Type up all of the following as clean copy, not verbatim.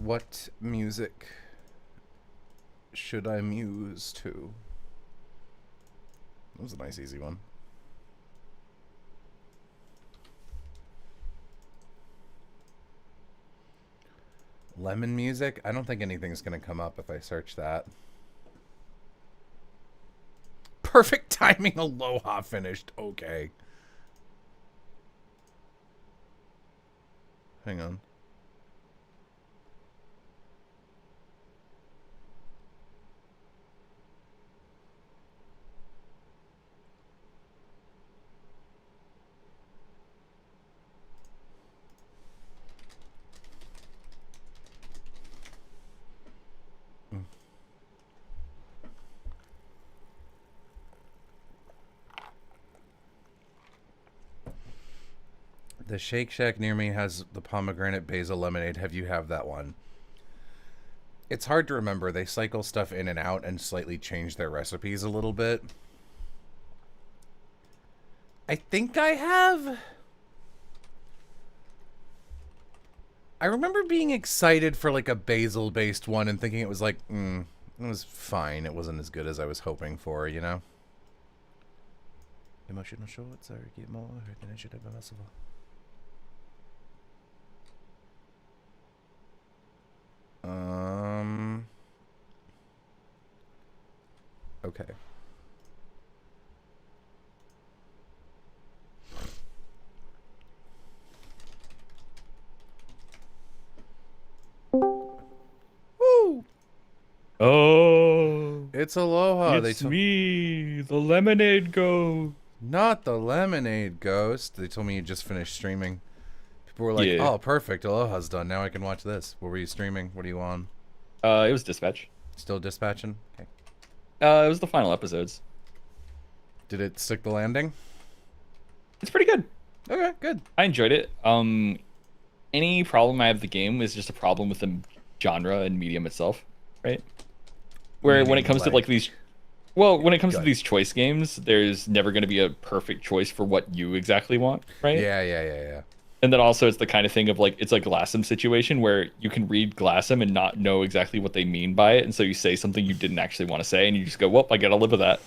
What music should I muse to? That was a nice, easy one. Lemon music? I don't think anything's going to come up if I search that. Perfect timing. Aloha finished. Okay. Hang on. The Shake Shack near me has the pomegranate basil lemonade. Have you have that one? It's hard to remember. They cycle stuff in and out and slightly change their recipes a little bit. I think I have. I remember being excited for like a basil-based one and thinking it was like, it was fine. It wasn't as good as I was hoping for, you know? Emotional shorts are get more than I should have possible. Okay. Woo! Oh, it's Aloha. it's me, the lemonade ghost. Not the lemonade ghost. They told me you just finished streaming. People were like, Yeah. "Oh, perfect. Aloha's done. Now I can watch this." What were you streaming? What are you on? It was Dispatch. Still dispatching? Okay. It was the final episodes. Did it stick the landing? It's pretty good. Okay, good. I enjoyed it. Any problem I have with the game is just a problem with the genre and medium itself, right? Where when it comes to like these, well, when it comes to these choice games, there's never going to be a perfect choice for what you exactly want, right? Yeah. And then also it's the kind of thing of like, it's like Glassum situation where you can read Glassum and not know exactly what they mean by it. And so you say something you didn't actually want to say and you just go, well, I got to live with that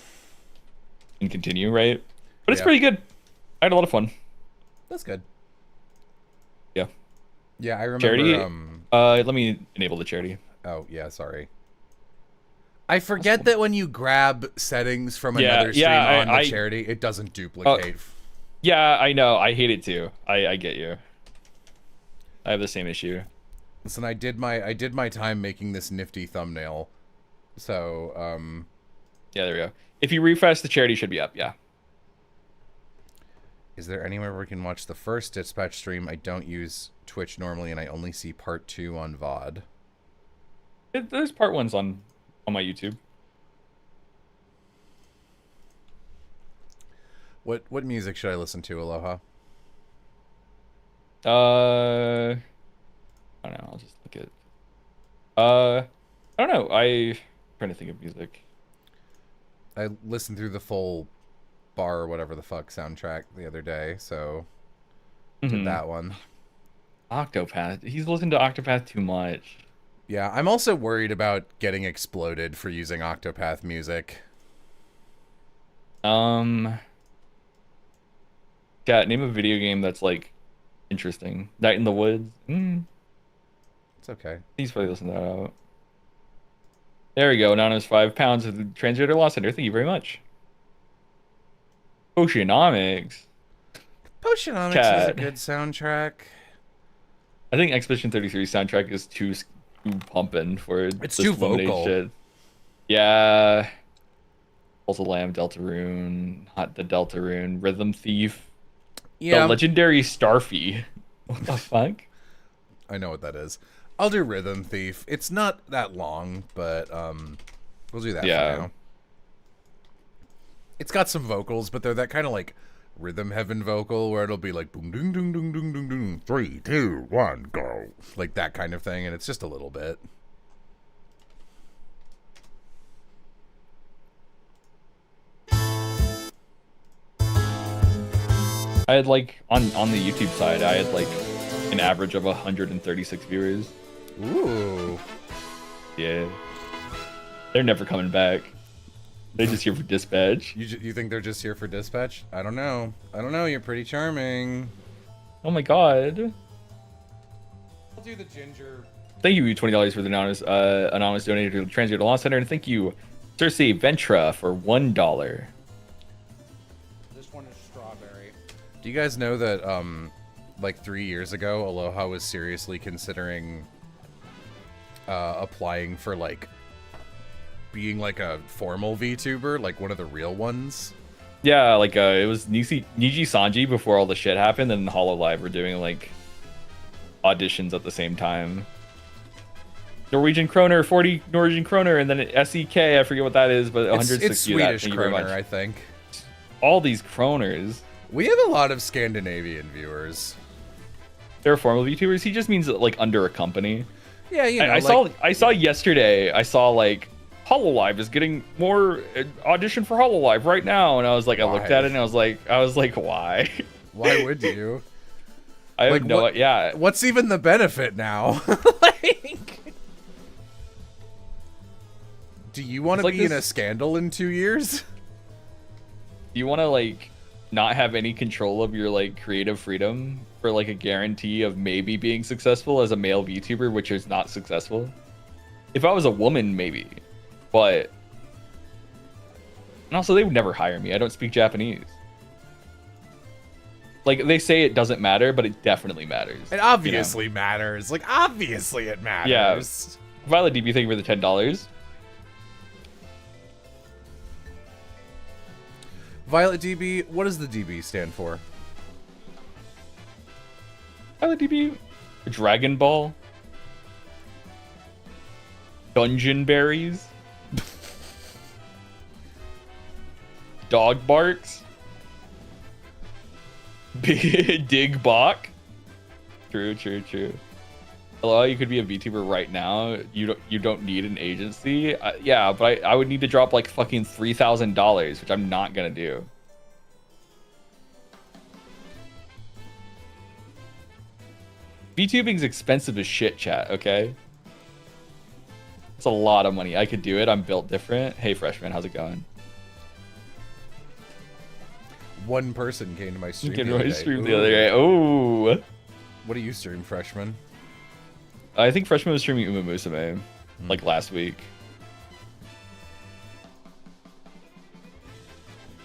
and continue, right? But it's pretty good. I had a lot of fun. That's good. Yeah. Yeah, I remember. Charity. Let me enable the charity. Oh, yeah, sorry. I forget that when you grab settings from another stream on the charity, it doesn't duplicate. Yeah, I know. I hate it too. I get you. I have the same issue. Listen, I did my time making this nifty thumbnail. So, yeah, there we go. If you refresh, the charity should be up, yeah. Is there anywhere where we can watch the first Dispatch stream? I don't use Twitch normally, and I only see part 2 on VOD. There's part 1's on my YouTube. What music should I listen to, Aloha? I don't know. I'll just look at. I don't know. I'm trying to think of music. I listened through the full bar or whatever the fuck soundtrack the other day, so did that one. Octopath. He's listened to Octopath too much. Yeah, I'm also worried about getting exploded for using Octopath music. Yeah, name a video game that's like interesting. Night in the Woods. It's okay. He's probably listened to that out. There we go. Anonymous 5 pounds of the translator loss center. Thank you very much. Oceanomics. Oceanomics is a good soundtrack. I think Expedition 33 soundtrack is too pumping for it's too vocal. Shit. Yeah. Also Lamb, Deltarune, Hot the Deltarune, Rhythm Thief. Yeah. The legendary Starfy. What the fuck? I know what that is. I'll do Rhythm Thief. It's not that long, but we'll do that for now. It's got some vocals, but they're that kind of like rhythm heaven vocal where it'll be like boom ding ding ding ding ding ding 3, 2, 1 go, like that kind of thing, and it's just a little bit. I had like on the YouTube side, I had like an average of 136 viewers. Ooh. Yeah. They're never coming back. They're just here for dispatch. You think they're just here for dispatch? I don't know. I don't know. You're pretty charming. Oh my god. I'll do the ginger. Thank you, $20 for the anonymous donator to the Transgender Law Center, and thank you, Cersei Ventra, for $1. This one is strawberry. Do you guys know that, like 3 years ago, Aloha was seriously considering applying for, like, being, like, a formal VTuber, like one of the real ones? Yeah, like, it was Niji Sanji before all the shit happened, and Hololive were doing, like, auditions at the same time. Norwegian kroner, 40 Norwegian kroner, and then SEK, I forget what that is, but 160 it's Swedish that. kroner, I think. All these kroners. We have a lot of Scandinavian viewers. They're formal VTubers. He just means like under a company. Yeah, you know. I saw yesterday. I saw like Hololive is getting more audition for Hololive right now, and I was like, I looked at it and I was like, why? Why would you? I have no. Yeah. What's even the benefit now? Like, do you want to be in a scandal in 2 years? Do you want to like not have any control of your like creative freedom for like a guarantee of maybe being successful as a male VTuber, which is not successful? If I was a woman, maybe, but and also they would never hire me. I don't speak Japanese. Like they say it doesn't matter, but it definitely matters. It obviously matters. Like obviously it matters. Yeah. Violet DB, thank you for the $10. Violet DB, what does the DB stand for? Violet DB, Dragon Ball, Dungeon Berries, Dog Barks, Dig Bach. True. Hello, you could be a VTuber right now. You don't need an agency. Yeah, but I would need to drop like fucking $3,000, which I'm not gonna do. VTubing's expensive as shit, chat. Okay, it's a lot of money. I could do it. I'm built different. Hey, freshman, how's it going? One person came to my stream. The other day. Oh. What do you stream, freshman? I think freshman was streaming Uma Musume, like last week.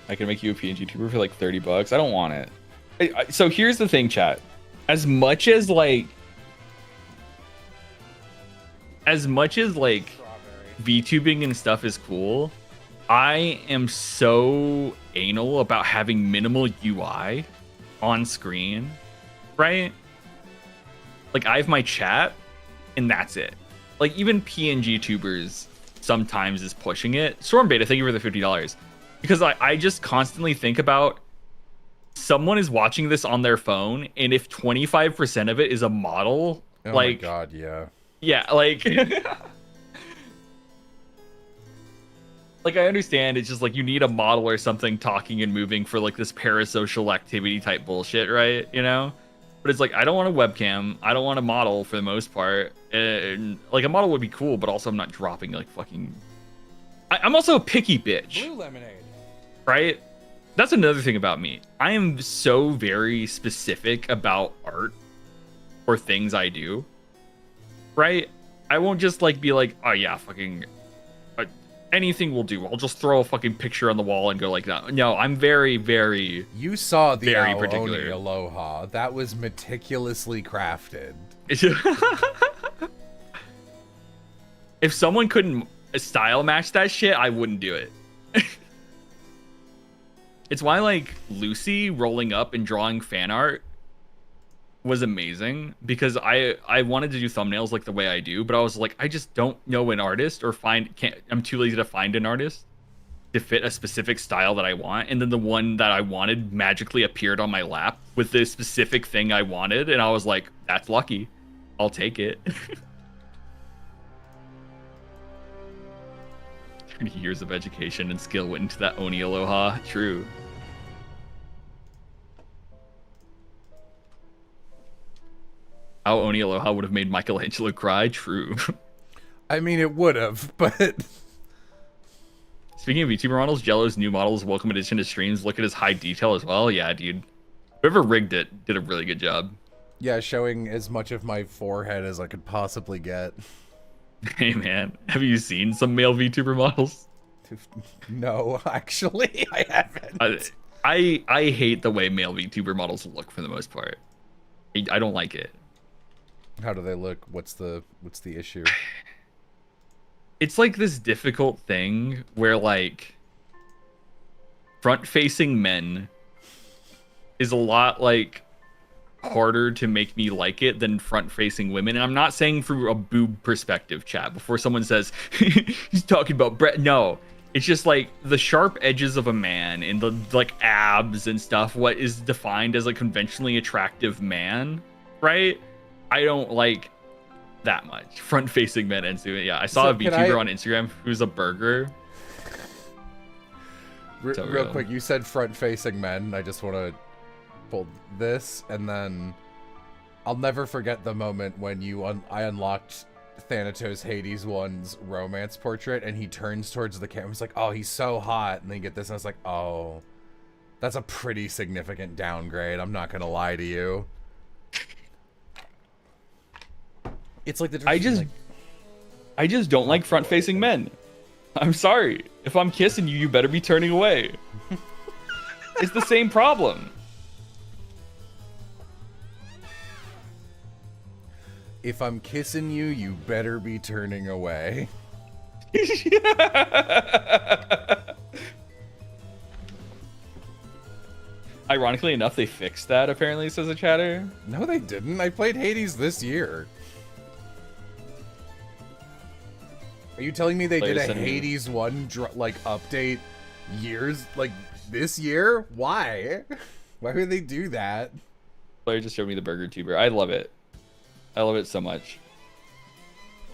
I can make you a PNG tuber for like $30. I don't want it. So here's the thing, chat. As much as like VTubing and stuff is cool, I am so anal about having minimal UI on screen, right? Like I have my chat and that's it. Like even PNG tubers sometimes is pushing it. Storm Beta, thank you for the $50. Because I just constantly think about someone is watching this on their phone, and if 25% of it is a model, oh like, my god, yeah. Yeah, like like I understand it's just like you need a model or something talking and moving for like this parasocial activity type bullshit, right? You know? But it's like I don't want a webcam, I don't want a model for the most part. And like a model would be cool, but also I'm not dropping like fucking I'm also a picky bitch. Blue lemonade. Right? That's another thing about me. I am so very specific about art or things I do. Right? I won't just like be like, oh yeah, fucking anything will do. I'll just throw a fucking picture on the wall and go like that. No, I'm very, very. You saw the very particular Aloha. That was meticulously crafted. If someone couldn't style match that shit, I wouldn't do it. It's why like Lucy rolling up and drawing fan art was amazing, because I wanted to do thumbnails like the way I do, but I was like, I just don't know an artist or I'm too lazy to find an artist to fit a specific style that I want. And then the one that I wanted magically appeared on my lap with the specific thing I wanted, and I was like, that's lucky. I'll take it. 30 years of education and skill went into that Oni Aloha. True. How Oni Aloha would have made Michelangelo cry. True. I mean, it would have, but Speaking of VTuber models, Jello's new models, welcome addition to streams. Look at his high detail as well. Yeah, dude. Whoever rigged it did a really good job. yeah, showing as much of my forehead as I could possibly get. Hey, man. Have you seen some male VTuber models? No, actually, I haven't. I hate the way male VTuber models look for the most part. I don't like it. How do they look? What's the issue? It's like this difficult thing where like front-facing men is a lot like harder to make me like it than front-facing women. And I'm not saying through a boob perspective, chat. Before someone says he's talking about Brett, no. It's just like the sharp edges of a man and the like abs and stuff, what is defined as a conventionally attractive man, right? I don't like that much. Front-facing men and doing it. Yeah, I saw a VTuber on Instagram who's a burger. Real quick, you said front-facing men. I just want to pull this, and then I'll never forget the moment when I unlocked Thanatos Hades 1's romance portrait, and he turns towards the camera. He's like, "Oh, he's so hot," and then you get this, and I was like, "Oh, that's a pretty significant downgrade. I'm not gonna lie to you." It's like I just don't like front-facing men. I'm sorry. If I'm kissing you, you better be turning away. It's the same problem. If I'm kissing you, you better be turning away. Ironically enough, they fixed that, apparently, says a chatter. No, they didn't. I played Hades this year. Are you telling me they did a Hades 1 update years like this year? Why? Why would they do that? Player just showed me the burger tuber. I love it. I love it so much.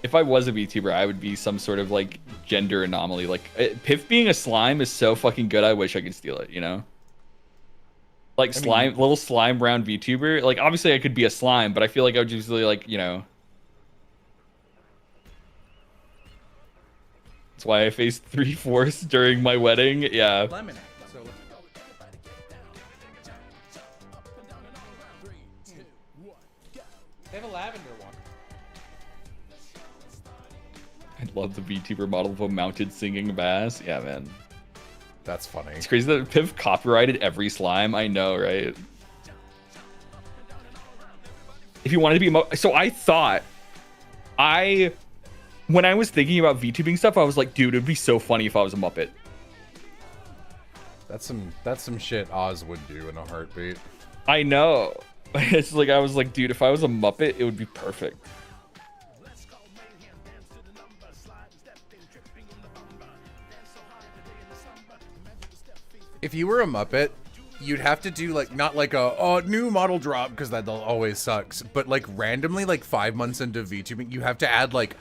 If I was a VTuber, I would be some sort of like gender anomaly. Like Piff being a slime is so fucking good. I wish I could steal it, you know? Like little slime brown VTuber. Like obviously I could be a slime, but I feel like I would just really like, you know. That's why I faced 3/4 during my wedding. Yeah. Lemonade. So they have a lavender one. I love the VTuber model of a mounted singing bass. Yeah, man. That's funny. It's crazy that Piv copyrighted every slime. I know, right? If you wanted to be... So I thought... When I was thinking about VTubing stuff, I was like, dude, it'd be so funny if I was a Muppet. That's some shit Oz would do in a heartbeat. I know. It's like, I was like, dude, if I was a Muppet, it would be perfect. If you were a Muppet, you'd have to do like not like a new model drop because that always sucks, but like randomly like 5 months into VTubing, you have to add like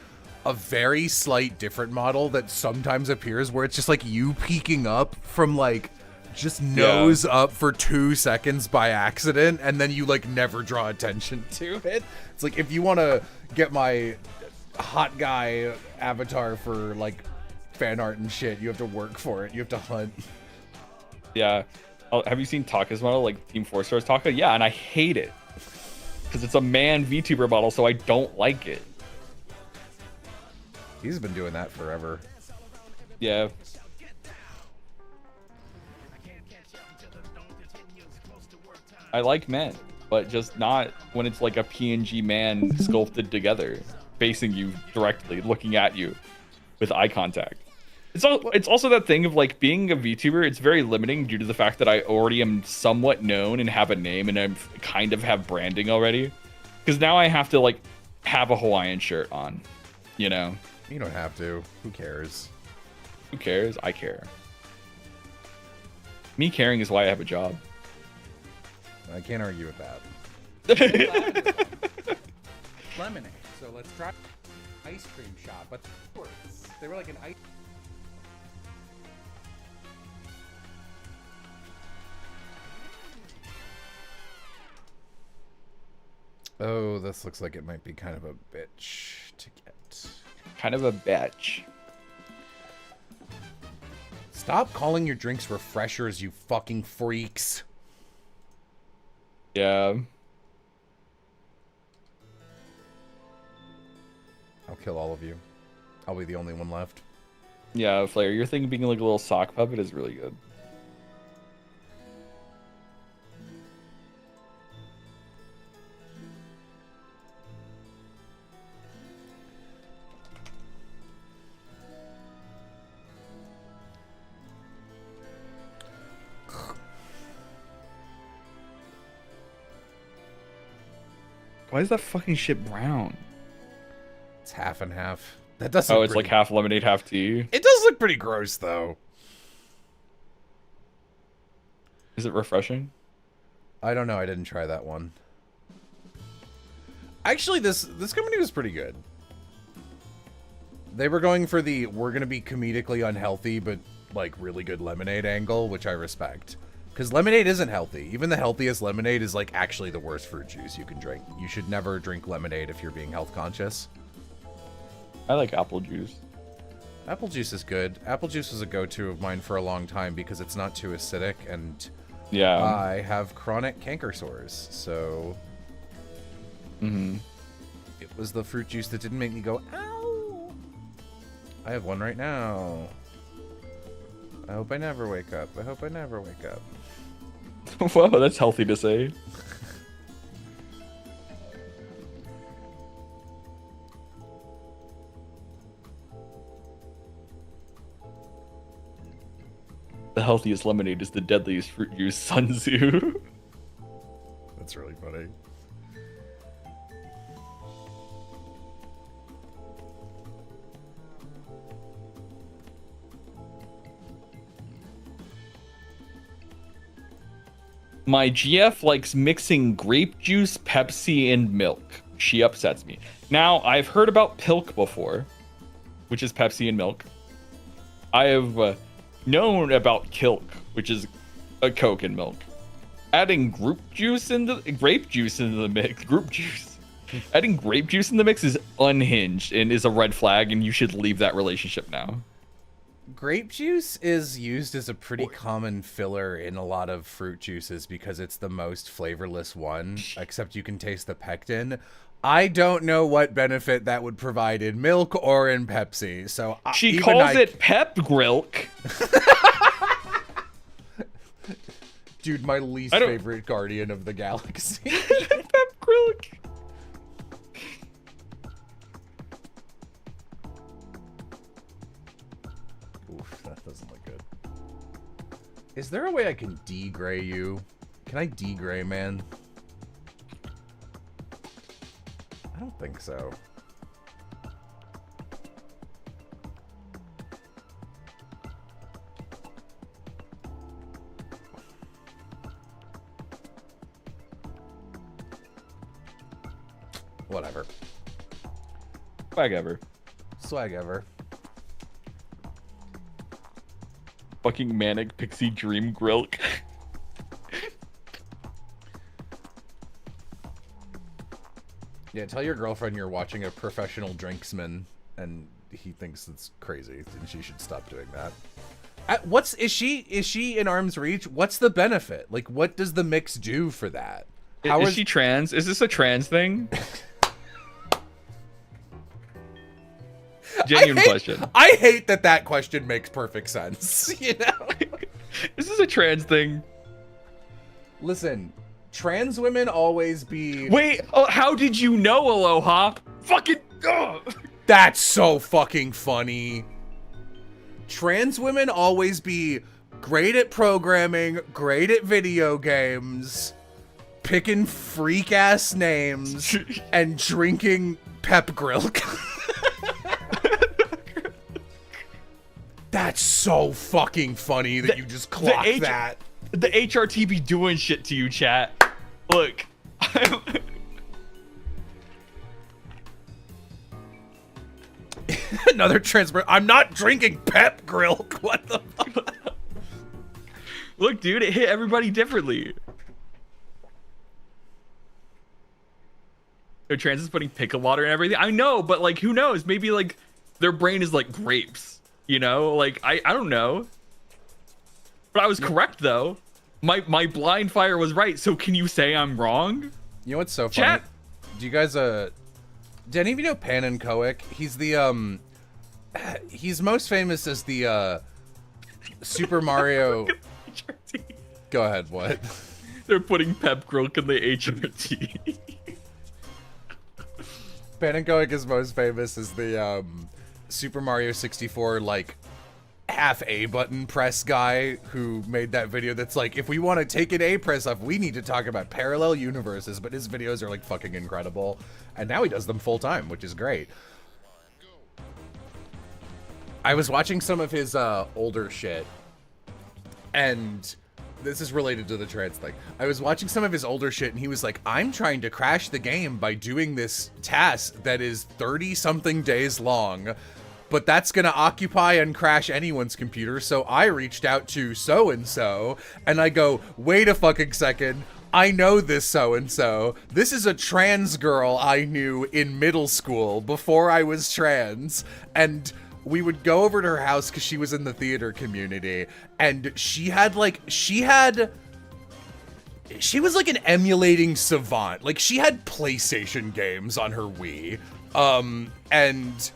a very slight different model that sometimes appears where it's just like you peeking up from like just nose up for 2 seconds by accident, and then you like never draw attention to it. It's like if you want to get my hot guy avatar for like fan art and shit, you have to work for it. You have to hunt. Yeah. Have you seen Taka's model, like Team 4 Stars Taka? Yeah, and I hate it. Because it's a man VTuber model, so I don't like it. He's been doing that forever. Yeah. I like men, but just not when it's like a PNG man sculpted together, facing you directly, looking at you with eye contact. It's also that thing of like being a VTuber, it's very limiting due to the fact that I already am somewhat known and have a name and I kind of have branding already. Because now I have to like have a Hawaiian shirt on, you know? You don't have to. Who cares? Who cares? I care. Me caring is why I have a job. I can't argue with that. Lemonade. So let's try ice cream shop, but they were like an ice. Oh, this looks like it might be kind of a bitch to get. Kind of a bitch. Stop calling your drinks refreshers, you fucking freaks. Yeah. I'll kill all of you. I'll be the only one left. Yeah, Flair, your thing being like a little sock puppet is really good. Why is that fucking shit brown? It's half and half. That does. Oh, it's like half lemonade, half tea. It does look pretty gross, though. Is it refreshing? I don't know. I didn't try that one. Actually, this company was pretty good. They were going for the we're gonna be comedically unhealthy, but like really good lemonade angle, which I respect. Because lemonade isn't healthy. Even the healthiest lemonade is like actually the worst fruit juice you can drink. You should never drink lemonade if you're being health conscious. I like apple juice. Apple juice is good. Apple juice was a go-to of mine for a long time because it's not too acidic, and Yeah. I have chronic canker sores, so it was the fruit juice that didn't make me go, ow! I have one right now. I hope I never wake up. I hope I never wake up. Whoa, that's healthy to say. The healthiest lemonade is the deadliest fruit juice, Sun Tzu. That's really funny. My GF likes mixing grape juice, Pepsi, and milk. She upsets me. Now, I've heard about Pilk before, which is Pepsi and milk. I have known about Kilk, which is a Coke and milk. Adding grape juice into the mix. Adding grape juice in the mix is unhinged and is a red flag, and you should leave that relationship now. Grape juice is used as a pretty common filler in a lot of fruit juices because it's the most flavorless one, except you can taste the pectin. I don't know what benefit that would provide in milk or in Pepsi. So She calls it Pep Grilk. Dude, my least favorite Guardian of the Galaxy. Pep Grilk. Oof, that doesn't look good. Is there a way I can de-gray you? Can I de-gray, man? I don't think so. Whatever. Swag ever. Swag ever. Fucking manic pixie dream Grilk. Yeah, tell your girlfriend you're watching a professional drinksman and he thinks it's crazy and she should stop doing that. Is she in arm's reach? What's the benefit? Like, what does the mix do for that? Is she trans? Is this a trans thing? Genuine question. I hate that question makes perfect sense. You know? Is this a trans thing? Listen, trans women always be... Wait, how did you know, Aloha? Fucking... That's so fucking funny. Trans women always be great at programming, great at video games, picking freak-ass names, and drinking Pep Grilk. That's so fucking funny that you just clocked that. The HRT be doing shit to you, chat. Look. Another transfer. I'm not drinking Pep Grilk. What the fuck? Look, dude, it hit everybody differently. They're trans is putting pickle water and everything. I know, but like, who knows? Maybe like their brain is like grapes, you know? Like, I don't know. But I was correct though. My blind fire was right. So can you say I'm wrong? You know what's so funny? Chat. Do you guys do any of you know Pan and Koic? He's the he's most famous as the Super Mario. Go ahead. What? They're putting Pep Grok in the HRT. Pan and Koic is most famous as the Super Mario 64 like half A button press guy who made that video that's like, if we want to take an A press off, we need to talk about parallel universes. But his videos are like fucking incredible, and now he does them full time, which is great. I was watching some of his older shit, and this is related to the trans thing. I was watching some of his older shit, and he was like, I'm trying to crash the game by doing this task that is 30-something days long, but that's gonna occupy and crash anyone's computer, so I reached out to so-and-so, and I go, wait a fucking second, I know this so-and-so. This is a trans girl I knew in middle school before I was trans, and we would go over to her house because she was in the theater community, and she was like an emulating savant. Like, she had PlayStation games on her Wii, and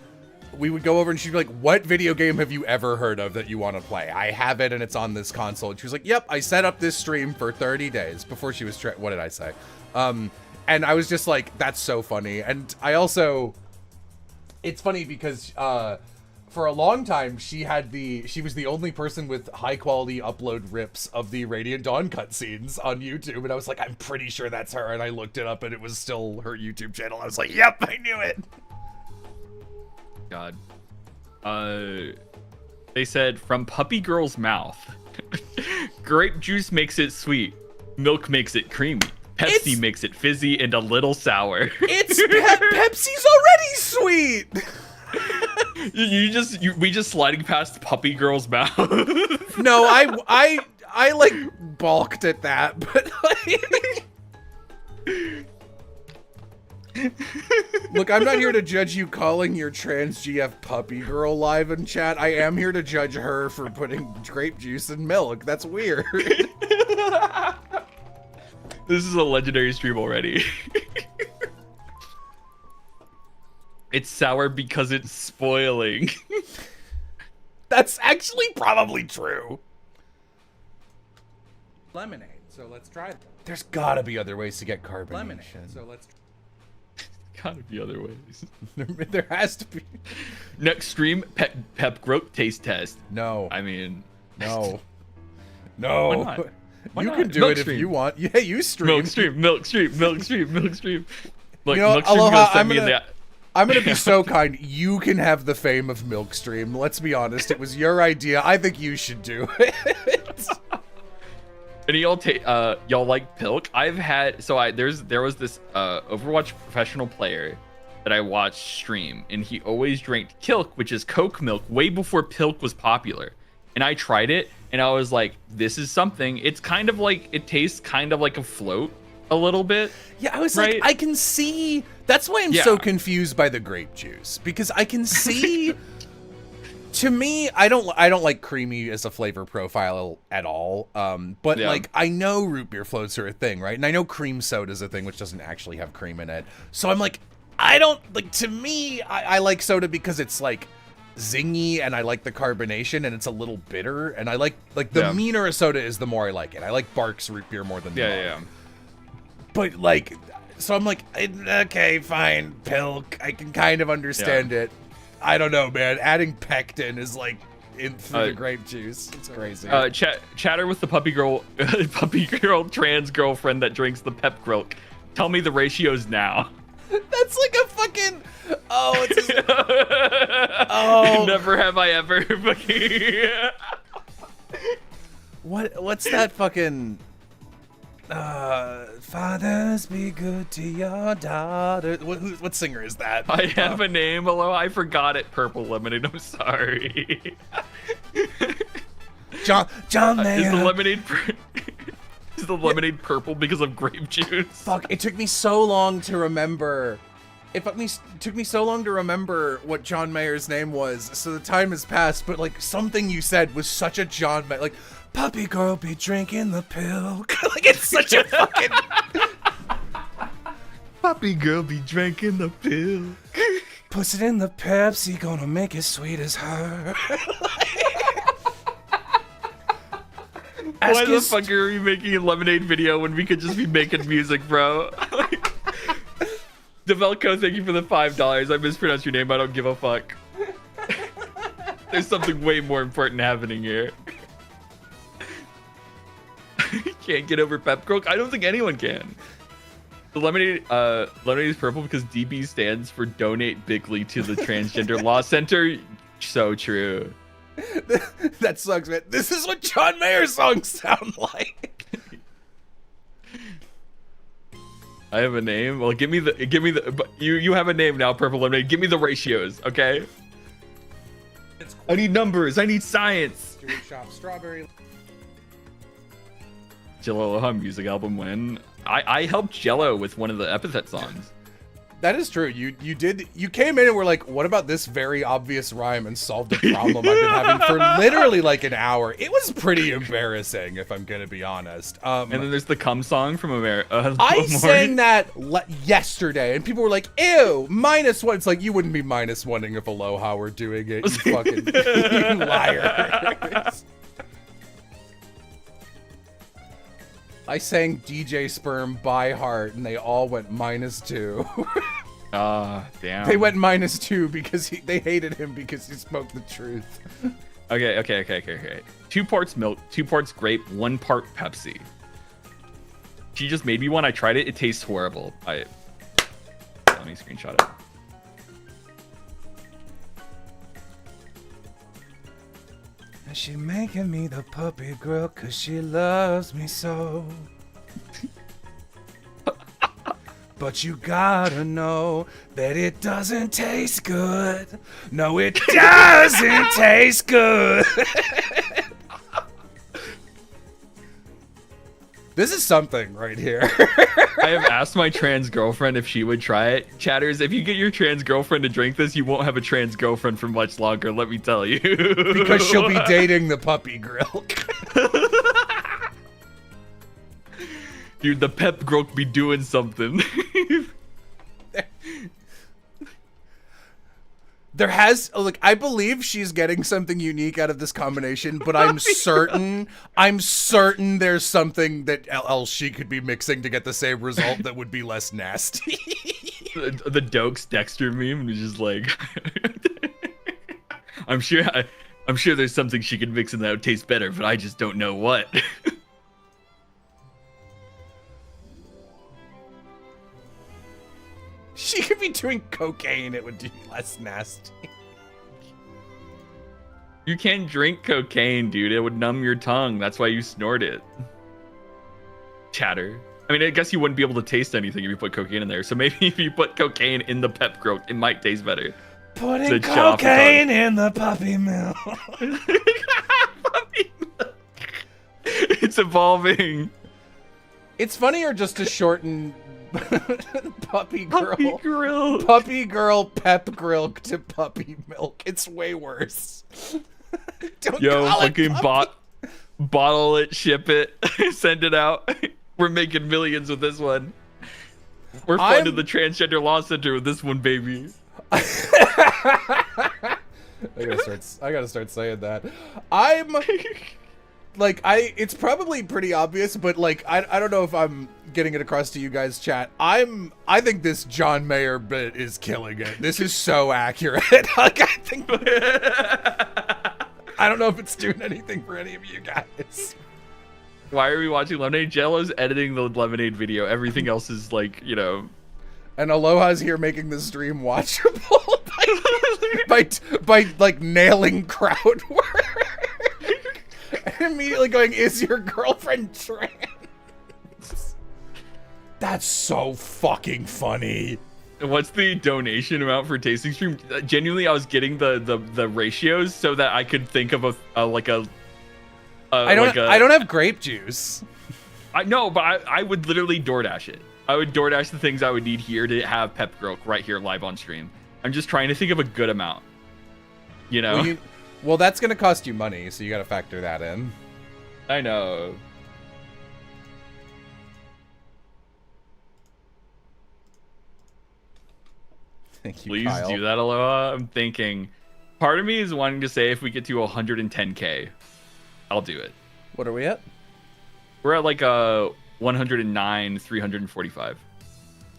we would go over and she'd be like, what video game have you ever heard of that you want to play? I have it and it's on this console. And she was like, yep, I set up this stream for 30 days before she was, what did I say? And I was just like, that's so funny. And I also, it's funny because, for a long time, she was the only person with high quality upload rips of the Radiant Dawn cutscenes on YouTube. And I was like, I'm pretty sure that's her. And I looked it up and it was still her YouTube channel. I was like, yep, I knew it. God. They said, from puppy girl's mouth, grape juice makes it sweet, milk makes it creamy, Pepsi makes it fizzy and a little sour. It's Pepsi's already sweet. We just sliding past puppy girl's mouth. No, I like balked at that, but like, look, I'm not here to judge you calling your trans GF puppy girl live in chat. I am here to judge her for putting grape juice in milk. That's weird. This is a legendary stream already. It's sour because it's spoiling. That's actually probably true. Lemonade. So let's try that. There's gotta be other ways to get carbonation. Lemonade. So let's. Gotta be other ways. There has to be. Next stream, Pep Grok taste test. No. I mean, no. No. Why not? Why you not? can do Milk it stream. if you want. Yeah, you stream. Milk stream. Look, You know, Milk stream Aloha, goes send me in the. I'm gonna be so kind. You can have the fame of Milkstream. Let's be honest. It was your idea. I think you should do it. And y'all like Pilk? I've had there was this Overwatch professional player that I watched stream, and he always drank Kilk, which is Coke milk, way before Pilk was popular. And I tried it, and I was like, this is something. It's kind of like, it tastes kind of like a float a little bit. Yeah, I was right? like, I can see. That's why I'm so confused by the grape juice, because I can see. To me, I don't like creamy as a flavor profile at all. But like, I know root beer floats are a thing, right? And I know cream soda is a thing, which doesn't actually have cream in it. So I'm like, I don't like. To me, I like soda because it's like zingy, and I like the carbonation, and it's a little bitter, and I like the meaner a soda is, the more I like it. I like Barks root beer more than yeah. But like, so I'm like, okay, fine, Pilk. I can kind of understand it. I don't know, man. Adding pectin is like in through the grape juice. It's crazy. Chatter with the puppy girl trans girlfriend that drinks the Pep Grok. Tell me the ratios now. That's like a fucking. Oh, it's. Oh. Never have I ever. What's that fucking? Fathers, be good to your daughter. What singer is that? I have a name. Hello, I forgot it. Purple Lemonade. I'm sorry. John Mayer. Is the lemonade? Is is the lemonade purple because of grape juice? Fuck, it took me so long to remember. Took me so long to remember what John Mayer's name was, so the time has passed, but like something you said was such a John Mayer, like, puppy girl be drinking the pill. Like, it's such a fucking... Puppy girl be drinking the pill. Puts it in the Pepsi, gonna make it sweet as her. Why the fuck are we making a lemonade video when we could just be making music, bro? Develco, thank you for the $5. I mispronounced your name. I don't give a fuck. There's something way more important happening here. Can't get over Pep Croak. I don't think anyone can. The lemonade is purple because DB stands for Donate Bigly to the Transgender Law Center. So true. That sucks, man. This is what John Mayer songs sound like. I have a name. Well, give me the. You have a name now, Purple Lemonade. Give me the ratios, okay? I need numbers. I need science. Jewish shop strawberry. Jello Aloha music album win. I helped Jello with one of the epithet songs. That is true. You came in and were like, what about this very obvious rhyme, and solved a problem I've been having for literally like an hour. It was pretty embarrassing, if I'm gonna be honest. And then there's the Come song from America. I sang that yesterday, and people were like, ew, -1. It's like, you wouldn't be -1ing if Aloha were doing it, you fucking you liar. I sang DJ Sperm by heart, and they all went -2. Ah, damn. They went -2 because they hated him because he spoke the truth. Okay. 2 parts milk, 2 parts grape, 1 part Pepsi. She just made me one. I tried it. It tastes horrible. Let me screenshot it. She making me the puppy girl 'cause she loves me so. But you gotta know that it doesn't taste good. No, it doesn't taste good. This is something right here. I have asked my trans girlfriend if she would try it. Chatters, if you get your trans girlfriend to drink this, you won't have a trans girlfriend for much longer, let me tell you. Because she'll be dating the puppy grill. Dude, the pep girl be doing something. There has, like, I believe she's getting something unique out of this combination, but I'm certain there's something that else she could be mixing to get the same result that would be less nasty. The Dokes Dexter meme was just like, I'm sure there's something she could mix in that would taste better, but I just don't know what. She could be doing cocaine, it would be less nasty. You can't drink cocaine, dude. It would numb your tongue. That's why you snort it. Chatter. I mean, I guess you wouldn't be able to taste anything if you put cocaine in there. So maybe if you put cocaine in the pep growth, it might taste better. Putting cocaine in the puppy milk. Puppy milk. It's evolving. It's funnier just to shorten puppy girl pep grill to puppy milk. It's way worse. Don't call fucking it bottle it, ship it, send it out. We're making millions with this one. We're funding the Transgender Law Center with this one, baby. I gotta start saying that. It's probably pretty obvious, but like, I don't know if I'm getting it across to you guys, chat. I think this John Mayer bit is killing it. This is so accurate. Like, I don't know if it's doing anything for any of you guys. Why are we watching Lemonade? Jello's editing the Lemonade video. Everything else is like, you know. And Aloha's here making the stream watchable by like nailing crowd work. And immediately going, is your girlfriend trans? That's so fucking funny. What's the donation amount for tasting stream? Genuinely, I was getting the ratios so that I could think of I don't have grape juice. I know, but I would literally DoorDash it. I would DoorDash the things I would need here to have Pep Grok right here live on stream. I'm just trying to think of a good amount. You know? Well, that's going to cost you money, so you got to factor that in. I know. Thank you, Please Kyle. do that, Aloha. I'm thinking. Part of me is wanting to say if we get to 110K, I'll do it. What are we at? We're at like a 109, 345.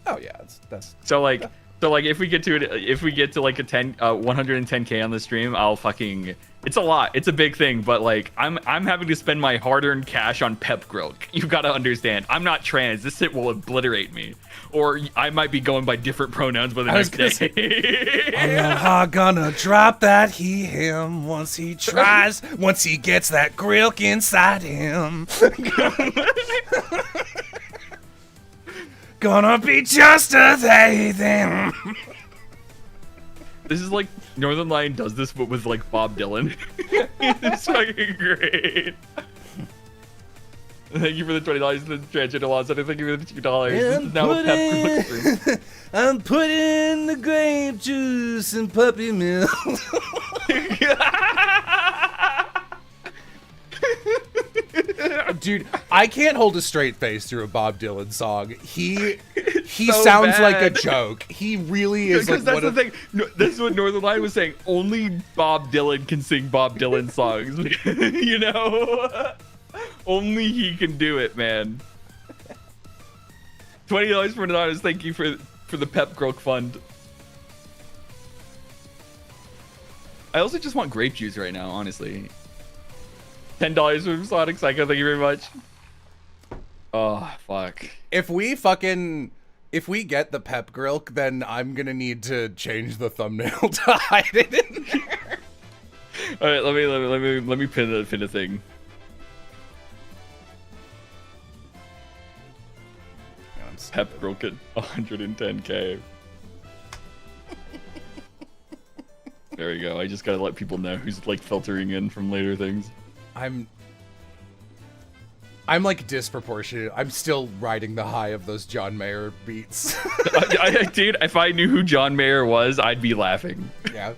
Oh yeah, that's So like if we get to like a 110K on the stream, I'll fucking. It's a lot. It's a big thing, but like I'm having to spend my hard-earned cash on Pep Grok. You gotta understand. I'm not trans. This shit will obliterate me, or I might be going by different pronouns by the next day. Aloha gonna drop that he/him once he tries, once he gets that grilk inside him. Gonna be just a they/them. This is like Northern Lion does this, but with like Bob Dylan. It's fucking great. Thank you for the $20 to the transgender laws. Thank you for the $2. This is now a Pep Grok stream. I'm putting the grape juice and puppy milk. Dude, I can't hold a straight face through a Bob Dylan song. He so sounds bad. like a joke. He really is like Because that's one the of thing. No, this is what Northern Lion was saying. Only Bob Dylan can sing Bob Dylan songs. You know? Only he can do it, man. $20 for $9. Thank you for the Pep Grok fund. I also just want grape juice right now, honestly. $10 from Sonic Psycho. Thank you very much. Oh, fuck. If we get the pep grilk, then I'm gonna need to change the thumbnail to hide it in there. All right, let me pin the thing. Pep broken 110K. There we go. I just gotta let people know who's like filtering in from later things. I'm like disproportionate. I'm still riding the high of those John Mayer beats. Dude, if I knew who John Mayer was, I'd be laughing. Yeah.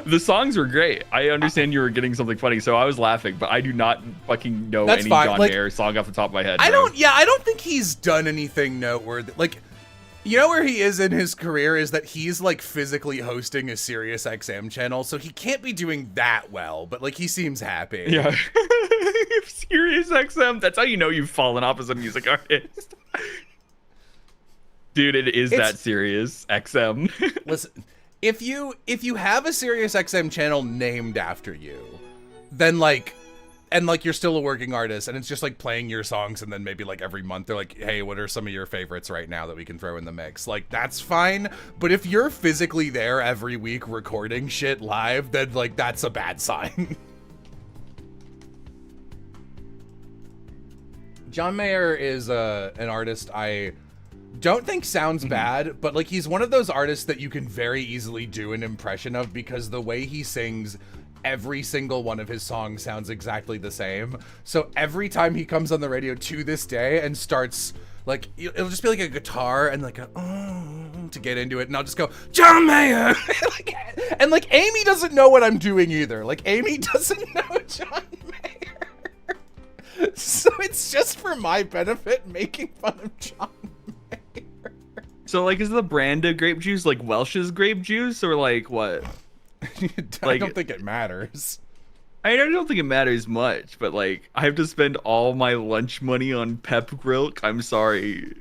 The songs were great. I understand you were getting something funny, so I was laughing, but I do not fucking know That's any fine. John Like, Mayer song off the top of my head. I bro. don't think he's done anything noteworthy. Like, you know where he is in his career is that he's like physically hosting a Sirius XM channel, so he can't be doing that well, but like he seems happy. Yeah. Sirius XM. That's how you know you've fallen off as a music artist. Dude, it's that Sirius XM. Listen, if you have a Sirius XM channel named after you, then like, and like you're still a working artist and it's just like playing your songs and then maybe like every month they're like, hey, what are some of your favorites right now that we can throw in the mix? Like, that's fine. But if you're physically there every week recording shit live, then like that's a bad sign. John Mayer is an artist I don't think sounds bad, but like he's one of those artists that you can very easily do an impression of because the way he sings, every single one of his songs sounds exactly the same. So every time he comes on the radio to this day and starts, like, it'll just be like a guitar and like a to get into it, and I'll just go, John Mayer! and like Amy doesn't know what I'm doing either. Like Amy doesn't know John Mayer. So it's just for my benefit making fun of John Mayer. So like, is the brand of grape juice like Welch's grape juice or like what? I don't think it matters. I don't think it matters much, but like I have to spend all my lunch money on Pep Grok. I'm sorry.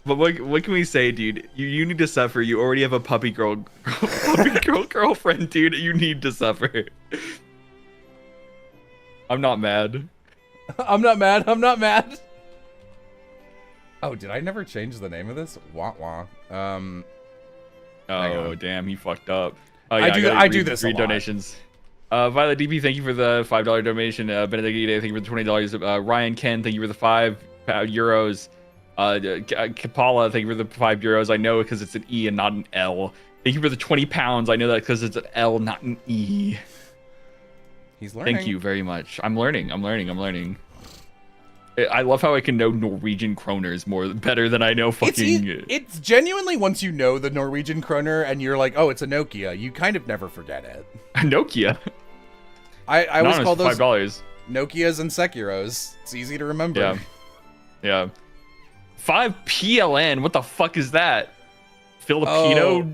But what can we say, dude? You need to suffer. You already have a puppy girl girlfriend, dude. You need to suffer. I'm not mad. I'm not mad. I'm not mad. Oh, did I never change the name of this? Wah wah. Oh, damn, he fucked up. Oh, yeah, I do this a read lot. donations. Violet DP, thank you for the $5 donation. Benedict Ide, thank you for the $20. Ryan Ken, thank you for the €5. Kapala, thank you for the €5. I know because it's an E and not an L. Thank you for the 20 pounds. I know that because it's an L, not an E. He's learning. Thank you very much. I'm learning. I love how I can know Norwegian kroners better than I know fucking. It's genuinely, once you know the Norwegian kroner and you're like, oh, it's a Nokia, you kind of never forget it. Nokia. I always call those $5. Nokias and Sekiros. It's easy to remember. Yeah. 5 PLN. What the fuck is that? Filipino.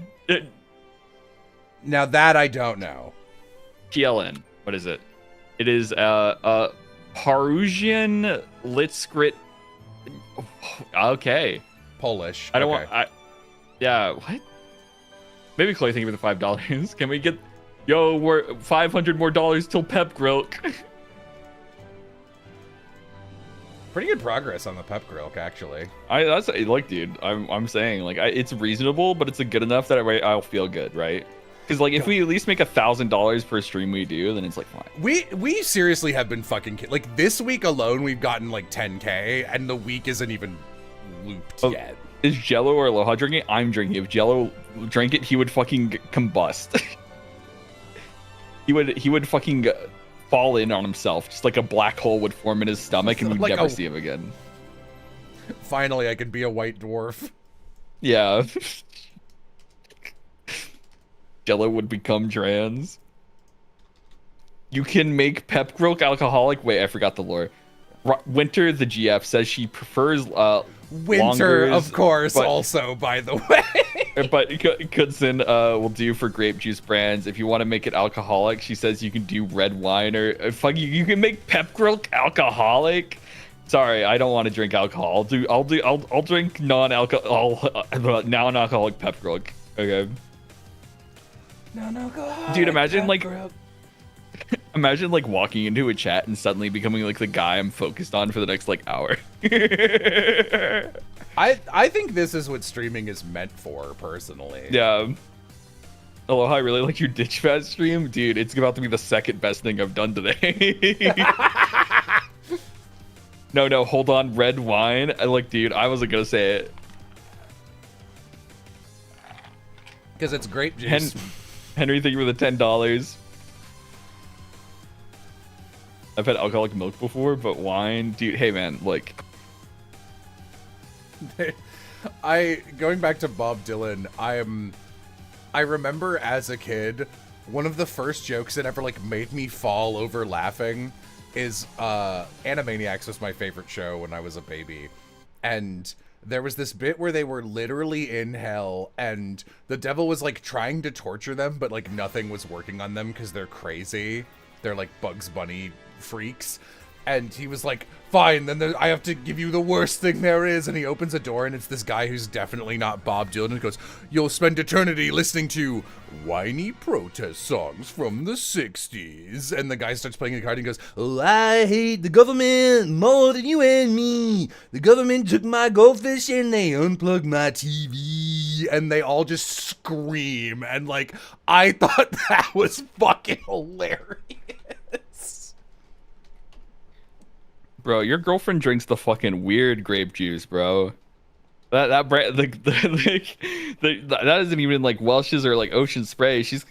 Now that I don't know. PLN. What is it? It is Parusian Litskrit. Okay. Polish. I don't okay. want. Yeah. What? Maybe Clay thinking of the $5. Can we get? Yo, we're $500 more till Pep Grilk. Pretty good progress on the Pep Grilk, actually. That's like, dude. I'm saying like it's reasonable, but it's good enough that I'll feel good, right? Because like if we at least make $1,000 per stream we do, then it's like fine. We seriously have been fucking like this week alone we've gotten like 10K and the week isn't even looped yet. Is Jello or Aloha drinking? I'm drinking. If Jello drank it, he would fucking combust. he would fucking fall in on himself, just like a black hole would form in his stomach, and we'd like never see him again. Finally, I can be a white dwarf. Yeah. Jello would become trans. You can make Pep Grilk alcoholic. Wait, I forgot the lore. Winter, the GF, says she prefers Winter, of course, also, by the way. But Kudson will do for grape juice brands. If you want to make it alcoholic, she says you can do red wine or fuck you can make Pep Grilk alcoholic. Sorry, I don't want to drink alcohol. I'll drink non-alcoholic Pep Grilk. Okay. Non-alcoholic. Dude, imagine like walking into a chat and suddenly becoming like the guy I'm focused on for the next like hour. I think this is what streaming is meant for, personally. Yeah. Aloha, I really like your Ditch Fast stream. Dude, it's about to be the second best thing I've done today. No, hold on. Red wine. Dude, I wasn't going to say it. Because it's grape juice. Henry, thank you for the $10. I've had alcoholic milk before, but wine, dude. Hey, man, like. Going back to Bob Dylan, I remember as a kid, one of the first jokes that ever like made me fall over laughing is Animaniacs was my favorite show when I was a baby, and there was this bit where they were literally in hell and the devil was like trying to torture them, but like nothing was working on them because they're crazy. They're like Bugs Bunny freaks. And he was like, fine, then I have to give you the worst thing there is. And he opens a door and it's this guy who's definitely not Bob Dylan and goes, you'll spend eternity listening to whiny protest songs from the 60s. And the guy starts playing the card and goes, oh, I hate the government more than you and me. The government took my goldfish and they unplugged my TV. And they all just scream. And like, I thought that was fucking hilarious. Bro, your girlfriend drinks the fucking weird grape juice, bro. That brand, that isn't even like Welch's or like Ocean Spray. She's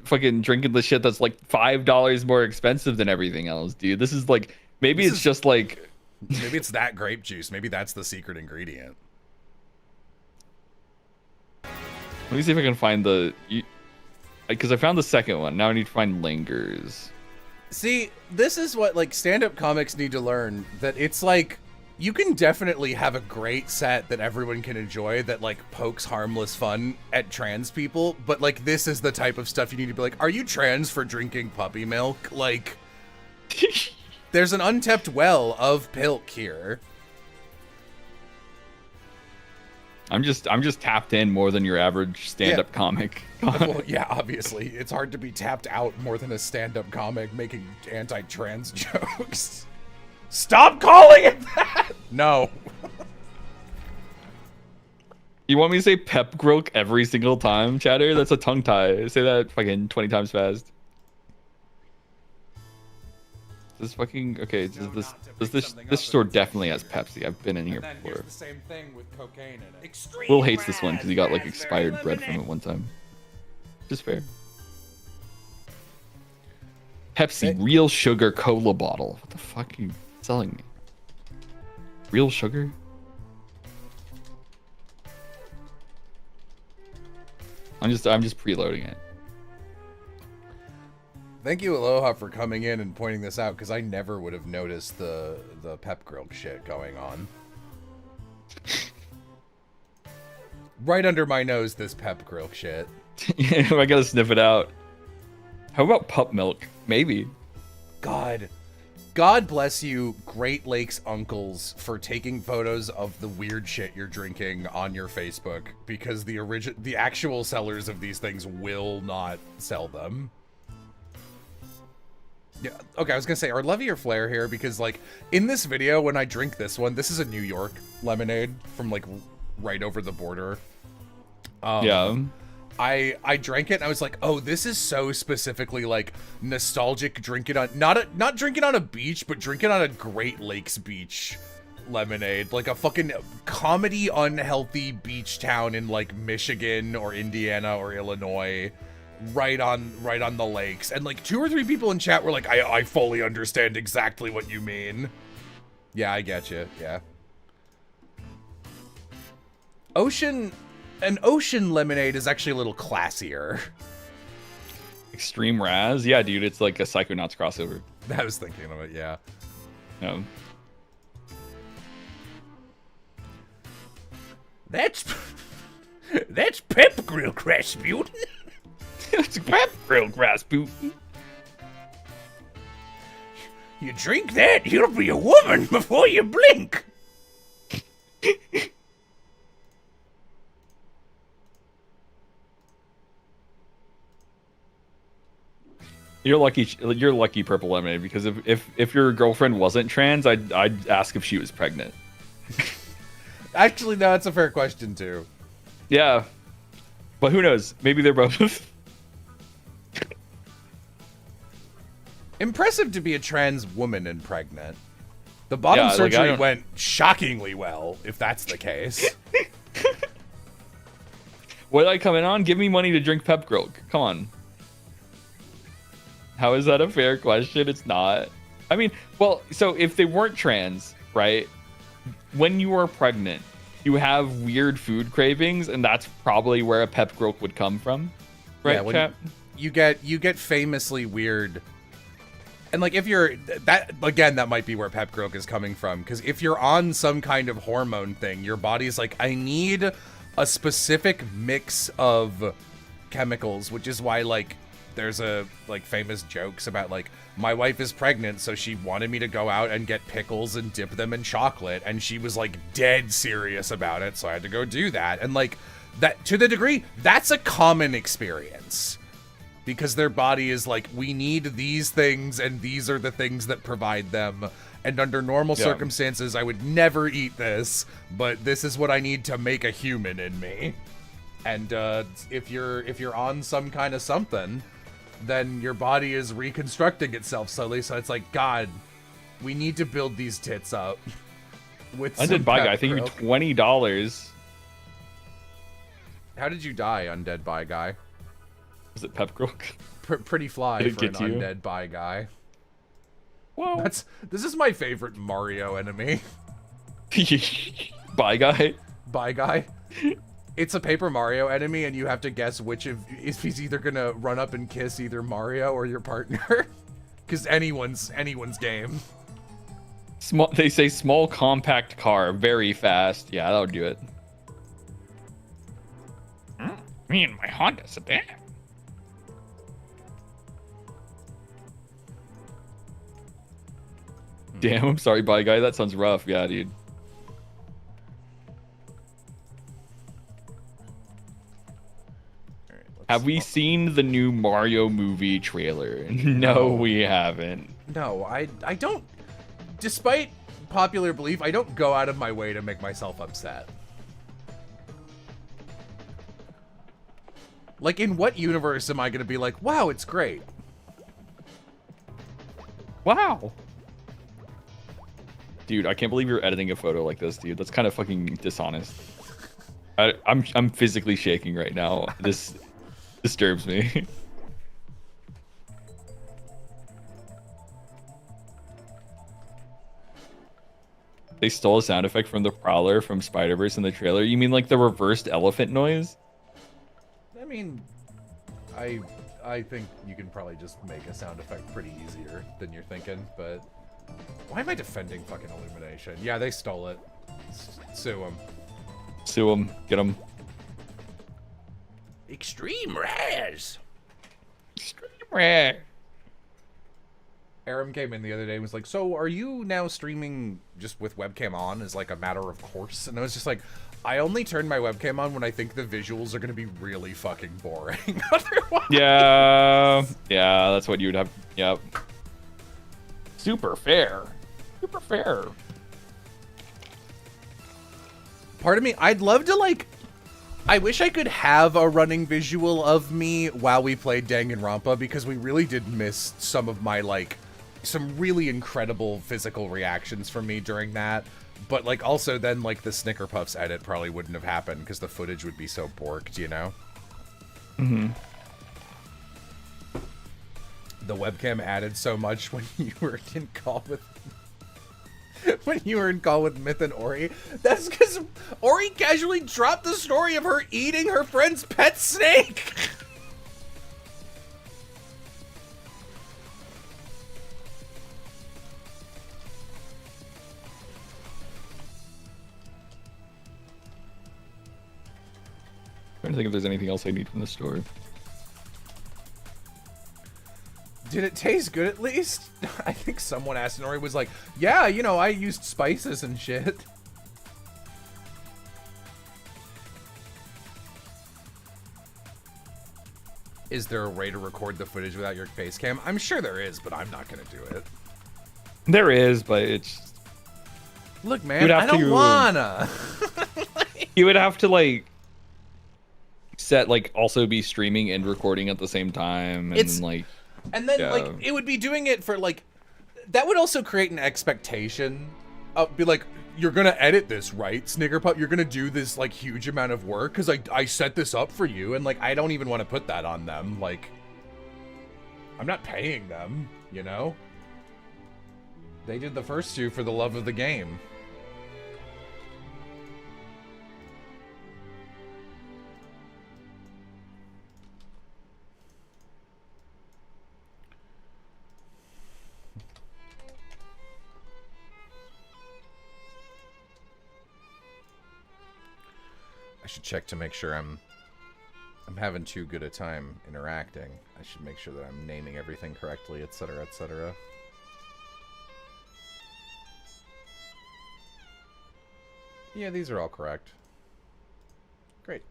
fucking drinking the shit that's like $5 more expensive than everything else, dude. This is like maybe it's just like maybe it's that grape juice. Maybe that's the secret ingredient. Let me see if I can find because I found the second one. Now I need to find Lingers. See, this is what like stand-up comics need to learn, that it's like you can definitely have a great set that everyone can enjoy that like pokes harmless fun at trans people, but like this is the type of stuff you need to be like, are you trans for drinking puppy milk? Like there's an untapped well of pilk here. I'm just tapped in more than your average stand-up comic. Well, yeah, obviously. It's hard to be tapped out more than a stand-up comic making anti-trans jokes. Stop calling it that! No. You want me to say Pep Grilk every single time, chatter? That's a tongue tie. Say that fucking 20 times fast. This fucking okay. This store definitely has Pepsi. I've been in here before. The same thing with cocaine in it. Will hates this one because he got like expired bread from it one time. Just fair. Pepsi real sugar cola bottle. What the fuck are you selling me? Real sugar? I'm just preloading it. Thank you, Aloha, for coming in and pointing this out, because I never would have noticed the pep grilled shit going on. Right under my nose, this pep grilled shit. I gotta sniff it out. How about pup milk? Maybe. God bless you, Great Lakes uncles, for taking photos of the weird shit you're drinking on your Facebook, because the actual sellers of these things will not sell them. Yeah, okay, I was gonna say, are Levy or Flair here? Because, like, in this video, when I drink this one, this is a New York lemonade from, like, right over the border. Yeah. I drank it and I was like, oh, this is so specifically like nostalgic. Drink it on not drinking on a beach, but drinking on a Great Lakes beach lemonade, like a fucking comedy unhealthy beach town in like Michigan or Indiana or Illinois, right on the lakes. And like 2 or 3 people in chat were like, I fully understand exactly what you mean. Yeah, I get you. Yeah. An ocean lemonade is actually a little classier. Extreme Raz? Yeah, dude, it's like a Psychonauts crossover. I was thinking of it, yeah. No. That's pep grill Rasputin. It's pep grill Rasputin. You drink that, you'll be a woman before you blink. You're lucky, Purple Lemonade, because if your girlfriend wasn't trans, I'd ask if she was pregnant. Actually, no, that's a fair question too. Yeah, but who knows? Maybe they're both. Impressive to be a trans woman and pregnant. The bottom surgery went shockingly well, if that's the case. What did I come in on? Give me money to drink Pep Grilled. Come on. How is that a fair question? It's not. I mean, well, so if they weren't trans, right? When you are pregnant, you have weird food cravings, and that's probably where a pep growth would come from, right? Yeah, when you get famously weird, and like if you're that again, that might be where pep growth is coming from, because if you're on some kind of hormone thing, your body's like, I need a specific mix of chemicals, which is why like there's a like famous jokes about like my wife is pregnant, so she wanted me to go out and get pickles and dip them in chocolate, and she was like dead serious about it, so I had to go do that. And like that, to the degree, that's a common experience, because their body is like, we need these things and these are the things that provide them, and under normal circumstances I would never eat this, but this is what I need to make a human in me. And if you're on some kind of something, then your body is reconstructing itself slowly. So it's like, God, we need to build these tits up. With Undead Bye Guy, I think you $20. How did you die, Undead Bye Guy? Was it Pep Grok? Pretty fly for an Undead Bye Guy. Whoa. This is my favorite Mario enemy. Bye Guy? Bye Guy. It's a Paper Mario enemy, and you have to guess which of if he's either gonna run up and kiss either Mario or your partner, because anyone's game. Small. They say small, compact car, very fast. Yeah, that would do it. Me and my Honda sedan. Damn, I'm sorry, Bye Guy. That sounds rough. Yeah, dude. Have we seen the new Mario movie trailer? No, we haven't. No, I don't. Despite popular belief, I don't go out of my way to make myself upset. Like, in what universe am I going to be like, wow, it's great? Wow. Dude, I can't believe you're editing a photo like this, dude. That's kind of fucking dishonest. I'm physically shaking right now. This disturbs me. they stole a sound effect from the Prowler from Spider-Verse in the trailer. You mean like the reversed elephant noise? I mean, I think you can probably just make a sound effect pretty easier than you're thinking, but why am I defending fucking Illumination? Yeah, they stole it. Sue them. Sue them. Get them. Extreme Raz. Extreme rare. Aram came in the other day and was like, so are you now streaming just with webcam on as like a matter of course? And I was just like, I only turn my webcam on when I think the visuals are going to be really fucking boring. Otherwise. Yeah. Yeah, that's what you'd have. Yep. Super fair. Super fair. Part of me, I'd love to like, I wish I could have a running visual of me while we played Danganronpa, because we really did miss some of my like, some really incredible physical reactions from me during that. But like also then like the Snicker Puffs edit probably wouldn't have happened because the footage would be so borked, you know? Mm-hmm. The webcam added so much when you were in call with Myth and Ori. That's because Ori casually dropped the story of her eating her friend's pet snake. Trying to think if there's anything else I need from the store. Did it taste good at least? I think someone asked and Ori was like, yeah, you know, I used spices and shit. Is there a way to record the footage without your face cam? I'm sure there is, but I'm not going to do it. There is, but it's... Look, man, I don't wanna. You would have to, like, set, like, also be streaming and recording at the same time. And, like... And then, yeah. like, it would be doing it for, like... That would also create an expectation. Be like, you're gonna edit this, right, Snickerpup? You're gonna do this, like, huge amount of work? Because I set this up for you, and, like, I don't even want to put that on them. Like, I'm not paying them, you know? They did the first two for the love of the game. I should check to make sure I'm having too good a time interacting. I should make sure that I'm naming everything correctly, etc., etc. Yeah, these are all correct. Great.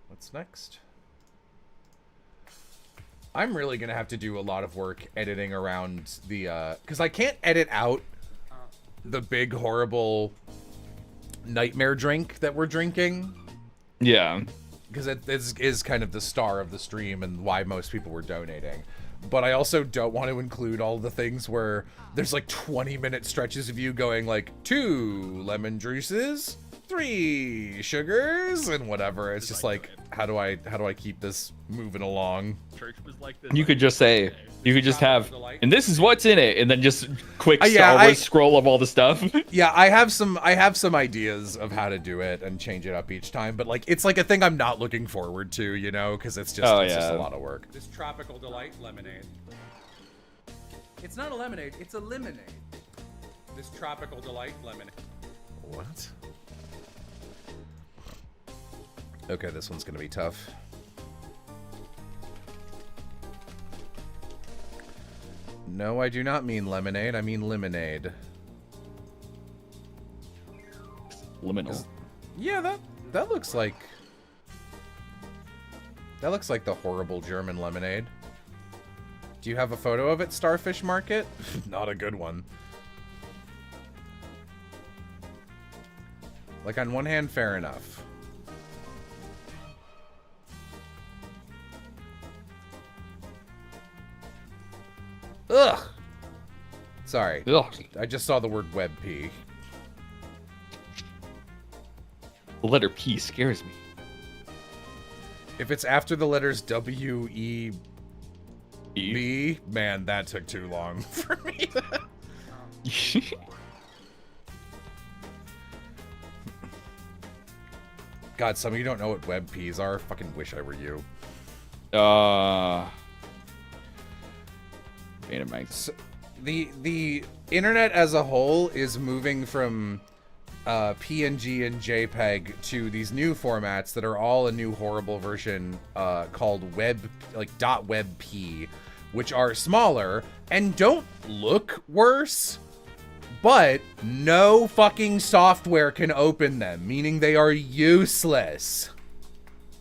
What's next? I'm really gonna have to do a lot of work editing around the, because I can't edit out the big, horrible nightmare drink that we're drinking. Yeah. Because it is kind of the star of the stream and why most people were donating. But I also don't want to include all the things where there's like 20-minute stretches of you going like 2 lemon juices, 3 sugars, and whatever. It's just like, how do I keep this moving along? Church was like this. You could just say, you could just have, and this is what's in it, and then just quick yeah, Star Wars scroll of all the stuff. Yeah, I have some ideas of how to do it and change it up each time, but like it's like a thing I'm not looking forward to, you know, because it's just just a lot of work. This tropical delight lemonade. It's not a lemonade, it's a lemonade. This tropical delight lemonade. What? Okay, this one's gonna be tough. No, I do not mean lemonade. I mean lemonade. Liminal. Yeah, that looks like the horrible German lemonade. Do you have a photo of it, Starfish Market? Not a good one. Like, on one hand, fair enough. Ugh. Sorry. Ugh. I just saw the word WebP. The letter P scares me. If it's after the letters W, E, B, man, that took too long for me. God, some of you don't know what WebPs are. Fucking wish I were you. Betamax. So, the internet as a whole is moving from PNG and JPEG to these new formats that are all a new horrible version called .webp, which are smaller and don't look worse, but no fucking software can open them, meaning they are useless.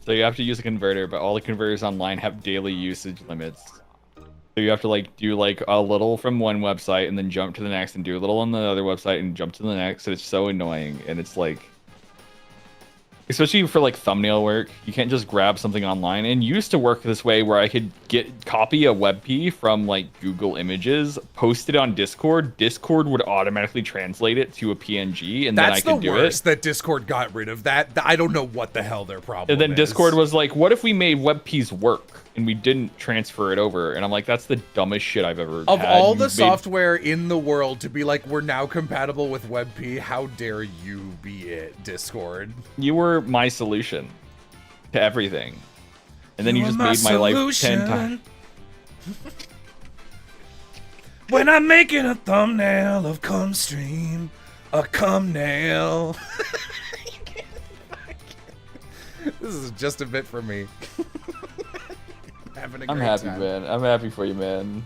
So you have to use a converter, but all the converters online have daily usage limits. So you have to like do like a little from one website and then jump to the next and do a little on the other website and jump to the next. And it's so annoying. And it's like, especially for like thumbnail work, you can't just grab something online. And used to work this way where I could copy a WebP from like Google Images, post it on Discord. Discord would automatically translate it to a PNG, and then I could do it. That's the worst that Discord got rid of that. I don't know what the hell their problem is. And then Discord was like, what if we made WebPs work and we didn't transfer it over? And I'm like, that's the dumbest shit I've ever Of had. all the software in the world to be like, we're now compatible with WebP, how dare you be it, Discord? You were my solution to everything. And then you just made my life 10 times. When I'm making a thumbnail of Cumstream, a cumnail. This is just a bit for me. Having a I'm great happy, time. man. I'm happy for you, man.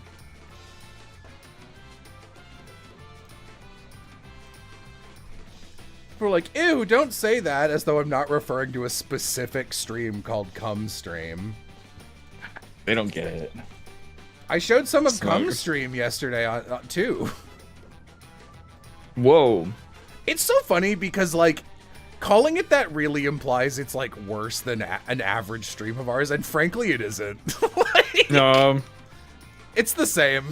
We're like, ew, don't say that, as though I'm not referring to a specific stream called Cumstream. They don't get it. I showed some of Smart. Cumstream yesterday too. Whoa. It's so funny because, like, calling it that really implies it's, like, worse than an average stream of ours, and frankly, it isn't. Like, No. it's the same.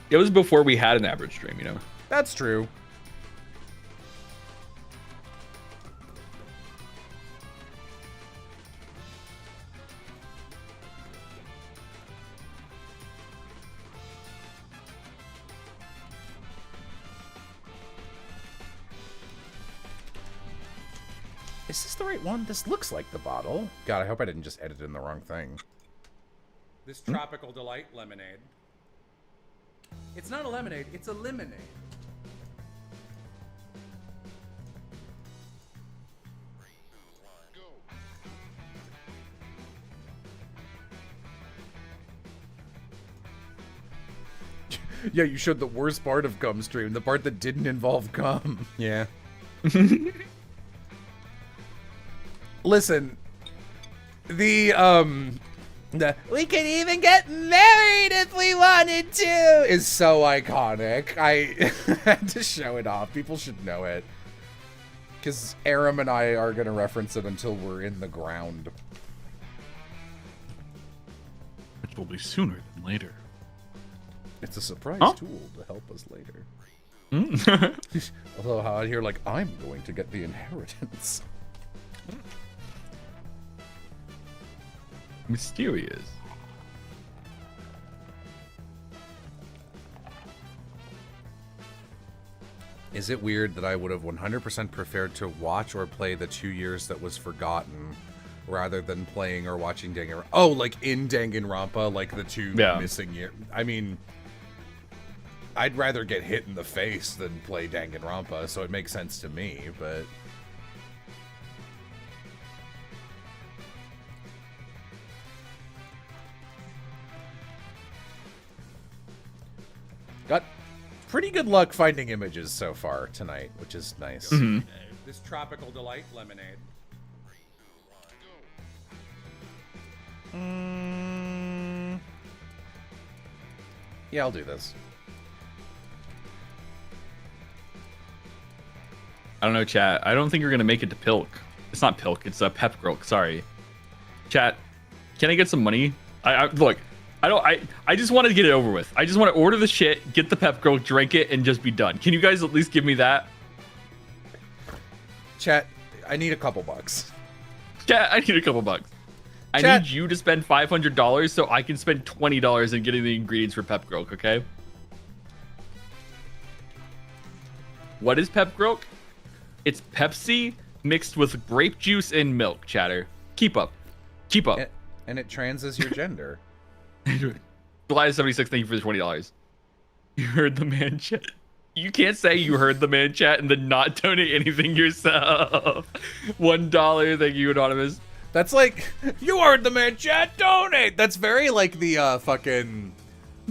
It was before we had an average stream, you know? That's true. Is this the right one? This looks like the bottle. God, I hope I didn't just edit in the wrong thing. This tropical delight lemonade. It's not a lemonade, it's a lemonade. Yeah, you showed the worst part of Gumstream, the part that didn't involve gum. Yeah. Listen, the we could even get married if we wanted to is so iconic. I had to show it off. People should know it. Because Aram and I are going to reference it until we're in the ground. Which will be sooner than later. It's a surprise tool to help us later. Although out here, like, I'm going to get the inheritance. Mysterious. Is it weird that I would have 100% preferred to watch or play the 2 years that was forgotten rather than playing or watching Danganronpa? Oh, like in Danganronpa, like the two missing years. I mean, I'd rather get hit in the face than play Danganronpa, so it makes sense to me, but... Got pretty good luck finding images so far tonight, which is nice. Mm-hmm. This tropical delight lemonade. Yeah, I'll do this. I don't know, chat. I don't think you're gonna make it to Pilk. It's not Pilk. It's a Pep Grok. Sorry, chat. Can I get some money? Look. I just want to get it over with. I just want to order the shit, get the Pep Grok, drink it, and just be done. Can you guys at least give me that? Chat, I need a couple bucks. Chat, I need a couple bucks. I need you to spend $500 so I can spend $20 in getting the ingredients for Pep Grok, okay? What is Pep Grok? It's Pepsi mixed with grape juice and milk, chatter. Keep up. Keep up. And it transes your gender. July 76, thank you for the $20. You heard the man chat. You can't say you heard the man chat and then not donate anything yourself. $1, thank you, Anonymous. That's like, you heard the man chat, donate! That's very like the fucking...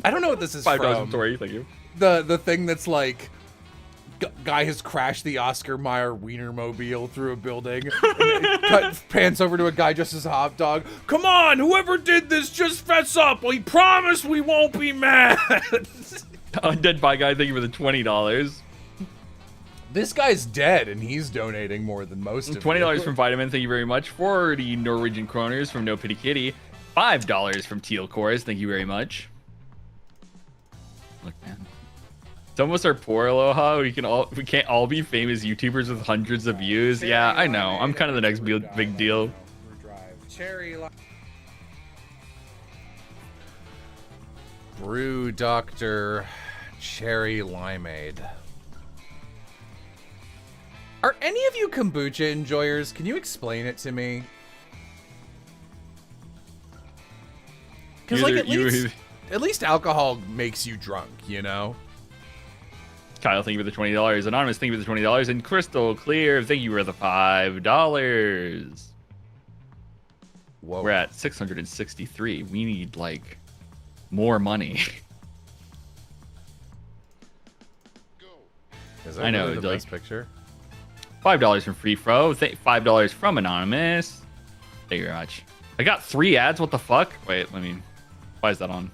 I don't know what this is $5 from. from Tori, thank you. The thing that's like... Guy has crashed the Oscar Mayer Wienermobile through a building. Pants over to a guy dressed as a hot dog. Come on, whoever did this, just fess up. We promise we won't be mad. Undead Pie Guy, thank you for the $20. This guy's dead, and he's donating more than most of $20 you. from Vitamin, thank you very much. 40 Norwegian kroners from No Pity Kitty. $5 from Teal Chorus, thank you very much. Look, man. Some of us are poor, Aloha. We can't all be famous YouTubers with hundreds of views. Yeah, I know. I'm kind of the next big deal. Brew Doctor Cherry Limeade. Are any of you kombucha enjoyers? Can you explain it to me? Because like at least alcohol makes you drunk, you know? Kyle, thank you for the $20. Anonymous, thank you for the $20. And Crystal Clear, thank you for the $5. Whoa. We're at 663. We need like more money. Is that I know, really the like, best picture? $5 from Free Fro. $5 from Anonymous. Thank you very much. I got 3 ads. What the fuck? Wait, let me. Why is that on?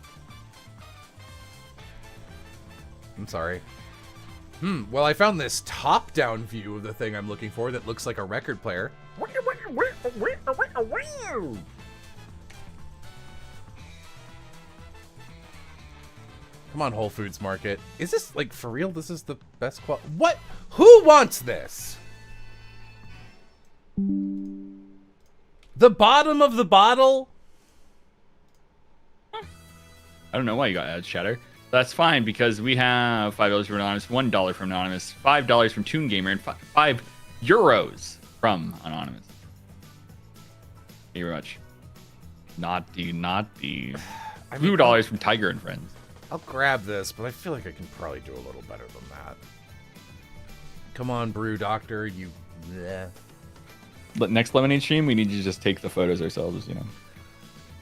I'm sorry. Well, I found this top-down view of the thing I'm looking for that looks like a record player. Come on, Whole Foods Market. Is this, like, for real? This is the best quality? What? Who wants this? The bottom of the bottle? I don't know why you got ads, chatter. That's fine because we have $5 from Anonymous, $1 from Anonymous, $5 from Toon Gamer, and €5 from Anonymous. Thank you very much. Naughty. $2 from Tiger and Friends. I'll grab this, but I feel like I can probably do a little better than that. Come on, Brew Doctor, you... Bleh. But next Lemonade stream, we need to just take the photos ourselves, you know.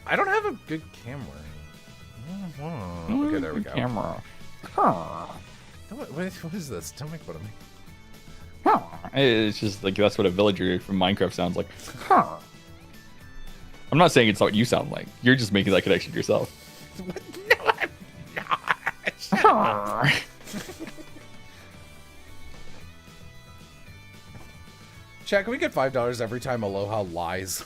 I don't have a good camera. Okay, there we go. Camera. What is this? Don't make fun of me. It's just like that's what a villager from Minecraft sounds like. I'm not saying it's not what you sound like. You're just making that connection yourself. No, I'm not. Chat, can we get $5 every time Aloha lies?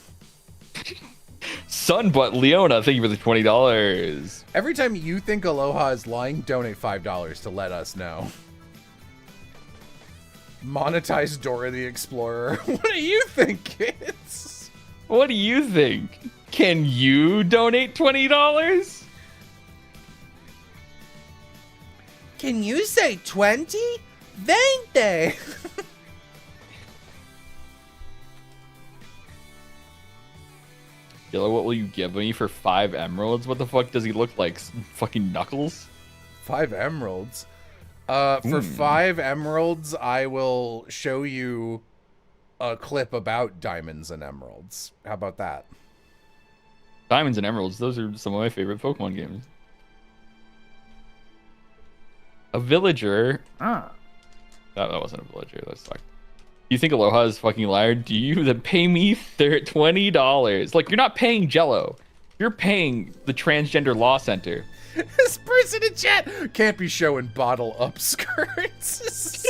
Sunbutt Leona, thank you for the $20. Every time you think Aloha is lying, donate $5 to let us know. Monetize Dora the Explorer. What do you think, kids? What do you think? Can you donate $20? Can you say 20? 20! Yellow, what will you give me for 5 emeralds? What the fuck does he look like? Fucking Knuckles? 5 emeralds? For 5 emeralds, I will show you a clip about diamonds and emeralds. How about that? Diamonds and Emeralds, those are some of my favorite Pokemon games. A villager. That wasn't a villager, that sucked. You think Aloha is fucking liar? Do you then pay me $20? Like, you're not paying Jello. You're paying the Transgender Law Center. This person in chat can't be showing bottle up skirts.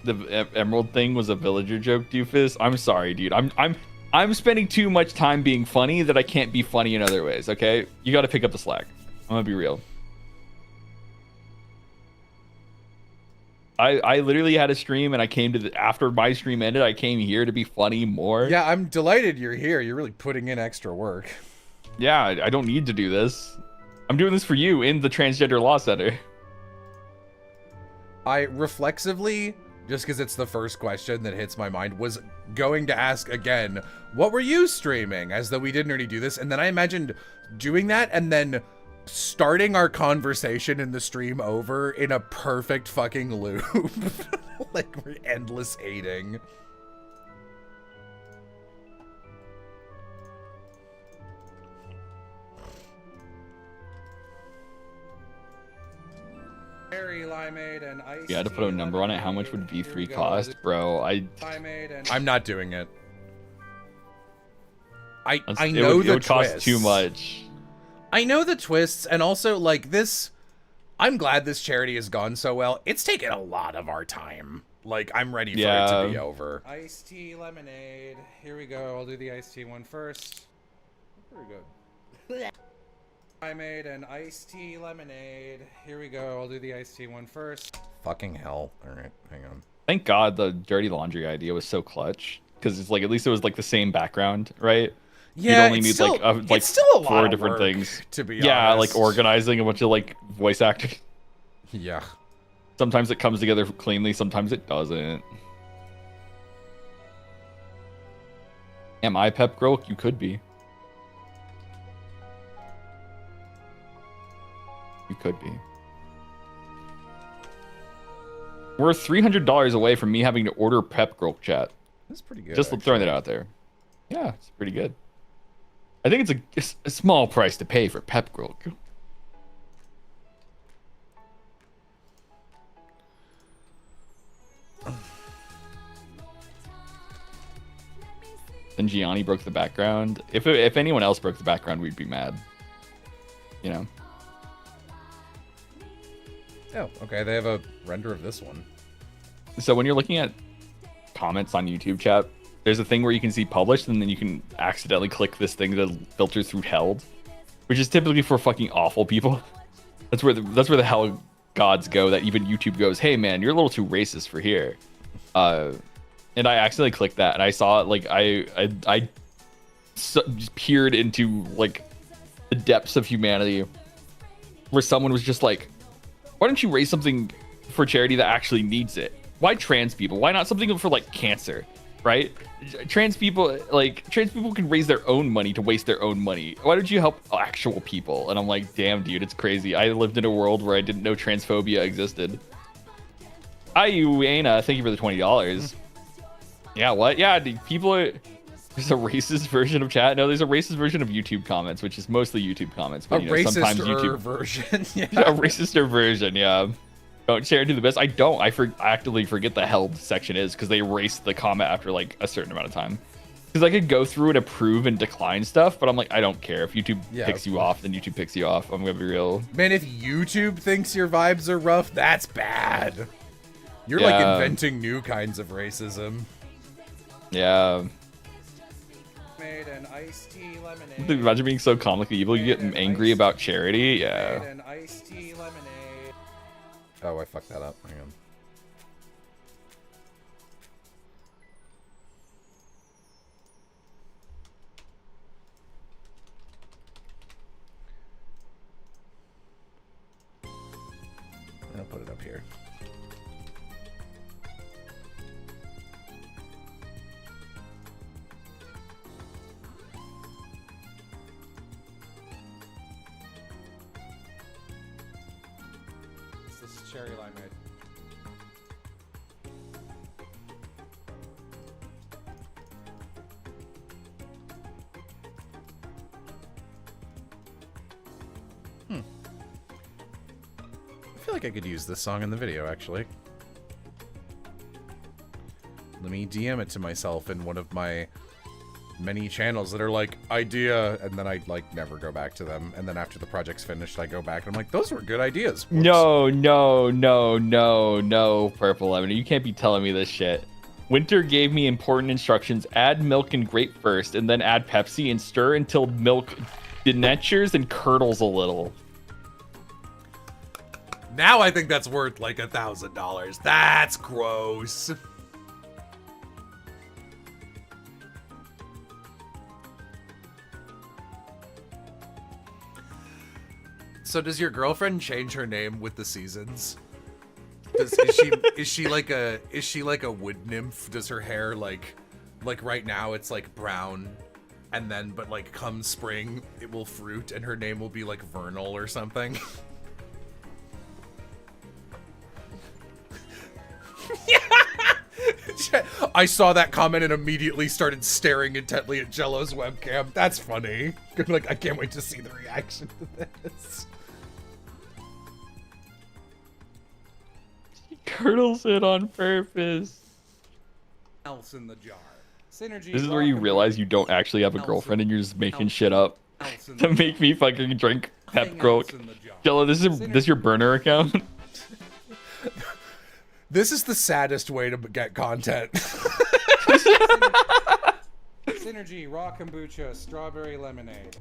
The emerald thing was a villager joke, doofus. I'm sorry, dude. I'm spending too much time being funny that I can't be funny in other ways, okay? You gotta pick up the slack. I'm gonna be real. I literally had a stream and I came to after my stream ended, I came here to be funny more. Yeah, I'm delighted you're here. You're really putting in extra work. Yeah, I don't need to do this. I'm doing this for you in the Transgender Law Center. I reflexively, just because it's the first question that hits my mind, was going to ask again, what were you streaming? As though we didn't already do this. And then I imagined doing that and then starting our conversation in the stream over in a perfect fucking loop. Like we're endless aiding. Cherry limeade and ice. You had to put a number on it. How much would V3 cost, bro? Limeade and I'm not doing it. I it know would, the it would cost twists. too much. I know the twists, and also like this. I'm glad this charity has gone so well. It's taken a lot of our time. Like I'm ready for it to be over. iced tea lemonade. Here we go. I'll do the iced tea one first. Pretty good. Limeade and iced tea lemonade. Here we go. I'll do the iced tea one first. Fucking hell. All right, hang on. Thank God the dirty laundry idea was so clutch, because it's like at least it was like the same background, right? Yeah, You'd only it's need still, like it's still a lot 4 of different work, things. to be yeah, honest. like organizing a bunch of like voice acting. Yeah. Sometimes it comes together cleanly, sometimes it doesn't. Am I Pep Grok? You could be. You could be. We're $300 away from me having to order Pep Grok chat. That's pretty good. Just throwing it out there. Yeah, it's pretty good. I think it's a small price to pay for Pep Grok. Then Gianni broke the background. If anyone else broke the background, we'd be mad. You know? Oh, okay. They have a render of this one. So when you're looking at comments on YouTube chat, there's a thing where you can see published, and then you can accidentally click this thing to filter through held, which is typically for fucking awful people. That's where the hell gods go. That even YouTube goes, hey man, you're a little too racist for here. And I accidentally clicked that, and I saw it. Like I just peered into like the depths of humanity, where someone was just like, why don't you raise something for charity that actually needs it? Why trans people? Why not something for like cancer, right? Trans people can raise their own money to waste their own money. Why don't you help actual people? And I'm like, damn, dude, it's crazy. I lived in a world where I didn't know transphobia existed. Ayuena, thank you for the $20. Yeah, what? Yeah, dude, people are... There's a racist version of chat. No, there's a racist version of YouTube comments, which is mostly YouTube comments. But, sometimes YouTube version. Yeah. A racister version, yeah. Don't share it to the best. I don't. I actively forget the held section is, because they erase the comment after like a certain amount of time. Because I could go through and approve and decline stuff, but I'm like, I don't care. If YouTube picks you off, then YouTube picks you off. I'm gonna be real. Man, if YouTube thinks your vibes are rough, that's bad. You're like inventing new kinds of racism. Yeah. Made an iced tea lemonade. Imagine being so comically evil, you get angry about charity. Yeah. Made an iced tea lemonade. Oh, I fucked that up. Hang on. I'll put it up here. This is cherry limeade. I feel like I could use this song in the video, actually. Let me DM it to myself in one of my many channels that are like, idea, and then I, like, never go back to them. And then after the project's finished, I go back and I'm like, those were good ideas. Whoops. No, Purple Lemon. You can't be telling me this shit. Winter gave me important instructions. Add milk and grape first, and then add Pepsi and stir until milk denatures and curdles a little. Now I think that's worth like $1,000. That's gross. So does your girlfriend change her name with the seasons? Is she like a wood nymph? Does her hair like right now it's like brown, and then but like come spring it will fruit and her name will be like Vernal or something? I saw that comment and immediately started staring intently at Jello's webcam. That's funny. Like, I can't wait to see the reaction to this. She curdles it on purpose. Else in the jar. Synergy. This is where you realize you don't actually have a girlfriend and you're just making shit up to make me fucking drink Pep Grok. Jello, this is your burner account? This is the saddest way to get content. Synergy, raw kombucha, strawberry lemonade.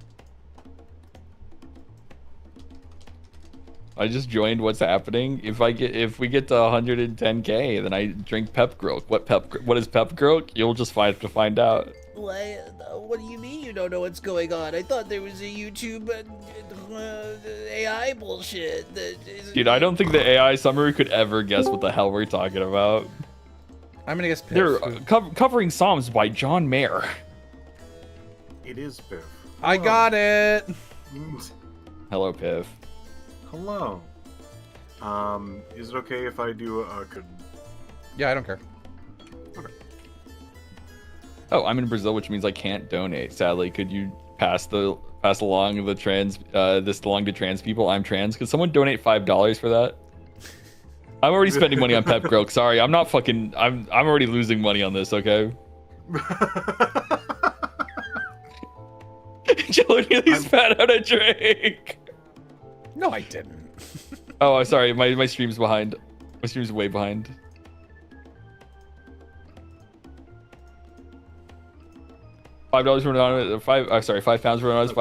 I just joined what's happening. If we get to 110k, then I drink Pep Grok. What is Pep Grok? You'll just have to find out. What do you mean you don't know what's going on? I thought there was a YouTube AI bullshit. Dude, I don't think the AI summary could ever guess what the hell we're talking about. I'm gonna guess Piff. They're covering Psalms by John Mayer. It is Piff. I got it. Hello, Piff. Hello. Is it okay if I do Yeah, I don't care. Oh, I'm in Brazil, which means I can't donate. Sadly, could you pass along the this along to trans people? I'm trans. Could someone donate $5 for that? I'm already spending money on Pep Grok. Sorry, I'm not fucking. I'm already losing money on this. Okay. Jello nearly spat out a drink. No, I didn't. Oh, I'm sorry. My stream's behind. My stream's way behind. $5 from anonymous. £5 from anonymous.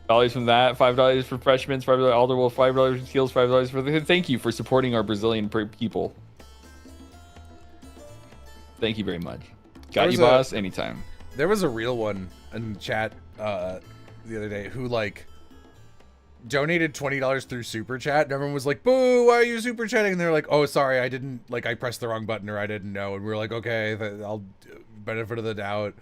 $5 from that. $5 for freshmen. $5 Alderwolf. $5 for Teals. $5 for the. Thank you for supporting our Brazilian people. Thank you very much. Got you, boss. Anytime. There was a real one in chat the other day who like donated $20 through super chat, and everyone was like, "Boo! Why are you super chatting?" And they're like, "Oh, sorry, I didn't like. I pressed the wrong button, or I didn't know." And we were like, "Okay, I'll benefit of the doubt."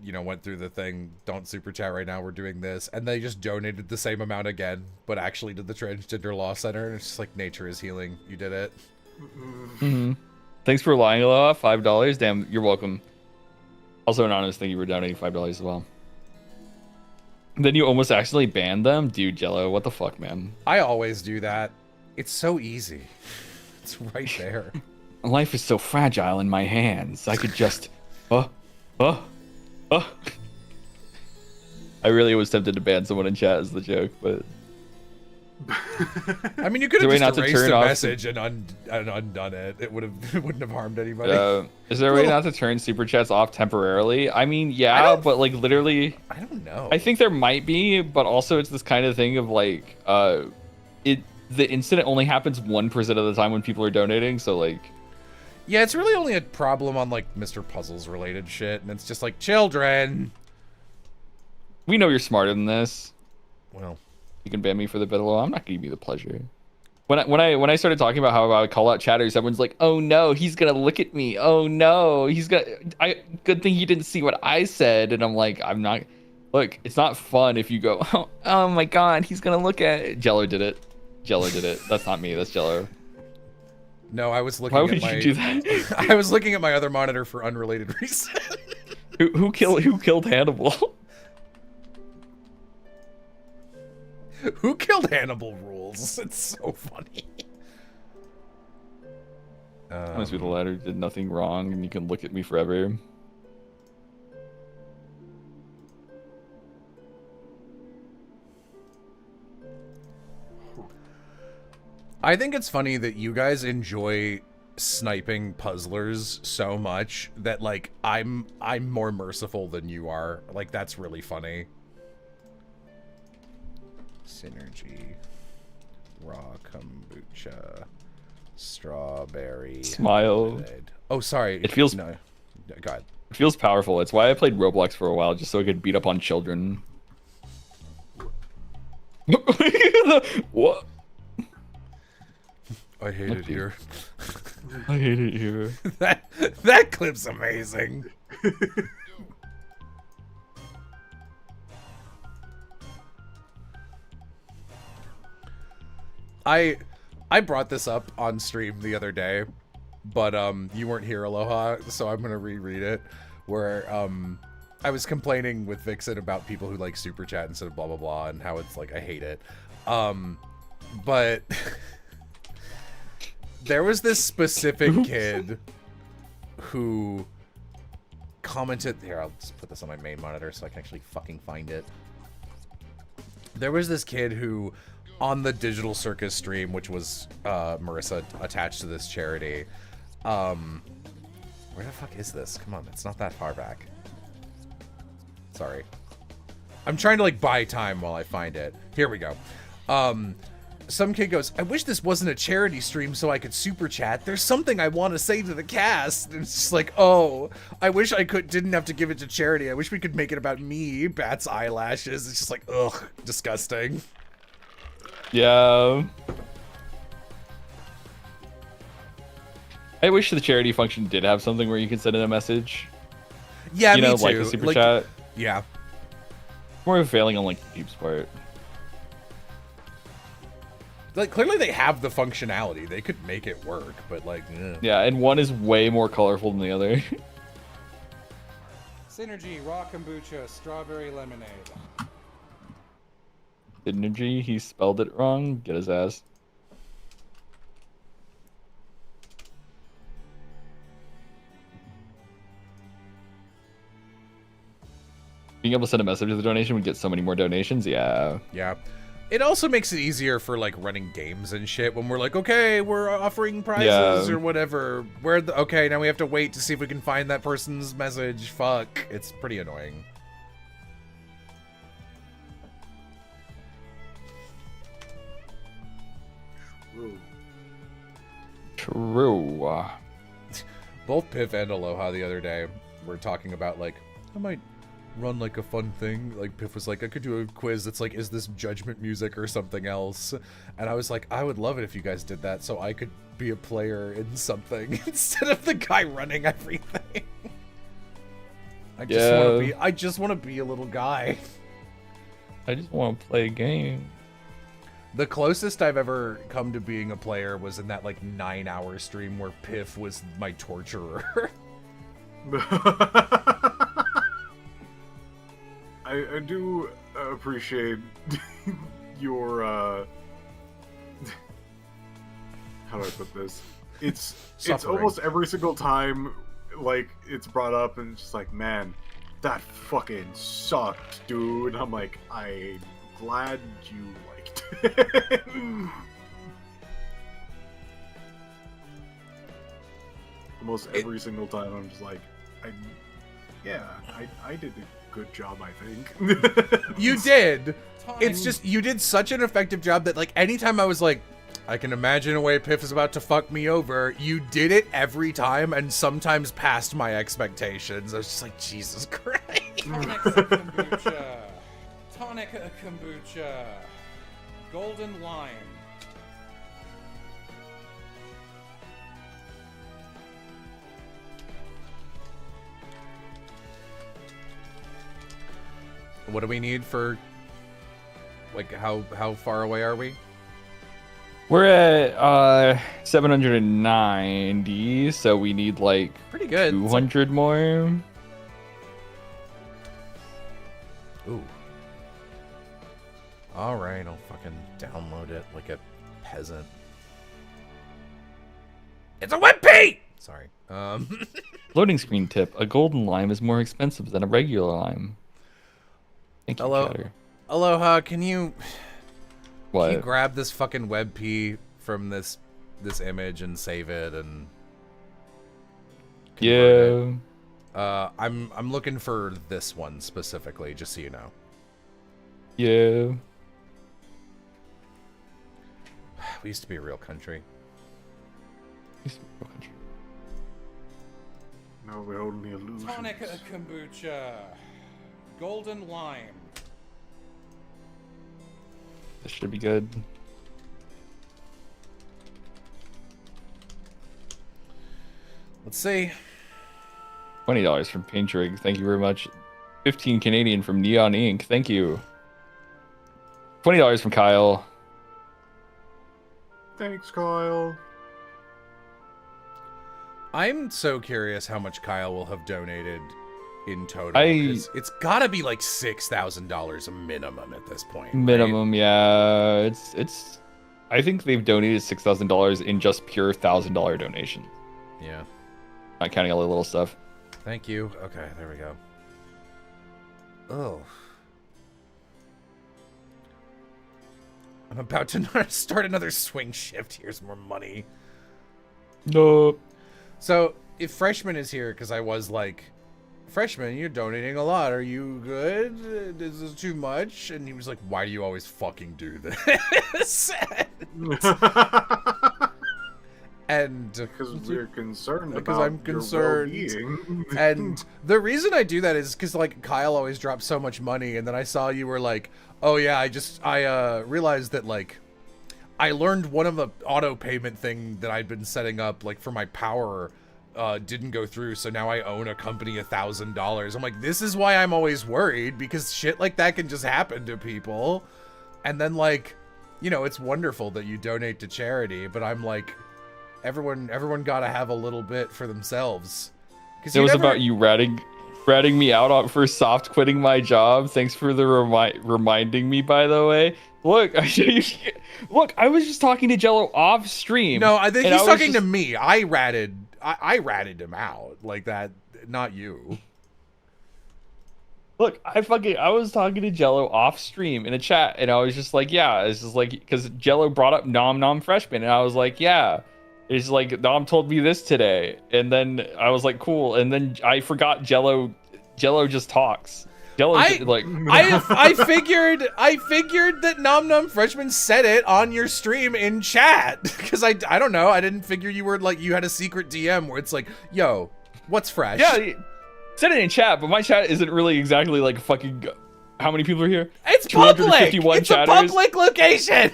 You know, went through the thing. Don't super chat right now. We're doing this, and they just donated the same amount again, but actually did the Transgender Law Center. And it's just like nature is healing. You did it. Mm-hmm. Thanks for lying, Aloha. $5. Damn, you're welcome. Also, anonymous, thank you for donating $5 as well. Then you almost accidentally banned them, dude. Jello, what the fuck, man? I always do that. It's so easy. It's right there. Life is so fragile in my hands. I could just, I really was tempted to ban someone in chat as the joke, but I mean, you could have Is there a way just not to erased turn the off message and undone it. It wouldn't have harmed anybody. is there a way not to turn super chats off temporarily? I mean, yeah, but like literally, I don't know. I think there might be, but also it's this kind of thing of like, the incident only happens 1% of the time when people are donating, so like. Yeah, it's really only a problem on like Mr. Puzzles related shit, and it's just like children. We know you're smarter than this. Well, you can ban me for the bit. Well, I'm not gonna give you the pleasure. When I started talking about how I call out chatters, everyone's like, "Oh no, he's gonna look at me. Oh no, he's gonna." Good thing he didn't see what I said, and I'm like, I'm not. Look, it's not fun if you go, "Oh my god, he's gonna look at it." Jello did it. Jello did it. That's not me. That's Jello. no, I was looking. Why would at my, you do that? I was looking at my other monitor for unrelated reasons. Who killed Hannibal? Who killed Hannibal rules? It's so funny. Must be the latter. Did nothing wrong, and you can look at me forever. I think it's funny that you guys enjoy sniping puzzlers so much that like I'm more merciful than you are. Like that's really funny. Synergy, raw kombucha, strawberry. Smile. Lemonade. Oh, sorry. It feels no. Go ahead. It feels powerful. It's why I played Roblox for a while, just so I could beat up on children. What? I hate it Okay. here. I hate it here. that clip's amazing. I brought this up on stream the other day, but you weren't here, Aloha, so I'm gonna reread it. Where I was complaining with Vixen about people who like super chat instead of blah blah blah, and how it's like I hate it. But there was this specific kid who commented. Here, I'll just put this on my main monitor so I can actually fucking find it. There was this kid who, on the Digital Circus stream, which was Marissa attached to this charity. Where the fuck is this? Come on, it's not that far back. Sorry. I'm trying to like buy time while I find it. Here we go. Some kid goes, I wish this wasn't a charity stream so I could super chat. There's something I want to say to the cast. And it's just like, oh, I wish I didn't have to give it to charity. I wish we could make it about me. Bat's eyelashes. It's just like, ugh, disgusting. Yeah. I wish the charity function did have something where you can send in a message. Yeah, You know, me too. like a super Like, chat. yeah. More of a failing on like Deep's part. Like, clearly they have the functionality. They could make it work, but like, eh. Yeah, and one is way more colorful than the other. Synergy, raw kombucha, strawberry lemonade. Synergy, he spelled it wrong. Get his ass. Being able to send a message with a donation would get so many more donations. Yeah. Yeah. It also makes it easier for like running games and shit when we're like, okay, we're offering prizes Yeah. or whatever. Okay, now we have to wait to see if we can find that person's message. Fuck. It's pretty annoying. Ooh. True. Both Piff and Aloha the other day were talking about like, I might run like a fun thing. Like Piff was like, I could do a quiz that's like, is this judgment music or something else? And I was like, I would love it if you guys did that so I could be a player in something instead of the guy running everything. I just want to be a little guy. I just want to play a game. The closest I've ever come to being a player was in that like 9-hour stream where Piff was my torturer. I do appreciate your how do I put this? It's Suffering. almost every single time like it's brought up and it's just like, man, that fucking sucked, dude. I'm like, I'm glad you liked it. Almost every single time I'm just like, I did a good job, I think. You did. Time. It's just you did such an effective job that like anytime I was like, I can imagine a way Piff is about to fuck me over, you did it every time and sometimes past my expectations. I was just like, Jesus Christ. Tonic kombucha. Tonic kombucha. Golden lime. What do we need for like how far away are we? We're at 790, so we need like Pretty good. 200 more. Ooh. All right, I'll fucking download it like a peasant. It's a WebP! Sorry. Loading screen tip: a golden lime is more expensive than a regular lime. Thank you, Hello? Chatter. Aloha, can you What? grab this fucking WebP from this image and save it and convert Yeah. it? I'm looking for this one specifically, just so you know. Yeah. We used to be a real country. No, we're only illusions. Tonic kombucha. Golden lime. This should be good. Let's see. $20 from Paintrig. Thank you very much. 15 Canadian from Neon Ink. Thank you. $20 from Kyle. Thanks, Kyle. I'm so curious how much Kyle will have donated in total. I- 'Cause it's gotta be like $6,000 a minimum at this point. right? Minimum, yeah. It's. I think they've donated $6,000 in just pure $1,000 donations, Yeah. not counting all the little stuff. Thank you. Okay, there we go. Oh. I'm about to start another swing shift. Here's more money. No. So, if Freshman is here, because I was like, Freshman, you're donating a lot. Are you good? Is this too much? And he was like, why do you always fucking do this? And Because we're concerned Because about I'm concerned. your well-being. And the reason I do that is because like Kyle always drops so much money, and then I saw you were like, oh yeah, I realized that like I learned one of the auto payment thing that I'd been setting up like for my power didn't go through, so now I owe a company $1,000. I'm like, this is why I'm always worried, because shit like that can just happen to people. And then like, you know, it's wonderful that you donate to charity, but I'm like, everyone gotta have a little bit for themselves. It was about you ratting me out for soft quitting my job. Thanks for the reminding me, by the way. Look, look, I was just talking to Jello off stream. No, I think and he's I was talking to just- me. I ratted him out like that, not you. Look, I was talking to Jello off stream in a chat, and I was just like, yeah, it's just like, because Jello brought up Nom Nom Freshman, and I was like, yeah. It's like, Nom told me this today, and then I was like, cool, and then I forgot Jello just talks. Jello I figured that Nom Nom Freshman said it on your stream in chat, because I don't know, I didn't figure you were like, you had a secret DM where it's like, yo, what's fresh? Yeah, he said it in chat, but my chat isn't really exactly like fucking. How many people are here? It's public. 251 It's chatters. a public location.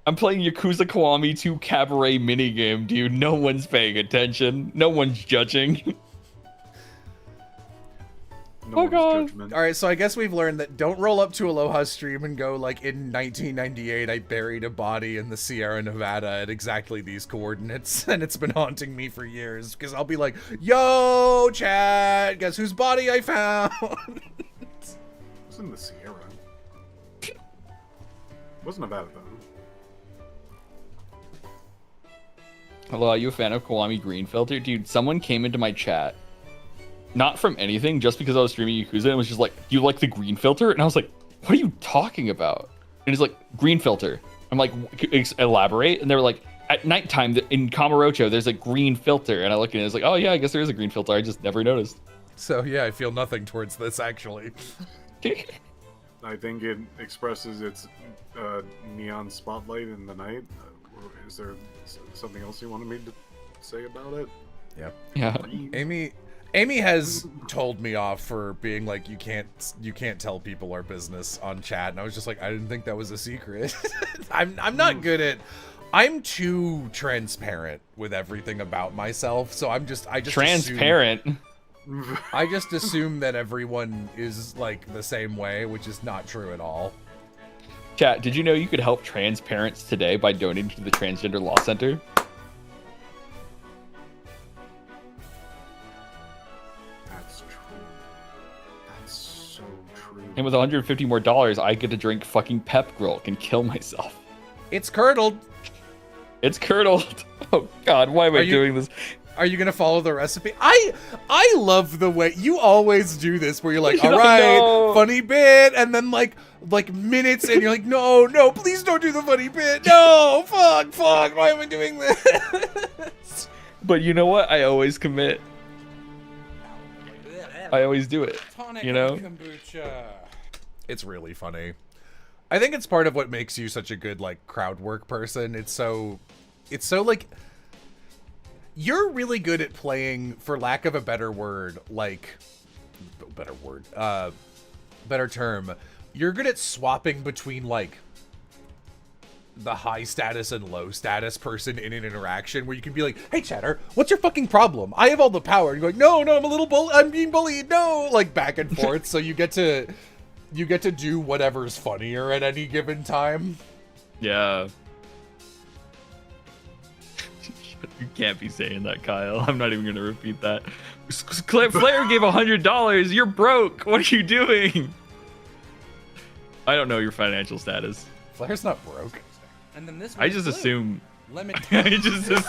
I'm playing Yakuza Kiwami 2 Cabaret minigame, dude. No one's paying attention. No one's judging. No Oh, one's God. judgment. All right, so I guess we've learned that don't roll up to Aloha's stream and go like, in 1998, I buried a body in the Sierra Nevada at exactly these coordinates, and it's been haunting me for years, because I'll be like, yo, chat, guess whose body I found? It's in the Sierra. Wasn't about it though. Hello, are you a fan of Kiwami Green Filter? Dude, someone came into my chat, not from anything, just because I was streaming Yakuza, and was just like, do you like the green filter? And I was like, what are you talking about? And he's like, green filter. I'm like, elaborate? And they were like, at nighttime in Kamurocho, there's a green filter. And I look at it, it's like, oh yeah, I guess there is a green filter. I just never noticed. So yeah, I feel nothing towards this, actually. I think it expresses its neon spotlight in the night. Is there something else you wanted me to say about it? Yeah. Yeah. Amy has told me off for being like, you can't tell people our business on chat, and I was just like, I didn't think that was a secret. I'm not good at. I'm too transparent with everything about myself, so I just Transparent. I just assume that everyone is like the same way, which is not true at all. Chat, did you know you could help trans parents today by donating to the Transgender Law Center? That's true. That's so true. And with $150 more, I get to drink fucking Pep Grylk and kill myself. It's curdled. It's curdled. Oh god, why am I Are you- doing this? Are you gonna follow the recipe? I love the way you always do this, where you're like, all I right, know. funny bit, and then like minutes, and you're like, no, please don't do the funny bit. No, fuck, why am I doing this? But you know what? I always commit. I always do it. Tonic You know? and kombucha. It's really funny. I think it's part of what makes you such a good like crowd work person. It's so like. You're really good at playing, for lack of a better word, better term. You're good at swapping between like the high status and low status person in an interaction where you can be like, hey chatter, what's your fucking problem? I have all the power. And you're like, no, I'm being bullied, no, like back and forth. So you get to do whatever's funnier at any given time. Yeah. You can't be saying that, Kyle. I'm not even gonna repeat that. Flair gave $100. You're broke. What are you doing? I don't know your financial status. Flair's not broke. And then this I one's just blue. assume. Lemon. I just assume.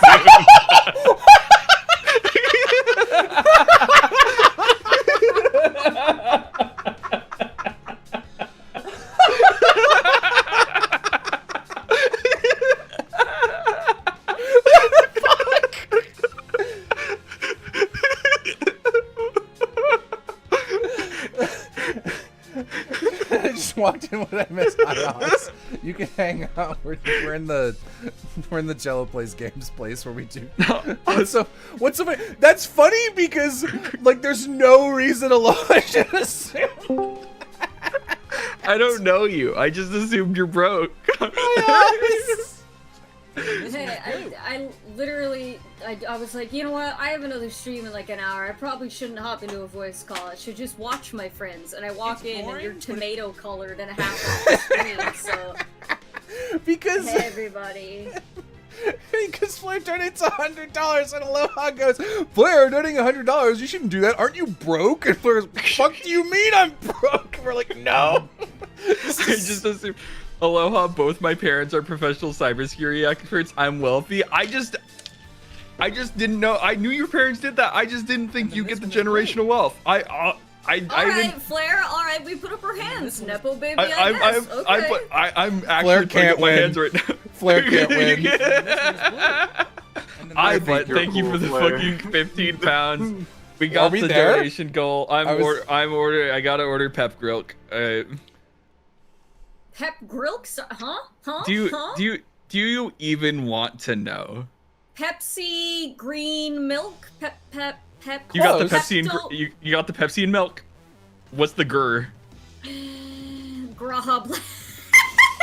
I just walked in when I missed IOS. You can hang out. We're in the Jello Plays Games place where we do. What's so that's funny because like there's no reason Aloha should assume. I don't know you. I just assumed you're broke. Hey, I literally, I was like, you know what, I have another stream in like an hour, I probably shouldn't hop into a voice call, I should just watch my friends, and I walk in and you're tomato colored and a half off the screen, so... Because... Hey everybody. Because Flair donates $100 and Aloha goes, Flair, donating $100, you shouldn't do that, aren't you broke? And Flair goes, fuck do you mean I'm broke? And we're like, no. I just assume... Aloha, both my parents are professional cybersecurity experts. I'm wealthy. I just didn't know. I knew your parents did that. I just didn't think you get the generational wealth. Alright, Flair, alright, we put up our hands. Nepo baby, I guess. I'm actually Flair can't putting up my win. hands right now. Flair can't win. But thank you for the Flair. fucking 15 pounds. We got the there? donation goal. I gotta order pep grill. Pep Grilks? Huh? Do you even want to know? Pepsi green milk? Pep. You got the Close. Pepsi and you got the Pepsi and milk. What's the grr? Grahab.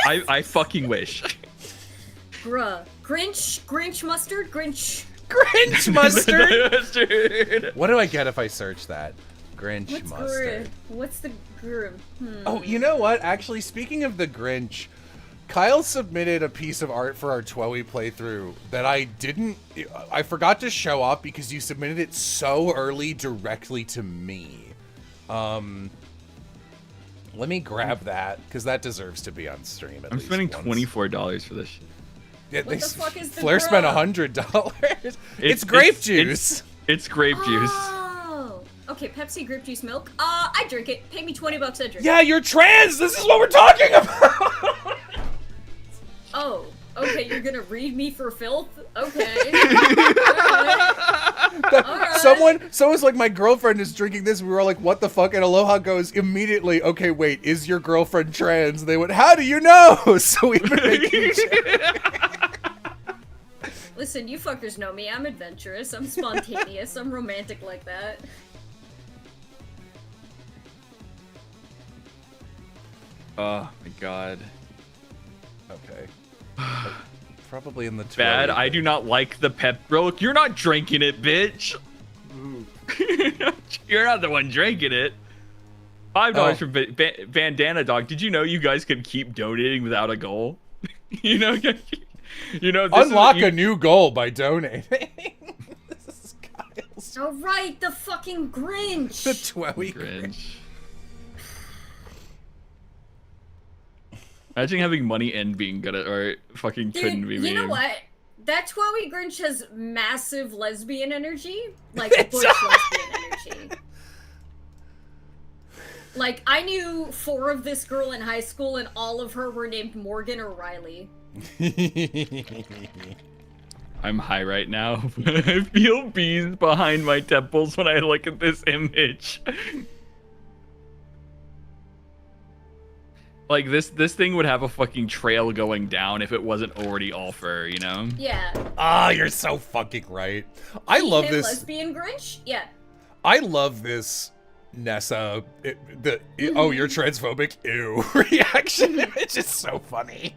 I fucking wish. Grinch mustard? Grinch mustard? What do I get if I search that? Grinch mustard. What's the grr? Oh, you know what? Actually, speaking of the Grinch, Kyle submitted a piece of art for our Twelly playthrough that I forgot to show off because you submitted it so early directly to me. Let me grab that because that deserves to be on stream. I'm spending $24 for this shit. Yeah, What the fuck is the Flair spent grub? $100. It's grape juice. It's grape juice. Oh. Okay, Pepsi grape juice milk. I drink it. Pay me $20, I drink it. Yeah, you're trans. This is what we're talking about. Oh, okay, you're gonna read me for filth? Okay. Alright. Someone's like, my girlfriend is drinking this. We were all like, what the fuck? And Aloha goes immediately, okay, wait, is your girlfriend trans? And they went, how do you know? So we've been making sure. Listen, you fuckers know me. I'm adventurous. I'm spontaneous. I'm romantic like that. Oh my god. Okay. Probably in the Bad. 12. I do not like the pep bro. You're not drinking it, bitch. You're not the one drinking it. $5 from Bandana Dog. Did you know you guys can keep donating without a goal? you know. Unlock a new goal by donating. This is Kyle's. Oh right, the fucking Grinch. The Twelly Grinch. Imagine having money and being good at art. Fucking Dude, couldn't be me. you know what? That Twelly Grinch has massive lesbian energy. Like, bush lesbian energy. Like, I knew 4 of this girl in high school, and all of her were named Morgan or Riley. I'm high right now. I feel bees behind my temples when I look at this image. Like, this thing would have a fucking trail going down if it wasn't already all fur, you know? Yeah. Ah, you're so fucking right. I love Him this. Lesbian Grinch? Yeah. I love this Nessa. Oh, you're transphobic? Ew. Reaction. It's just so funny.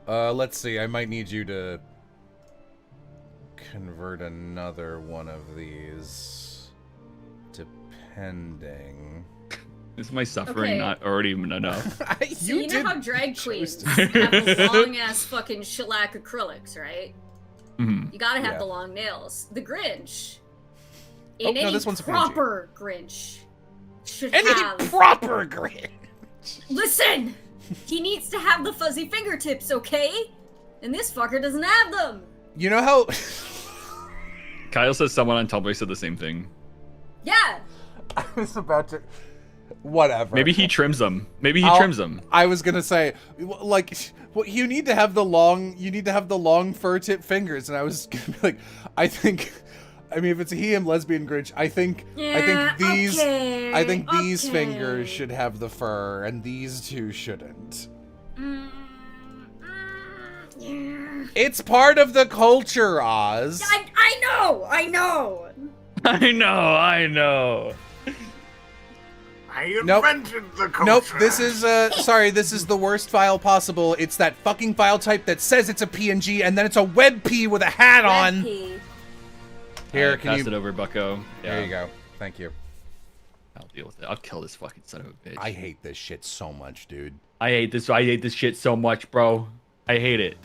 Let's see. I might need you to convert another one of these. Depending. Is my suffering not already enough? So you know how drag queens have the long ass fucking shellac acrylics, right? Mm-hmm. You gotta have the long nails. The Grinch, in no, any this one's proper Grinch, should Any have. proper Grinch. Listen, he needs to have the fuzzy fingertips, okay? And this fucker doesn't have them. You know how? Kyle says someone on Tumblr said the same thing. Yeah. I was about to. Whatever. Maybe he trims them. Maybe he trims them. I was gonna say, like, well, you need to have the long fur tip fingers, and I was gonna be like, I mean, if it's a he, him, lesbian Grinch, I think these fingers should have the fur, and these two shouldn't. It's part of the culture, Oz. I know. I know. I invented the culture. Nope, this is, sorry, this is the worst file possible. It's that fucking file type that says it's a PNG, and then it's a WebP with a hat on. P. Here, can pass you... it over, Bucko. Yeah. There you go. Thank you. I'll deal with it. I'll kill this fucking son of a bitch. I hate this shit so much, dude. I hate this shit so much, bro. I hate it.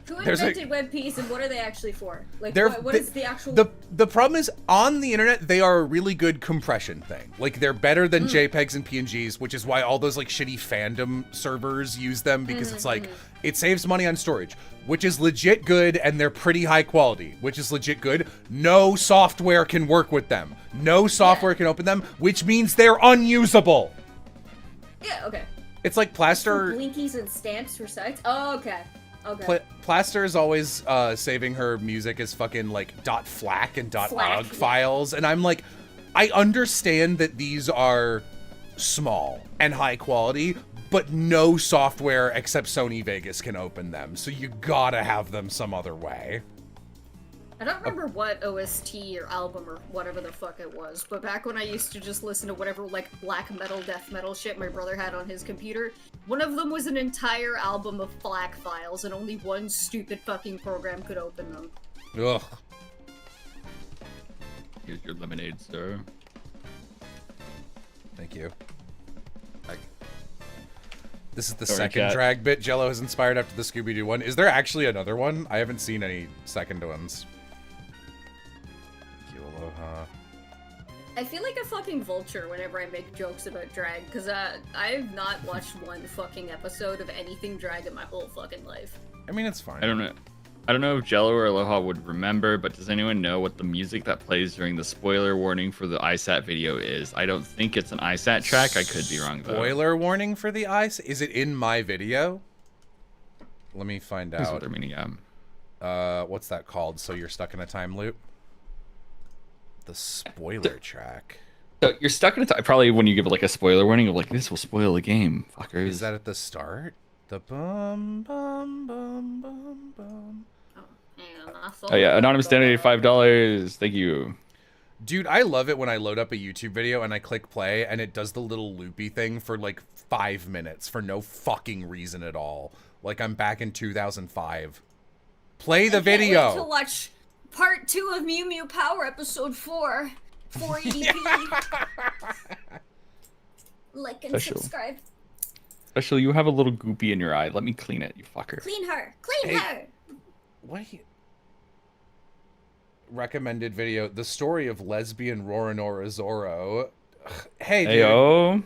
Who invented WebPs and what are they actually for? Like, They're- what is the actual... The problem is, on the internet, they are a really good compression thing. Like, they're better than JPEGs and PNGs, which is why all those, like, shitty fandom servers use them, because it's like, it saves money on storage, which is legit good, and they're pretty high quality, which is legit good. No software can work with them. No software can open them, which means they're unusable. Yeah, okay. It's like Plaster... Blinkies and stamps for sites? Oh, okay. Okay. Plaster is always saving her music as fucking like .flac and .ogg files, and I'm like, I understand that these are small and high quality, but no software except Sony Vegas can open them, so you gotta have them some other way. I don't remember what OST or album or whatever the fuck it was, but back when I used to just listen to whatever, like, black metal, death metal shit my brother had on his computer, one of them was an entire album of FLAC files, and only one stupid fucking program could open them. Ugh. Here's your lemonade, sir. Thank you. This is the Sorry, second chat. drag bit Jello has inspired after the Scooby-Doo one. Is there actually another one? I haven't seen any second ones. Thank you, Aloha. I feel like a fucking vulture whenever I make jokes about drag, because I've not watched one fucking episode of anything drag in my whole fucking life. I mean, it's fine. I don't know if Jello or Aloha would remember, but does anyone know what the music that plays during the spoiler warning for the ISAT video is? I don't think it's an ISAT track. I could be wrong, though. Spoiler warning for the ice? Is it in my video? Let me find That's what out. they're meaning, What's that called? So you're stuck in a time loop? The spoiler track. So you're stuck in a time. Probably when you give it like a spoiler warning of like, this will spoil the game, fuckers. Is that at the start? The bum bum bum bum bum. Oh yeah, anonymous donated $5. Thank you. Dude, I love it when I load up a YouTube video and I click play and it does the little loopy thing for like 5 minutes for no fucking reason at all. Like I'm back in 2005. Play the video. I can't wait to watch part 2 of Mew Mew Power episode 4. 480p. Like and Special. subscribe. Special, you have a little goopy in your eye. Let me clean it, you fucker. Clean her. Clean her. What? Recommended video: the story of lesbian Roronoa Zoro. Hey, dude. Heyo.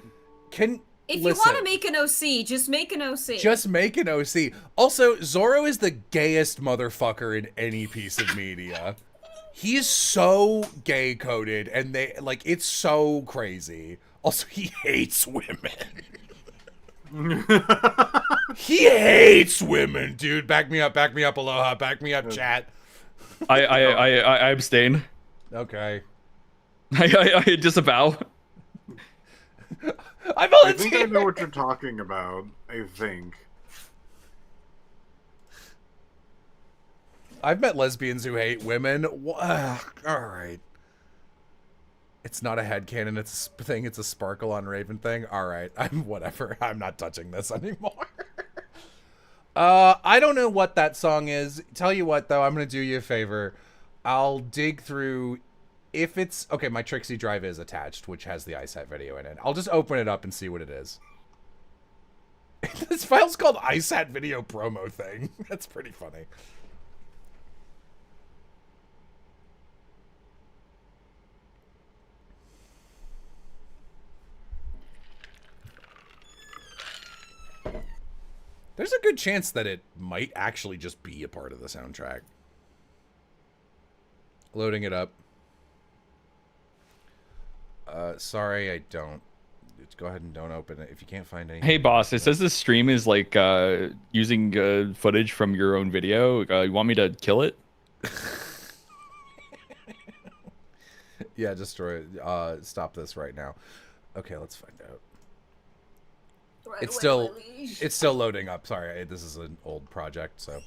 If you want to make an OC, just make an OC. Just make an OC. Also, Zoro is the gayest motherfucker in any piece of media. He's so gay coded, and it's so crazy. Also, he hates women. He hates women, dude. Back me up, Aloha. Back me up, chat. I abstain. Okay. I disavow. I think I know what you're talking about. I think. I've met lesbians who hate women. Alright. It's not a headcanon, it's a thing, it's a sparkle on Raven thing. Alright, whatever. I'm not touching this anymore. I don't know what that song is. Tell you what, though, I'm going to do you a favor. I'll dig through. If it's... Okay, my Trixie drive is attached, which has the iSat video in it. I'll just open it up and see what it is. This file's called iSat video promo thing. That's pretty funny. There's a good chance that it might actually just be a part of the soundtrack. Loading it up. Sorry, I don't. Just go ahead and don't open it if you can't find anything. Hey, boss, it says this stream is like using footage from your own video. You want me to kill it? Yeah, destroy it. Stop this right now. Okay, let's find out. It's still loading up. Sorry, this is an old project, so.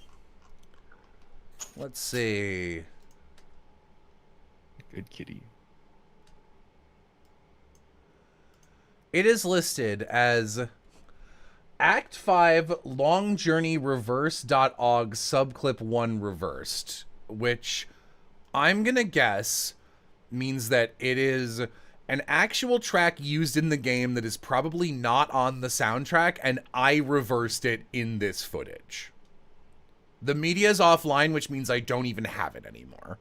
Let's see. Good kitty. It is listed as Act 5 Long Journey Reverse.og subclip 1 reversed, which I'm gonna guess means that it is an actual track used in the game that is probably not on the soundtrack, and I reversed it in this footage. The media is offline, which means I don't even have it anymore.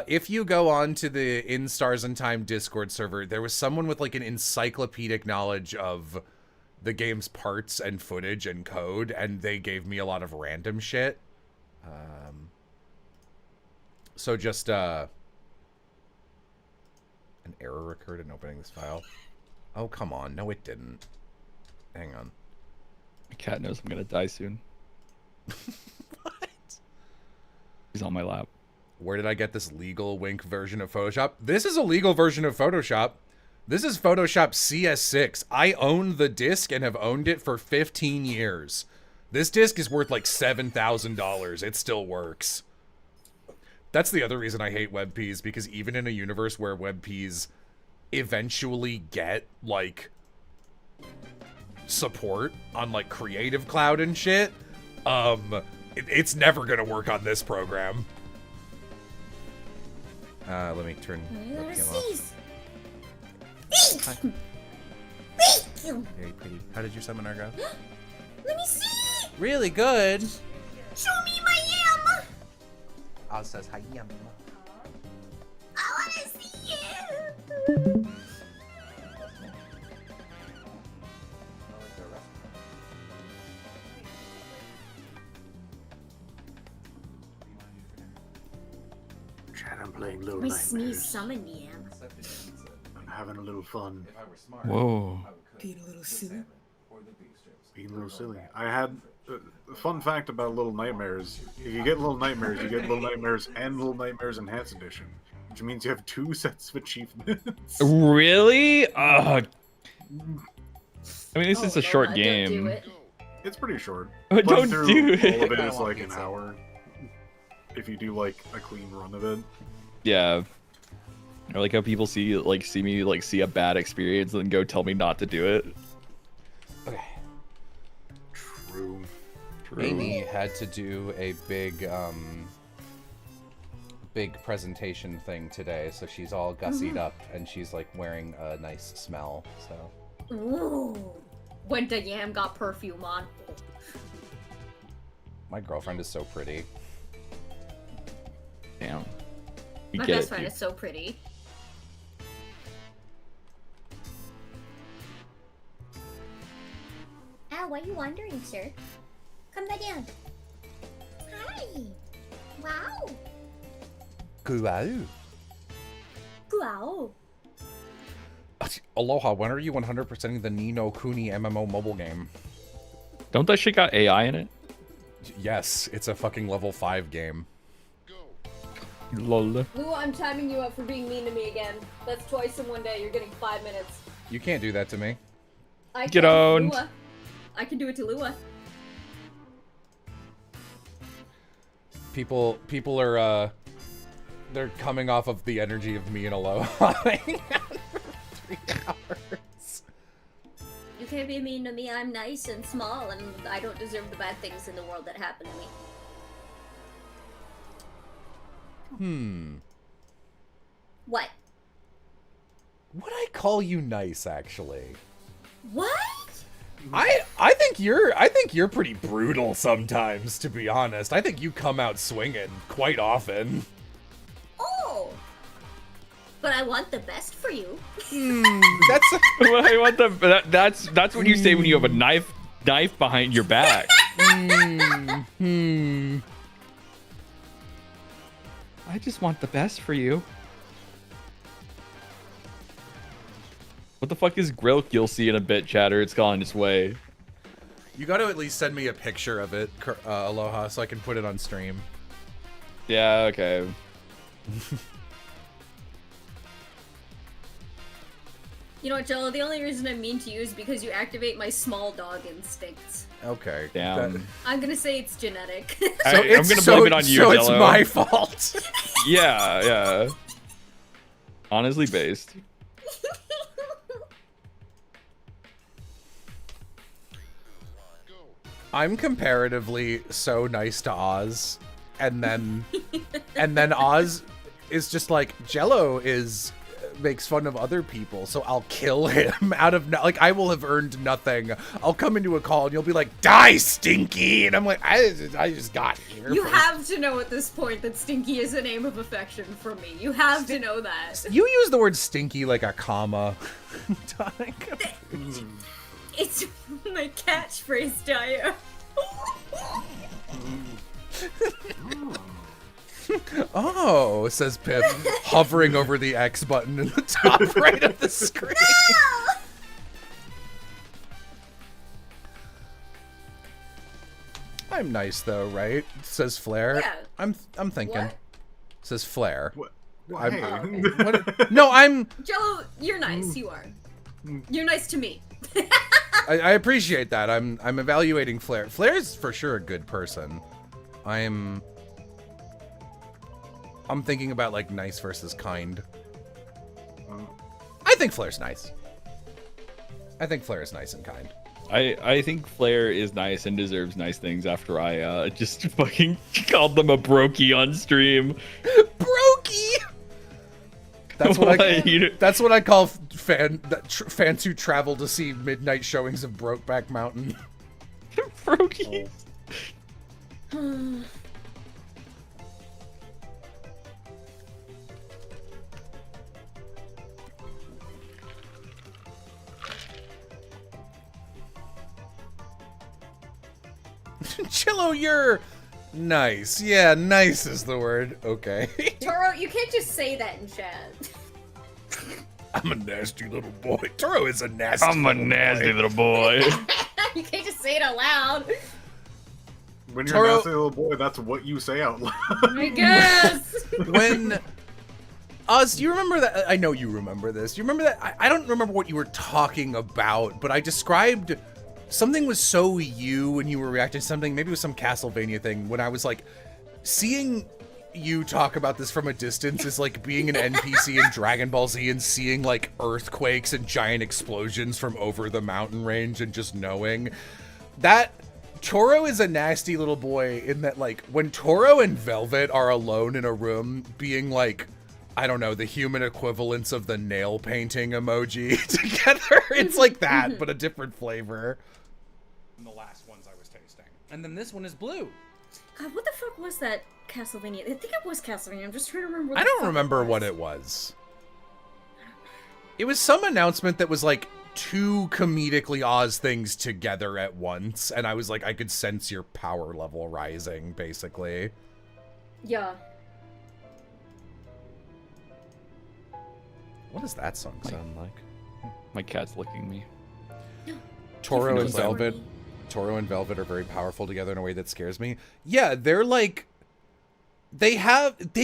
If you go on to the In Stars and Time Discord server, there was someone with like an encyclopedic knowledge of the game's parts and footage and code, and they gave me a lot of random shit. So just, an error occurred in opening this file. Oh, come on. No, it didn't. Hang on. My cat knows I'm gonna die soon. What? He's on my lap. Where did I get this legal wink version of Photoshop? This is a legal version of Photoshop. This is Photoshop CS6. I own the disc and have owned it for 15 years. This disc is worth like $7,000. It still works. That's the other reason I hate WebPs, because even in a universe where WebPs eventually get, like, support on, like, Creative Cloud and shit, it's never gonna work on this program. Let me turn webcam off. Hi. Very pretty. How did your seminar go? Let me see! Really good. Show me my yam! Oz says hi. Yum. I wanna see you! Chat, I'm playing Little My sneeze Nightmares. summoned yam. I'm having a little fun. Whoa. Being a little silly. Being a little silly. I had a fun fact about Little Nightmares. If you get Little Nightmares, you get Little Nightmares and Little Nightmares Enhanced Edition, which means you have 2 sets of achievements. Really? I mean, this is a short Don't do game. it. It's pretty short. Don't Playing through do it. all of it is like an hour. If you do like a clean run of it. Yeah. I like how people see me see a bad experience and then go tell me not to do it. Okay. True. True. Amy had to do a big presentation thing today, so she's all gussied up and she's like wearing a nice smell. So. Ooh. When the yam got perfume on. My girlfriend is so pretty. Damn. You My get best it, friend dude. is so pretty. Ah, what are you wondering, sir? Come back down. Hi. Wow. Guau. Wow. Aloha, when are you 100%ing the Ni no Kuni MMO mobile game? Don't that shit got AI in it? Yes, it's a fucking level 5 game. Lol. Lou, I'm timing you up for being mean to me again. That's twice in one day. You're getting 5 minutes. You can't do that to me. I Get can. owned. Lua. I can do it to Lua. People are, they're coming off of the energy of me and Aloha. 3 hours. You can't be mean to me. I'm nice and small, and I don't deserve the bad things in the world that happen to me. What? Would I call you nice, actually? What? I think you're pretty brutal sometimes, to be honest. I think you come out swinging quite often. Oh. But I want the best for you. That's Well, I want that's what you say when you have a knife behind your back. I just want the best for you. What the fuck is Grill? You'll see in a bit, chatter. It's gone its way. You got to at least send me a picture of it, Aloha, so I can put it on stream. Yeah, okay. You know what, Jello? The only reason I'm mean to you is because you activate my small dog instincts. Okay. Damn. I'm gonna say it's genetic. I'm gonna blame it on you, So Jello. it's my fault. Yeah. Honestly based. I'm comparatively so nice to Oz, and then Oz is just like, Jello makes fun of other people, so I'll kill him out of like, I will have earned nothing. I'll come into a call and you'll be like, die, Stinky, and I'm like, I just got here. You have to know at this point that Stinky is a name of affection for me. You have to know that. You use the word stinky like a comma. It's my catchphrase, Daya. Oh, says Pip, hovering over the X button in the top right of the screen. I'm nice though, right? Says Flair. Yeah. I'm thinking. What? Says Flair. What? I'm- Hey. What? No, I'm. Jello, you're nice. You are. You're nice to me. I appreciate that. I'm evaluating Flair. Flair's for sure a good person. I'm thinking about like nice versus kind. I think Flair's nice. I think Flair is nice and kind. I think Flair is nice and deserves nice things after I just fucking called them a brokey on stream. Brokey. That's what that's what I call fans who travel to see midnight showings of Brokeback Mountain. Brokey. Chillo, you're nice. Yeah, nice is the word. Okay. Toro, you can't just say that in chat. I'm a nasty little boy. Toro is a nasty I'm a little nasty boy. little boy. You can't just say it out loud. When you're Toro- a nasty little boy, that's what you say out loud. I guess. When Oz, do you remember that? I know you remember this. Do you remember that? I don't remember what you were talking about, but I described something was so you when you were reacting to something. Maybe it was some Castlevania thing. When I was like, seeing you talk about this from a distance is like being an NPC in Dragon Ball Z and seeing like earthquakes and giant explosions from over the mountain range and just knowing that Toro is a nasty little boy in that, like, when Toro and Velvet are alone in a room being like, I don't know, the human equivalents of the nail painting emoji together, it's like that, but a different flavor. The last ones I was tasting. And then this one is blue. God, what the fuck was that Castlevania? I think it was Castlevania. I'm just trying to remember what I the don't fuck remember what it was. It was some announcement that was like two comedically Oz things together at once, and I was like, I could sense your power level rising, basically. Yeah. What does that song sound like? My cat's licking me. Toro and knows that. Velvet. Toro and Velvet are very powerful together in a way that scares me. Yeah, they're like, they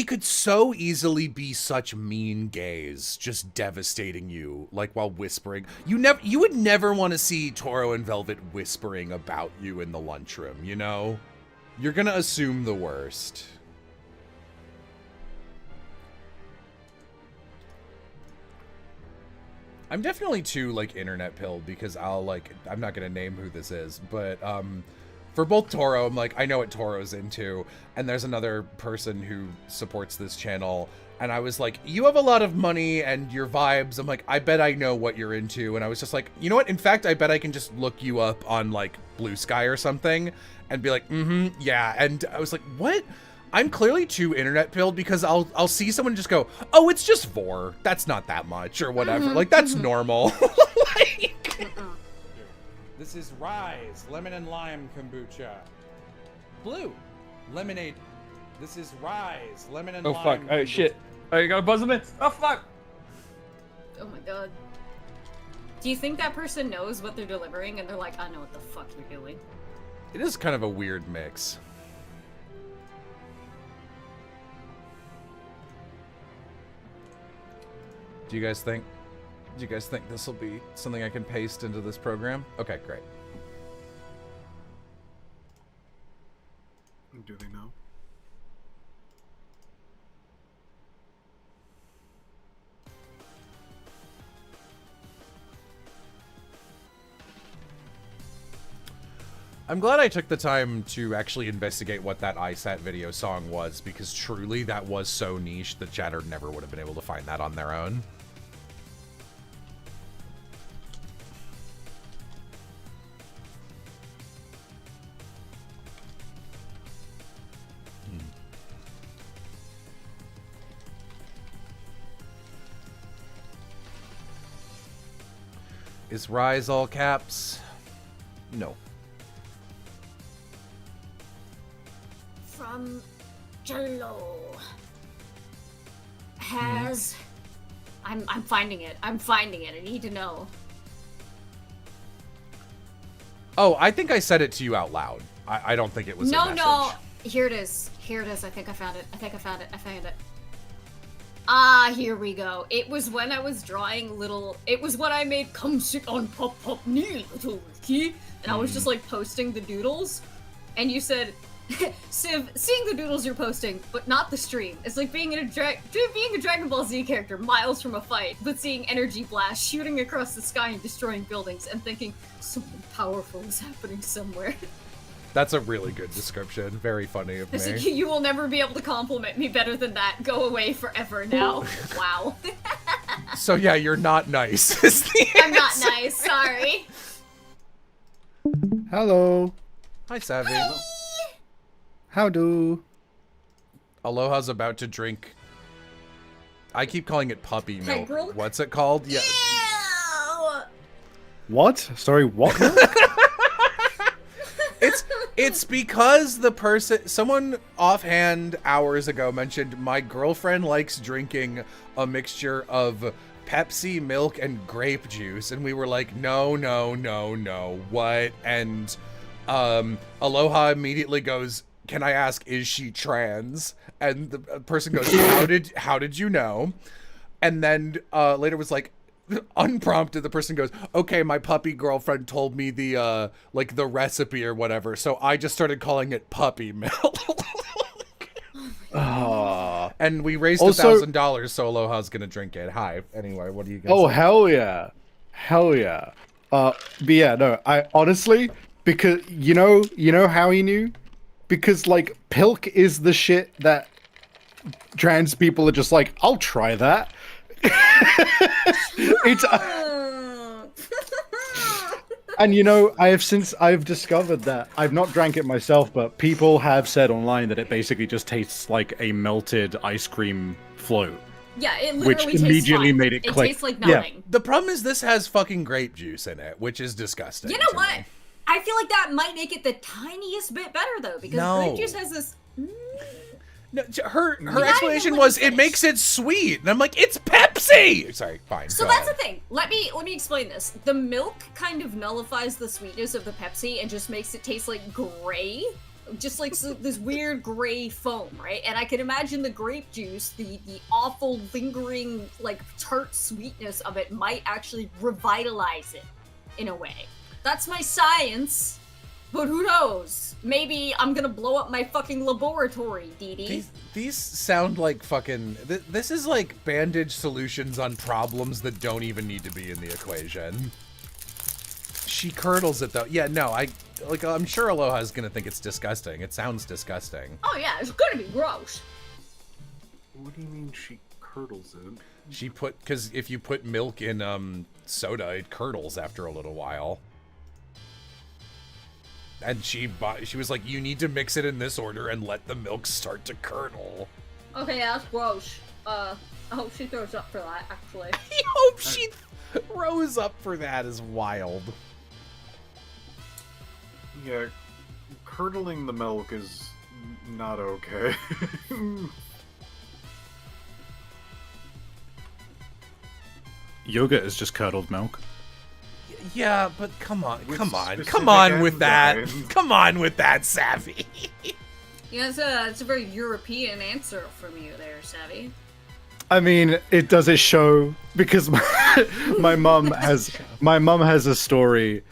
could so easily be such mean gays, just devastating you, like while whispering. You would never want to see Toro and Velvet whispering about you in the lunchroom, you know? You're gonna assume the worst. I'm definitely too like internet pilled because I'm not gonna name who this is, but for both Toro, I'm like, I know what Toro's into, and there's another person who supports this channel, and I was like, you have a lot of money and your vibes. I'm like, I bet I know what you're into, and I was just like, you know what? In fact, I bet I can just look you up on like Blue Sky or something, and be like, yeah. And I was like, what? I'm clearly too internet pilled because I'll see someone just go, oh, it's just 4. That's not that much or whatever. Like that's normal. Like, This is Rise, lemon and lime kombucha. Blue, lemonade. This is Rise, lemon and Oh lime. fuck! Oh shit! Oh, you got a buzz in it. Oh fuck! Oh my god. Do you think that person knows what they're delivering and they're like, I know what the fuck you're doing? it is kind of a weird mix. Do you guys think this will be something I can paste into this program? Okay, great. Do they know? I'm glad I took the time to actually investigate what that ISAT video song was, because truly that was so niche that Chatter never would have been able to find that on their own. Is Rise all caps? No. From Jello has I'm finding it. I'm finding it. I need to know. Oh, I think I said it to you out loud. I don't think it was a message. No. Here it is. Here it is. I think I found it. I found it. Ah, here we go. It was when I was drawing little. It was when I made "Come sit on pop pop knee, little key," and I was just like posting the doodles, and you said, "Civ, seeing the doodles you're posting, but not the stream. It's like being a Dragon Ball Z character miles from a fight, but seeing energy blast shooting across the sky and destroying buildings, and thinking something powerful is happening somewhere." That's a really good description. Very funny of me. It's like, you will never be able to compliment me better than that. Go away forever now. Wow. So yeah, you're not nice. Is the I'm not answer. nice, sorry. Hello. Hi, Savvy. How do? Aloha's about to drink. I keep calling it puppy milk. Peggle? What's it called? Yeah. Ew! What? Sorry, what? It's because someone offhand hours ago mentioned my girlfriend likes drinking a mixture of Pepsi, milk, and grape juice, and we were like, no, what? And Aloha immediately goes, can I ask, is she trans? And the person goes, how did you know? And then later was like, unprompted, the person goes, okay, my puppy girlfriend told me the like the recipe or whatever, so I just started calling it puppy milk. And we raised $1,000, so Aloha's gonna drink it. Hi. Anyway, what do you guys think? Hell yeah. But yeah, no, I honestly, because you know how he knew? Because like Pilk is the shit that trans people are just like, I'll try that. It's and I've discovered that I've not drank it myself, but people have said online that it basically just tastes like a melted ice cream float. Yeah, it literally Which tastes immediately fine. made it click. It tastes like Yeah. nothing. The problem is this has fucking grape juice in it, which is disgusting. You know to what? me. I feel like that might make it the tiniest bit better though, because No. grape juice has this. No, her not explanation even was let me it makes it sweet, and I'm like, it's Pepsi. Sorry, fine. So go that's ahead. the thing. Let me explain this. The milk kind of nullifies the sweetness of the Pepsi and just makes it taste like gray, just like this weird gray foam, right? And I can imagine the grape juice, the awful lingering like tart sweetness of it might actually revitalize it in a way. That's my science. But who knows? Maybe I'm gonna blow up my fucking laboratory, Dee Dee. These sound like fucking. This is like bandage solutions on problems that don't even need to be in the equation. She curdles it though. Yeah, no, I'm sure Aloha's gonna think it's disgusting. It sounds disgusting. Oh yeah, it's gonna be gross. What do you mean she curdles it? Because if you put milk in soda, it curdles after a little while. And she was like, you need to mix it in this order and let the milk start to curdle. Okay, yeah, that's gross. I hope she throws up for that, actually. I hope she throws up for that is wild. Yeah, curdling the milk is not okay. Yogurt is just curdled milk. Yeah, but come on With with specific that. enzymes. Come on with that, Savvy. Yeah, that's a very European answer from you there, Savvy. I mean, it does it show because my mum has a story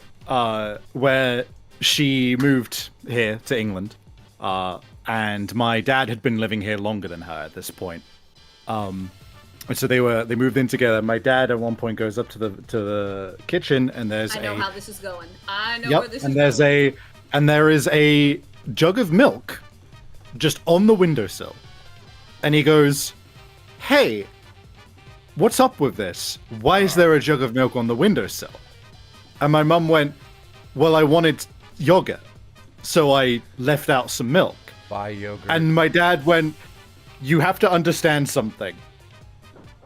where she moved here to England, and my dad had been living here longer than her at this point. And so they moved in together. My dad at one point goes up to the kitchen, and there's I know how this is going. I know yep, where this and is going. there is a jug of milk just on the windowsill, and he goes, "Hey, what's up with this? Why is there a jug of milk on the windowsill?" And my mum went, "Well, I wanted yogurt, so I left out some milk." Buy yogurt. And my dad went, "You have to understand something.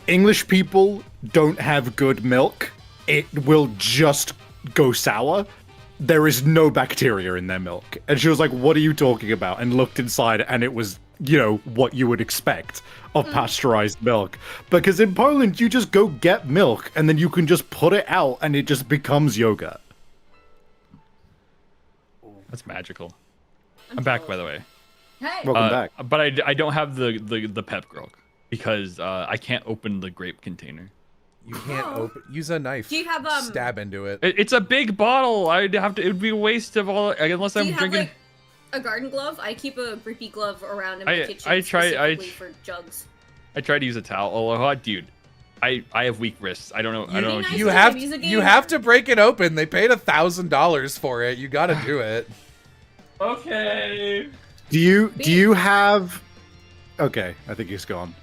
English people don't have good milk. It will just go sour. There is no bacteria in their milk." And she was like, "What are you talking about?" And looked inside, and it was, what you would expect of pasteurized milk. Because in Poland, you just go get milk, and then you can just put it out, and it just becomes yogurt. That's magical. I'm back, by the way. Hey! Welcome back. But I don't have the pep grog because I can't open the grape container. You can't use a knife. Do you have, stab into it. It's a big bottle. I'd have to. It would be a waste of all unless Do I'm you have, drinking. like, a garden glove? I keep a grippy glove around in my kitchen I try- specifically for jugs. I tried to use a towel. Aloha, dude. I have weak wrists. I don't know. I don't know. You have to break it open. They paid $1,000 for it. You got to do it. Okay. Do you have... Okay, I think he's gone.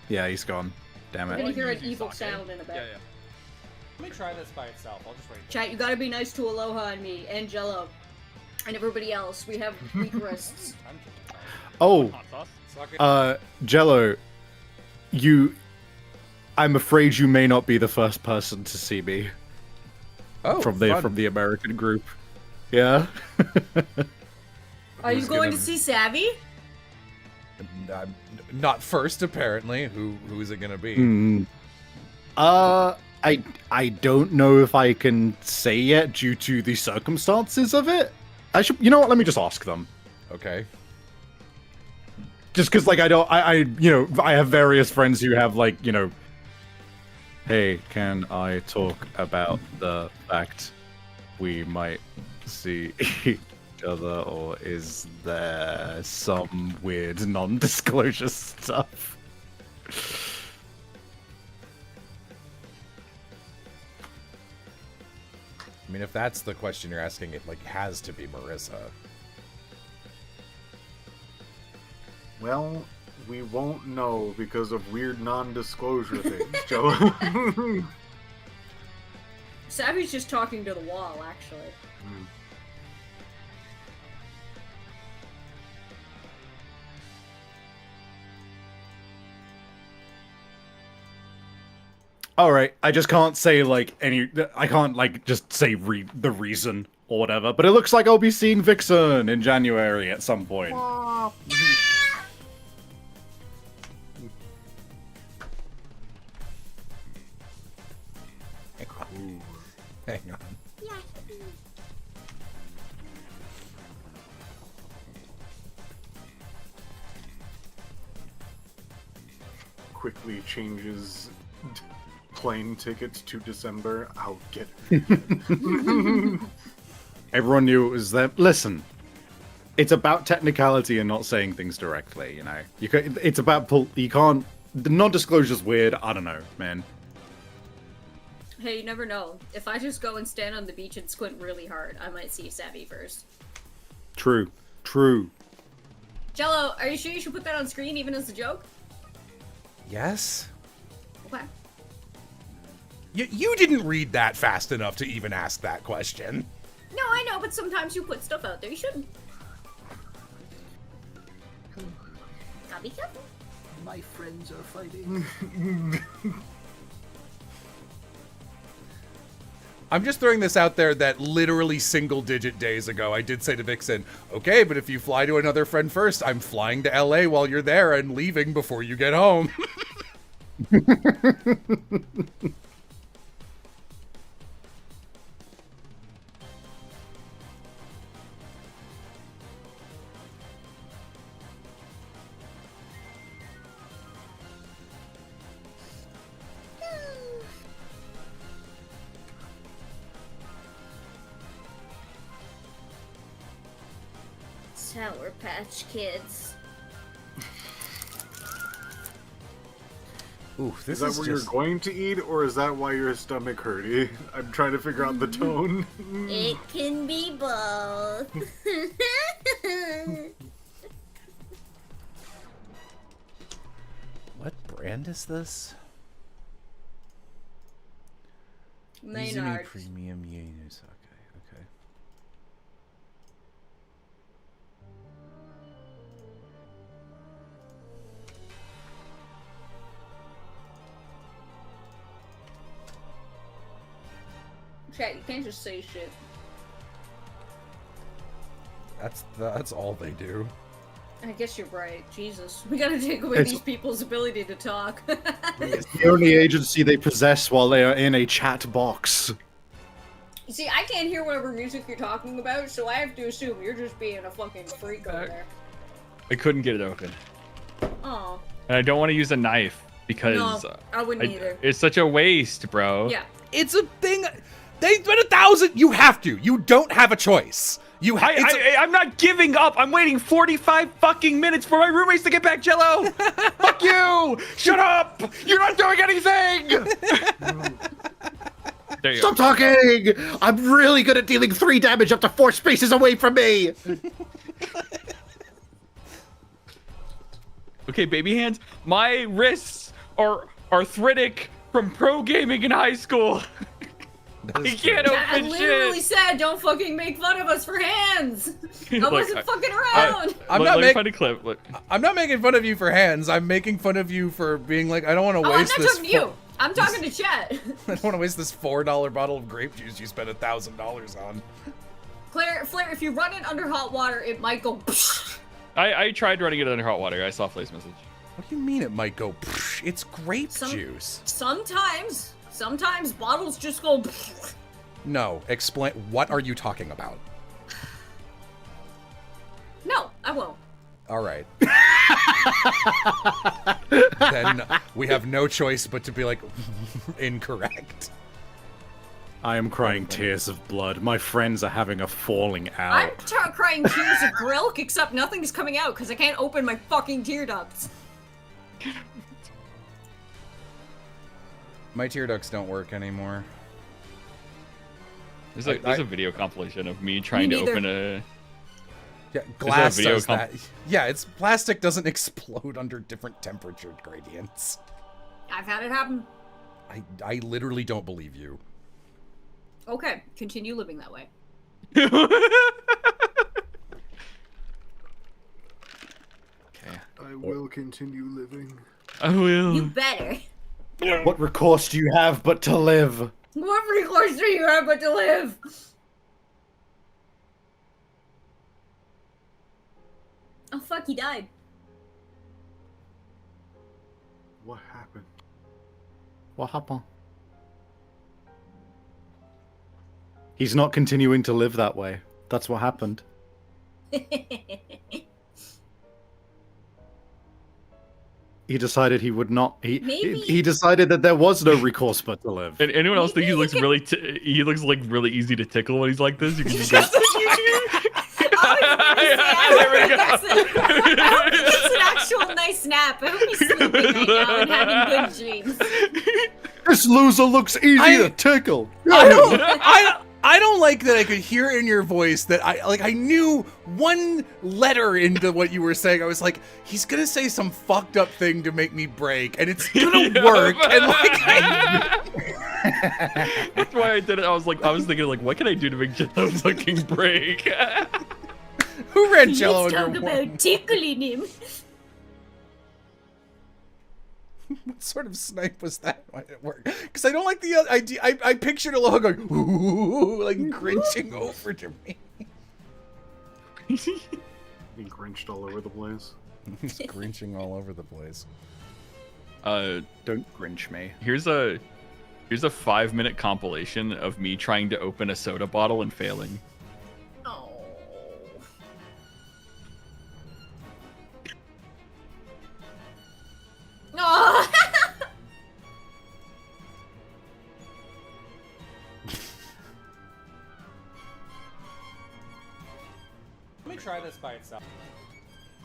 Yeah, he's gone. Damn I'm gonna it. hear an evil sound in a bit. Yeah. Let me try this by itself. I'll just wait. Chat, you gotta be nice to Aloha and me, and Jello, and everybody else. We have weak wrists. Oh, Suck it. Jello, I'm afraid you may not be the first person to see me Oh, from fun. the American group. Yeah. Are you Who's going gonna- to see Savvy? Not first, apparently. Who is it gonna be? I don't know if I can say yet due to the circumstances of it. I should. You know what? Let me just ask them. Okay. Just because, like, I have various friends who have, like, hey, can I talk about the fact we might see each other, or is there some weird non-disclosure stuff? I mean, if that's the question you're asking, it has to be Marissa. Well, we won't know because of weird non-disclosure things, Joe. Savvy's just talking to the wall, actually. All right, I just can't say I can't just say the reason or whatever. But it looks like I'll be seeing Vixen in January at some point. Hang on. Quickly changes plane tickets to December. I'll get it. Everyone knew it was them. Listen, it's about technicality and not saying things directly. You know, it's about you can't. The non-disclosure's weird. I don't know, man. Hey, you never know. If I just go and stand on the beach and squint really hard, I might see Savvy first. True. True. Jello, are you sure you should put that on screen even as a joke? Yes? Okay. You didn't read that fast enough to even ask that question. No, I know, but sometimes you put stuff out there you shouldn't. Gotta be careful. My friends are fighting. I'm just throwing this out there that literally single-digit days ago, I did say to Vixen, okay, but if you fly to another friend first, I'm flying to LA while you're there and leaving before you get home. Sour Patch Kids. Ooh, Is that what you're going to eat, or is that why your stomach hurty? I'm trying to figure out the tone. It can be both. What brand is this? Maynard. Premium Use. Okay. Chat, you can't just say shit. That's all they do. I guess you're right. Jesus. We gotta take away these people's ability to talk. It's the only agency they possess while they are in a chat box. You see, I can't hear whatever music you're talking about, so I have to assume you're just being a fucking freak over there. I couldn't get it open. Oh. And I don't want to use a knife because No, I wouldn't either. It's such a waste, bro. Yeah. It's a thing. They spent 1,000. You have to. You don't have a choice. I'm not giving up. I'm waiting 45 fucking minutes for my roommates to get back, Jello. Fuck you. Shut up. You're not doing anything. There you Stop talking! I'm really good at dealing 3 damage up to 4 spaces away from me! Okay, baby hands. My wrists are arthritic from pro gaming in high school. I can't open I literally shit. said, don't fucking make fun of us for hands. I wasn't fucking around. Let me find a clip. Look. I'm not making fun of you for hands. I'm making fun of you for being like, I don't want to I'm waste not this. talking to you. I'm talking to chat. I don't want to waste this $4 bottle of grape juice you spent $1,000 on. Flair, if you run it under hot water, it might go. I tried running it under hot water. I saw Flay's message. What do you mean it might go? It's grape juice. Sometimes bottles just go. No, explain. What are you talking about? No, I won't. All right. Then we have no choice but to be like, incorrect. I am crying tears of blood. My friends are having a falling out. I'm crying tears of grilk, except nothing's coming out because I can't open my fucking tear ducts. My tear ducts don't work anymore. There's a video compilation of me trying to open a. Yeah, glass does that. Yeah, it's plastic doesn't explode under different temperature gradients. I've had it happen. I literally don't believe you. Okay, continue living that way. Okay. I will continue living. I will. You better. What recourse do you have but to live? What recourse do you have but to live? Oh fuck, he died. What happened? What happened? He's not continuing to live that way. That's what happened. he decided he would not. Maybe- He decided that there was no recourse but to live. And anyone else think he looks really? He looks like really easy to tickle when he's like this. You can just. Go, There we go. I hope he gets an actual nice nap. I hope he's sleeping right now and having good dreams. This loser looks easy to tickle. I don't like that I could hear in your voice that I knew one letter into what you were saying. I was like, he's gonna say some fucked up thing to make me break, and it's gonna work. And That's why I did it. I was thinking like, what can I do to make Jello fucking break? Who ran Jello Let's in talk your about one? tickling him. What sort of snipe was that? Why did it work? Because I don't like the idea. I pictured Aloha going, ooh, like grinching over to me. Being grinched all over the place. He's grinching all over the place. Don't grinch me. Here's a 5-minute compilation of me trying to open a soda bottle and failing. Oh. No. Let me try this by itself.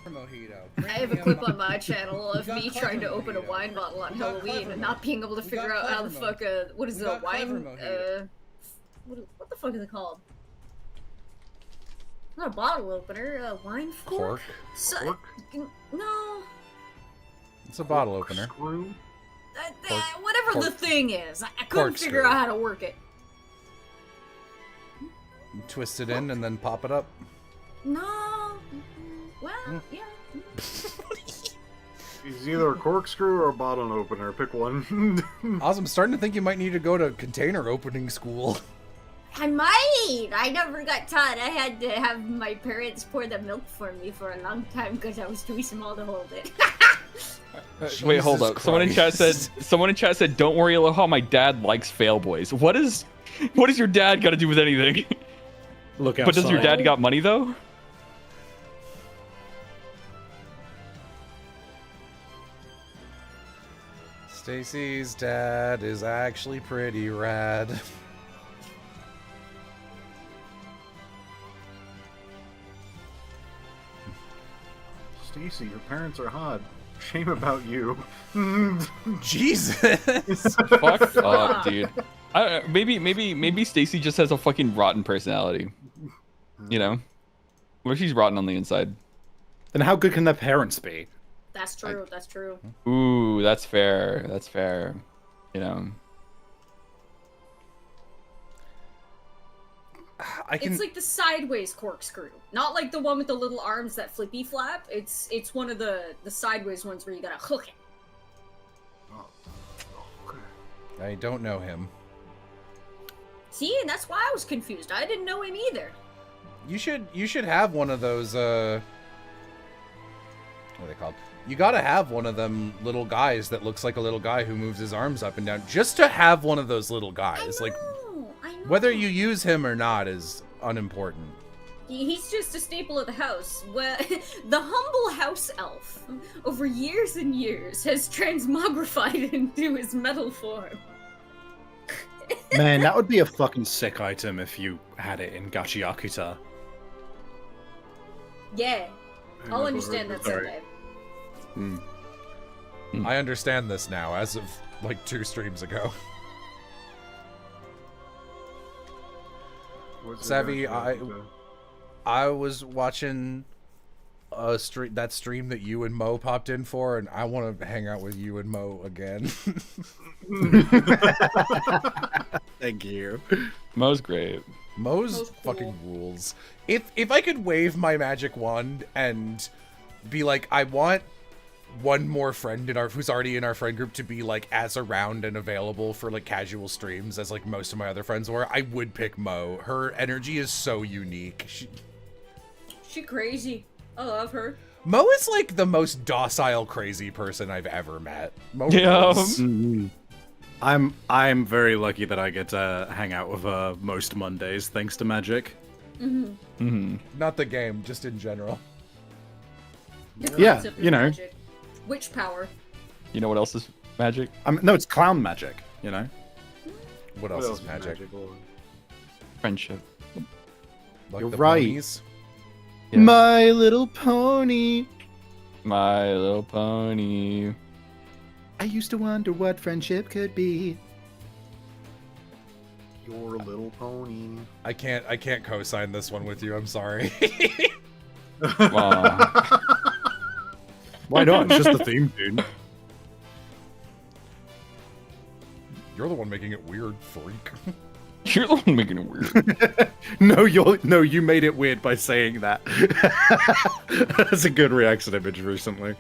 Mojito. I have a clip on my channel of me trying to open a wine bottle on Halloween and not being able to figure out how the fuck what is it, a wine what the fuck is it called? Not a bottle opener, a wine fork? Cork? No. It's a bottle opener. Screw? Whatever the Cork. thing is, I couldn't figure out how to work it. You twist it in and then pop it up. No. Well, yeah. He's either a corkscrew or a bottle opener. Pick one. Awesome. I'm starting to think you might need to go to container opening school. I might. I never got taught. I had to have my parents pour the milk for me for a long time because I was too small to hold it. Wait, hold Jesus up. Someone in chat said, "Don't worry, Aloha. My dad likes fail boys." What is your dad got to do with anything? Look outside. But does your dad got money though? Stacy's dad is actually pretty rad. Stacy, your parents are hot. Shame about you. Jesus. Fuck up, dude. Maybe Stacy just has a fucking rotten personality. You know, what if she's rotten on the inside? Then how good can their parents be? That's true. That's true. Ooh, that's fair. That's fair. You know. It's like the sideways corkscrew, not like the one with the little arms that flippy flap. It's one of the sideways ones where you gotta hook it. I don't know him. See, and that's why I was confused. I didn't know him either. You should have one of those what are they called? You gotta have one of them little guys that looks like a little guy who moves his arms up and down. Just to have one of those little guys. I know. Whether you use him or not is unimportant. He's just a staple of the house. Well, the humble house elf, over years and years, has transmogrified into his metal form. Man, that would be a fucking sick item if you had it in Gachiakuta. Yeah, I'll understand that someday. I understand this now, as of like 2 streams ago. Savvy, I was watching that stream that you and Mo popped in for, and I want to hang out with you and Mo again. Thank you. Mo's great. Mo's fucking rules. If I could wave my magic wand and be like, I want one more friend in who's already in our friend group to be like as around and available for like casual streams as like most of my other friends were, I would pick Mo. Her energy is so unique. She crazy. I love her. Mo is like the most docile crazy person I've ever met. Mo Yeah. I'm very lucky that I get to hang out with her most Mondays thanks to magic. Not the game, just in general. The Yeah, concept of you know. magic. Witch power. You know what else is magic? No, it's clown magic. You know. What else is magic? Friendship. Like You're the right. ponies? Yeah. My Little Pony. My Little Pony. I used to wonder what friendship could be. Your Little Pony. I can't co-sign this one with you. I'm sorry. Aw. Why not? It's just the theme tune. You're the one making it weird, freak. You're the one making it weird. No, you made it weird by saying that. That's a good reaction image recently.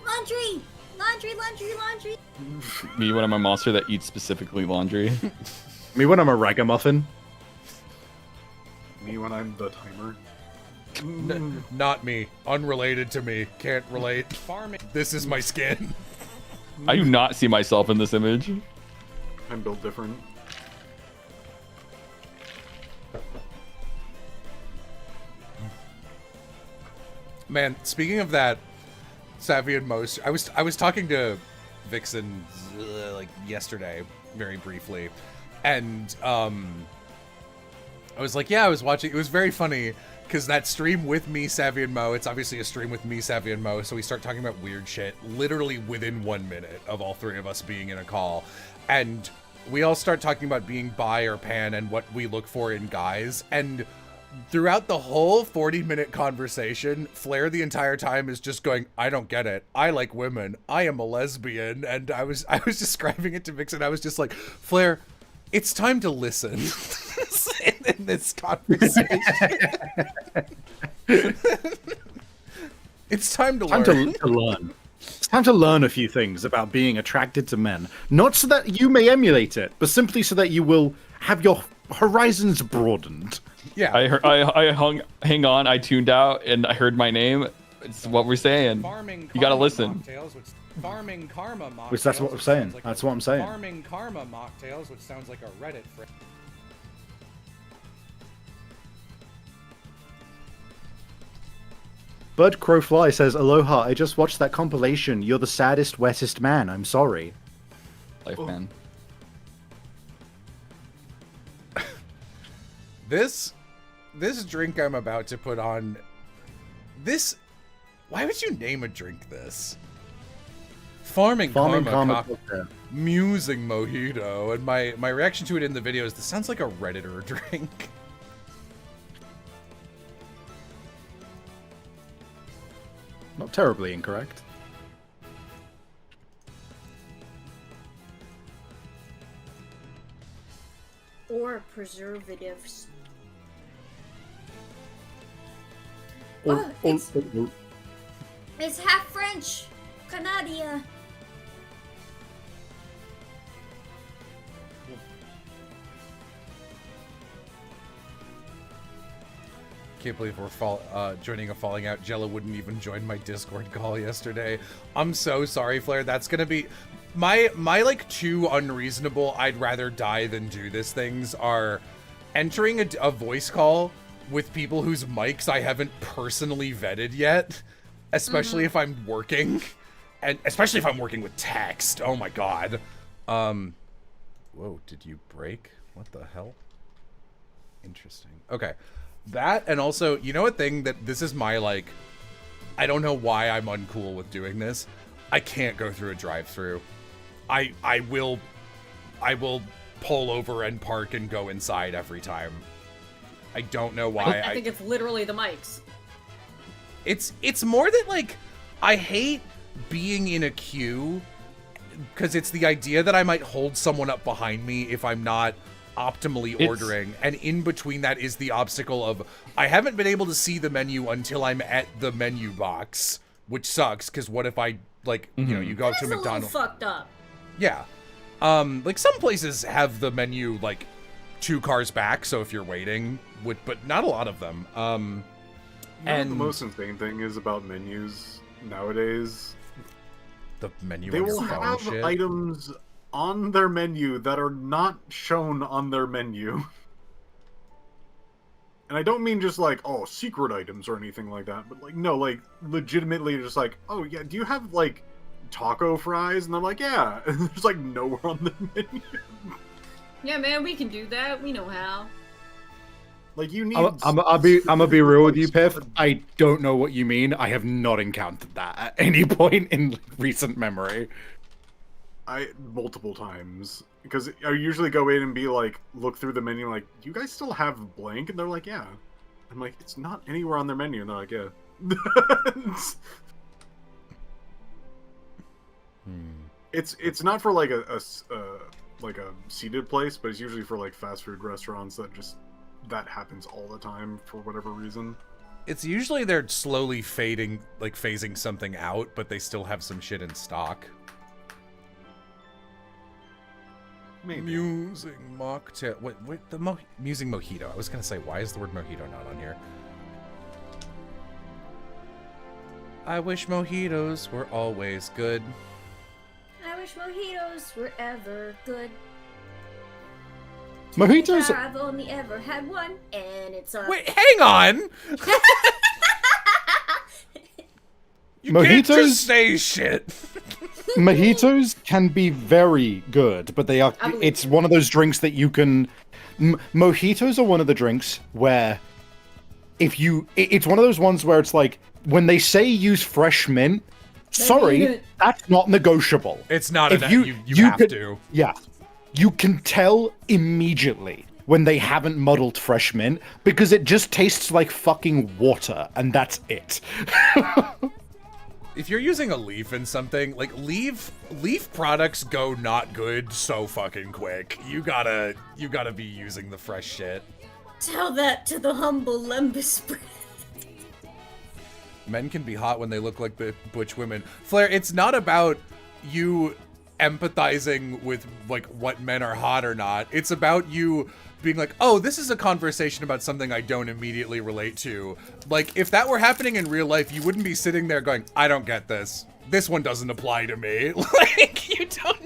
Laundry! Laundry, laundry, laundry! Me when I'm a monster that eats specifically laundry. Me when I'm a ragamuffin. Me when I'm the timer. Not me. Unrelated to me. Can't relate. Farming. This is my skin. I do not see myself in this image. I'm built different. Man, speaking of that, Savvy and Most, I was talking to Vixen like yesterday, very briefly, and I was like, yeah, I was watching. It was very funny because that stream with me, Savvy and Mo. It's obviously a stream with me, Savvy and Mo. So we start talking about weird shit, literally within 1 minute of all three of us being in a call, and we all start talking about being bi or pan and what we look for in guys, and throughout the whole 40-minute conversation, Flair the entire time is just going, I don't get it. I like women. I am a lesbian. And I was describing it to Vixen. I was just like, Flair, it's time to listen in this conversation. It's time to learn. To learn. It's time to learn a few things about being attracted to men. Not so that you may emulate it, but simply so that you will have your horizons broadened. Yeah. Hang on, I tuned out and I heard my name. It's what we're saying. You gotta listen. Farming karma mocktails. Which that's what I'm saying. Like That's what I'm saying. Farming karma mocktails, which sounds like a Reddit phrase. Bud Crowfly says, Aloha, I just watched that compilation. You're the saddest, wettest man. I'm sorry. Life, man. This drink I'm about to put on, why would you name a drink this? Farming Karma Musing Mojito, and my reaction to it in the video is, this sounds like a Redditor drink. Not terribly incorrect. Or preservatives. Oh, it's half French. Canada. Can't believe we're joining a falling out. Jello wouldn't even join my Discord call yesterday. I'm so sorry, Flair. That's gonna be my like two unreasonable I'd rather die than do this things are entering a voice call with people whose mics I haven't personally vetted yet, especially if I'm working, and especially if I'm working with text. Oh my god. Whoa, did you break? What the hell? Interesting. Okay. That, and also, you know, a thing that this is my, like, I don't know why I'm uncool with doing this. I can't go through a drive-through. I will pull over and park and go inside every time. I don't know why. I think it's literally the mics. It's more that, like, I hate being in a queue because it's the idea that I might hold someone up behind me if I'm not optimally ordering, and in between that is the obstacle of I haven't been able to see the menu until I'm at the menu box, which sucks because what if I, like, you know, you go to McDonald's. Fucked up. Yeah. Like some places have the menu like 2 cars back, so if you're waiting, but not a lot of them. And the most insane thing is about menus nowadays. The menu. They on will your phone have shit. items on their menu that are not shown on their menu. And And I don't mean just like, oh, secret items or anything like that, but like, no, like, legitimately just like, oh yeah, do you have like taco fries? And they're like, yeah. And there's like nowhere on the menu. Yeah, man, we can do that. We know how. Like, you need. I'm gonna be real with you, Piff. I don't know what you mean. I have not encountered that at any point in recent memory. Multiple times, because I usually go in and be like, look through the menu, like, do you guys still have blank? And they're like, yeah. I'm like, it's not anywhere on their menu, and they're like, yeah. It's not for like a seated place, but it's usually for like fast food restaurants that happens all the time for whatever reason. It's usually they're slowly phasing something out, but they still have some shit in stock. Maybe. Musing mocktail. Musing mojito. I was gonna say, why is the word mojito not on here? I wish mojitos were always good. I wish mojitos were ever good. Mojitos. I've only ever had one, and it's a. Wait, hang on. You can't Mojitos just say shit. Mojitos can be very good, but they are. It's one of those drinks that you can. Mojitos are one of the drinks where, it's one of those ones where it's like when they say use fresh mint. Sorry, that's not negotiable. It's not. If you have to. Yeah, you can tell immediately when they haven't muddled fresh mint because it just tastes like fucking water, and that's it. If you're using a leaf in something, like leaf products go not good so fucking quick. You gotta be using the fresh shit. Tell that to the humble lembus bread. Men can be hot when they look like the butch women. Flair, it's not about you empathizing with like what men are hot or not. It's about you being like, oh, this is a conversation about something I don't immediately relate to. Like, if that were happening in real life, you wouldn't be sitting there going, I don't get this. This one doesn't apply to me. Like, you don't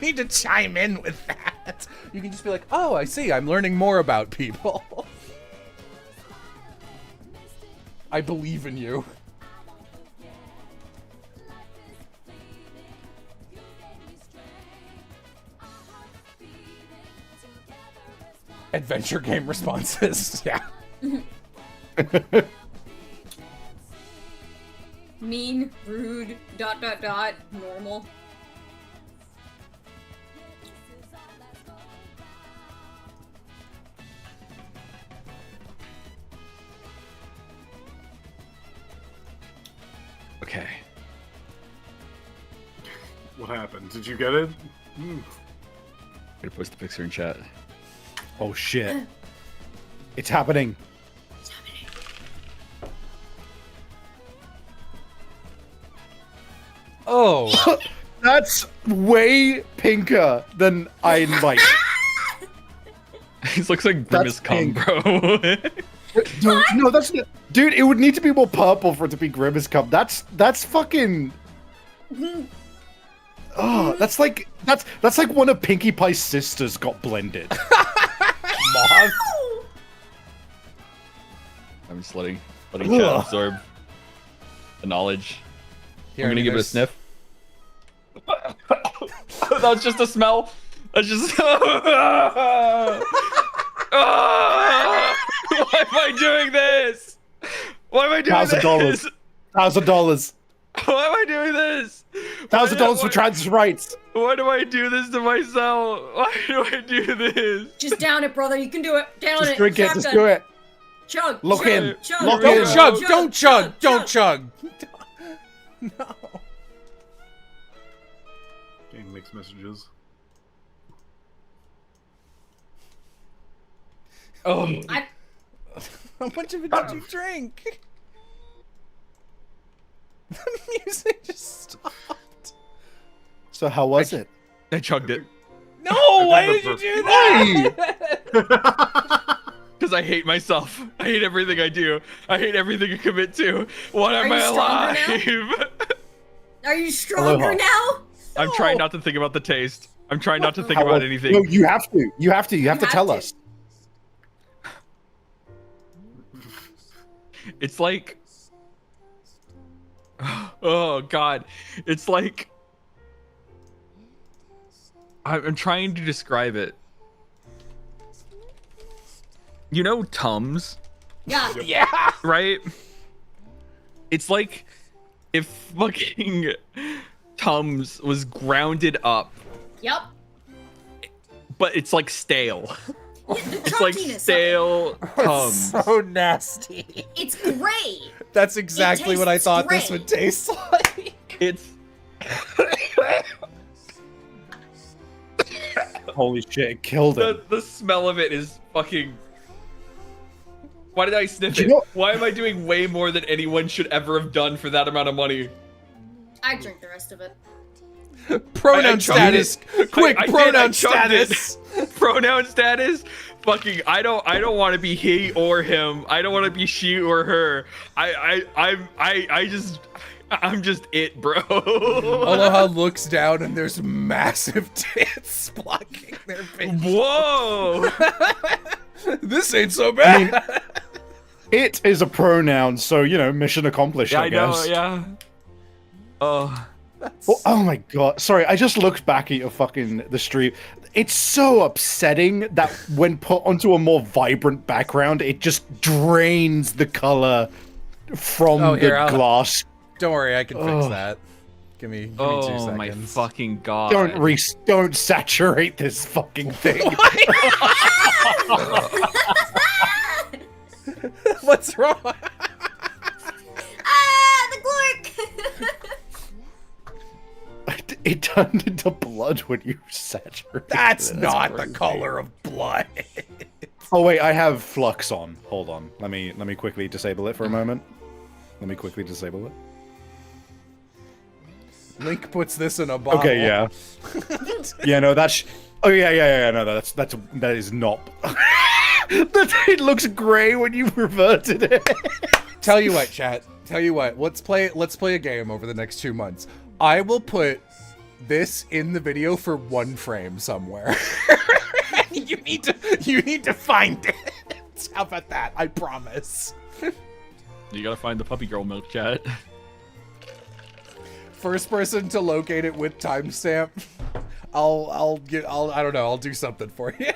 need to chime in with that. You can just be like, oh, I see. I'm learning more about people. I believe in you. Adventure game responses. Yeah. Mean, rude, ... normal. Okay. What happened? Did you get it? I'm gonna post the picture in chat. Oh shit. It's happening. It's happening. Oh. That's way pinker than I like. This looks like Grimace cum, bro. No, that's not, dude. It would need to be more purple for it to be Grimace cum. That's fucking. Oh, that's like one of Pinkie Pie's sisters got blended. Moth. I'm just letting chat absorb the knowledge. Here, I'm gonna give it a sniff. That was just a smell. That's just. Why am I doing this? Why am I doing this? $1,000. Why am I doing this? $1,000 for trans rights. Why do I do this to myself? Why do I do this? Just down it, brother. You can do it. Down it. Just drink it. Shotgun. Just do it. Chug. Look chug, in. Chug. Look Don't in. chug. Don't chug. Don't chug. No. Game mixed messages. Oh. How much of it did you drink? The music just stopped. So how was it? I chugged it. No, why did you do that? Because I hate myself. I hate everything I do. I hate everything I commit to. Why am I alive? Are you stronger now? I'm trying not to think about the taste. I'm trying not to think about anything. No, you have to. You have to. You have to tell us. It's like, oh god, it's like, I'm trying to describe it. You know Tums? Yeah. Yeah. Right? It's like if fucking Tums was grounded up, Yep. but it's like stale. Yeah, the It's like chalkiness of stale it. Tums. So nasty. It's gray. That's exactly what I tastes thought this great. would taste like. It's Holy shit, it killed him. the smell of it is fucking. Why did I sniff You it? know- Why am I doing way more than anyone should ever have done for that amount of money? I drink the rest of it. Pronoun I chugged status. it. Quick, I did, pronoun I chugged it. status. Pronoun status? Fucking I don't want to be he or him. I don't want to be she or her. I'm just it, bro. Aloha looks down and there's massive tits blocking their face. Whoa! This ain't so bad. It is a pronoun, so, you know, mission accomplished, Yeah, I I know, guess. yeah. Oh. Oh my god. Sorry, I just looked back at your fucking the stream. It's so upsetting that when put onto a more vibrant background, it just drains the color from Oh, here, the I'll- glass. Don't worry, I can fix that. Give me 2 Oh seconds. my fucking god. Don't saturate this fucking thing. What's wrong? Ah, the glork! It turned into blood when you saturated. That's it. not crazy. the color of blood. Oh wait, I have flux on. Hold on. Let me quickly disable it for a moment. Let me quickly disable it. Link puts this in a bottle. Okay, yeah. Yeah, no, that's. Oh yeah. No, that is not. It looks gray when you reverted it. Tell you what, chat. Tell you what. Let's play a game over the next 2 months. I will put this in the video for 1 frame somewhere. you need to find it. How about that? I promise. You gotta find the puppy girl milk chat. First person to locate it with timestamp. I'll do something for you.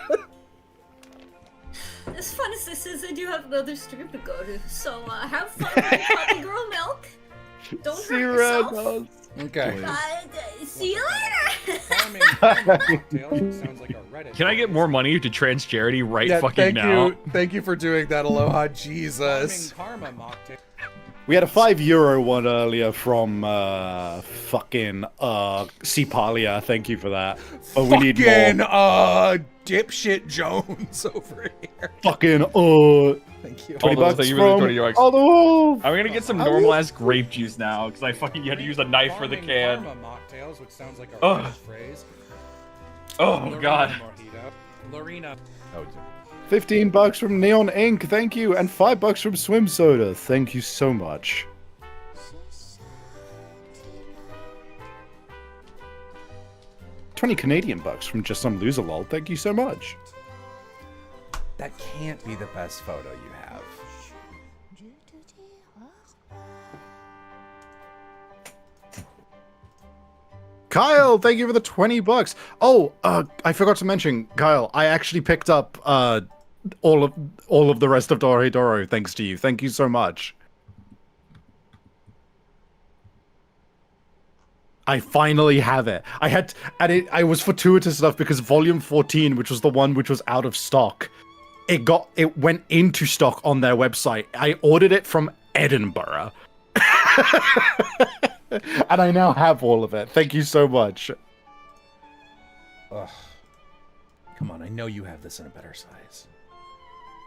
As fun as this is, I do have another stream to go to, so have fun with puppy girl milk. Don't hurt yourself. Okay. See you later! Sounds like a Reddit. Can I get more money to trans charity right Yeah, fucking now? Thank you for doing that, Aloha. Jesus. Karma mocktail. We had a €5 one earlier from fucking Cipalia. Thank you for that. But we need Fucking more. dipshit Jones over here. Fucking Thank you. 20 Although, bucks thank you for the from 20 bucks. all the wolf. I'm gonna get some normal ass grape juice now because I fucking had to use a knife for the can. Karma mocktails, which sounds like a Ugh. Reddit phrase. Oh Lorena god. Mojito. Lorena. Oh, 15 bucks from Neon Ink. Thank you. And 5 bucks from Swim Soda. Thank you so much. $20 Canadian bucks from Just Some Loser Lol. Thank you so much. that can't be the best photo you have. Kyle, thank you for the 20 bucks. Oh, I forgot to mention, Kyle, I actually picked up all of the rest of Doro thanks to you. Thank you so much. I finally have it. I was fortuitous enough because volume 14, which was the one which was out of stock, it went into stock on their website. I ordered it from Edinburgh. And I now have all of it. Thank you so much. Ugh. Come on, I know you have this in a better size.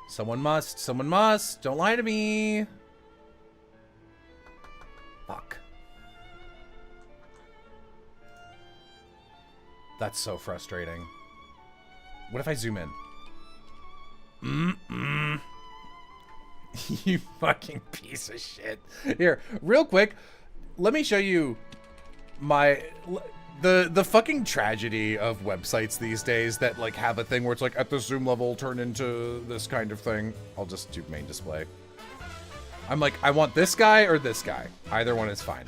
Someone must. Don't lie to me. Fuck. That's so frustrating. What if I zoom in? You fucking piece of shit. Here, real quick, let me show you the fucking tragedy of websites these days that like have a thing where it's like at the zoom level turn into this kind of thing. I'll just do main display. I'm like, I want this guy or this guy. Either one is fine.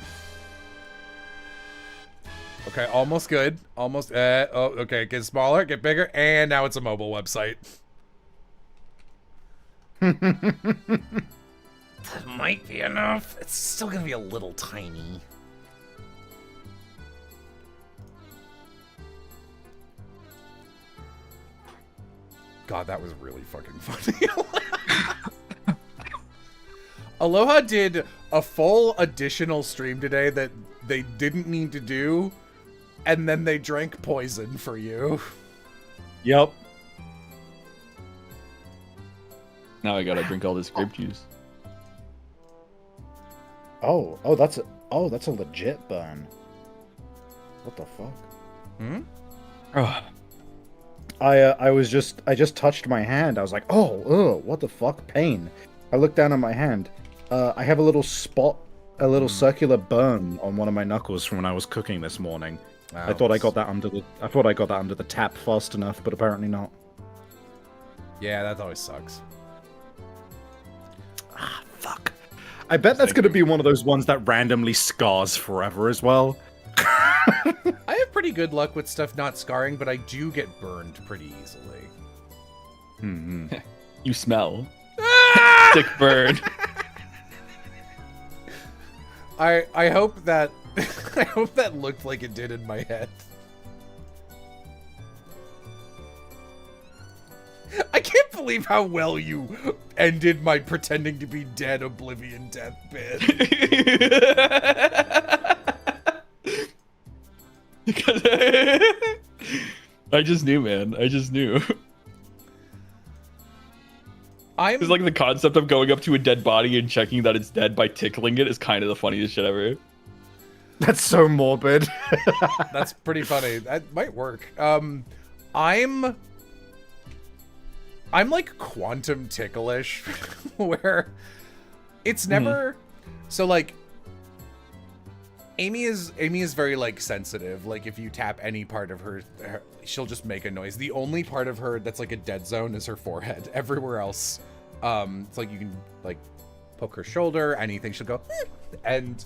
Okay, almost good. Almost. Oh, okay. Get smaller, get bigger, and now it's a mobile website. That might be enough. It's still gonna be a little tiny. God, that was really fucking funny. Aloha did a full additional stream today that they didn't need to do, and then they drank poison for you. Yep. Now I gotta drink all this grape juice. Oh, that's a legit burn. What the fuck? Hmm? Oh, I just touched my hand. I was like, oh, what the fuck? Pain. I looked down at my hand. I have a little spot, a little circular burn on one of my knuckles from when I was cooking this morning. I thought I got that under the tap fast enough, but apparently not. Yeah, that always sucks. Ah, fuck. I bet that's gonna be one of those ones that randomly scars forever as well. I have pretty good luck with stuff not scarring, but I do get burned pretty easily. Hmm. you smell. Sick bird. I hope that I hope that looked like it did in my head. I can't believe how well you ended my pretending to be dead Oblivion death bit. Because I just knew, man. I just knew. It's like the concept of going up to a dead body and checking that it's dead by tickling it is kind of the funniest shit ever. That's so morbid. That's pretty funny. That might work. I'm like quantum ticklish, where it's never so like Amy is very like sensitive. Like if you tap any part of her, she'll just make a noise. The only part of her that's like a dead zone is her forehead. Everywhere else, it's like you can like poke her shoulder, anything, she'll go and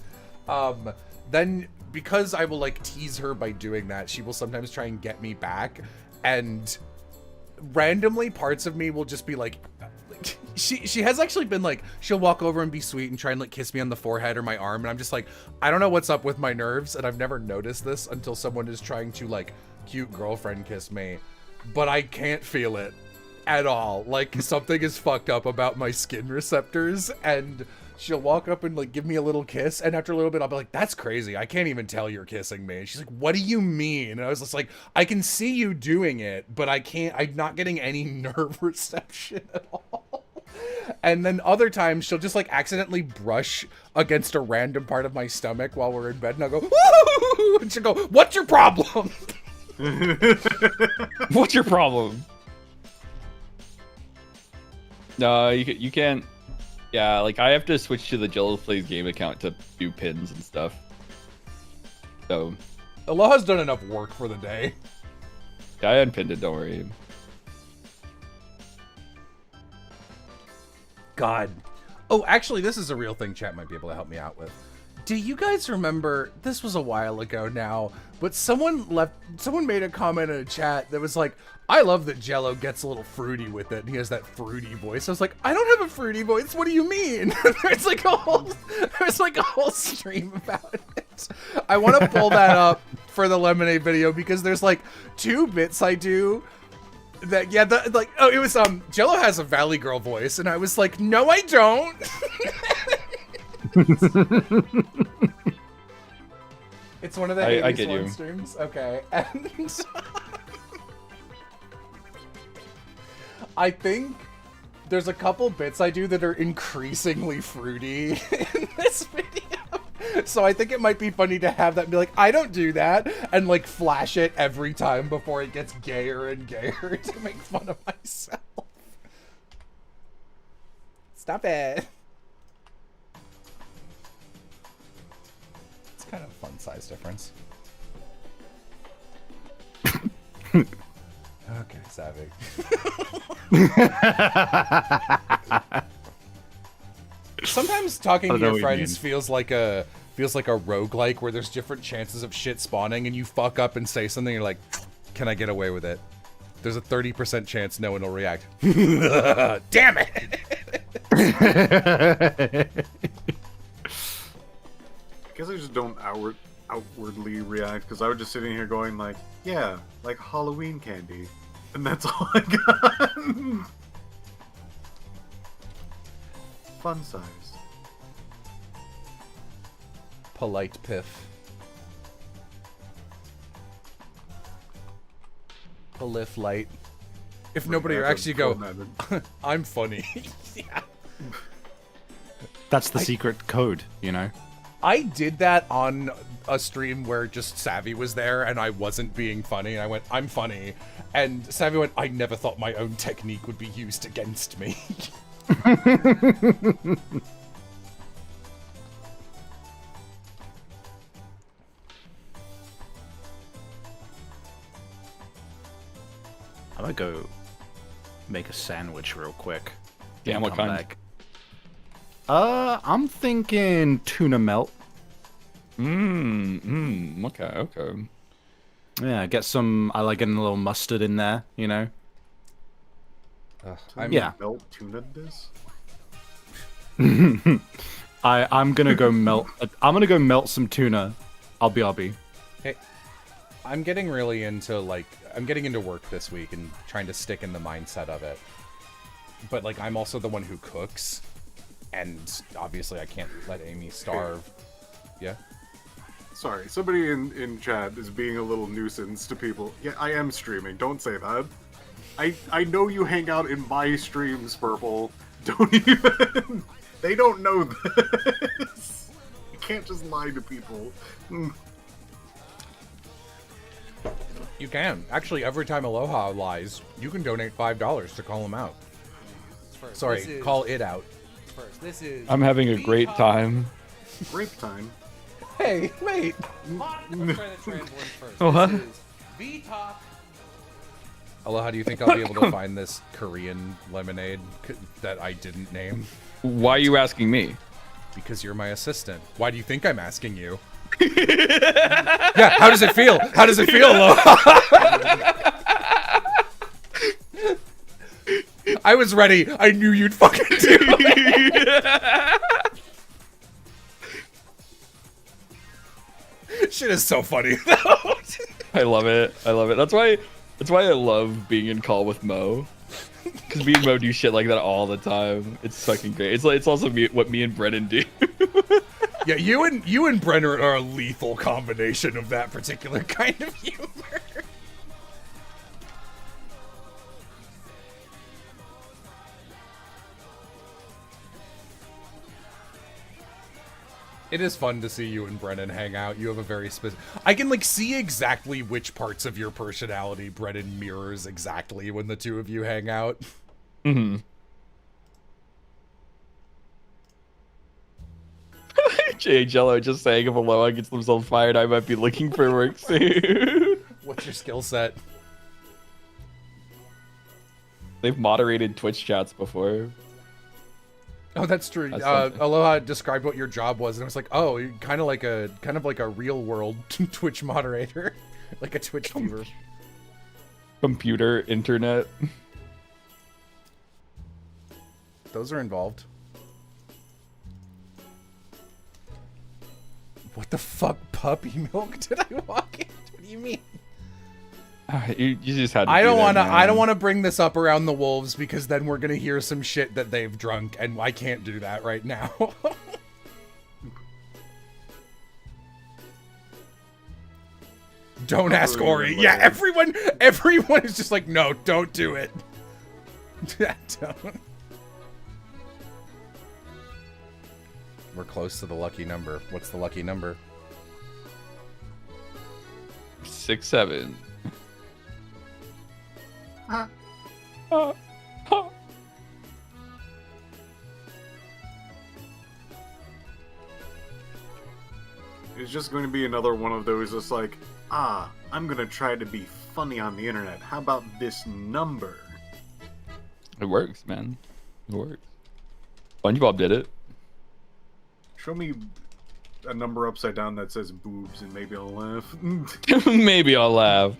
then because I will like tease her by doing that, she will sometimes try and get me back, and randomly parts of me will just be like she has actually been like, she'll walk over and be sweet and try and like kiss me on the forehead or my arm, and I'm just like, I don't know what's up with my nerves, and I've never noticed this until someone is trying to like cute girlfriend kiss me, but I can't feel it at all. Like something is fucked up about my skin receptors, and she'll walk up and like give me a little kiss, and after a little bit I'll be like, that's crazy, I can't even tell you're kissing me. And she's like, what do you mean? And I was just like, I can see you doing it, but I'm not getting any nerve reception at all. And then other times she'll just like accidentally brush against a random part of my stomach while we're in bed, and I'll go, woo! And she'll go, what's your problem? What's your problem? No, you can't. Yeah, like I have to switch to the Jello Plays game account to do pins and stuff. So Aloha's done enough work for the day. Yeah, I unpinned it, don't worry. God. Oh, actually, this is a real thing chat might be able to help me out with. Do you guys remember, this was a while ago now, but someone made a comment in a chat that was like, I love that Jello gets a little fruity with it, and he has that fruity voice. I was like, I don't have a fruity voice, what do you mean? there's like a whole stream about it. I want to pull that up for the Lemonade video, because there's like 2 bits I do that, yeah, it was, Jello has a Valley Girl voice, and I was like, no, I don't. It's one of the I get you. streams. Okay. And I think there's a couple bits I do that are increasingly fruity in this video. So I think it might be funny to have that and be like, I don't do that, and like flash it every time before it gets gayer and gayer to make fun of myself. Stop it. Kind of a fun size difference. Okay, savvy. Sometimes talking I to don't know your what you friends mean. feels like a roguelike where there's different chances of shit spawning, and you fuck up and say something, you're like, can I get away with it? There's a 30% chance no one will react. Damn it! I guess I just don't outwardly react because I was just sitting here going like, yeah, like Halloween candy, and that's all I got. Fun size. Polite piff. Polif light. If nobody That's actually go, cool, I'm funny. Yeah. That's the secret code, you know? I did that on a stream where just Savvy was there and I wasn't being funny. And I went, I'm funny. And Savvy went, I never thought my own technique would be used against me. I'm gonna go make a sandwich real quick. Yeah, and what come kind? back. I'm thinking tuna melt. Okay. Yeah, get some. I like getting a little mustard in there, you know. Yeah. Melt tuna this? I'm gonna go melt. I'm gonna go melt some tuna. I'll be. Hey, I'm getting really into, like, I'm getting into work this week and trying to stick in the mindset of it. But, like, I'm also the one who cooks. And obviously I can't let Amy starve. Yeah? Sorry, somebody in chat is being a little nuisance to people. Yeah, I am streaming. Don't say that. I know you hang out in my streams, Purple. Don't even... They don't know this. You can't just lie to people. You can. Actually, every time Aloha lies, you can donate $5 to call him out. Sorry, call it out. This is I'm having a great time. Rape time. Hey, wait. Let's try the trans ones first. What? This is V-Talk. Aloha, do you think I'll be able to find this Korean lemonade that I didn't name? Why are you asking me? Because you're my assistant. Why do you think I'm asking you? Yeah, how does it feel? How does it feel, Aloha? I was ready. I knew you'd fucking do it. Shit is so funny, though. I love it. That's why I love being in call with Mo. Because me and Mo do shit like that all the time. It's fucking great. It's also what me and Brennan do. Yeah, you and Brenner are a lethal combination of that particular kind of humor. It is fun to see you and Brennan hang out. You have a very specific... I can, like, see exactly which parts of your personality Brennan mirrors exactly when the two of you hang out. Mm-hmm. Jay Jello just saying if Aloha gets themselves fired, I might be looking for work soon. What's your skill set? They've moderated Twitch chats before. Oh, that's true. That's something. Aloha described what your job was, and I was like, "Oh, you're kind of like a real world Twitch moderator, like a Twitch viewer." Computer, internet. Those are involved. What the fuck, puppy milk? Did I walk in? What do you mean? You just had to I do don't that, want to. man. I don't want to bring this up around the wolves because then we're gonna hear some shit that they've drunk, and I can't do that right now. Don't ask Ori. Yeah, everyone is just like, no, don't do it. Don't. We're close to the lucky number. What's the lucky number? 6-7. It's just going to be another one of those just like, I'm going to try to be funny on the internet. How about this number? It works, man. It works. SpongeBob did it. Show me a number upside down that says boobs, and maybe I'll laugh. Maybe I'll laugh.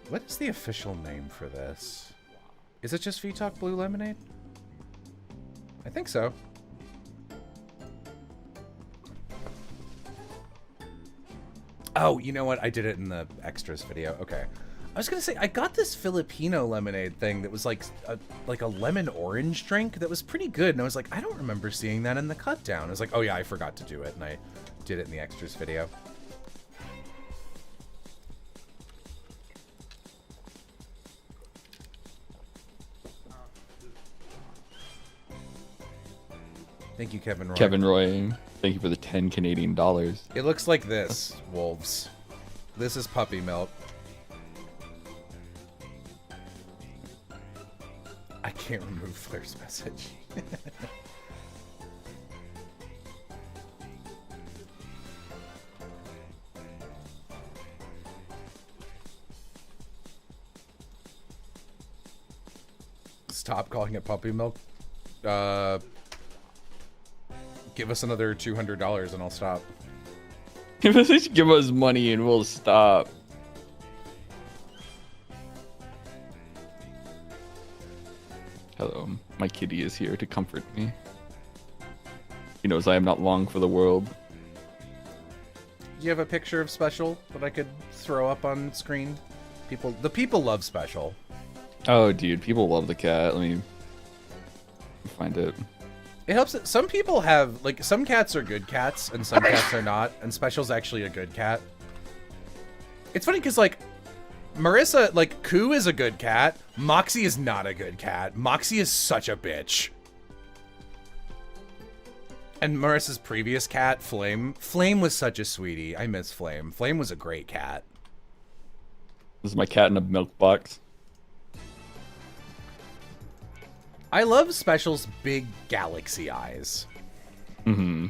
What is the official name for this? Is it just VTalk Blue Lemonade? I think so. Oh, you know what? I did it in the extras video. Okay. I was gonna say, I got this Filipino lemonade thing that was like a lemon orange drink that was pretty good, and I was like, I don't remember seeing that in the cut down. I was like, oh yeah, I forgot to do it, and I did it in the extras video. Thank you, Kevin Roy. Kevin Roy, thank you for the 10 Canadian dollars. It looks like this, wolves. This is puppy milk. I can't remove Flair's message. Stop calling it puppy milk. Give us another $200 and I'll stop. Give us money and we'll stop. Hello, my kitty is here to comfort me. He knows I am not long for the world. Do you have a picture of Special that I could throw up on screen? The people love Special. Oh, dude, people love the cat. Let me find it. It helps that some people have, like, some cats are good cats and some cats are not, and Special's actually a good cat. It's funny because, like, Marissa, like, Koo is a good cat. Moxie is not a good cat. Moxie is such a bitch. And Marissa's previous cat, Flame was such a sweetie. I miss Flame. Flame was a great cat. This is my cat in a milk box. I love Special's big galaxy eyes. Mm-hmm.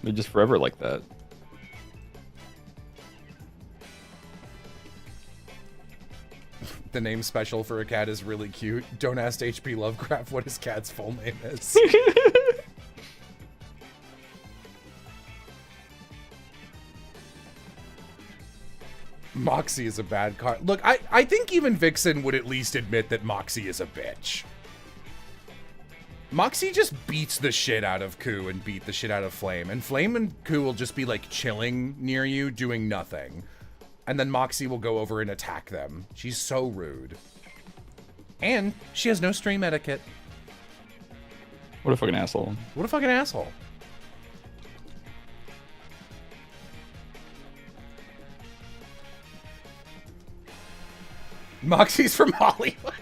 They're just forever like that. The name Special for a cat is really cute. Don't ask H.P. Lovecraft what his cat's full name is. Moxie is a bad card. Look, I think even Vixen would at least admit that Moxie is a bitch. Moxie just beats the shit out of Koo and beat the shit out of Flame. And Flame and Koo will just be like chilling near you, doing nothing. And then Moxie will go over and attack them. She's so rude. And she has no stream etiquette. What a fucking asshole. What a fucking asshole. Moxie's from Hollywood.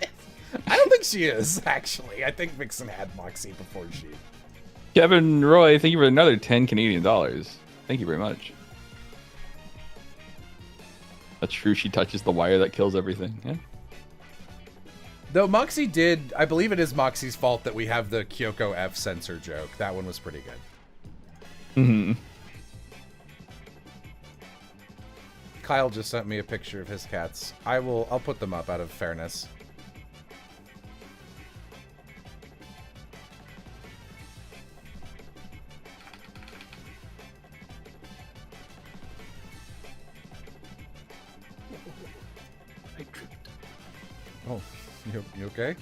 I don't think she is, actually. I think Vixen had Moxie before she... Kevin Roy, thank you for another 10 Canadian dollars. Thank you very much. That's true, she touches the wire that kills everything. Yeah. Though Moxie did... I believe it is Moxie's fault that we have the Kyoko F censor joke. That one was pretty good. Mm-hmm. Kyle just sent me a picture of his cats. I'll put them up out of fairness. I tripped. Oh, you okay?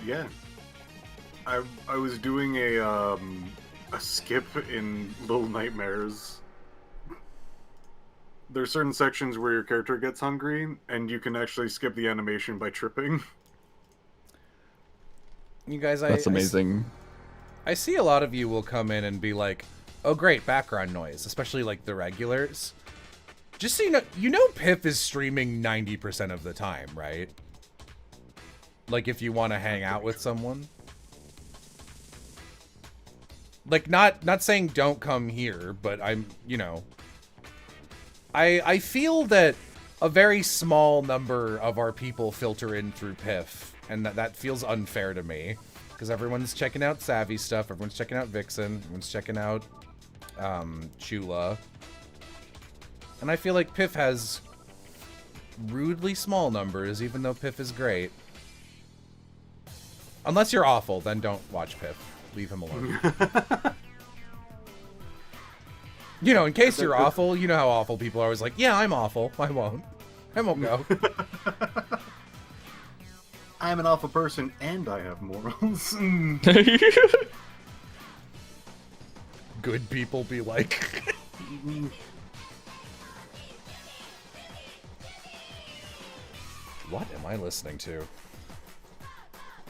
Yeah. I was doing a skip in Little Nightmares. There's certain sections where your character gets hungry, and you can actually skip the animation by tripping. You guys, that's amazing. I see a lot of you will come in and be like, oh great, background noise, especially like the regulars. Just so you know Piff is streaming 90% of the time, right? Like if you want to hang out with someone. Like not saying don't come here, but I'm, you know, I feel that a very small number of our people filter in through Piff, and that feels unfair to me. Because everyone's checking out Savvy stuff, everyone's checking out Vixen, everyone's checking out Chula. And I feel like Piff has rudely small numbers, even though Piff is great. Unless you're awful, then don't watch Piff. Leave him alone. You know, in case you're awful, you know how awful people are always like, yeah, I'm awful. I won't go. I'm an awful person and I have morals. Good people be like. What am I listening to?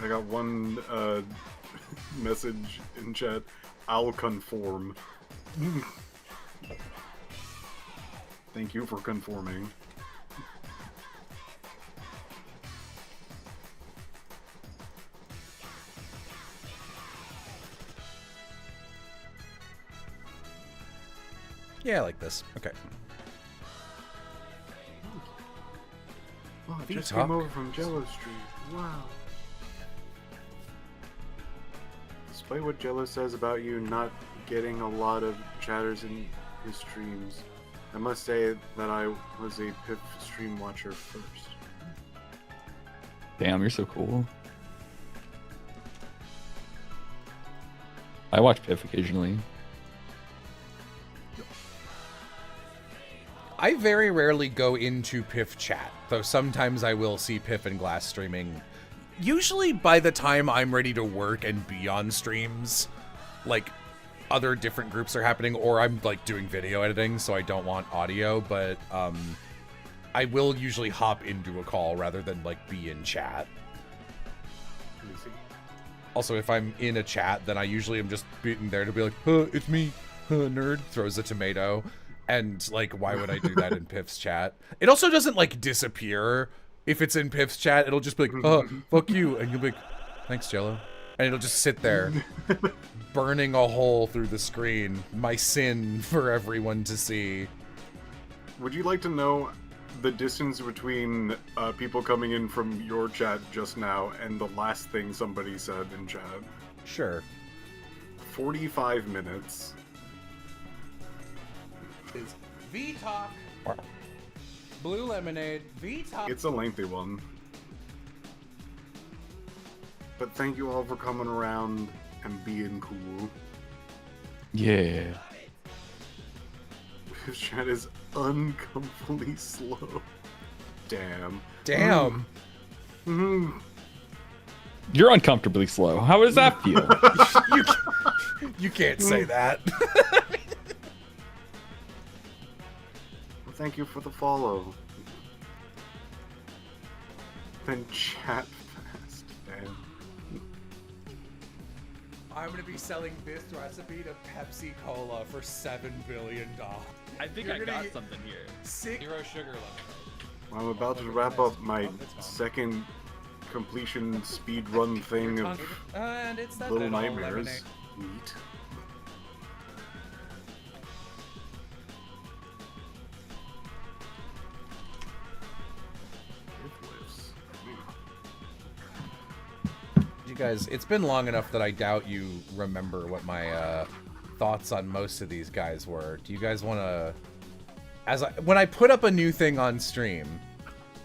I got one message in chat. I'll conform. Thank you for conforming. Yeah, I like this. Okay. Oh, I V just Talk. came over from Jello Street. Wow. Despite what Jello says about you not getting a lot of chatters in his streams, I must say that I was a Piff stream watcher first. Damn, you're so cool. I watch Piff occasionally. I very rarely go into Piff chat, though sometimes I will see Piff and Glass streaming. Usually by the time I'm ready to work and be on streams, like other different groups are happening, or I'm like doing video editing, so I don't want audio, but I will usually hop into a call rather than like be in chat. Also, if I'm in a chat, then I usually am just beaten there to be like, it's me, nerd, throws a tomato. And, like, why would I do that in Piff's chat? It also doesn't, like, disappear. If it's in Piff's chat, it'll just be like, fuck you. And you'll be like, thanks, Jello. And it'll just sit there, burning a hole through the screen. My sin for everyone to see. Would you like to know the distance between people coming in from your chat just now and the last thing somebody said in chat? Sure. 45 minutes. Is V-Talk, Blue Lemonade, V-Talk. It's a lengthy one. But thank you all for coming around and being cool. Yeah. His chat is uncomfortably slow. Damn. Damn. You're uncomfortably slow. How does that feel? You can't say that. Thank you for the follow. Then chat fast, damn. I'm gonna be selling this recipe to Pepsi Cola for $7 billion. I think You're I gonna got get something here. Zero sugar lemonade. I'm about to wrap up my second completion speed run thing of And it's that Little little Nightmares. lemonade. Neat. You guys, it's been long enough that I doubt you remember what my thoughts on most of these guys were. Do you guys want to, when I put up a new thing on stream,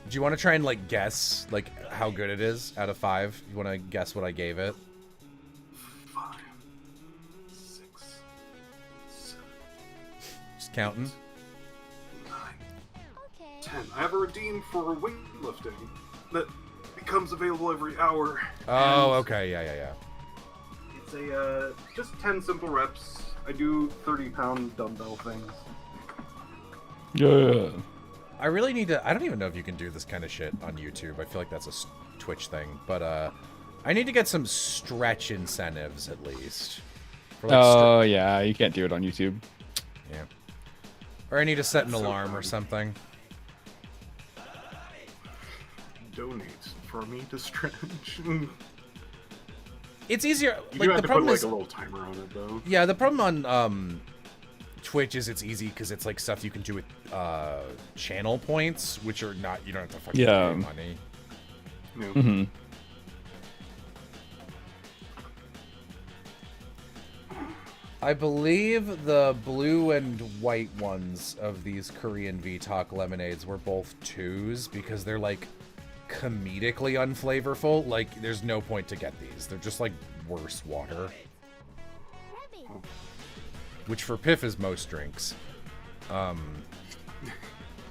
do you want to try and like guess like how good it is out of 5? You want to guess what I gave it? 5, 6, 7, Just counting. 9, 10. I have a redeem for weightlifting that becomes available every hour. Oh, okay, yeah. It's a just 10 simple reps. I do 30-pound dumbbell things. Yeah. I really need to. I don't even know if you can do this kind of shit on YouTube. I feel like that's a Twitch thing, but I need to get some stretch incentives at least. For, like, Oh, yeah. You can't do it on YouTube. yeah. Or I need to set an That's so alarm or fun. something. Donate for me to stretch. It's easier. You Like do have the to put problem like is, a little timer on it though. yeah, the problem on Twitch is it's easy because it's like stuff you can do with channel points, which are not. You don't have to fucking Yeah. pay money. No. Mm-hmm. I believe the blue and white ones of these Korean V-Talk lemonades were both 2s because they're like comedically unflavorful, like, there's no point to get these. They're just, like, worse water. Which for Piff is most drinks.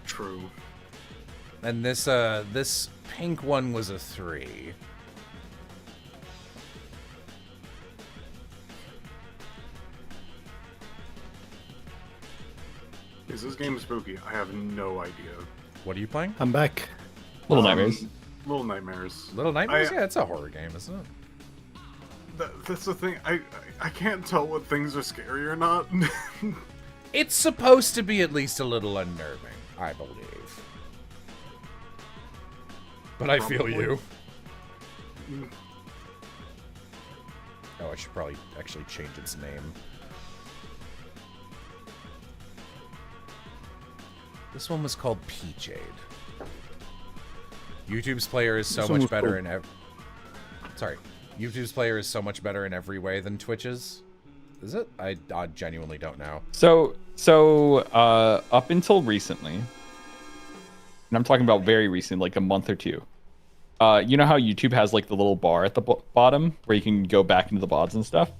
True. And this pink one was a 3. Is this game spooky? I have no idea. What are you playing? I'm back. Little Nightmares. Little Nightmares. Little Nightmares? Yeah, it's a horror game, isn't it? That's the thing. I can't tell what things are scary or not. It's supposed to be at least a little unnerving, I believe. But I feel you. Oh, I should probably actually change its name. This one was called Peachade. YouTube's player is so much better in Sorry. YouTube's player is so much better in every way than Twitch's. Is it? I genuinely don't know. So up until recently, and I'm talking about very recent, like a month or two. You know how YouTube has like the little bar at the bottom where you can go back into the VODs and stuff?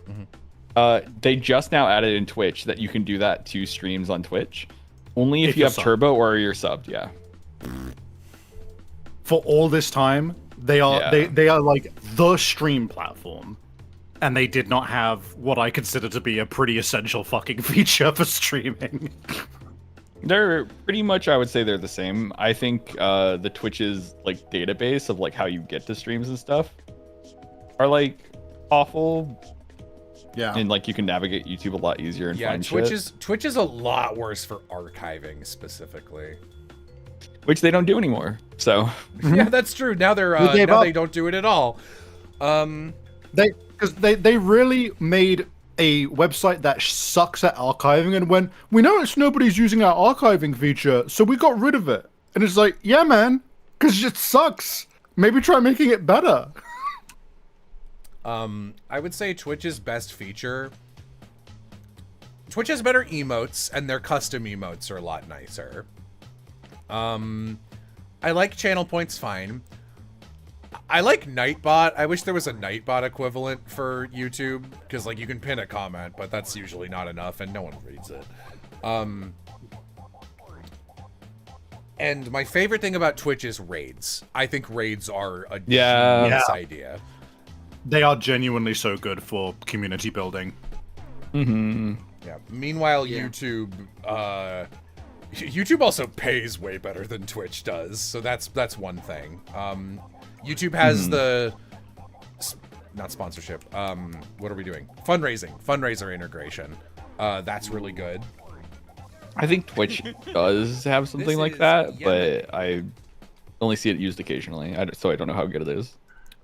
Mm-hmm. They just now added in Twitch that you can do that to streams on Twitch. Only if you have Turbo or you're subbed, yeah. For all this time, they are they are like the stream platform. And they did not have what I consider to be a pretty essential fucking feature for streaming. They're pretty much, I would say they're the same. I think the Twitch's like database of like how you get to streams and stuff are like awful. Yeah. And like you can navigate YouTube a lot easier and find Twitch is a lot worse for archiving specifically. Which they don't do anymore. So yeah, that's true. Now they don't do it at all. They really made a website that sucks at archiving and went, we noticed nobody's using our archiving feature, so we got rid of it. And it's like, yeah, man, because it sucks. Maybe try making it better. I would say Twitch's best feature. Twitch has better emotes, and their custom emotes are a lot nicer. I like channel points fine. I like Nightbot. I wish there was a Nightbot equivalent for YouTube, because like you can pin a comment, but that's usually not enough, and no one reads it. And my favorite thing about Twitch is raids. I think raids are a genius idea. They are genuinely so good for community building. Mm-hmm. Yeah. Meanwhile, YouTube also pays way better than Twitch does, so that's one thing. YouTube has the not sponsorship. What are we doing? Fundraiser integration. That's really good. I think Twitch does have something like that, but I only see it used occasionally, so I don't know how good it is.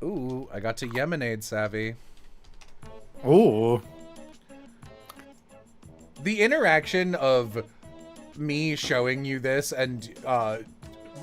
Ooh, I got to Yemenade savvy. Ooh. The interaction of me showing you this and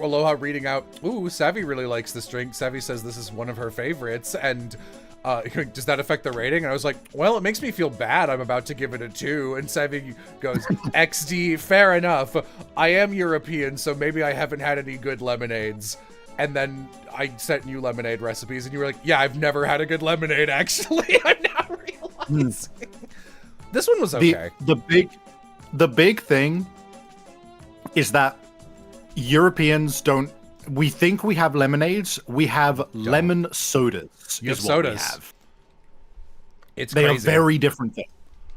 Aloha reading out, ooh, Savvy really likes this drink. Savvy says this is one of her favorites, and does that affect the rating? And I was like, well, it makes me feel bad. I'm about to give it a 2. And Savvy goes, XD, fair enough. I am European, so maybe I haven't had any good lemonades. And then I sent you lemonade recipes, and you were like, yeah, I've never had a good lemonade, actually. I'm now realizing. This one was okay. The big thing is that Europeans don't. We think we have lemonades. We have lemon sodas. You have is sodas. What we have. They are very different things.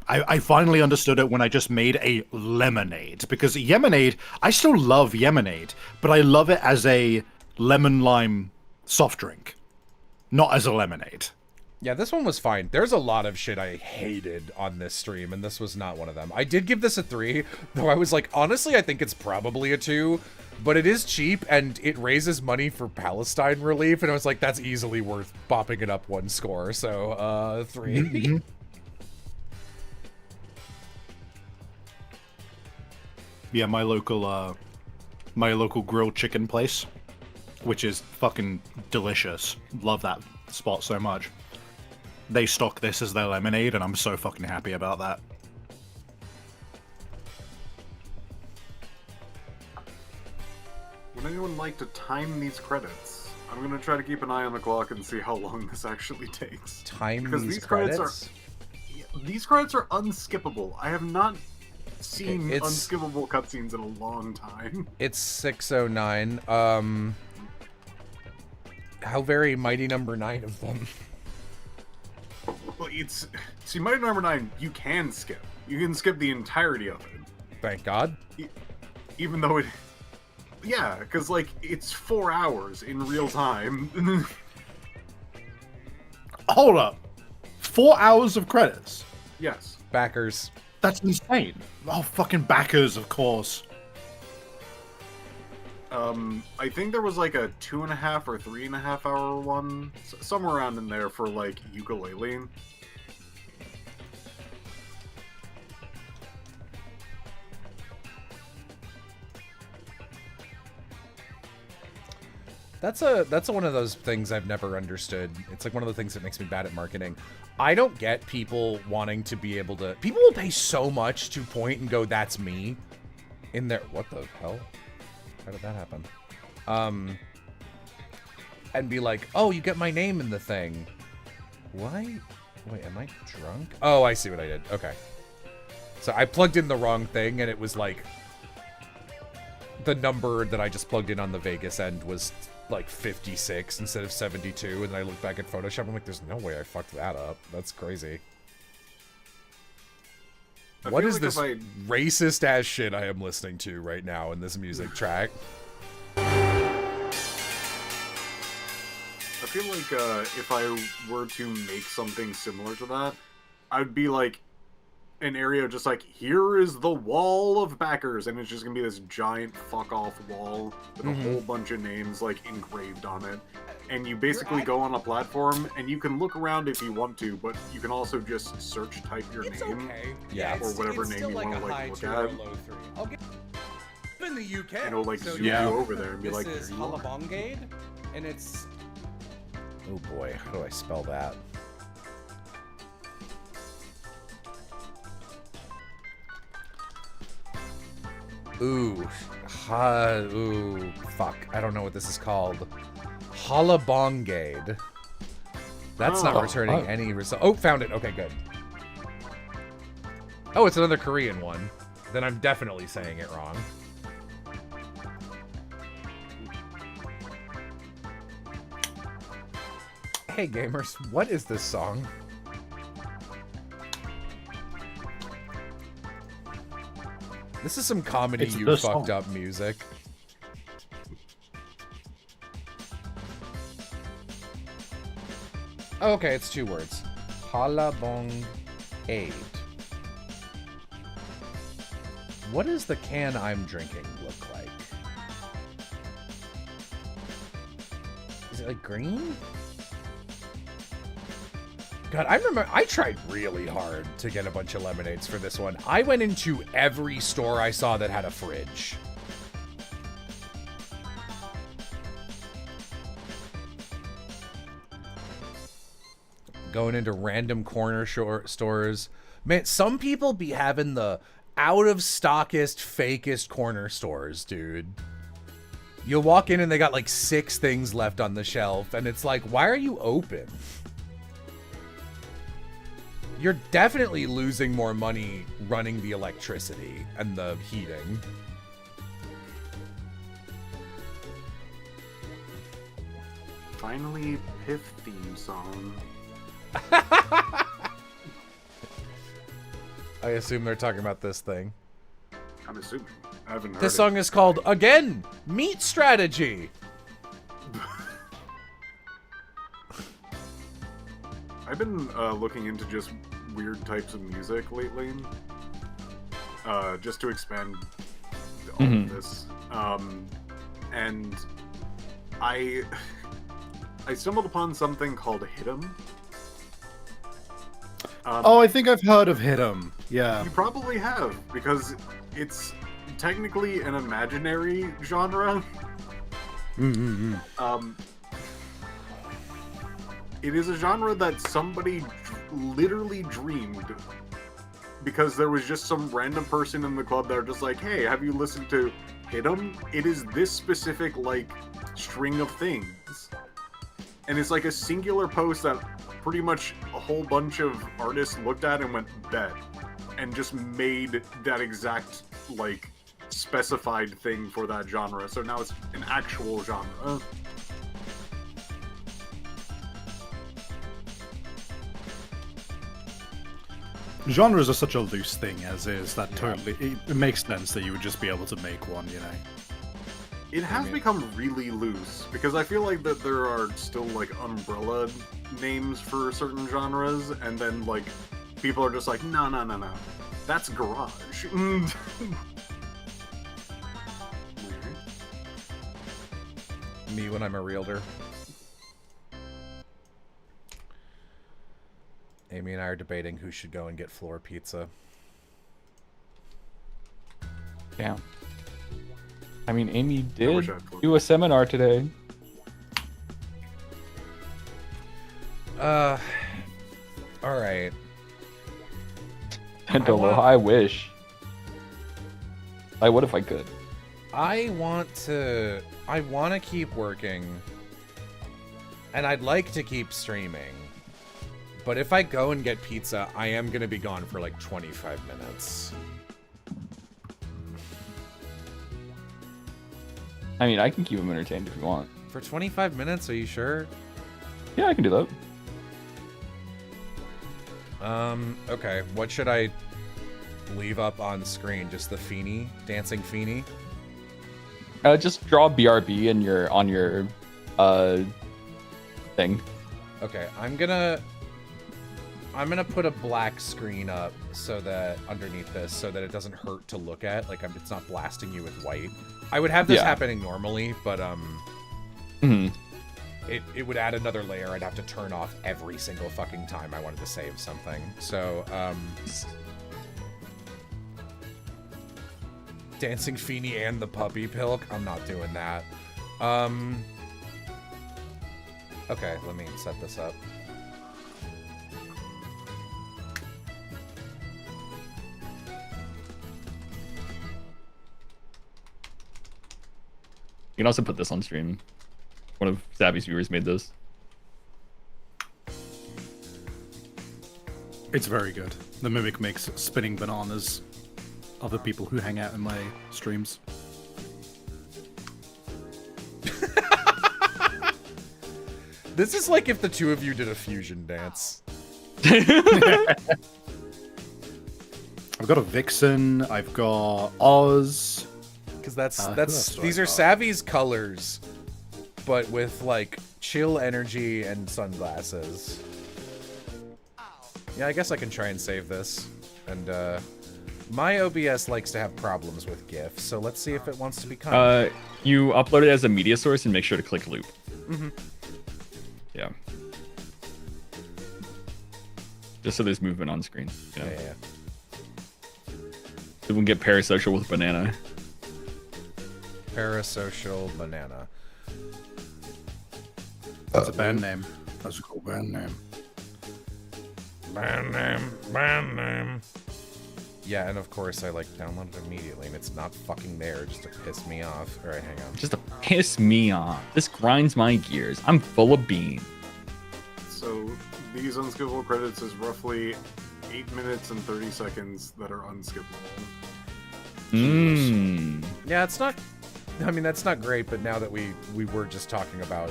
I finally understood it when I just made a lemonade, because Yemenade, I still love Yemenade, but I love it as a lemon lime soft drink, not as a lemonade. Yeah, this one was fine. There's a lot of shit I hated on this stream, and this was not one of them. I did give this a 3, though I was like, honestly, I think it's probably a 2, but it is cheap, and it raises money for Palestine relief, and I was like, that's easily worth bopping it up 1 score, so, 3. Mm-hmm. Yeah, my local grilled chicken place, which is fucking delicious. Love that spot so much. They stock this as their lemonade, and I'm so fucking happy about that. What Would anyone like to time these credits? I'm gonna try to keep an eye on the clock and see how long this actually takes. Time Because these these credits? these credits are unskippable. I have not seen It's- unskippable cutscenes in a long time. It's 6:09. How very mighty number 9 of them. Well, see, Mighty Number 9, you can skip. You can skip the entirety of it. Thank God. Even though it... Yeah, because, like, it's 4 hours in real time. Hold up. 4 hours of credits. Yes. Backers. That's insane. Oh, fucking backers, of course. I think there was like a 2.5 or 3.5 hour one, somewhere around in there for like ukulele. That's one of those things I've never understood. It's like one of the things that makes me bad at marketing. I don't get people wanting to be able to... People will pay so much to point and go, that's me. In their... What the hell? How did that happen? And be like, oh, you get my name in the thing. Why? Wait, am I drunk? Oh, I see what I did. Okay. So I plugged in the wrong thing, and it was like... The number that I just plugged in on the Vegas end was like 56 instead of 72, and then I look back at Photoshop, I'm like, there's no way I fucked that up. That's crazy. What is this racist ass shit I am listening to right now in this music track? I feel like if I were to make something similar to that, I'd be like an area just like, here is the wall of backers, and it's just gonna be this giant fuck off wall with a whole bunch of names like engraved on it. And you basically go on a platform, and you can look around if you want to, but you can also just search type your name. Okay. Yeah. Or whatever it's name still you like want a to like high look 2 at. or a low 3. I'll get in the UK. And it'll like so zoom yeah. you over there and be like, This is there you are. Halabongade, and it's Oh boy, how do I spell that? Ooh. Ooh. Fuck. I don't know what this is called. Halabongade. That's not returning any result. Oh, found it. Okay, good. Oh, it's another Korean one. Then I'm definitely saying it wrong. Hey gamers, what is this song? This is some comedy It's you the fucked song. up music. Oh, okay, it's 2 words. Halabong aid. What does the can I'm drinking look like? Is it like green? God, I remember I tried really hard to get a bunch of lemonades for this one. I went into every store I saw that had a fridge. Going into random corner stores. Man, some people be having the out of stockest, fakest corner stores, dude. You'll walk in and they got like 6 things left on the shelf, and it's like, why are you open? You're definitely losing more money running the electricity and the heating. Finally, Piff theme song. I assume they're talking about this thing. I'm assuming. I haven't heard This it. song is called, again, Meat Strategy. I've been looking into just weird types of music lately, just to expand all of this. And I stumbled upon something called Hit'em. Oh, I think I've heard of Hit'em. Yeah. You probably have, because it's technically an imaginary genre. It is a genre that somebody literally dreamed because there was just some random person in the club that were just like, hey, have you listened to Hit 'em? It is this specific, like, string of things. And it's like a singular post that pretty much a whole bunch of artists looked at and went, bet. And just made that exact, like, specified thing for that genre. So now it's an actual genre. Genres are such a loose thing as is that totally it makes sense that you would just be able to make one, you know. It has become really loose because I feel like that there are still like umbrella names for certain genres, and then like people are just like, no, that's garage. Me when I'm a realtor. Amy and I are debating who should go and get floor pizza. Damn. I mean, Amy did do a seminar today. All right. And Aloha, I wish. I would if I could. I want to keep working, and I'd like to keep streaming. But if I go and get pizza, I am going to be gone for like 25 minutes. I mean, I can keep him entertained if you want. For 25 minutes, are you sure? Yeah, I can do that. Okay. What should I leave up on screen? Just the Feeny? Dancing Feeny? Just draw BRB in on your thing. Okay, I'm gonna put a black screen up so that underneath this, so that it doesn't hurt to look at. Like it's not blasting you with white. I would have this happening normally, but it would add another layer. I'd have to turn off every single fucking time I wanted to save something. So Dancing Feeny and the puppy pilk. I'm not doing that. Okay, let me set this up. You can also put this on stream. One of Savvy's viewers made this. It's very good. The Mimic makes spinning bananas of the people who hang out in my streams. This is like if the two of you did a fusion dance. I've got a Vixen, I've got Oz. Because these are Savvy's colors, but with like chill energy and sunglasses. Yeah, I guess I can try and save this. And my OBS likes to have problems with GIFs, so let's see if it wants to be kind. You upload it as a media source and make sure to click loop. Mm-hmm. Yeah. Just so there's movement on screen. You know? Yeah. So we can get parasocial with banana. Parasocial banana. That's a band name. That's a cool band name. Band name. Yeah, and of course I like downloaded it immediately, and it's not fucking there just to piss me off. All right, hang on. Just to piss me off. This grinds my gears. I'm full of beans. So these unskippable credits is roughly 8 minutes and 30 seconds that are unskippable. Yeah, it's not. I mean, that's not great, but now that we were just talking about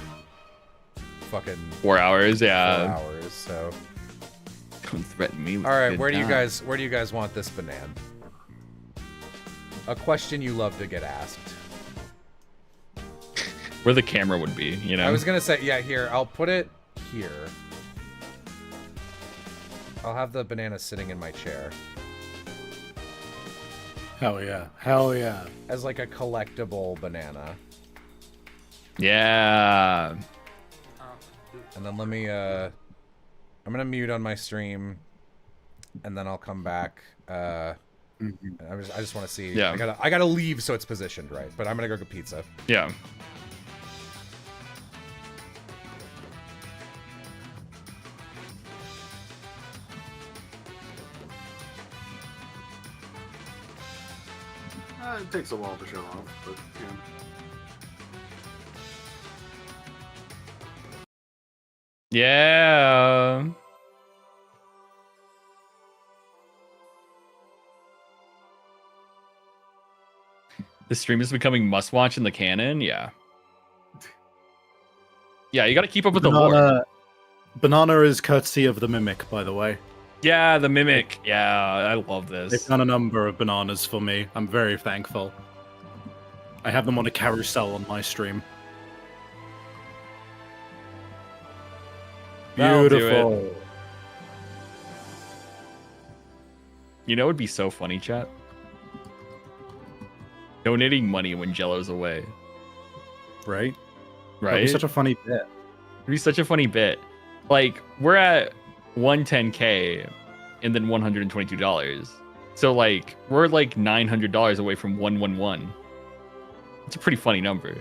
fucking 4 hours, yeah. 4 hours, so. Don't threaten me with all right, good where do you time. guys want this banana? A question you love to get asked. Where the camera would be, you know? I was gonna say, yeah, here. I'll put it here. I'll have the banana sitting in my chair. Hell yeah. Hell yeah. As like a collectible banana. Yeah. And then let me, I'm gonna mute on my stream, and then I'll come back. I just want to see. Yeah. I gotta leave so it's positioned right. But I'm gonna go get pizza. Yeah. It takes a while to show off, but yeah. Yeah. The stream is becoming must watch in the canon. Yeah. Yeah, you got to keep up with the lore. Banana is courtesy of the Mimic, by the way. Yeah, the Mimic. Yeah, I love this. They've done a number of bananas for me. I'm very thankful. I have them on a carousel on my stream. That'll do Beautiful. it. You know, it'd be so funny, chat. Donating money when Jello's away. Right? Right? That'd be such a funny bit. It'd be such a funny bit. Like, we're at 110K and then $122. So, like, we're like $900 away from 111. It's a pretty funny number.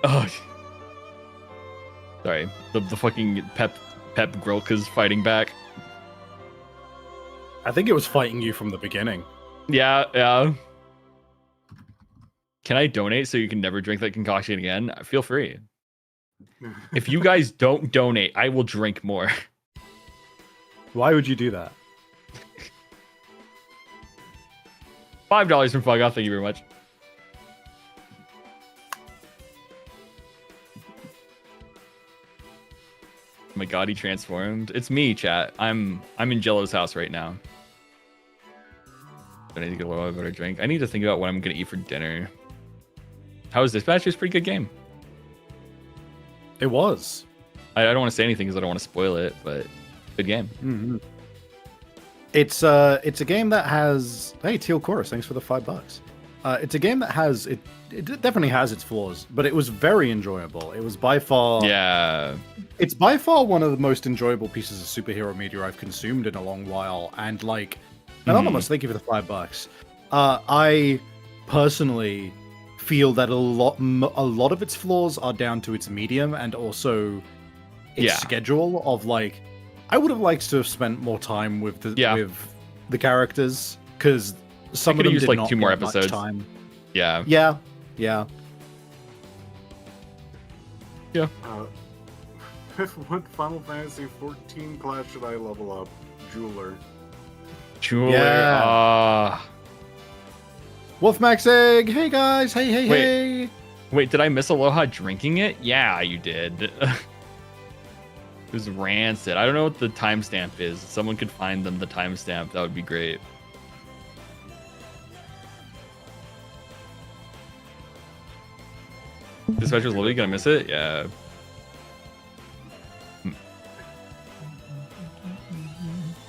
Oh, sorry. The fucking Pep Grilka's fighting back. I think it was fighting you from the beginning. Yeah. Can I donate so you can never drink that concoction again? Feel free. If you guys don't donate, I will drink more. Why would you do that? $5 from Fog Off, thank you very much. Oh my god, he transformed. It's me, chat. I'm in Jello's house right now. I need to get a little bit of drink. I need to think about what I'm gonna eat for dinner. How was Dispatch? It was a pretty good game. It was. I don't want to say anything because I don't want to spoil it, but good game. Mm-hmm. It's a game that has. Hey, Teal Chorus, thanks for the $5. It's a game that has it definitely has its flaws, but it was very enjoyable. It was by far. Yeah. It's by far one of the most enjoyable pieces of superhero media I've consumed in a long while, and like. Anonymous, thank you for the $5. I personally feel that a lot of its flaws are down to its medium and also its schedule of like. I would have liked to have spent more time with the characters because some of them used did like not 2 more get much episodes. time. Yeah. What Final Fantasy 14 class should I level up? Jeweler. Yeah. Wolfmax Egg, hey guys, hey. Wait, did I miss Aloha drinking it? Yeah, you did. It was rancid. I don't know what the timestamp is. If someone could find them the timestamp, that would be great. Dispatcher's literally gonna miss it? Yeah. We've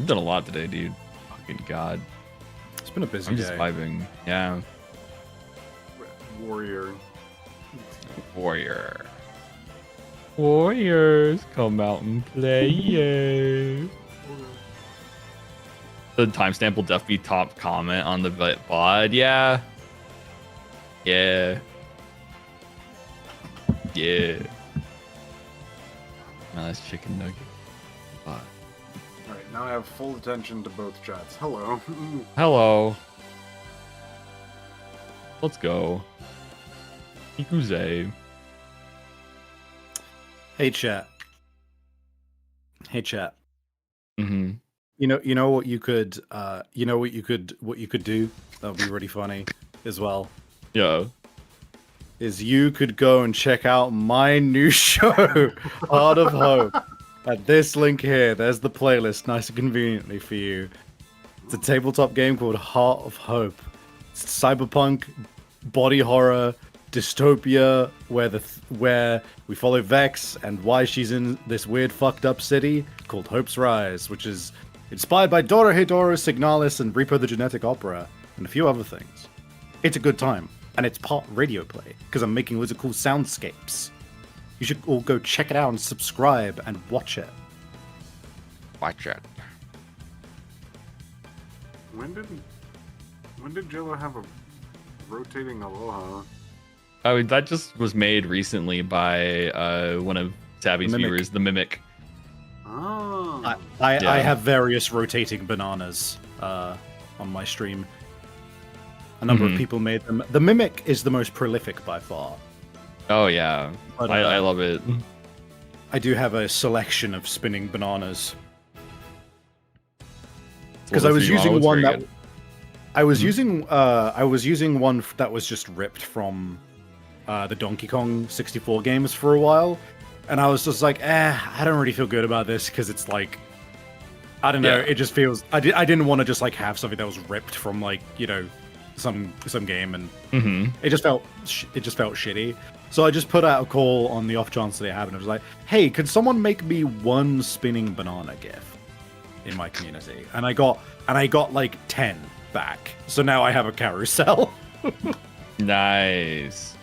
done a lot today, dude. Fucking god. It's been a busy I'm day. just vibing. Yeah. Warrior. Warriors, come out and play, yeah. The timestamp will definitely be top comment on the VOD. Yeah. Nice chicken nugget. Alright, now I have full attention to both chats. Hello. Hello. Let's go. Ikuze. Hey chat. Mm-hmm. You know what you could do that would be really funny as well. Yeah. Is you could go and check out my new show, Heart of Hope. At this link here, there's the playlist nice and conveniently for you. It's a tabletop game called Heart of Hope. It's cyberpunk, body horror, dystopia, where we follow Vex and why she's in this weird fucked up city called Hope's Rise, which is inspired by Dorohedoro, Signalis, and Reaper the Genetic Opera, and a few other things. It's a good time, and it's part radio play, because I'm making loads of cool soundscapes. You should all go check it out and subscribe and watch it. Watch it. When did Jello have a rotating Aloha? Oh, that just was made recently by one of Tabby's viewers, the Mimic. Oh. I have various rotating bananas on my stream. A number of Mhm. people made them. The Mimic is the most prolific by far. Oh yeah, But, I love it. I do have a selection of spinning bananas. Because Well, I was the using one's one very that good. I was using one that was just ripped from the Donkey Kong 64 games for a while, and I was just like, I don't really feel good about this because it's like, I don't know, Yeah. it just feels I didn't want to just like have something that was ripped from like some game, and Mm-hmm. it just felt shitty. So I just put out a call on the off chance that it happened. I was like, hey, could someone make me one spinning banana GIF in my community? And I got like 10 back. So now I have a carousel. Nice.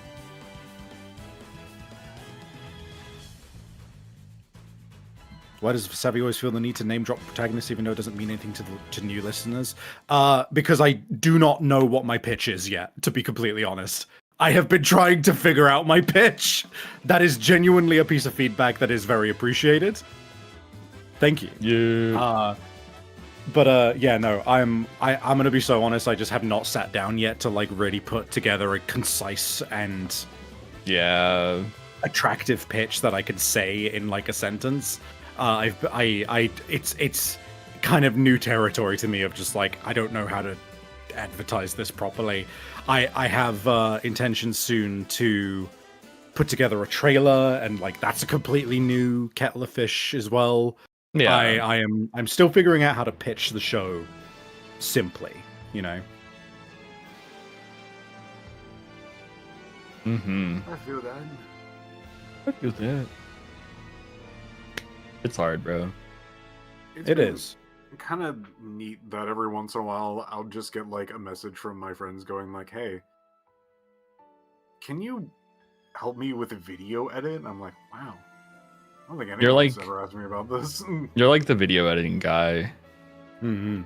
Why does Savvy always feel the need to name drop protagonists even though it doesn't mean anything to new listeners? Because I do not know what my pitch is yet, to be completely honest. I have been trying to figure out my pitch. That is genuinely a piece of feedback that is very appreciated. Thank you. Yeah. Yeah, no, I'm gonna be so honest, I just have not sat down yet to like really put together a concise and Yeah. attractive pitch that I could say in like a sentence. It's kind of new territory to me of just like, I don't know how to advertise this properly. I have intentions soon to put together a trailer, and like that's a completely new kettle of fish as well. Yeah. I'm still figuring out how to pitch the show simply, you know. Mm-hmm. I feel that. I feel that. It's hard, bro. It is. Kind of neat that every once in a while I'll just get like a message from my friends going like, "Hey, can you help me with a video edit?" And I'm like, "Wow, I don't think anyone's ever asked me about this." You're like the video editing guy. Mm-hmm.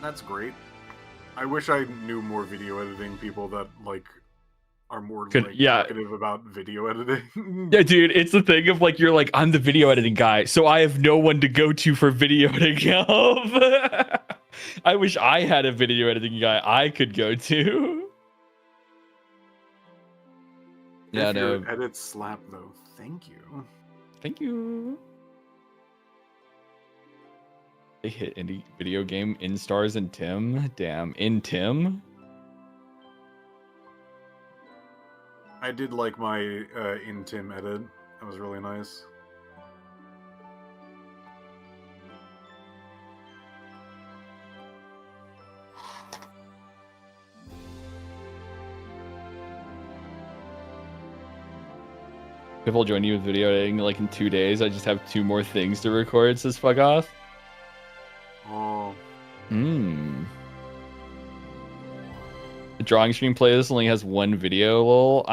That's great. I wish I knew more video editing people that like are more talkative about video editing. Yeah, dude, it's the thing of like, you're like, I'm the video editing guy, so I have no one to go to for video editing help. I wish I had a video editing guy I could go to. Yeah, if no. your edits slap though, thank you. Thank you. They hit indie video game in stars and Tim. Damn, in Tim. I did like my in Tim edit. That was really nice. If I'll join you with video editing like in 2 days, I just have 2 more things to record, says fuck off. Oh. The drawing stream playlist only has 1 video, lol.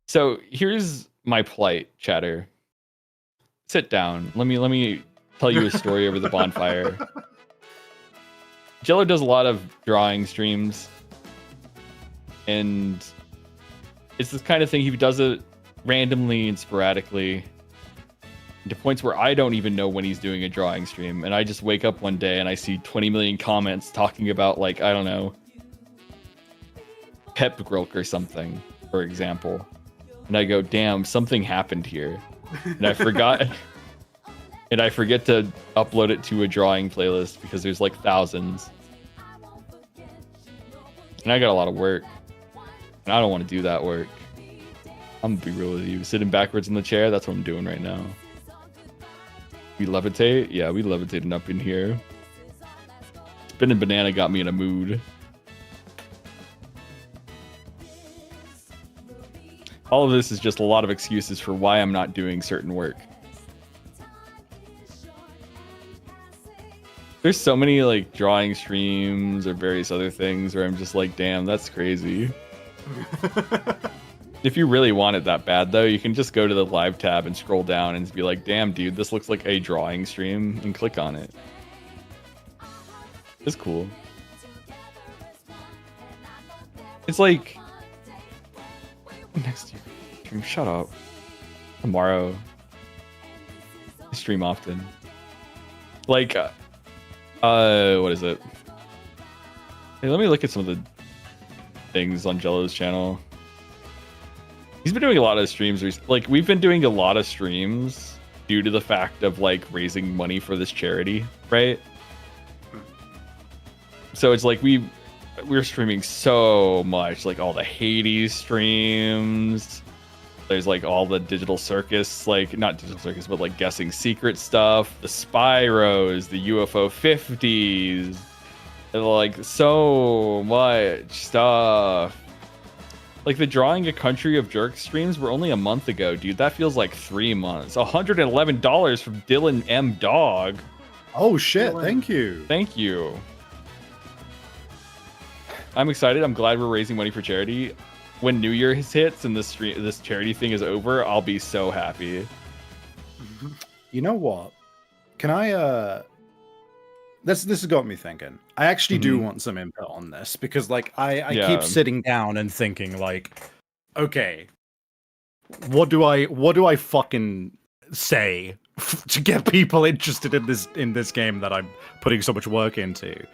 So here's my plight, chatter. Sit down. Let me tell you a story over the bonfire. Jello does a lot of drawing streams, and it's this kind of thing. He does it randomly and sporadically to points where I don't even know when he's doing a drawing stream, and I just wake up one day and I see 20 million comments talking about, like, I don't know, Pep Grilk or something, for example. And I go, damn, something happened here. And I forgot and I forget to upload it to a drawing playlist because there's like thousands. And I got a lot of work. And I don't want to do that work. I'm gonna be real with you. Sitting backwards in the chair, that's what I'm doing right now. We levitate? Yeah, we levitating up in here. Spinning banana got me in a mood. All of this is just a lot of excuses for why I'm not doing certain work. There's so many like drawing streams or various other things where I'm just like, damn, that's crazy. If you really want it that bad though, you can just go to the live tab and scroll down and be like, damn dude, this looks like a drawing stream, and click on it. It's cool. It's like next year. Shut up. Tomorrow. I stream often. Like what is it? Hey, let me look at some of the things on Jello's channel. He's been doing a lot of streams. Like, we've been doing a lot of streams due to the fact of, like, raising money for this charity, right? So it's like we're streaming so much, like all the Hades streams. There's like all the Digital Circus, like not Digital Circus, but like Guessing Secret stuff, the Spyros, the UFO 50s, like so much stuff. Like the Drawing a Country of Jerks streams were only a month ago, dude. That feels like 3 months. $111 from Dylan M. Dog. Oh shit! Thank you. Thank you. I'm excited. I'm glad we're raising money for charity. When New Year hits and this charity thing is over, I'll be so happy. You know what? Can I this has got me thinking. I actually do want some input on this because like I keep sitting down and thinking like, okay, what do I fucking say to get people interested in this game that I'm putting so much work into?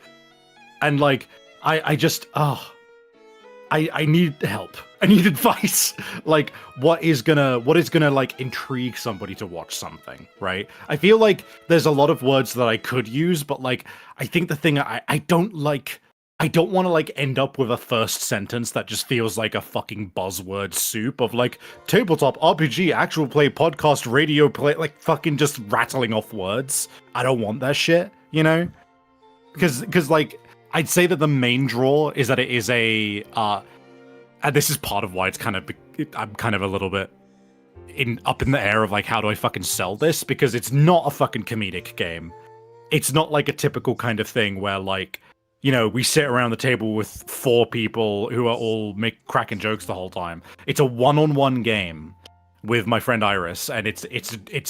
And like I just I need help. I need advice. Like, what is gonna like intrigue somebody to watch something, right? I feel like there's a lot of words that I could use, but like, I think the thing I don't want to like end up with a first sentence that just feels like a fucking buzzword soup of like tabletop RPG, actual play, podcast, radio play, like fucking just rattling off words. I don't want that shit, you know? Because like, I'd say that the main draw is that it is a, and this is part of why it's kind of, I'm kind of a little bit up in the air of like, how do I fucking sell this? Because it's not a fucking comedic game. It's not like a typical kind of thing where like, you know, we sit around the table with 4 people who are all cracking jokes the whole time. It's a one-on-one game with my friend Iris, and it's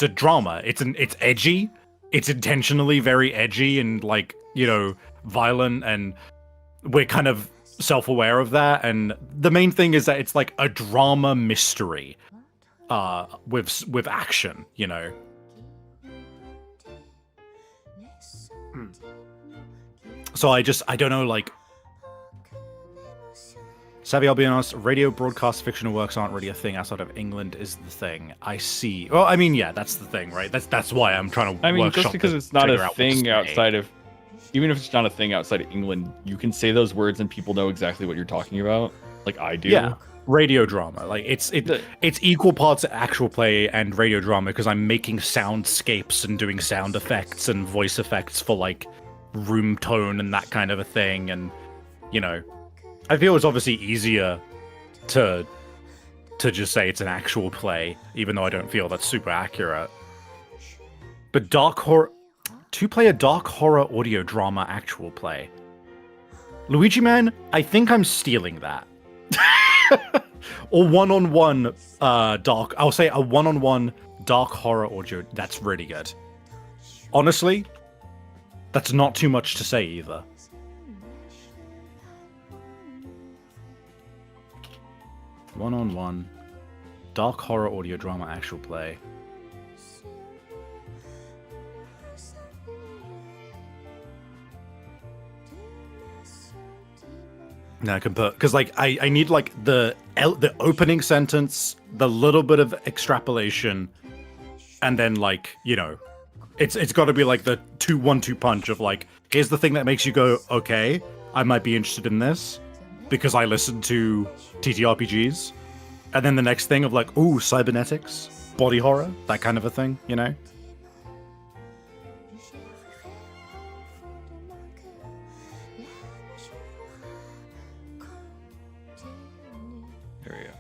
a drama. It's edgy. It's intentionally very edgy and like, you know, violent, and we're kind of self-aware of that. And the main thing is that it's like a drama mystery with action, you know. So I don't know, like, Savvy, I'll be honest, radio broadcast fictional works aren't really a thing outside of England is the thing. I see. Well, I mean, yeah, that's the thing, right? That's why I'm trying to just because it's not a thing outside of, even if it's not a thing outside of England, you can say those words and people know exactly what you're talking about. Like I do. Yeah. Radio drama. Like it's equal parts actual play and radio drama because I'm making soundscapes and doing sound effects and voice effects for like room tone and that kind of a thing. And you know, I feel it's obviously easier to just say it's an actual play, even though I don't feel that's super accurate. But dark horror, 2-player dark horror audio drama actual play. Luigi Man, I think I'm stealing that. Or one-on-one dark. I'll say a one-on-one dark horror audio. That's really good. Honestly, that's not too much to say either. One-on-one dark horror audio drama actual play. No, I can put because like I need like the opening sentence, the little bit of extrapolation, and then like, you know, it's got to be like the 2-1-2 punch of like, here's the thing that makes you go, okay, I might be interested in this because I listen to TTRPGs, and then the next thing of like, ooh, cybernetics, body horror, that kind of a thing, you know. There we go.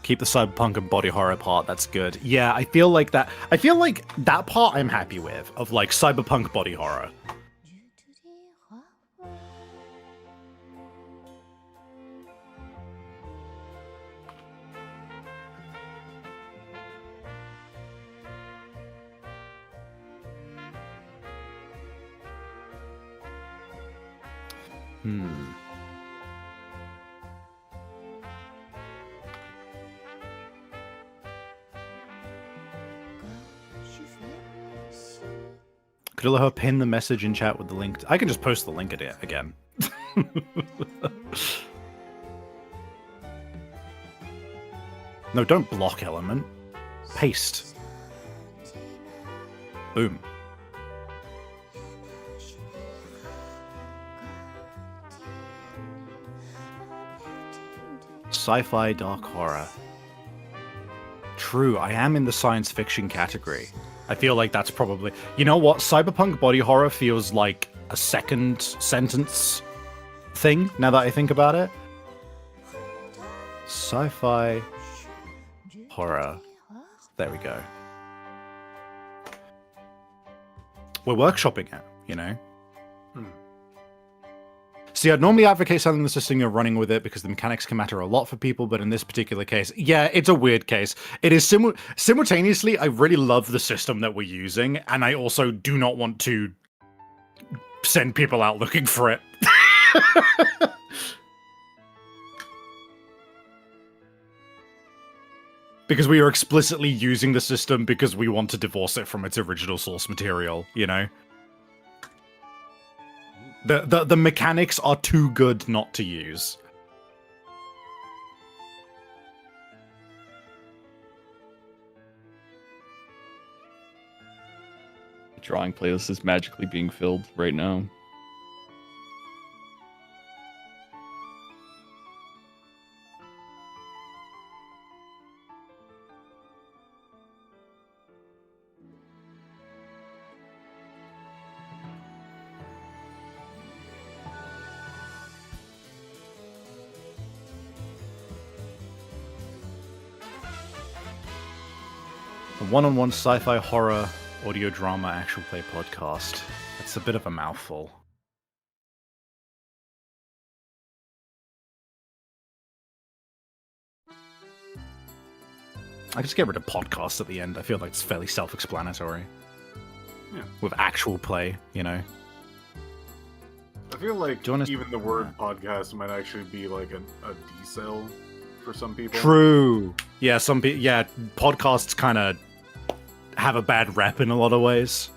Keep the cyberpunk and body horror part. That's good. Yeah, I feel like that part I'm happy with, of like cyberpunk body horror. Could Aloha pin the message in chat with the link? I can just post the link at it again. No, don't block element. Paste. Boom. Sci-fi dark horror. True, I am in the science fiction category. I feel like that's probably... You know what? Cyberpunk body horror feels like a second sentence thing, now that I think about it. Sci-fi horror. There we go. We're workshopping it, you know? See, I'd normally advocate selling the system you're running with it because the mechanics can matter a lot for people, but in this particular case, yeah, it's a weird case. It is simultaneously, I really love the system that we're using, and I also do not want to send people out looking for it. Because we are explicitly using the system because we want to divorce it from its original source material, you know? The mechanics are too good not to use. The drawing playlist is magically being filled right now. A one-on-one sci-fi horror audio drama actual play podcast. That's a bit of a mouthful. I just get rid of podcast at the end. I feel like it's fairly self-explanatory. Yeah. With actual play, you know. I feel like wanna... even the word podcast might actually be like a decel for some people. True. Yeah, some people. Yeah, podcasts kind of have a bad rep in a lot of ways.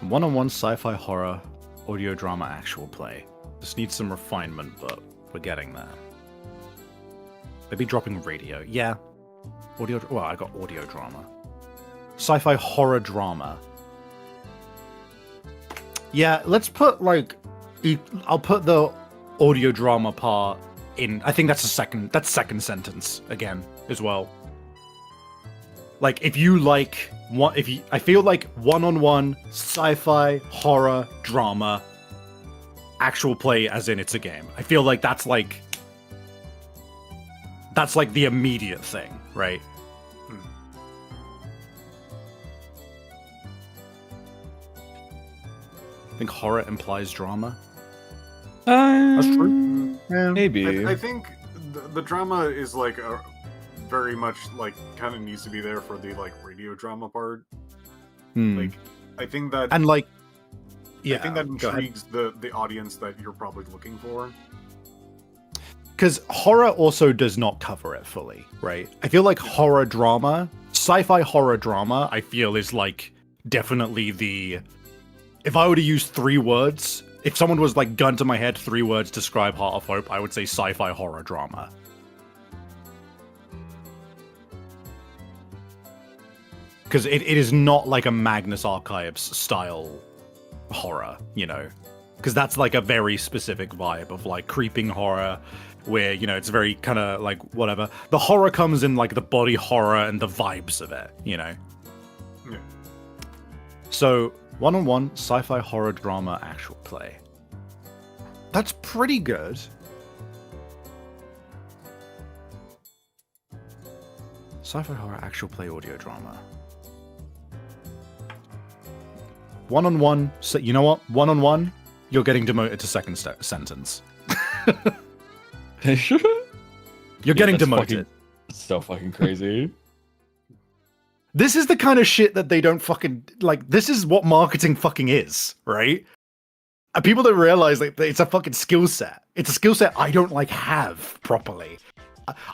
One-on-one sci-fi horror audio drama actual play. Just needs some refinement, but we're getting there. Maybe dropping radio. Yeah. Audio. Well, I got audio drama. Sci-fi horror drama. Yeah, let's put like... I'll put the audio drama part in. I think that's second sentence again as well. Like, if you like... I feel like one-on-one sci-fi horror drama actual play as in it's a game. I feel like that's like the immediate thing, right? I think horror implies drama. That's true. Yeah. Maybe. I think the drama is like a very much like kind of needs to be there for the like radio drama part. Like, I think that and like, yeah, I think that intrigues the audience that you're probably looking for. Because horror also does not cover it fully, right? I feel like horror drama, sci-fi horror drama, I feel is like definitely the... If I were to use 3 words, if someone was like gun to my head, 3 words describe Heart of Hope, I would say sci-fi horror drama. Because it is not like a Magnus Archives style horror, you know? Because that's like a very specific vibe of like creeping horror, where, you know, it's very kind of like whatever. The horror comes in like the body horror and the vibes of it, you know? Yeah. So, one-on-one sci-fi horror drama actual play. That's pretty good. Sci-fi horror actual play audio drama. One-on-one, so you know what? One-on-one, you're getting demoted to second sentence. You're getting demoted. So fucking crazy. This is the kind of shit that they don't fucking like. This is what marketing fucking is, right? And people don't realize that it's a fucking skill set. It's a skill set I don't like have properly.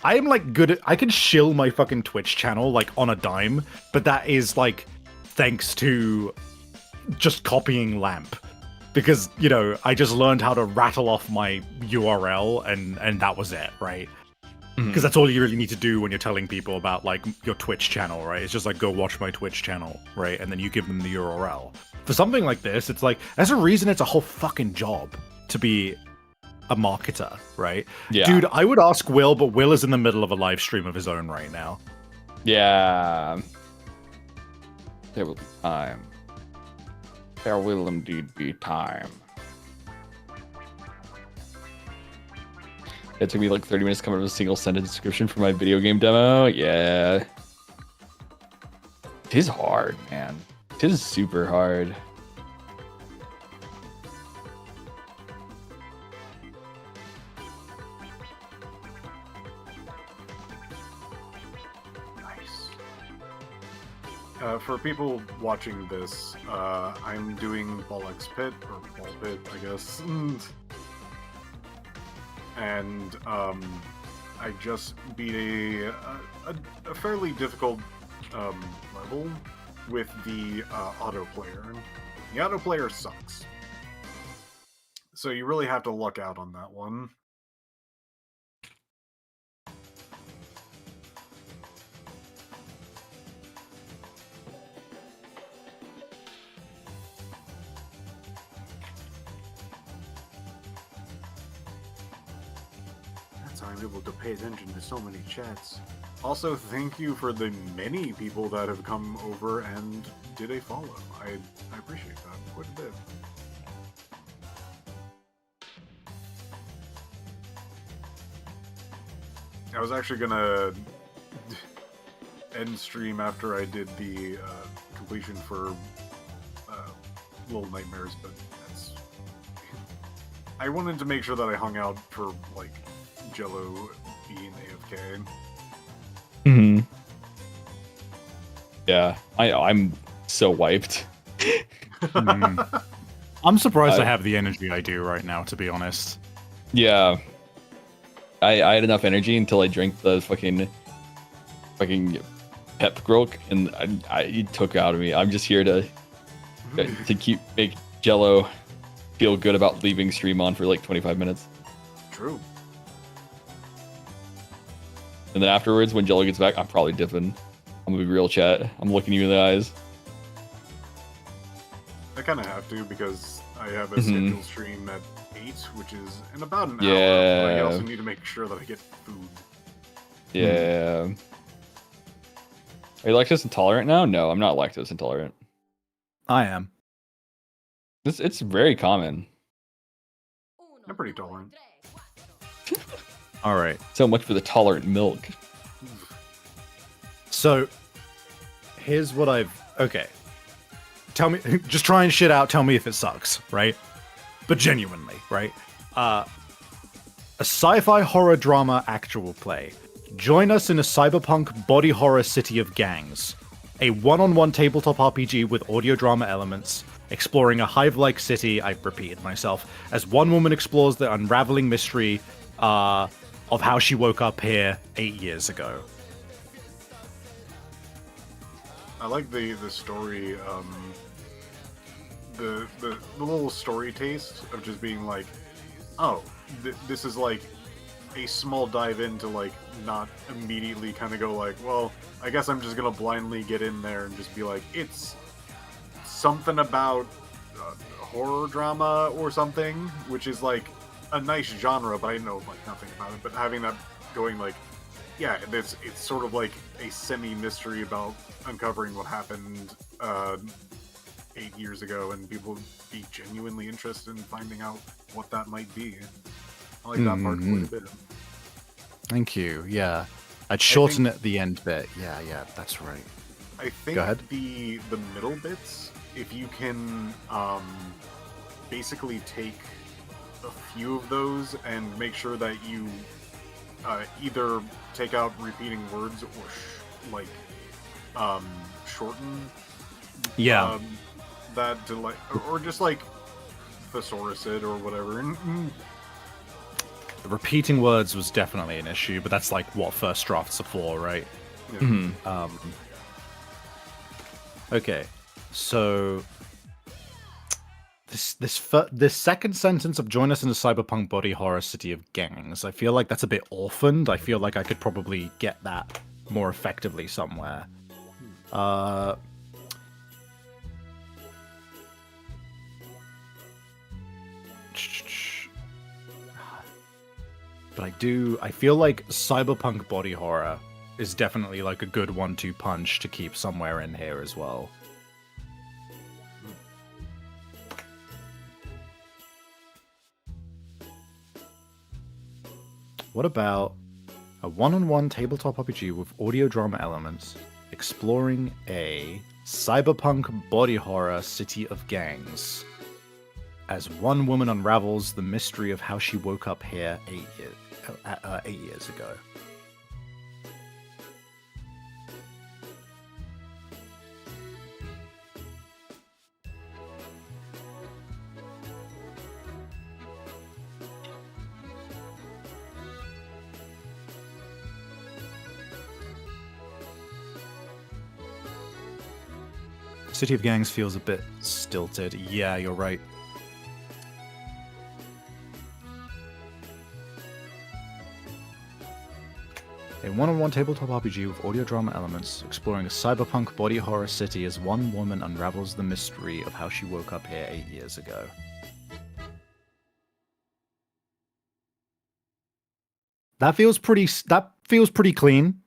I am like good at. I can shill my fucking Twitch channel like on a dime, but that is like thanks to just copying Lamp. Because, you know, I just learned how to rattle off my URL and that was it, right? Because that's all you really need to do when you're telling people about, like, your Twitch channel, right? It's just like, go watch my Twitch channel, right? And then you give them the URL. For something like this, it's like, there's a reason it's a whole fucking job to be a marketer, right? Yeah. Dude, I would ask Will, but Will is in the middle of a live stream of his own right now. Yeah. There will be time. There will indeed be time. It took me like 30 minutes to come up with a single sentence description for my video game demo. Yeah. It is hard, man. It is super hard. For people watching this, I'm doing Ball-X Pit, or Ball Pit, I guess. And I just beat a fairly difficult level with the auto player. The auto player sucks. So you really have to luck out on that one. I'm able to pay attention to so many chats. Also, thank you for the many people that have come over and did a follow. I appreciate that quite a bit. I was actually gonna end stream after I did the completion for Little Nightmares, but that's... I wanted to make sure that I hung out for, like, Jello being AFK. Mm-hmm. Yeah, I'm so wiped. I'm surprised I have the energy I do right now, to be honest. Yeah. I had enough energy until I drank the fucking pep grok, and it took out of me. I'm just here to make Jello feel good about leaving stream on for like 25 minutes. True. And then afterwards, when Jello gets back, I'm probably dipping. I'm gonna be real chat. I'm looking you in the eyes. I kind of have to because I have a scheduled stream at 8, which is in about an hour. Yeah. But I also need to make sure that I get food. Yeah. Are you lactose intolerant now? No, I'm not lactose intolerant. I am. It's very common. I'm pretty tolerant. All right. So much for the tolerant milk. So, here's what okay. Tell me, just try and shit out, tell me if it sucks, right? But genuinely, right? A sci-fi horror drama actual play. Join us in a cyberpunk body horror city of gangs. A one-on-one tabletop RPG with audio drama elements, exploring a hive-like city, I've repeated myself, as one woman explores the unraveling mystery, of how she woke up here 8 years ago. I like the story, the little story taste of just being like, oh, this is like a small dive into like not immediately kind of go like, well, I guess I'm just gonna blindly get in there and just be like, it's something about horror drama or something, which is like a nice genre, but I know like nothing about it. But having that going like, yeah, it's sort of like a semi-mystery about uncovering what happened 8 years ago, and people be genuinely interested in finding out what that might be. I like that part quite a bit. Thank you. Yeah, I'd shorten it the end bit. Yeah, that's right. I think Go ahead. the middle bits, if you can basically take a few of those and make sure that you either take out repeating words or like shorten Yeah. that to like, or just like thesaurus it or whatever. Repeating words was definitely an issue, but that's like what first drafts are for, right? Yeah. Okay, so this second sentence of "join us in the cyberpunk body horror city of gangs." I feel like that's a bit orphaned. I feel like I could probably get that more effectively somewhere. But I feel like cyberpunk body horror is definitely like a good 1-2 punch to keep somewhere in here as well. What about a one-on-one tabletop RPG with audio drama elements, exploring a cyberpunk body horror city of gangs, as one woman unravels the mystery of how she woke up here 8 years ago. City of Gangs feels a bit stilted. Yeah, you're right. A one-on-one tabletop RPG with audio drama elements, exploring a cyberpunk body horror city as one woman unravels the mystery of how she woke up here 8 years ago. That feels pretty clean.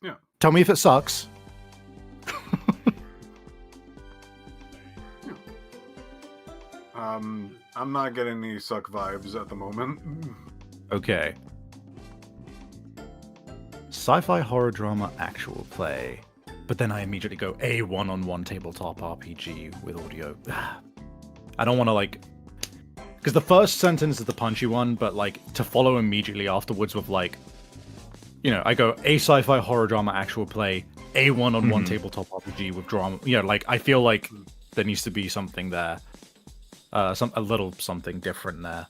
Yeah. Tell me if it sucks. I'm not getting any suck vibes at the moment. Okay. Sci-fi horror drama actual play. But then I immediately go a one-on-one tabletop RPG with audio. I don't want to like... Because the first sentence is the punchy one, but like to follow immediately afterwards with like... You know, I go a sci-fi horror drama actual play, a one-on-one tabletop RPG with drama. You know, like I feel like there needs to be something there. A little something different there.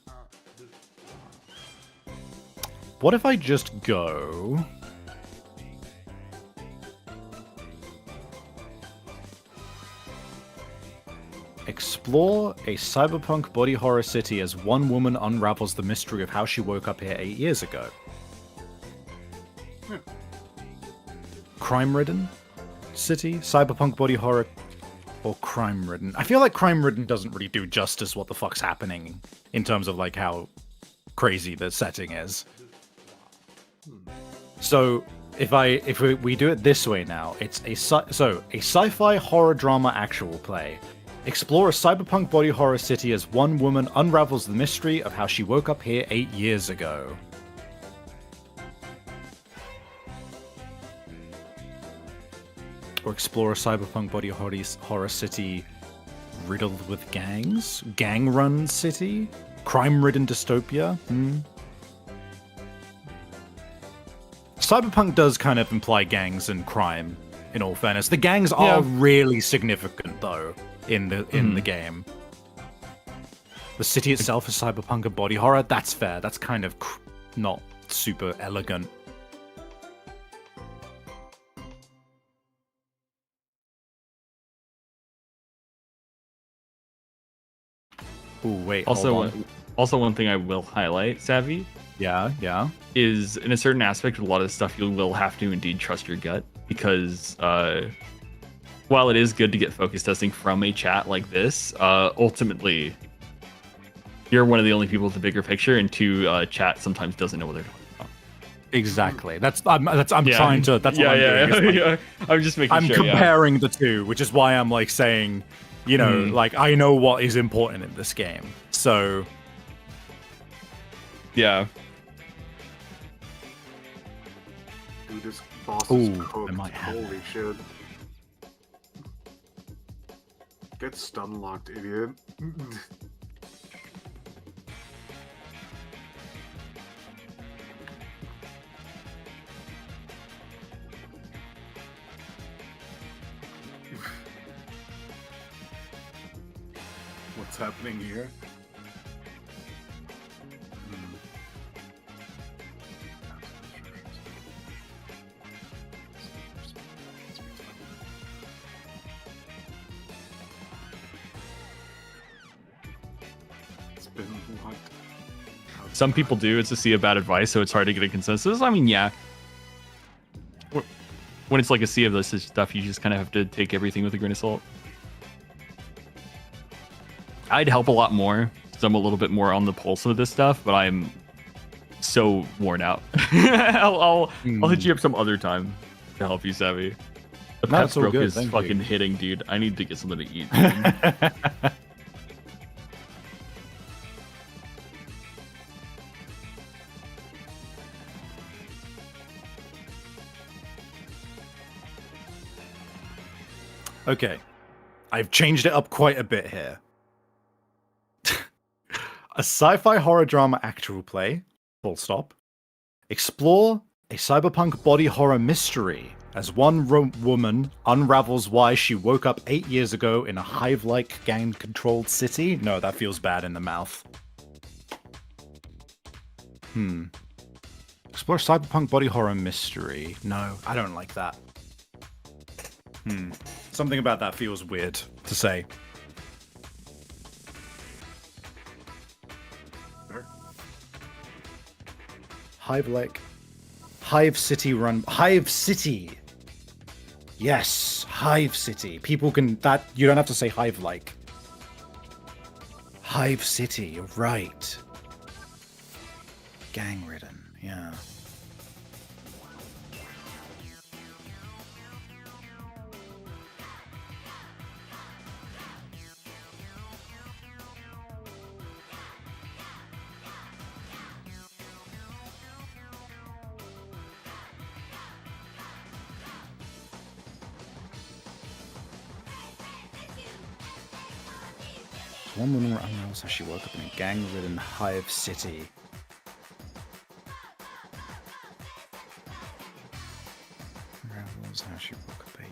What if I just go... Explore a cyberpunk body horror city as one woman unravels the mystery of how she woke up here 8 years ago. Crime-ridden city, cyberpunk body horror, or crime-ridden. I feel like crime-ridden doesn't really do justice what the fuck's happening in terms of like how crazy the setting is. So if we do it this way now, it's a sci-fi horror drama actual play. Explore a cyberpunk body horror city as one woman unravels the mystery of how she woke up here 8 years ago. Or explore a cyberpunk body horror city riddled with gangs? Gang-run city? Crime-ridden dystopia? Cyberpunk does kind of imply gangs and crime, in all fairness. The gangs are really significant, though, in the game. The city itself is cyberpunk and body horror. That's fair. That's kind of not super elegant. Ooh, wait. Also, one thing I will highlight, Savvy. Yeah. Is in a certain aspect of a lot of stuff you will have to indeed trust your gut, because while it is good to get focus testing from a chat like this, ultimately you're one of the only people with the bigger picture, and chat sometimes doesn't know what they're talking about. Exactly. I'm trying to. That's what I'm doing. Yeah. I'm just making sure. I'm comparing the two, which is why I'm like saying, you know, like I know what is important in this game. So yeah. Dude, this boss is cooked. I might have Holy shit. Get stun locked, idiot. what's happening here. It's been what? Some people do. It's a sea of bad advice, so it's hard to get a consensus. I mean, yeah. When it's like a sea of this stuff, you just kind of have to take everything with a grain of salt. I'd help a lot more, so I'm a little bit more on the pulse of this stuff, but I'm so worn out. I'll hit you up some other time to help you, Savvy. The pep That's all stroke good, is thank fucking you. hitting, dude. I need to get something to eat. Dude. Okay, I've changed it up quite a bit here. A sci-fi horror drama actual play, full stop. Explore a cyberpunk body horror mystery as one woman unravels why she woke up 8 years ago in a hive-like gang-controlled city. No, that feels bad in the mouth. Explore cyberpunk body horror mystery. No, I don't like that. Something about that feels weird to say. Hive City. Yes, Hive City. People can that you don't have to say hive-like. Hive City, you're right. Gang-ridden, yeah. One woman unravels how she woke up in a gang-ridden Hive City. Unravels how she woke up 8 years.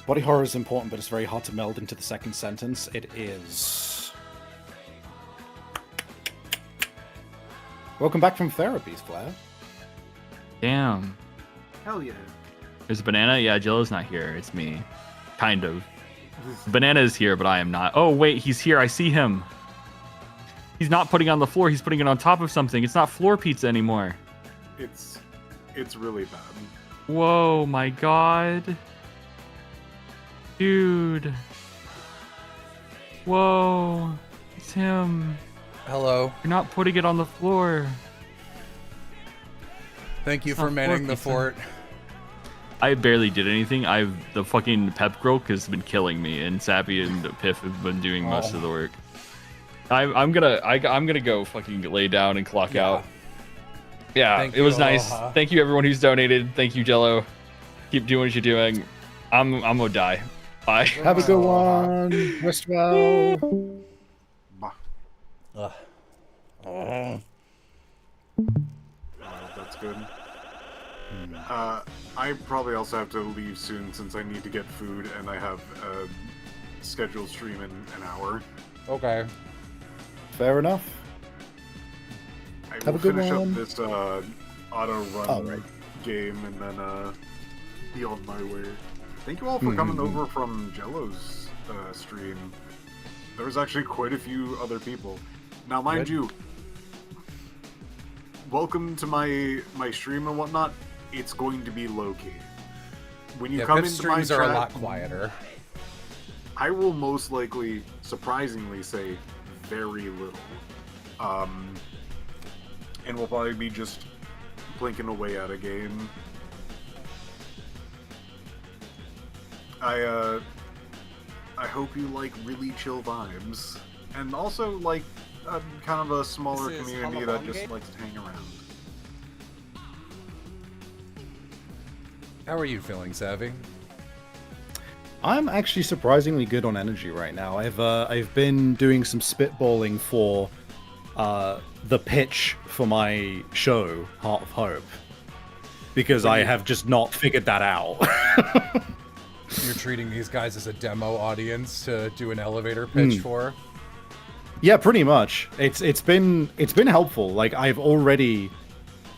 Body horror is important, but it's very hard to meld into the second sentence. It is. Welcome back from therapies, Flair. Damn. Hell yeah. There's a banana? Yeah, Jello's not here. It's me. Kind of. Banana is here, but I am not. Oh, wait, he's here. I see him. He's not putting it on the floor. He's putting it on top of something. It's not floor pizza anymore. It's really bad. Whoa, my god. Dude. Whoa. It's him. Hello. You're not putting it on the floor. Thank you It's for not manning floor the pizza. fort. I barely did anything. The fucking pep growth has been killing me, and Sappy and Piff have been doing most of the work. I'm gonna go fucking lay down and clock out. Yeah, Thank it was you, nice. Aloha. Thank you everyone who's donated. Thank you, Jello. Keep doing what you're doing. I'm gonna die. Bye. Have a good one. Rest well. That's good. I probably also have to leave soon since I need to get food and I have a scheduled stream in an hour. Okay. Fair enough. I Have will a good finish one. up this auto run Alright. game and then be on my way. Thank you all for coming over from Jello's stream. There was actually quite a few other people. Now, mind you, welcome to my stream and whatnot. It's going to be low key. When you come Piff's into my streams chat, are a lot quieter. I will most likely, surprisingly, say very little. And we'll probably be just blinking away at a game. I hope you like really chill vibes, and also like kind of a smaller This is community Aloha that just game? likes to hang around. How are you feeling, Savvy? I'm actually surprisingly good on energy right now. I've been doing some spitballing for the pitch for my show, Heart of Hope, because I have just not figured that out. You're treating these guys as a demo audience to do an elevator pitch for. Yeah, pretty much. It's been helpful. Like I've already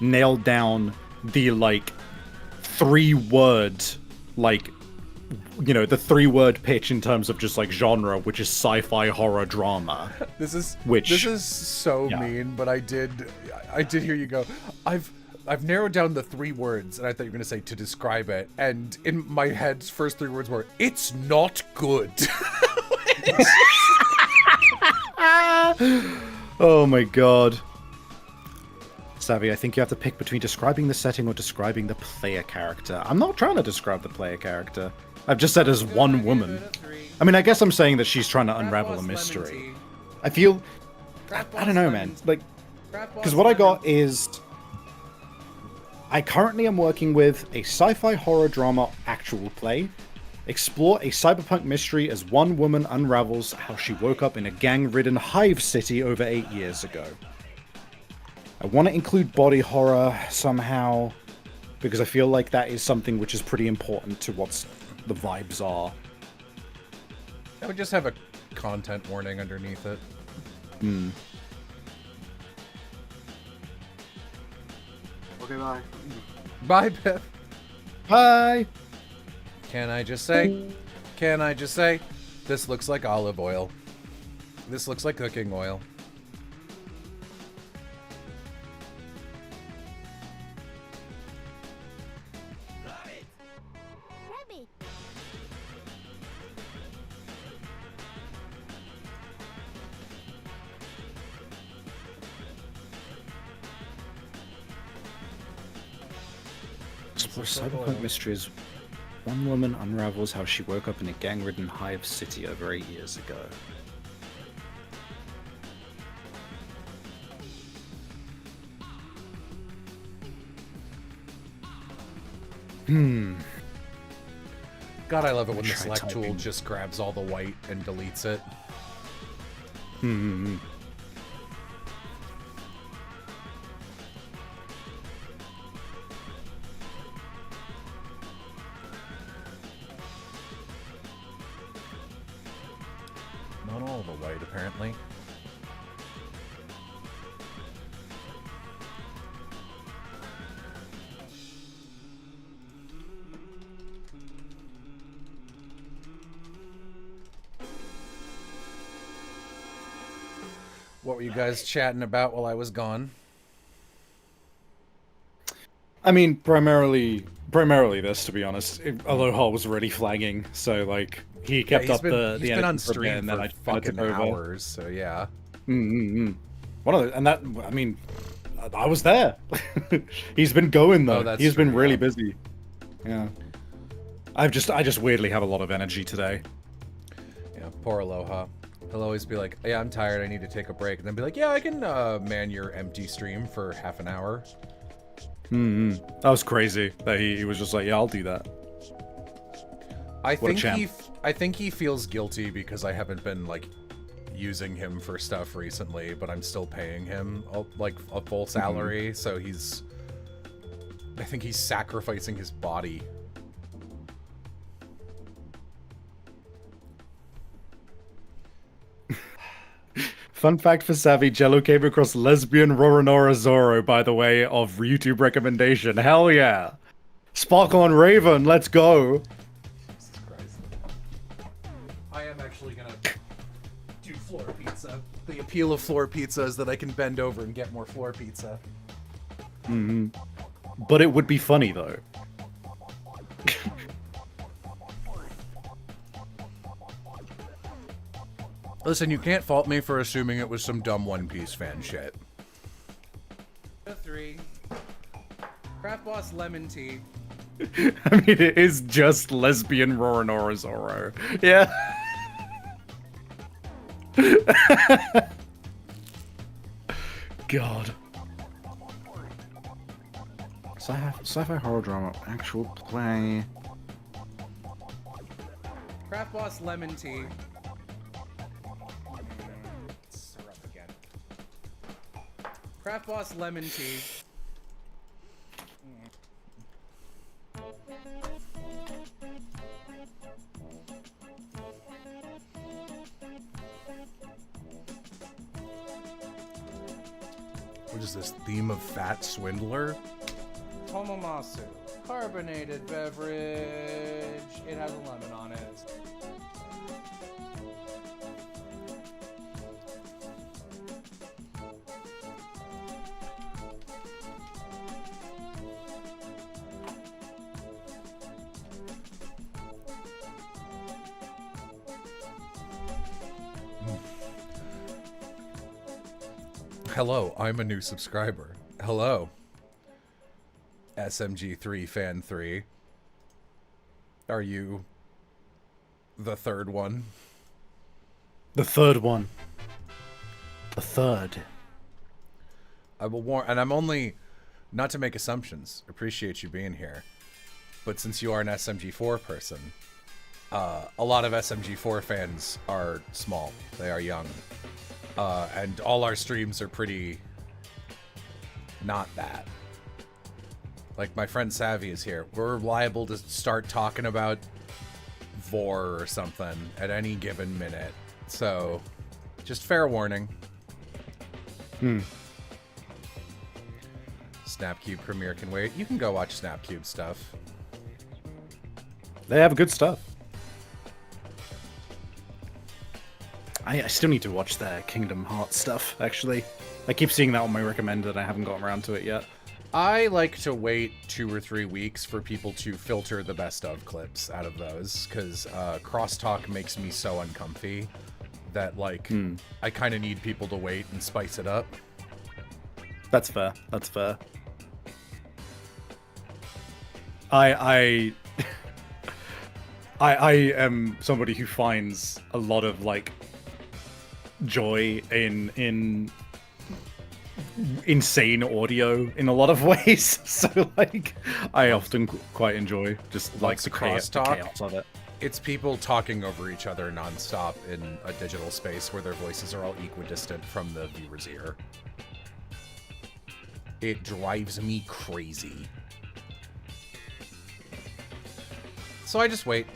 nailed down the like 3-word like the 3-word pitch in terms of just like genre, which is sci-fi horror drama. This is so Yeah. mean, but I did hear you go. I've narrowed down the 3 words, and I thought you were gonna say to describe it, and in my head's first 3 words were, "It's not good." Oh my god. Savvy, I think you have to pick between describing the setting or describing the player character. I'm not trying to describe the player character. I've just said as one woman. I mean, I guess I'm saying that she's trying to unravel a mystery. I feel... I don't know, man. Like, because what I got is... I currently am working with a sci-fi horror drama actual play. Explore a cyberpunk mystery as one woman unravels how she woke up in a gang-ridden hive city over 8 years ago. I want to include body horror somehow, because I feel like that is something which is pretty important to what the vibes are. I would just have a content warning underneath it. Okay, bye. Bye, Pip. Bye! Can I just say, this looks like olive oil. This looks like cooking oil. Explore cyberpunk mysteries. One woman unravels how she woke up in a gang-ridden hive city over 8 years ago. God, I love it when the Try select tool typing. just grabs all the white and deletes it. Not all the white, apparently. What were you guys chatting about while I was gone? I mean, primarily this, to be honest. Aloha was already flagging, so like he kept up the he's been on editing for a bit, stream and then for I kinda took fucking over. hours, so yeah. One of the, and that, I mean, I was there. He's been going though. that's He's been true, really yeah. busy. Yeah. I just weirdly have a lot of energy today. Yeah, poor Aloha. He'll always be like, yeah, I'm tired, I need to take a break. And then be like, yeah, I can man your empty stream for half an hour. That was crazy that he was just like, yeah, I'll do that. I What a think champ. I think he feels guilty because I haven't been like using him for stuff recently, but I'm still paying him like a full salary, so I think he's sacrificing his body. Fun fact for Savvy, Jello came across lesbian Roronora Zoro, by the way, of YouTube recommendation. Hell yeah. Sparkle on Raven, let's go. Jesus Christ. I am actually gonna do floor pizza. The appeal of floor pizza is that I can bend over and get more floor pizza. But it would be funny, though. Listen, you can't fault me for assuming it was some dumb One Piece fan shit. 3. Craft Boss lemon tea. I mean, it is just lesbian Roronora Zoro. Yeah. God. Sci-fi horror drama, actual play. Craft Boss lemon tea. Syrup again. Craft Boss lemon tea. What is this? Theme of Fat Swindler? Tomomasu. Carbonated beverage. It has a lemon on it. Hello, I'm a new subscriber. Hello. SMG3 Fan 3. Are you the third one? The third one. The third. I will warn, and I'm only, not to make assumptions, appreciate you being here, but since you are an SMG4 person, a lot of SMG4 fans are small. They are young. And all our streams are pretty not that. Like, my friend Savvy is here. We're liable to start talking about Vor or something at any given minute. So, just fair warning. Snapcube Premiere can wait. You can go watch Snapcube stuff. They have good stuff. I still need to watch their Kingdom Hearts stuff, actually. I keep seeing that on my recommended, I haven't gotten around to it yet. I like to wait 2 or 3 weeks for people to filter the best of clips out of those, because crosstalk makes me so uncomfy that, like, I kind of need people to wait and spice it up. That's fair. That's fair. I am somebody who finds a lot of, like, joy in insane audio in a lot of ways. So, like, I often quite enjoy just, like, the chaos of it. It's people talking over each other nonstop in a digital space where their voices are all equidistant from the viewer's ear. It drives me crazy. So I just wait.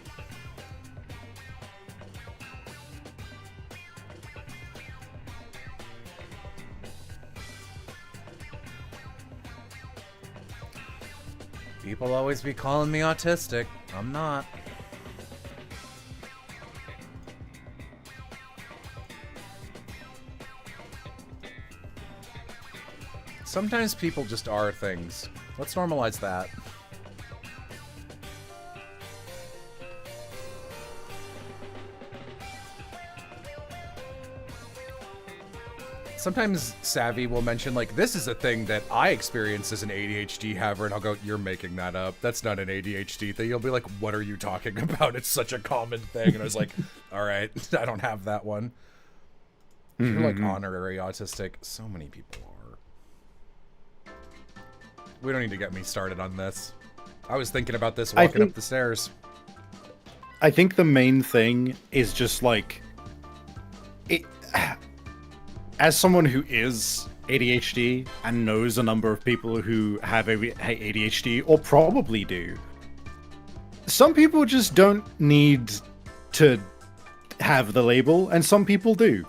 People always be calling me autistic. I'm not. Sometimes people just are things. Let's normalize that. Sometimes Savvy will mention, like, this is a thing that I experience as an ADHD haver, and I'll go, you're making that up. That's not an ADHD thing. You'll be like, what are you talking about? It's such a common thing. And I was like, all right, I don't have that one. You're like honorary autistic. So many people are. We don't need to get me started on this. I was thinking about this walking up the stairs. I think the main thing is just, like, it. As someone who is ADHD and knows a number of people who have ADHD, or probably do, some people just don't need to have the label, and some people do.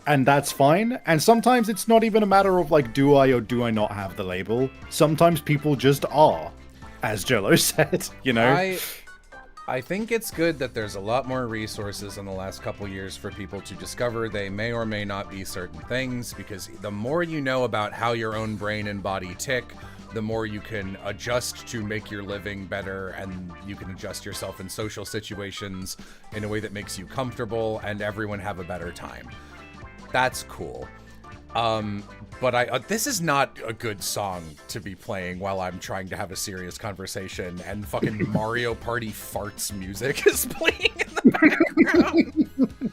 And that's fine. And sometimes it's not even a matter of, like, do I or do I not have the label? Sometimes people just are, as Jello said, you know? I think it's good that there's a lot more resources in the last couple years for people to discover they may or may not be certain things, because the more you know about how your own brain and body tick, the more you can adjust to make your living better, and you can adjust yourself in social situations in a way that makes you comfortable and everyone have a better time. That's cool. But this is not a good song to be playing while I'm trying to have a serious conversation and fucking Mario Party farts music is playing in the background.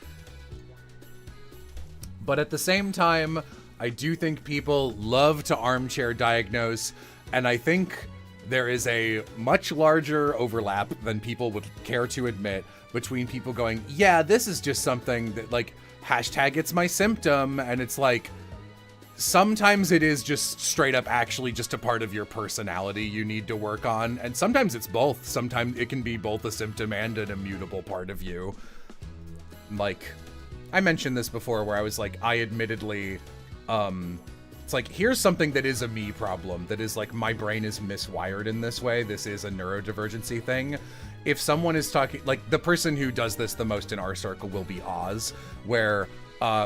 But at the same time, I do think people love to armchair diagnose, and I think there is a much larger overlap than people would care to admit between people going, yeah, this is just something that, like, hashtag it's my symptom, and it's like, sometimes it is just straight up actually just a part of your personality you need to work on, and sometimes it's both. Sometimes it can be both a symptom and an immutable part of you. Like, I mentioned this before where I was like, I admittedly, it's like, here's something that is a me problem, that is like, my brain is miswired in this way. This is a neurodivergency thing. If someone is talking, like, the person who does this the most in our circle will be Oz, where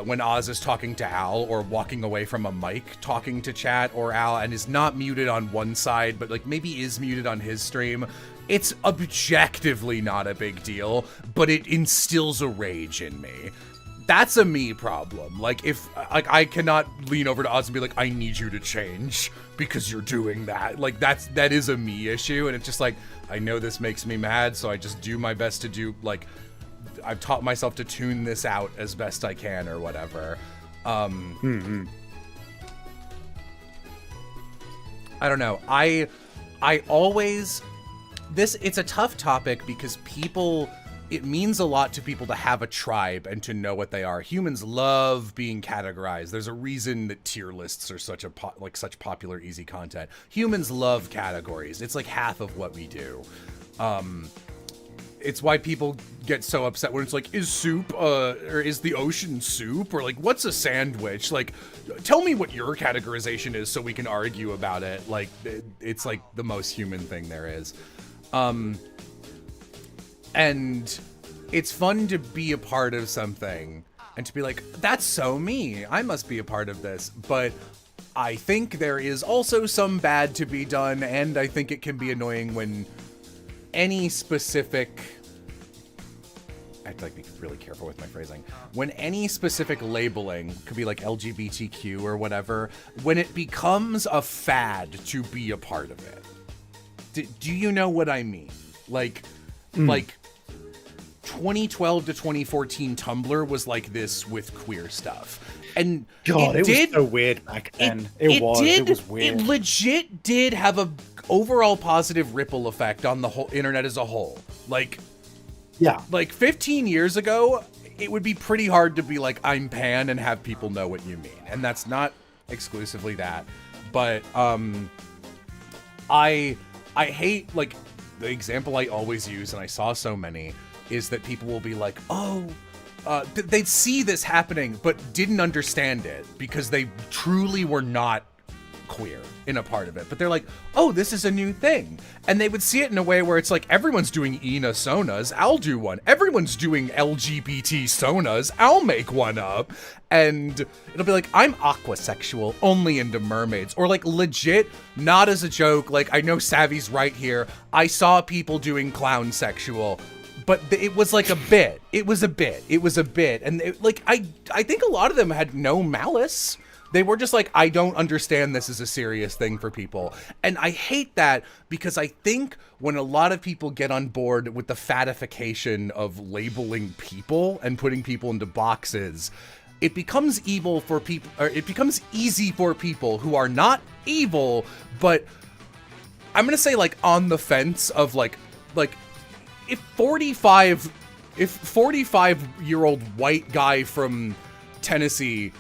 when Oz is talking to Al or walking away from a mic talking to chat or Al and is not muted on one side, but like maybe is muted on his stream, it's objectively not a big deal, but it instills a rage in me. That's a me problem. Like, if, like, I cannot lean over to Oz and be like, I need you to change because you're doing that. Like, that is a me issue, and it's just like, I know this makes me mad, so I just do my best to do, like, I've taught myself to tune this out as best I can or whatever. I don't know. I always, it's a tough topic because people, it means a lot to people to have a tribe and to know what they are. Humans love being categorized. There's a reason that tier lists are such such popular, easy content. Humans love categories. It's like half of what we do. It's why people get so upset when it's like, is soup, or is the ocean soup? Or like, what's a sandwich? Like, tell me what your categorization is so we can argue about it. Like, it's like the most human thing there is. And it's fun to be a part of something and to be like, that's so me. I must be a part of this. But I think there is also some bad to be done, and I think it can be annoying when any specific, I have to like be really careful with my phrasing, when any specific labeling, could be like LGBTQ or whatever, when it becomes a fad to be a part of it. Do you know what I mean? Like 2012 to 2014 Tumblr was like this with queer stuff. And God, it was so weird back then. It was weird. It legit did have a overall positive ripple effect on the whole internet as a whole. Like, yeah, like 15 years ago, it would be pretty hard to be like, I'm pan and have people know what you mean. And that's not exclusively that. But I hate, like, the example I always use, and I saw so many, is that people will be like, oh, they'd see this happening, but didn't understand it because they truly were not queer in a part of it. But they're like, oh, this is a new thing. And they would see it in a way where it's like, everyone's doing Ina sonas, I'll do one. Everyone's doing LGBT sonas, I'll make one up. And it'll be like, I'm aquasexual, only into mermaids. Or like, legit, not as a joke, like, I know Savvy's right here, I saw people doing clown sexual, but it was like a bit. It was a bit. And I think a lot of them had no malice. They were just like, I don't understand this is a serious thing for people. And I hate that because I think when a lot of people get on board with the fatification of labeling people and putting people into boxes, it becomes evil for people, or it becomes easy for people who are not evil, but I'm going to say like on the fence of like if 45-year-old white guy from Tennessee,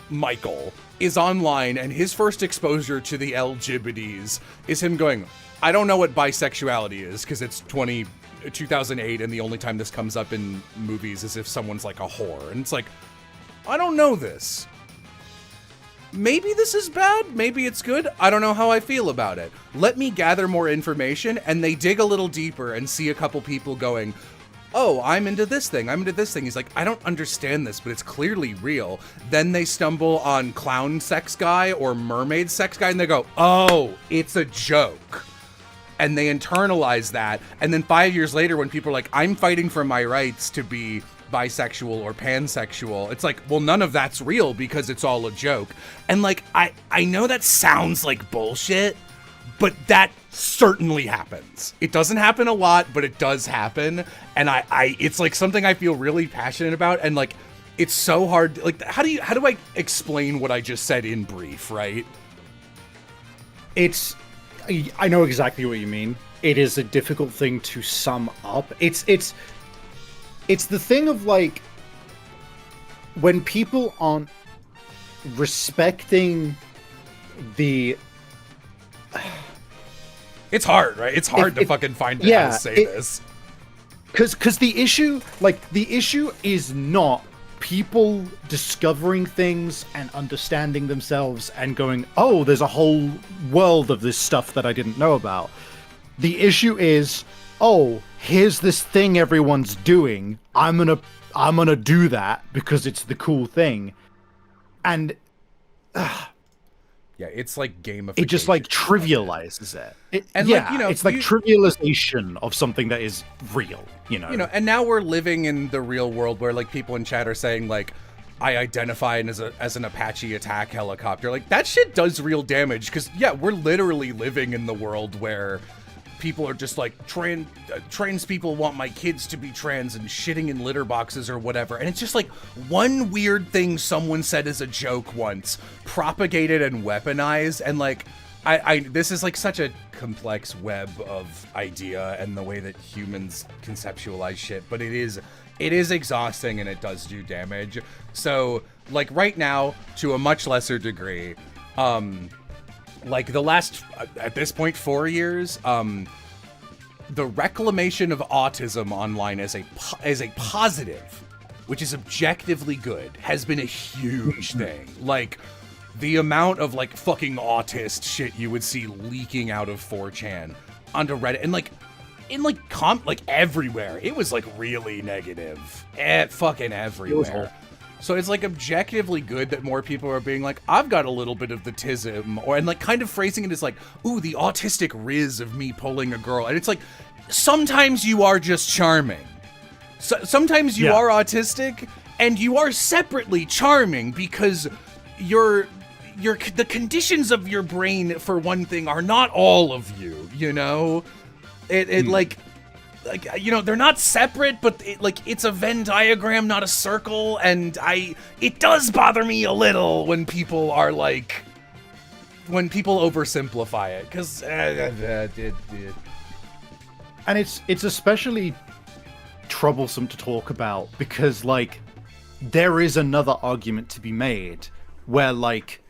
Michael, is online and his first exposure to the LGBTs is him going, I don't know what bisexuality is because it's 2008 and the only time this comes up in movies is if someone's like a whore. And it's like, I don't know this. Maybe this is bad, maybe it's good, I don't know how I feel about it. Let me gather more information, and they dig a little deeper and see a couple people going, oh, I'm into this thing, I'm into this thing. He's like, I don't understand this, but it's clearly real. Then they stumble on clown sex guy or mermaid sex guy, and they go, oh, it's a joke. And they internalize that, and then 5 years later when people are like, I'm fighting for my rights to be bisexual or pansexual, it's like, well, none of that's real because it's all a joke. And like, I know that sounds like bullshit, but that certainly happens. It doesn't happen a lot, but it does happen. And it's like something I feel really passionate about. And like, it's so hard. Like, how do I explain what I just said in brief, right? It's I know exactly what you mean. It is a difficult thing to sum up. It's the thing of like when people aren't respecting the. It's hard, right? It's hard to fucking find out how to say this. Because the issue is not people discovering things and understanding themselves and going, oh, there's a whole world of this stuff that I didn't know about. The issue is, oh, here's this thing everyone's doing. I'm gonna do that because it's the cool thing. And yeah, it's like gamification. It just like trivializes it. And yeah, like, you know, it's like trivialization of something that is real, you know. And now we're living in the real world where like people in chat are saying like, I identify as an Apache attack helicopter. Like that shit does real damage because yeah, we're literally living in the world where people are just like trans people want my kids to be trans and shitting in litter boxes or whatever, and it's just like one weird thing someone said as a joke once propagated and weaponized, and like I this is like such a complex web of idea and the way that humans conceptualize shit, but it is exhausting and it does do damage. So like right now, to a much lesser degree, like the last, at this point, 4 years, the reclamation of autism online as a positive, which is objectively good, has been a huge thing. Like the amount of like fucking autist shit you would see leaking out of 4chan onto Reddit and like in like everywhere, it was like really negative, fucking everywhere. So it's like objectively good that more people are being like, I've got a little bit of the tism, and like kind of phrasing it as like, ooh, the autistic riz of me pulling a girl. And it's like, sometimes you are just charming. So, sometimes you are autistic and you are separately charming because the conditions of your brain, for one thing, are not all of you, you know? Like, you know, they're not separate, but it's a Venn diagram, not a circle, and it does bother me a little when people are like, when people oversimplify it, because and it's especially troublesome to talk about because like there is another argument to be made where like,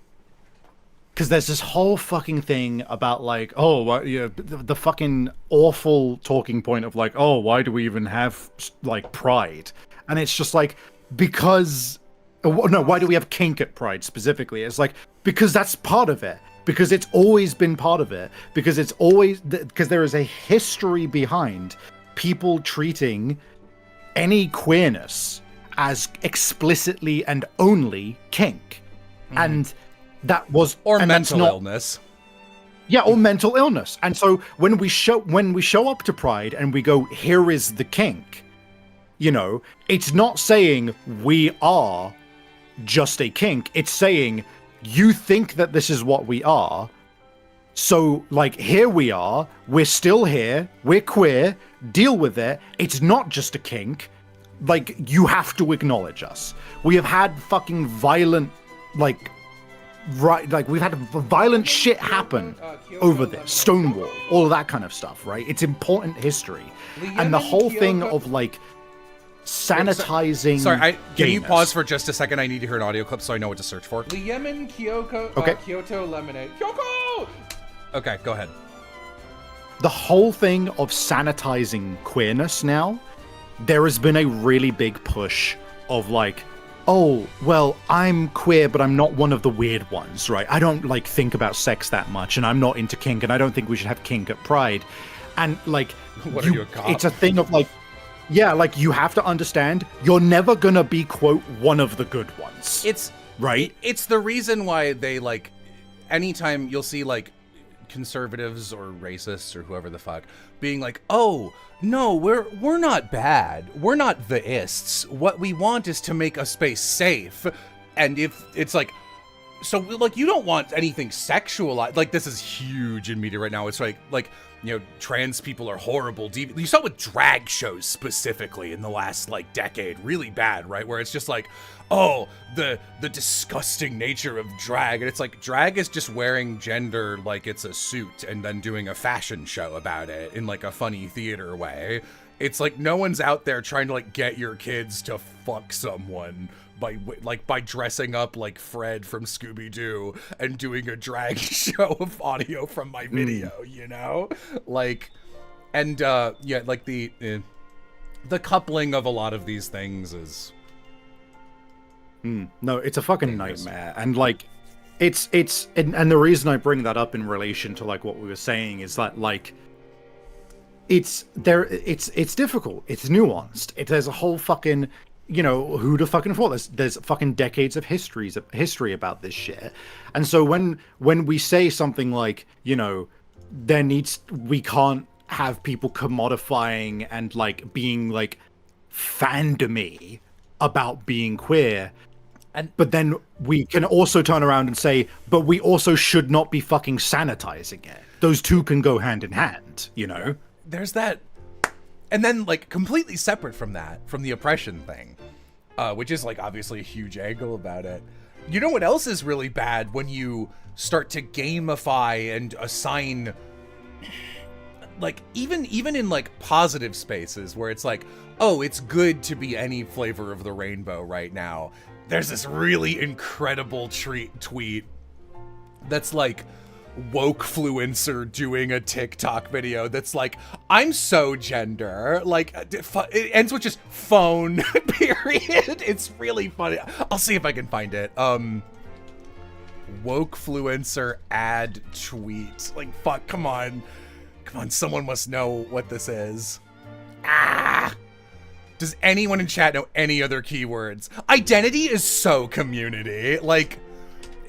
because there's this whole fucking thing about like, oh, well, yeah, the fucking awful talking point of like, oh, why do we even have like Pride? And it's just like, because, no, why do we have kink at Pride specifically? It's like, because that's part of it. Because it's always been part of it. Because there is a history behind people treating any queerness as explicitly and only kink. And that was mental illness. Yeah, or mental illness. And so when we show up to Pride and we go, here is the kink, you know, it's not saying we are just a kink. It's saying you think that this is what we are. So like, here we are, we're still here, we're queer, deal with it. It's not just a kink. Like, you have to acknowledge us. We have had fucking violent, like, we've had violent shit happen over this, Stonewall, all of that kind of stuff, right? It's important history. And the whole thing of like sanitizing. Sorry, can you pause for just a second? I need to hear an audio clip so I know what to search for. Yemen, Kyoto lemonade. Kyoko! Okay, go ahead. The whole thing of sanitizing queerness now, there has been a really big push of like, oh, well, I'm queer, but I'm not one of the weird ones, right? I don't, like, think about sex that much, and I'm not into kink, and I don't think we should have kink at Pride. And, like, what are you, a cop? It's a thing of, like, yeah, like, you have to understand, you're never gonna be, quote, one of the good ones. It's... Right? It's the reason why they, like, anytime you'll see, like, conservatives or racists or whoever the fuck being like, oh, no, we're not bad, we're not the ists, what we want is to make a space safe. And if it's like, so like you don't want anything sexualized. Like this is huge in media right now. It's like you know, trans people are horrible. You saw it with drag shows specifically in the last like decade, really bad, right? Where it's just like, oh, the disgusting nature of drag, and it's like drag is just wearing gender like it's a suit and then doing a fashion show about it in like a funny theater way. It's like no one's out there trying to like get your kids to fuck someone by dressing up like Fred from Scooby-Doo and doing a drag show of audio from my video, you know? Like, and yeah, like the coupling of a lot of these things is no, it's a fucking nightmare. And like it's and the reason I bring that up in relation to like what we were saying is that like it's difficult, it's nuanced, there's a whole fucking, you know, who to fucking for. There's fucking decades of history about this shit. And so when we say something like, you know, we can't have people commodifying and like being like fandomy about being queer, but then we can also turn around and say, but we also should not be fucking sanitizing it. Those two can go hand in hand, you know? There's that. And then, like, completely separate from that, from the oppression thing, which is, like, obviously a huge angle about it. You know what else is really bad? When you start to gamify and assign, like, even in, like, positive spaces where it's like, oh, it's good to be any flavor of the rainbow right now. There's this really incredible tweet that's, like, woke-fluencer doing a TikTok video that's like, I'm so gender, like, it ends with just phone, period. It's really funny. I'll see if I can find it. Woke-fluencer ad tweet. Like, fuck, come on, someone must know what this is. Does anyone in chat know any other keywords? Identity is so community, like,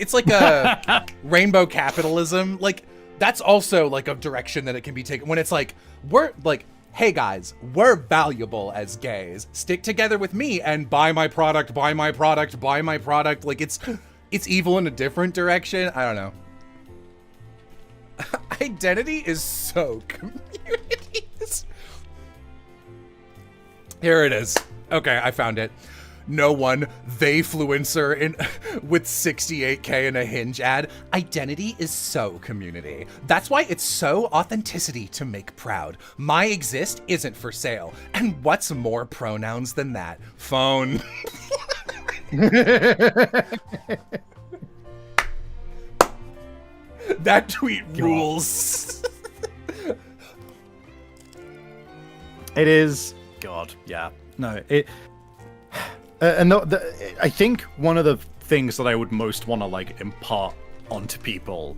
it's like a rainbow capitalism. Like, that's also like a direction that it can be taken when it's like, we're like, hey guys, we're valuable as gays. Stick together with me and buy my product, buy my product, buy my product. Like, it's evil in a different direction. I don't know. Identity is so community. Here it is. Okay, I found it. No one, they fluencer in with 68K in a Hinge ad. Identity is so community. That's why it's so authenticity to make proud. My exist isn't for sale. And what's more pronouns than that? Phone. That tweet rules. It is. God, yeah. No, it. And I think one of the things that I would most want to like impart onto people,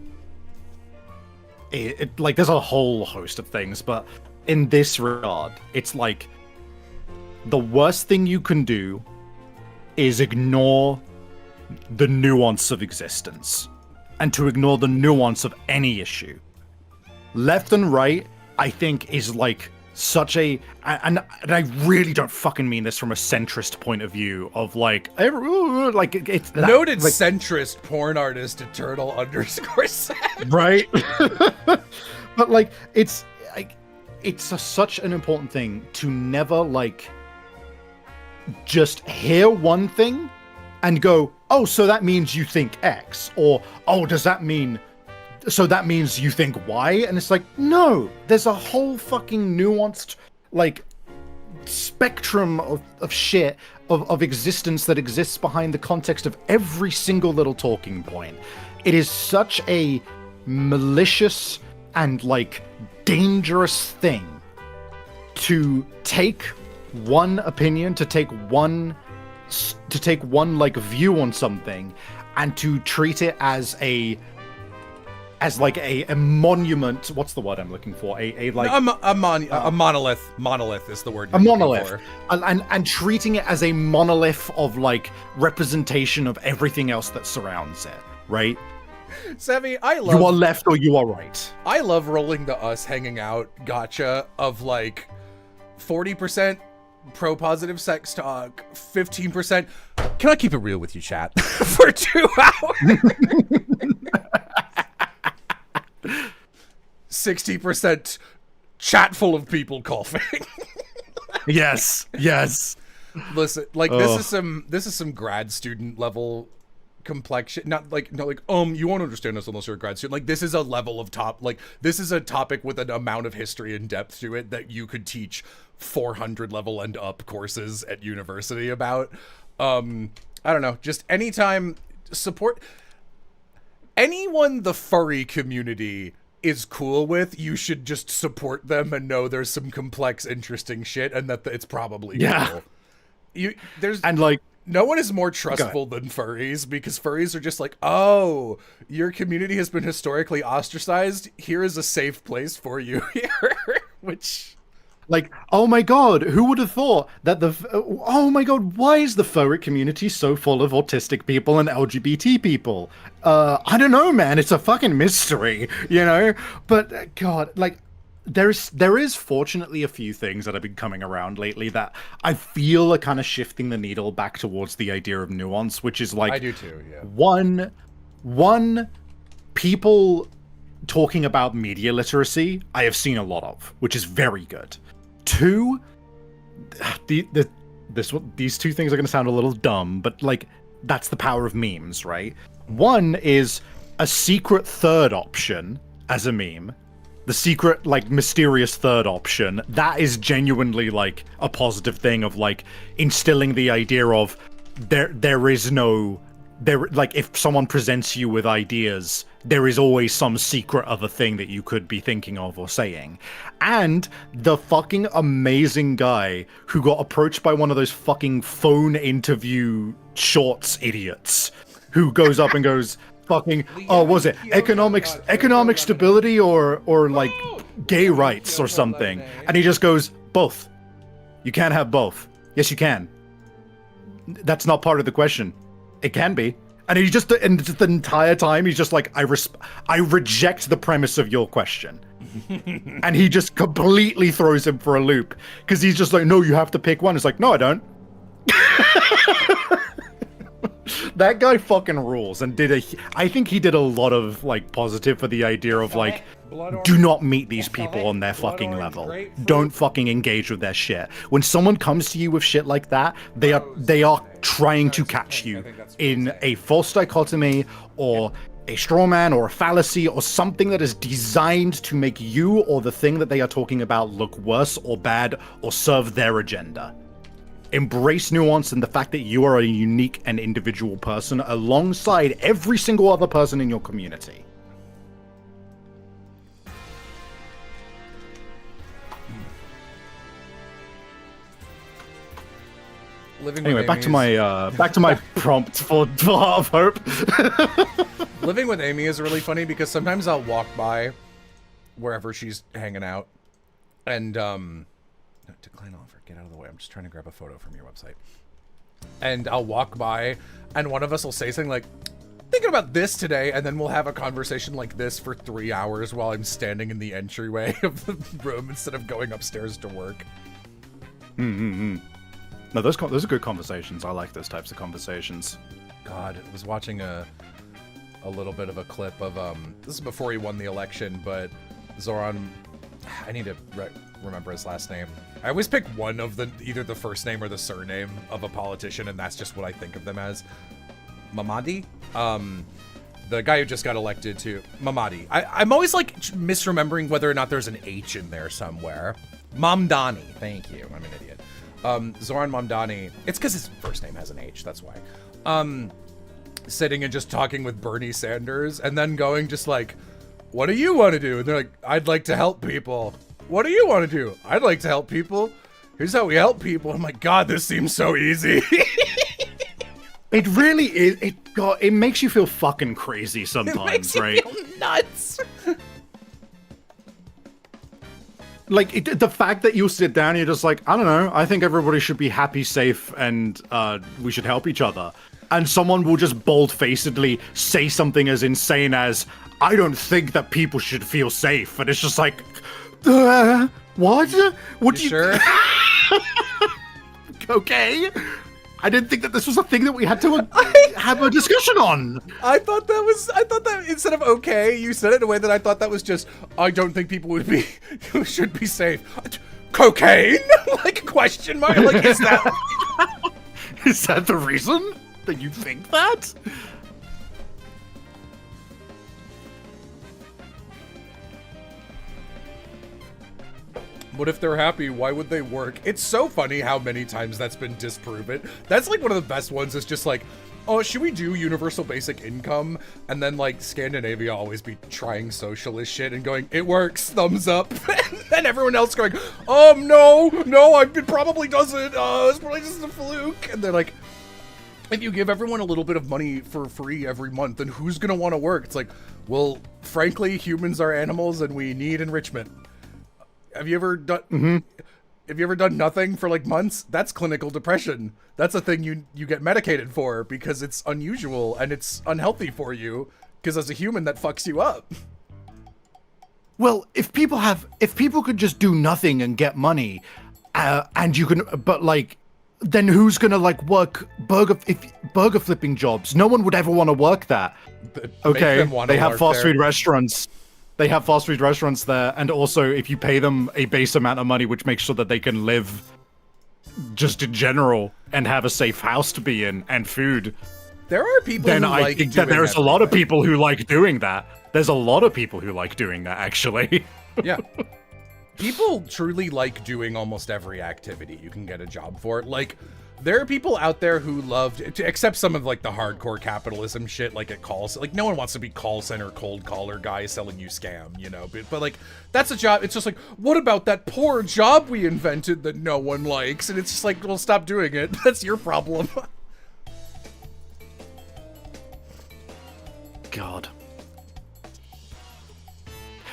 like there's a whole host of things, but in this regard, it's like the worst thing you can do is ignore the nuance of existence, and to ignore the nuance of any issue. Left and right, I think, is like such a, and I really don't fucking mean this from a centrist point of view of like it's that, noted like, centrist porn artist eternal _sad. Right. But like it's such an important thing to never like just hear one thing and go, oh, so that means you think X, or oh, does that mean, so that means you think Y? And it's like, no, there's a whole fucking nuanced, like, spectrum of shit, of existence that exists behind the context of every single little talking point. It is such a malicious and, like, dangerous thing to take one opinion, to take one like view on something, and to treat it as a monument. What's the word I'm looking for? A monolith. Monolith is the word. A monolith, and treating it as a monolith of like representation of everything else that surrounds it. Right? Sevi, you are left or you are right. I love rolling the us hanging out gotcha of like 40% pro-positive sex talk, 15%. Can I keep it real with you, chat? For 2 hours. 60% chat full of people coughing. Yes. Listen, like this is some grad student level complexion. Not like you won't understand this unless you're a grad student. Like this is a level of this is a topic with an amount of history and depth to it that you could teach 400 level and up courses at university about. I don't know, just anytime support anyone the furry community is cool with, you should just support them and know there's some complex, interesting shit, and that it's probably cool. No one is more trustful than furries, because furries are just like, oh, your community has been historically ostracized. Here is a safe place for you here, which. Like, oh my god, who would have thought that oh my god, why is the furry community so full of autistic people and LGBT people? I don't know, man, it's a fucking mystery, you know? But, god, like, there is fortunately a few things that have been coming around lately that I feel are kind of shifting the needle back towards the idea of nuance, which is like... I do too, yeah. One, people talking about media literacy, I have seen a lot of, which is very good. Two, these two things are going to sound a little dumb, but like that's the power of memes, right? One is a secret third option as a meme. The secret, like, mysterious third option, that is genuinely like a positive thing of like instilling the idea of like if someone presents you with ideas, there is always some secret other thing that you could be thinking of or saying. And the fucking amazing guy who got approached by one of those fucking phone interview shorts idiots who goes up and goes fucking, oh, was it economic stability or like gay rights or something? And he just goes, both. You can't have both. Yes, you can. That's not part of the question. It can be. And he just, and the entire time, he's just like, I reject the premise of your question. And he just completely throws him for a loop. Because he's just like, no, you have to pick one. It's like, no, I don't. That guy fucking rules and I think he did a lot of like positive for the idea of like, do not meet these people on their fucking level. Don't fucking engage with their shit. When someone comes to you with shit like that, they are trying to catch you in a false dichotomy or a straw man or a fallacy or something that is designed to make you or the thing that they are talking about look worse or bad or serve their agenda. Embrace nuance and the fact that you are a unique and individual person alongside every single other person in your community. Anyway, back to my prompt for Heart of Hope. Living with Amy is really funny because sometimes I'll walk by wherever she's hanging out and decline offer. Get out of the way. I'm just trying to grab a photo from your website. And I'll walk by and one of us will say something like, thinking about this today, and then we'll have a conversation like this for 3 hours while I'm standing in the entryway of the room instead of going upstairs to work. No, those are good conversations. I like those types of conversations. God, I was watching a little bit of a clip of this is before he won the election, but Zoran, I need to remember his last name. I always pick one of either the first name or the surname of a politician, and that's just what I think of them as. Mamadi? The guy who just got elected to Mamadi. I'm always like misremembering whether or not there's an H in there somewhere. Mamdani. Thank you. I'm an idiot. Zoran Mamdani. It's because his first name has an H. That's why. Sitting and just talking with Bernie Sanders, and then going just like, what do you want to do? And they're like, I'd like to help people. What do you want to do? I'd like to help people. Here's how we help people. I'm like, God, this seems so easy. It really is. It makes you feel fucking crazy sometimes, right? It makes you feel nuts. Like, the fact that you sit down and you're just like, I don't know, I think everybody should be happy, safe, and we should help each other. And someone will just bold-facedly say something as insane as, I don't think that people should feel safe. And it's just like, what? What you sure? okay. I didn't think that this was a thing that we had to have a discussion on. I thought that instead of okay, you said it in a way that I thought that was just, I don't think people should be safe. Cocaine? Like, question mark? Like, is that... Is that the reason that you think that? But if they're happy, why would they work? It's so funny how many times that's been disproven. That's like one of the best ones. Is just like, oh, should we do universal basic income? And then like Scandinavia always be trying socialist shit and going, it works, thumbs up. And everyone else going, no, it probably doesn't. It's probably just a fluke. And they're like, if you give everyone a little bit of money for free every month, then who's gonna want to work? It's like, well, frankly, humans are animals and we need enrichment. Have you ever done? Have you ever done nothing for like months? That's clinical depression. That's a thing you get medicated for because it's unusual and it's unhealthy for you. Because as a human, that fucks you up. Well, if people could just do nothing and get money, and you can, but like, then who's gonna like work burger flipping jobs? No one would ever want to work that. Okay, they have fast food restaurants. They have fast food restaurants there, and also if you pay them a base amount of money, which makes sure that they can live just in general and have a safe house to be in and food. There are people then who I like think that there's a lot of people who like doing that. There's a lot of people who like doing that, actually. Yeah. People truly like doing almost every activity you can get a job for. Like, there are people out there who love to, except some of like the hardcore capitalism shit, like at calls. Like, no one wants to be call center cold caller guy selling you scam, you know. But like, that's a job. It's just like, what about that poor job we invented that no one likes? And it's just like, well, stop doing it. That's your problem. God.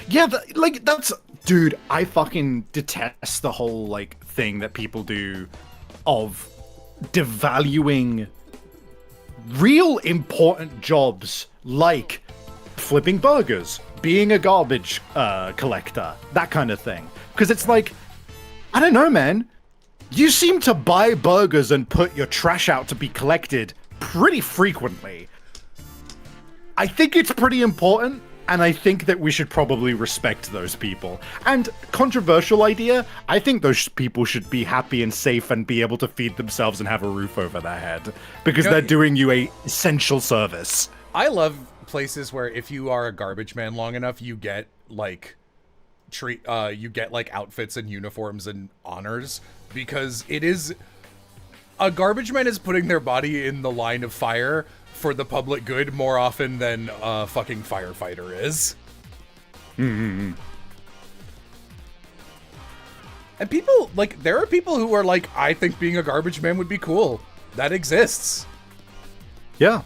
Yeah, that's... Dude, I fucking detest the whole, like, thing that people do of devaluing real important jobs like flipping burgers, being a garbage collector, that kind of thing. Because it's like, I don't know, man. You seem to buy burgers and put your trash out to be collected pretty frequently. I think it's pretty important, and I think that we should probably respect those people. And controversial idea, I think those people should be happy and safe and be able to feed themselves and have a roof over their head. Because they're doing you a essential service. I love places where if you are a garbage man long enough, you get like outfits and uniforms and honors, because it is a garbage man is putting their body in the line of fire for the public good more often than a fucking firefighter is. Mm-hmm. And people, like, there are people who are like, I think being a garbage man would be cool. That exists. Yeah.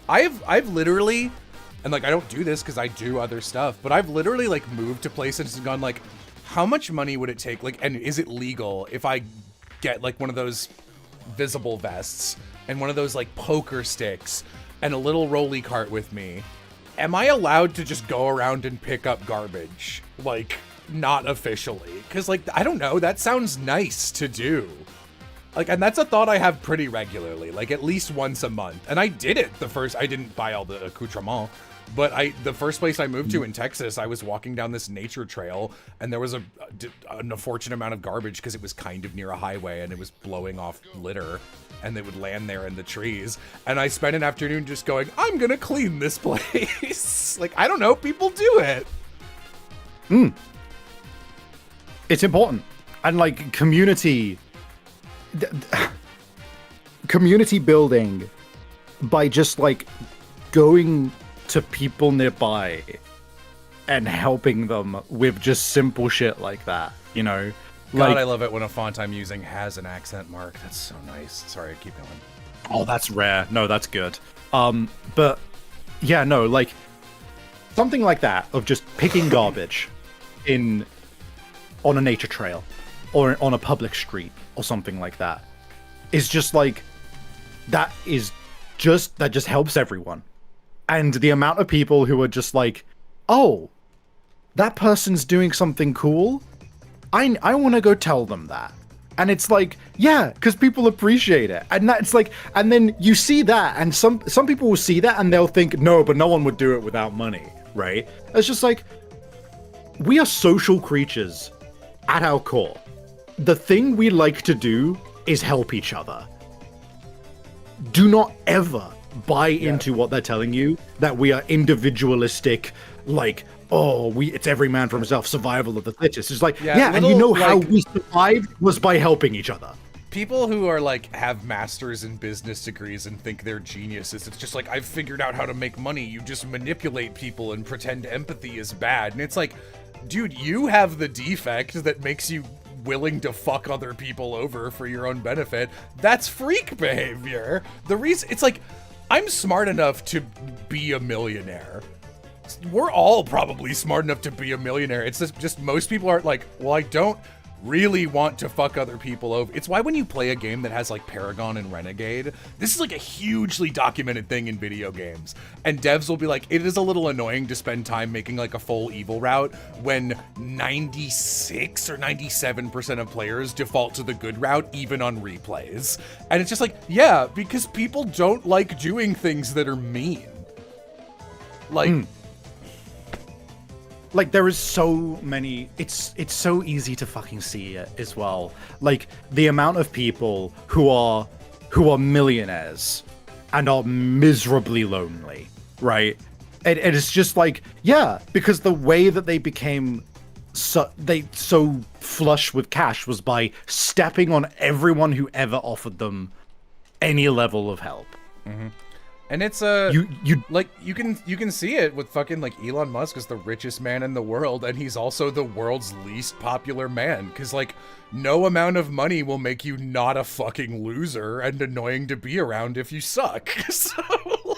I've literally, and like, I don't do this because I do other stuff, but I've literally like moved to places and gone like, how much money would it take? Like, and is it legal if I get like one of those visible vests and one of those like poker sticks and a little rolly cart with me? Am I allowed to just go around and pick up garbage? Like, not officially. Because like, I don't know, that sounds nice to do. Like, and that's a thought I have pretty regularly, like at least once a month. And I did it I didn't buy all the accoutrements, but the first place I moved to in Texas, I was walking down this nature trail and there was an unfortunate amount of garbage because it was kind of near a highway and it was blowing off litter and they would land there in the trees. And I spent an afternoon just going, I'm gonna clean this place. Like, I don't know, people do it. It's important. And like community building by just like going to people nearby and helping them with just simple shit like that, you know? God, like, I love it when a font I'm using has an accent mark. That's so nice. Sorry, keep going. Oh, that's rare. No, that's good. But yeah, no, like something like that of just picking garbage on a nature trail or on a public street or something like that is just like, that just helps everyone. And the amount of people who are just like, oh, that person's doing something cool, I want to go tell them that. And it's like, yeah, because people appreciate it. And that's like, and then you see that, and some people will see that and they'll think, no, but no one would do it without money, right? It's just like, we are social creatures at our core. The thing we like to do is help each other. Do not ever buy into what they're telling you, that we are individualistic, like, oh, it's every man for himself, survival of the fittest. It's like, and you know how we survived was by helping each other. People who are like have masters in business degrees and think they're geniuses, it's just like, I've figured out how to make money. You just manipulate people and pretend empathy is bad. And it's like, dude, you have the defect that makes you willing to fuck other people over for your own benefit. That's freak behavior. The reason, it's like, I'm smart enough to be a millionaire. We're all probably smart enough to be a millionaire. It's just most people aren't like, well, I don't really want to fuck other people over. It's why when you play a game that has like Paragon and Renegade, this is like a hugely documented thing in video games. And devs will be like, it is a little annoying to spend time making like a full evil route when 96 or 97% of players default to the good route, even on replays. And it's just like, yeah, because people don't like doing things that are mean. Like, like, there is so many, it's so easy to fucking see it as well. Like, the amount of people who are millionaires and are miserably lonely, right? And it's just like, yeah, because the way that they became so flush with cash was by stepping on everyone who ever offered them any level of help. Mm-hmm. And it's like you can see it with fucking like Elon Musk is the richest man in the world, and he's also the world's least popular man, because like no amount of money will make you not a fucking loser and annoying to be around if you suck. So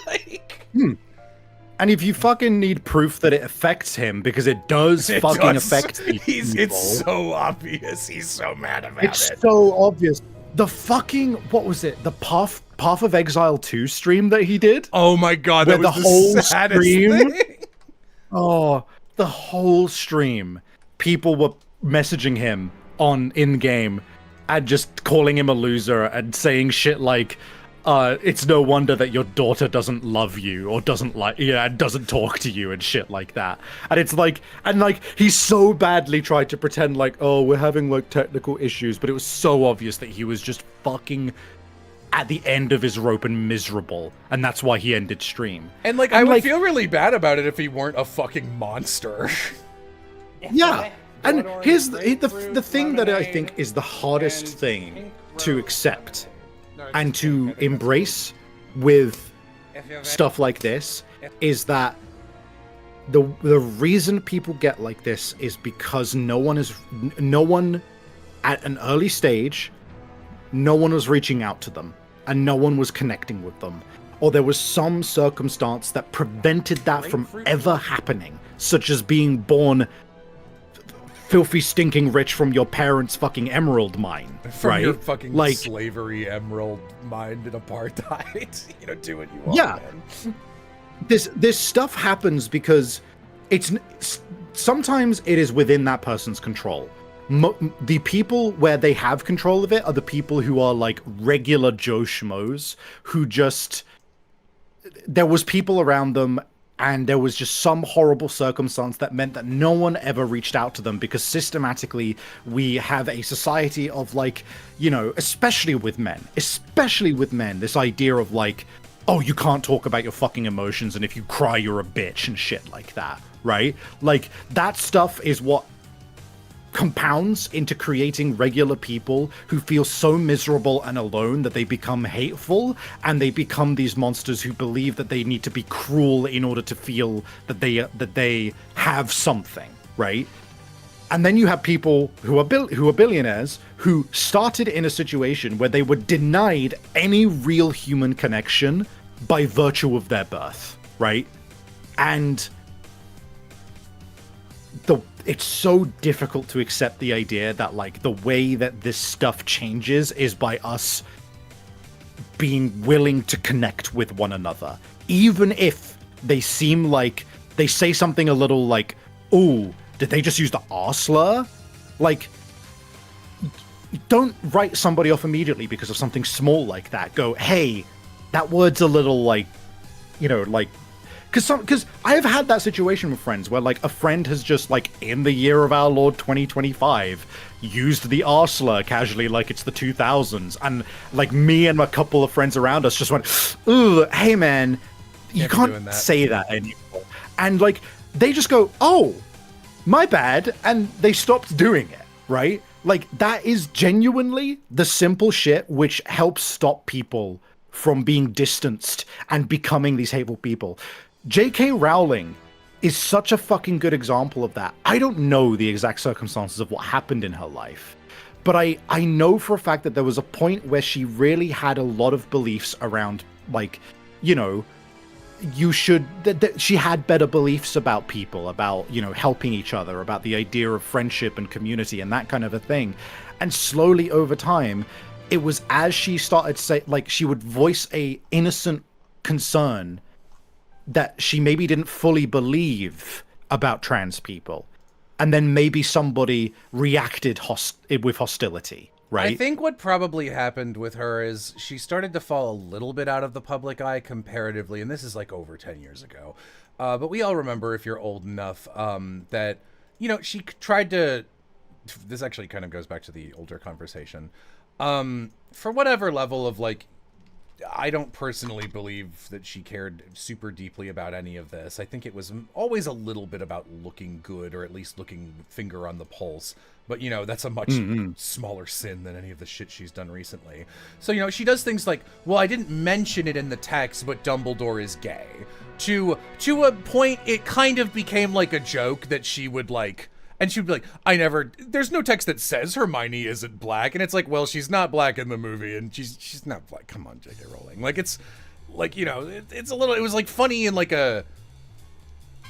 like and if you fucking need proof that it affects him, because it does affect people. It's so obvious. He's so mad about it. It's so obvious. The fucking, what was it? The Path of Exile 2 stream that he did? Oh my god, that was the whole saddest thing. Oh, the whole stream. People were messaging him in-game and just calling him a loser and saying shit like, it's no wonder that your daughter doesn't love you or doesn't talk to you and shit like that. And it's like, he so badly tried to pretend like, oh, we're having like technical issues, but it was so obvious that he was just fucking at the end of his rope and miserable, and that's why he ended stream. And like, I would feel really bad about it if he weren't a fucking monster. Yeah. And here's the thing that I think is the hardest thing to accept and to embrace with stuff like this is that the reason people get like this is because no one at an early stage, no one was reaching out to them and no one was connecting with them, or there was some circumstance that prevented that from ever happening, such as being born filthy stinking rich from your parents' fucking emerald mine, from your fucking like slavery emerald mine in apartheid. You know, do what you want. Yeah, man. This stuff happens because sometimes it is within that person's control. The people where they have control of it are the people who are like regular Joe Schmoes who just, there was people around them and there was just some horrible circumstance that meant that no one ever reached out to them, because systematically we have a society of like, you know, especially with men, this idea of like, oh, you can't talk about your fucking emotions, and if you cry, you're a bitch and shit like that, right? Like, that stuff is what compounds into creating regular people who feel so miserable and alone that they become hateful, and they become these monsters who believe that they need to be cruel in order to feel that they have something, right? And then you have people who are billionaires who started in a situation where they were denied any real human connection by virtue of their birth, right? And it's so difficult to accept the idea that like the way that this stuff changes is by us being willing to connect with one another, even if they seem like they say something a little like, "Ooh, did they just use the R slur?" Like, don't write somebody off immediately because of something small like that. Go, hey, that word's a little like, like, because I have had that situation with friends where like a friend has just like in the year of our Lord 2025 used the R slur casually like it's the 2000s, and like me and a couple of friends around us just went, ooh, hey man, you can't say that anymore, and like they just go, oh, my bad, and they stopped doing it, right? Like, that is genuinely the simple shit which helps stop people from being distanced and becoming these hateful people. J.K. Rowling is such a fucking good example of that. I don't know the exact circumstances of what happened in her life, but I know for a fact that there was a point where she really had a lot of beliefs around, like, she had better beliefs about people, about, helping each other, about the idea of friendship and community and that kind of a thing. And slowly over time, it was as she started she would voice a innocent concern that she maybe didn't fully believe about trans people. And then maybe somebody reacted with hostility. Right? I think what probably happened with her is she started to fall a little bit out of the public eye comparatively, and this is like over 10 years ago. But we all remember, if you're old enough, that, she tried to... This actually kind of goes back to the older conversation. For whatever level of, like... I don't personally believe that she cared super deeply about any of this. I think it was always a little bit about looking good, or at least looking finger on the pulse. But, that's a much smaller sin than any of the shit she's done recently. So, she does things like, well, I didn't mention it in the text, but Dumbledore is gay. To a point, it kind of became like a joke that she would, like... And she'd be like, there's no text that says Hermione isn't black. And it's like, well, she's not black in the movie, and she's not black. Come on, J.K. Rowling. Like, it's, like, it's a little, it was, like, funny in, like a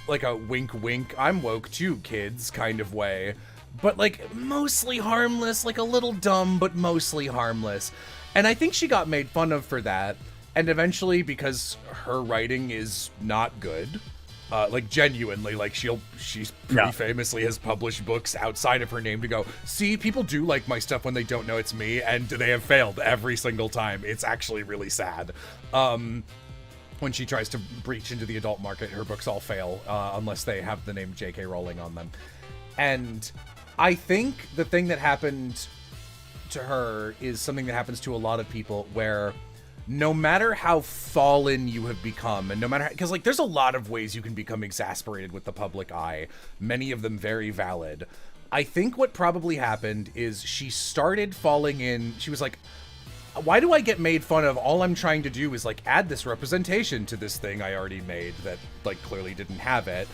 wink wink, I'm woke too, kids kind of way. But, like, mostly harmless, like a little dumb, but mostly harmless. And I think she got made fun of for that. And eventually, because her writing is not good... like, genuinely, like, she's pretty famously has published books outside of her name to go, see, people do like my stuff when they don't know it's me, and they have failed every single time. It's actually really sad. When she tries to breach into the adult market, her books all fail, unless they have the name J.K. Rowling on them. And I think the thing that happened to her is something that happens to a lot of people, where... no matter how fallen you have become, and no matter... because, like, there's a lot of ways you can become exasperated with the public eye, many of them very valid. I think what probably happened is she started falling in... She was like, why do I get made fun of? All I'm trying to do is, like, add this representation to this thing I already made that, like, clearly didn't have it.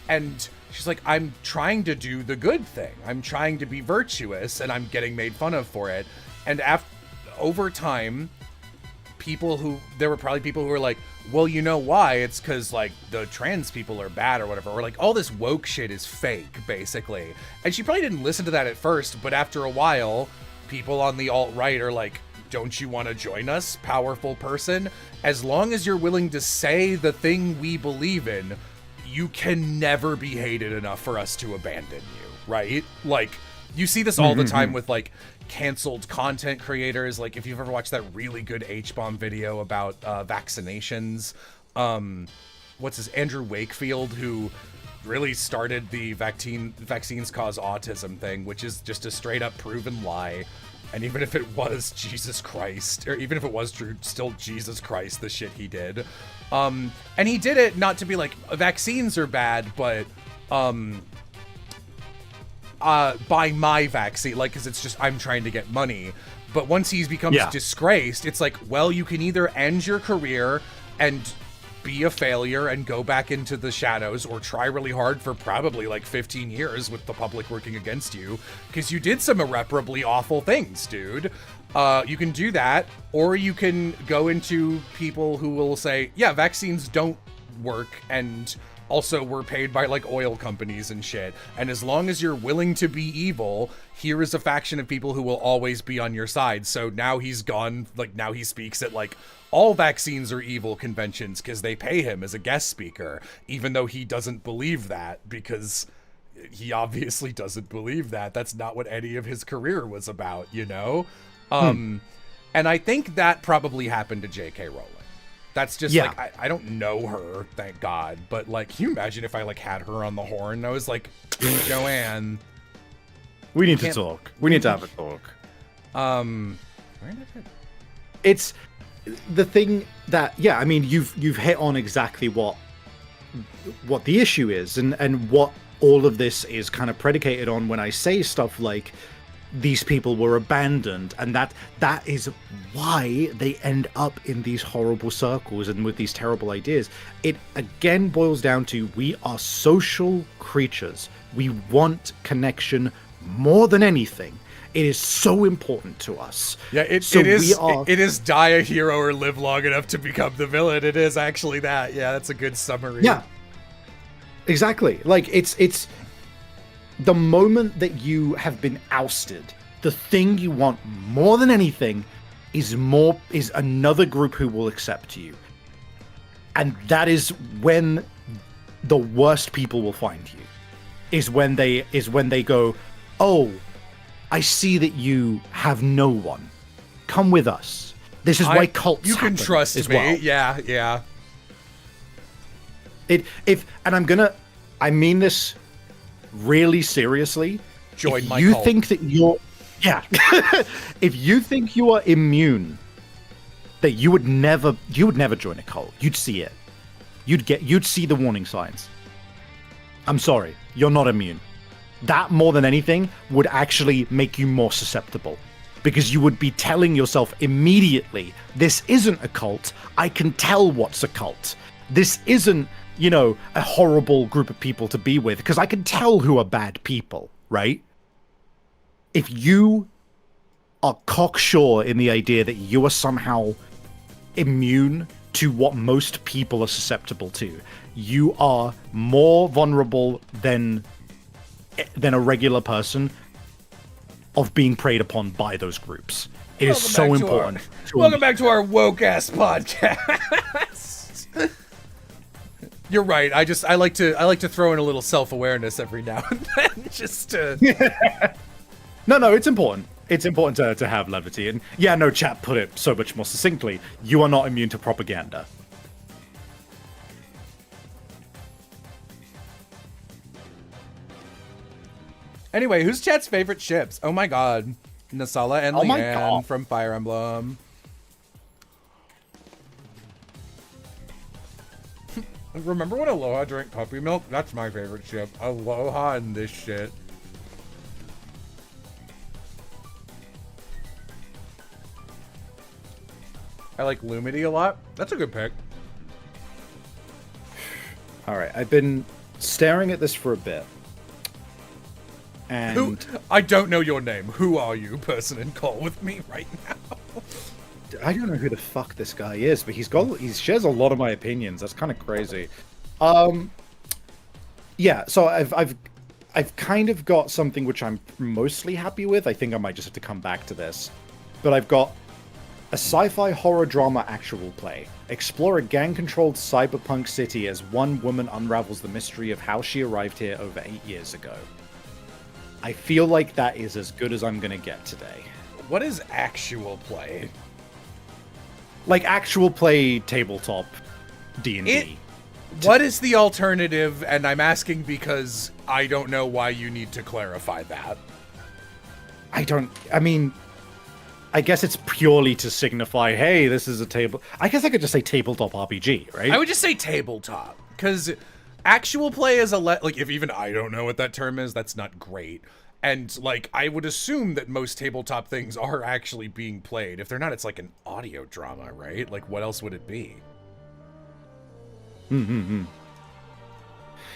And she's like, I'm trying to do the good thing. I'm trying to be virtuous, and I'm getting made fun of for it. And over time... there were probably people who were like, well, you know why? It's because, like, the trans people are bad or whatever. Or, like, all this woke shit is fake, basically. And she probably didn't listen to that at first, but after a while, people on the alt-right are like, don't you want to join us, powerful person? As long as you're willing to say the thing we believe in, you can never be hated enough for us to abandon you, right? Like, you see this all the time with, like, canceled content creators. Like, if you've ever watched that really good H-bomb video about vaccinations, Andrew Wakefield, who really started the vaccines cause autism thing, which is just a straight up proven lie. And even if it was Jesus Christ, or even if it was true, still Jesus Christ, the shit he did. And he did it not to be like, vaccines are bad, but buy my vaccine, like, because it's just, I'm trying to get money. But once he becomes disgraced, it's like, well, you can either end your career and be a failure and go back into the shadows, or try really hard for probably like 15 years with the public working against you because you did some irreparably awful things, dude. You can do that, or you can go into people who will say, yeah, vaccines don't work, and also we're paid by like oil companies and shit, and as long as you're willing to be evil, here is a faction of people who will always be on your side. So now he's gone, like, now he speaks at like all vaccines are evil conventions because they pay him as a guest speaker, even though he doesn't believe that, because he obviously doesn't believe that. That's not what any of his career was about, you know? And I think that probably happened to J.K. Rowling. That's just like, I don't know her, thank God. But like, can you imagine if I like had her on the horn and I was like, Joanne. We need to talk. We need to have a talk. Where did it? It's the thing that, I mean, you've hit on exactly what the issue is, and what all of this is kind of predicated on when I say stuff like these people were abandoned, and that is why they end up in these horrible circles and with these terrible ideas. It again boils down to, we are social creatures. We want connection more than anything. It is so important to us. Yeah, it is die a hero or live long enough to become the villain. It is actually that. Yeah, that's a good summary. Yeah, exactly. Like, it's the moment that you have been ousted, the thing you want more than anything is another group who will accept you. And that is when the worst people will find you. Is when they go, "Oh, I see that you have no one. Come with us." This is why cults You can happen trust as me. well. Yeah. I mean this really seriously. Join my you cult. think that you're if you think you are immune, that you would never join a cult. You'd see it. You'd see the warning signs. I'm sorry, you're not immune. That, more than anything, would actually make you more susceptible, because you would be telling yourself immediately, this isn't a cult. I can tell what's a cult. This isn't, a horrible group of people to be with, because I can tell who are bad people, right? If you are cocksure in the idea that you are somehow immune to what most people are susceptible to, you are more vulnerable than a regular person of being preyed upon by those groups. It is so important. Welcome back to our woke ass podcast. You're right. I like to throw in a little self-awareness every now and then, just to. No, it's important. It's important to have levity. And chat put it so much more succinctly. You are not immune to propaganda. Anyway, who's chat's favorite ships? Oh my god. Nasala and Leanne from Fire Emblem. Remember when Aloha drank puppy milk? That's my favorite ship. Aloha and this shit. I like Lumity a lot. That's a good pick. Alright, I've been staring at this for a bit. And I don't know your name. Who are you, person in call with me right now? I don't know who the fuck this guy is, but he shares a lot of my opinions. That's kind of crazy. So I've kind of got something which I'm mostly happy with. I think I might just have to come back to this. But I've got a sci-fi horror drama actual play. Explore a gang-controlled cyberpunk city as one woman unravels the mystery of how she arrived here over 8 years ago. I feel like that is as good as I'm gonna get today. What is actual play? Like actual play tabletop D&D. What is the alternative? And I'm asking because I don't know why you need to clarify that. I guess it's purely to signify, hey, this is a table. I guess I could just say tabletop RPG, right? I would just say tabletop, because actual play is if even I don't know what that term is, that's not great. And I would assume that most tabletop things are actually being played. If they're not, it's like an audio drama, right? What else would it be?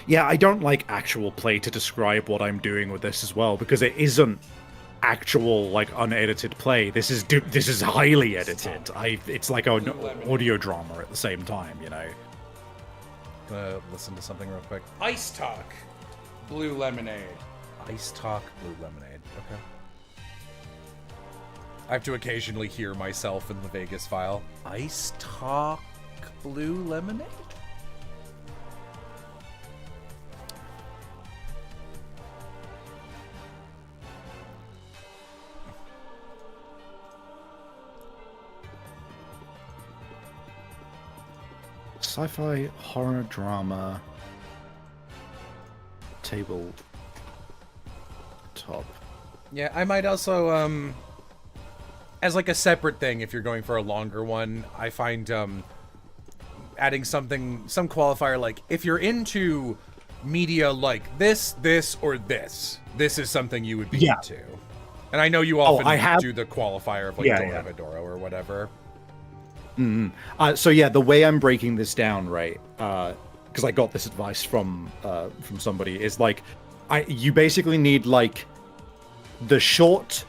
Yeah, I don't like actual play to describe what I'm doing with this as well, because it isn't actual unedited play. This is highly edited. It's like an audio drama at the same time, Gonna listen to something real quick. Ice Talk, Blue Lemonade. Ice Talk, Blue Lemonade. Okay. I have to occasionally hear myself in the Vegas file. Ice Talk, Blue Lemonade? sci-fi horror drama table top. Yeah, I might also as like a separate thing if you're going for a longer one, I find adding some qualifier like if you're into media like this, or this is something you would be into. And I know you often do the qualifier of like Dora Vidora or whatever. So yeah, the way I'm breaking this down, right? Because I got this advice from somebody, is like, you basically need like the short.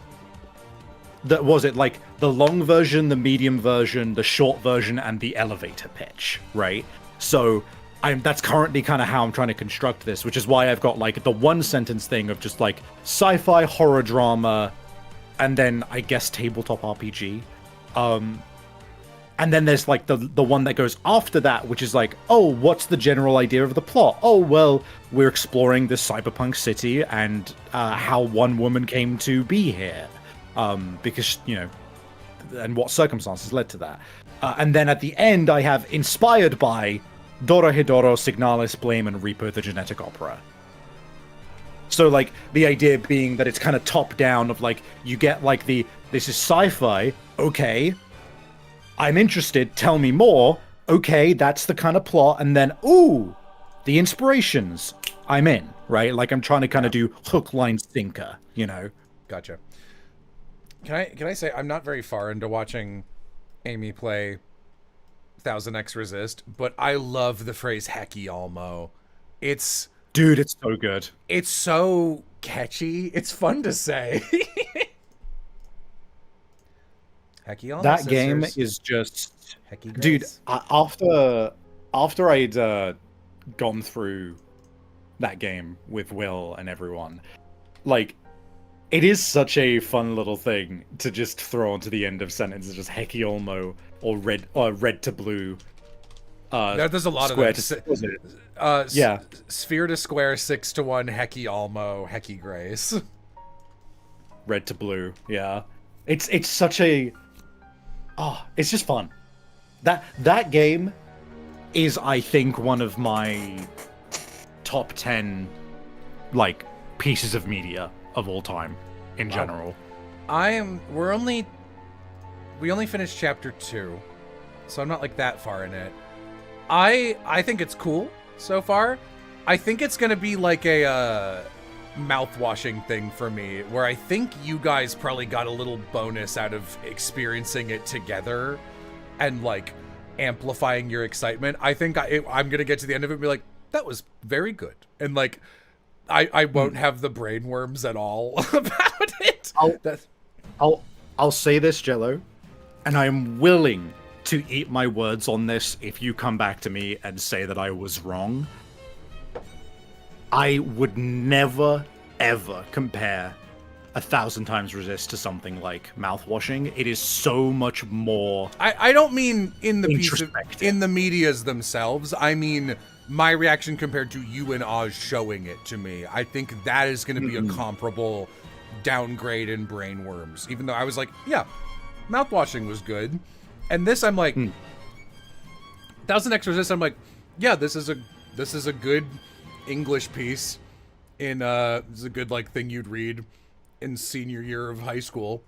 Like the long version, the medium version, the short version, and the elevator pitch, right? So that's currently kind of how I'm trying to construct this, which is why I've got like the one sentence thing of just like sci-fi horror drama, and then I guess tabletop RPG. And then there's like the one that goes after that, which is like, oh, what's the general idea of the plot? Oh, well, we're exploring this cyberpunk city and how one woman came to be here. Because, you know, and what circumstances led to that. And then at the end, I have inspired by Dorohedoro, Signalis, Blame, and Reaper, the Genetic Opera. So, like, the idea being that it's kind of top-down of, like, you get, like, this is sci-fi, okay, I'm interested, tell me more, okay, that's the kind of plot, and then, ooh, the inspirations, I'm in, right? Like, I'm trying to kind of do hook, line, sinker, you know? Gotcha. Can I say I'm not very far into watching Amy play 1000X Resist, but I love the phrase Hecky Almo. Dude, it's so good. It's so catchy. It's fun to say. Hecky Almo That sisters. game is just... Hecky Grace. Dude, after I'd gone through that game with Will and everyone, like, it is such a fun little thing to just throw onto the end of sentences, just Hecky Olmo or red to blue. There's a lot of them. Yeah. Sphere to square, 6 to 1, Hecky Almo, Hecky Grace. Red to blue, yeah. It's such a... Oh, it's just fun. That game is, I think, one of my top 10, like, pieces of media of all time in general. We only finished chapter 2, so I'm not like that far in it. I think it's cool so far. I think it's gonna be like a mouth-washing thing for me, where I think you guys probably got a little bonus out of experiencing it together and like amplifying your excitement. I think I'm gonna get to the end of it and be like, that was very good, and like I won't have the brain worms at all about it. I'll say this, Jello, and I am willing to eat my words on this if you come back to me and say that I was wrong. I would never, ever compare 1,000 Times Resist to something like Mouthwashing. It is so much more... I don't mean in the medias themselves. I mean my reaction compared to you and Oz showing it to me. I think that is going to be a comparable downgrade in brain worms. Even though I was like, yeah, Mouthwashing was good. And this, I'm like, 1000X Resist, I'm like, yeah, this is a good English piece. This is a good like thing you'd read in senior year of high school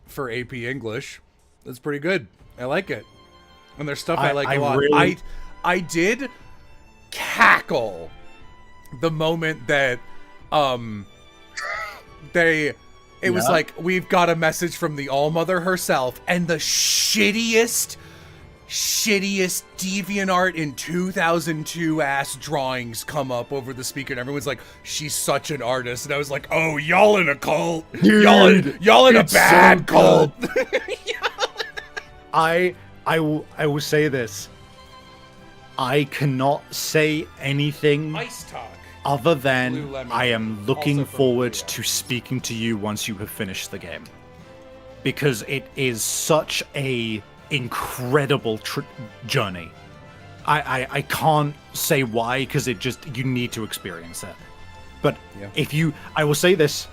for AP English. That's pretty good. I like it. And there's stuff I like a lot. Really... I did cackle the moment that it was like, we've got a message from the All-Mother herself, and the shittiest DeviantArt in 2002 ass drawings come up over the speaker, and everyone's like, she's such an artist. And I was like, oh, y'all in a cult. Dude, y'all in a bad cult. I will say this. I cannot say anything Ice talk. Other than I am looking forward to speaking to you once you have finished the game. Because it is such a incredible journey. I can't say why, because you need to experience it. But I will say this,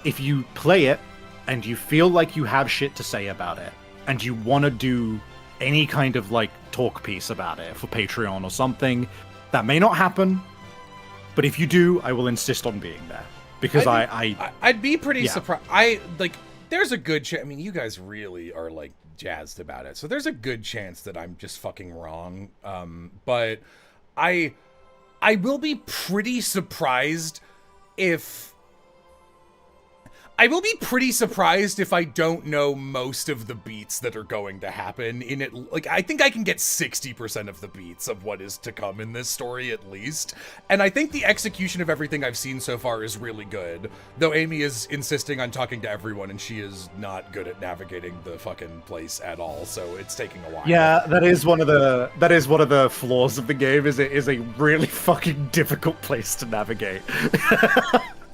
if you play it and you feel like you have shit to say about it, and you want to do any kind of like talk piece about it for Patreon or something. That may not happen, but if you do, I will insist on being there because I'd be pretty yeah. surprised. There's a good chance. I mean, you guys really are like jazzed about it, so there's a good chance that I'm just fucking wrong. But I will be pretty surprised if I don't know most of the beats that are going to happen in it. Like, I think I can get 60% of the beats of what is to come in this story at least. And I think the execution of everything I've seen so far is really good. Though Amy is insisting on talking to everyone and she is not good at navigating the fucking place at all. So it's taking a while. Yeah, that is one of the flaws of the game. Is it is a really fucking difficult place to navigate.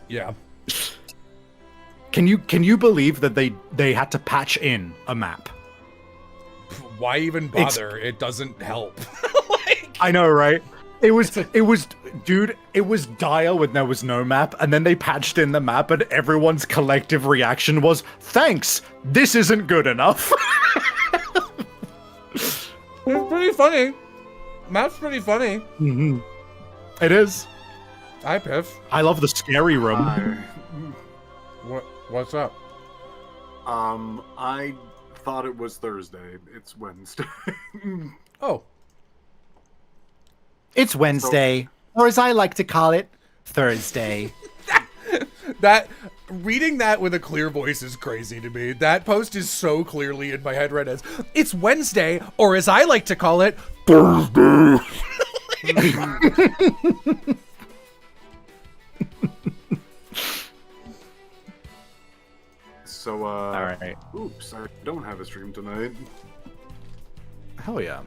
Yeah. Can you believe that they had to patch in a map? Why even bother? It doesn't help. I know, right? It was dire when there was no map, and then they patched in the map, and everyone's collective reaction was, "Thanks, this isn't good enough." It's pretty funny. Map's pretty funny. Mm-hmm. It is. Hi, Piff. I love the scary room. What's up? I thought it was Thursday. It's Wednesday. Oh. It's Wednesday, or as I like to call it, Thursday. That reading that with a clear voice is crazy to me. That post is so clearly in my head right as it's Wednesday, or as I like to call it, Thursday. So, all right. Oops, I don't have a stream tonight. Hell yeah.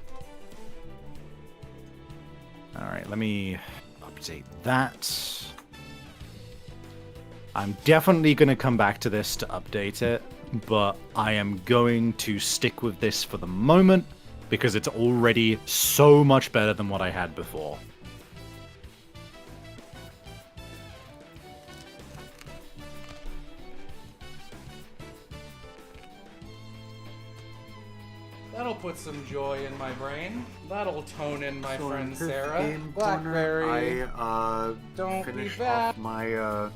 All right, let me update that. I'm definitely going to come back to this to update it, but I am going to stick with this for the moment because it's already so much better than what I had before. That'll put some joy in my brain. That'll tone in my friend So, Sarah. Game Blackberry. Corner, I Don't be finished bad. off my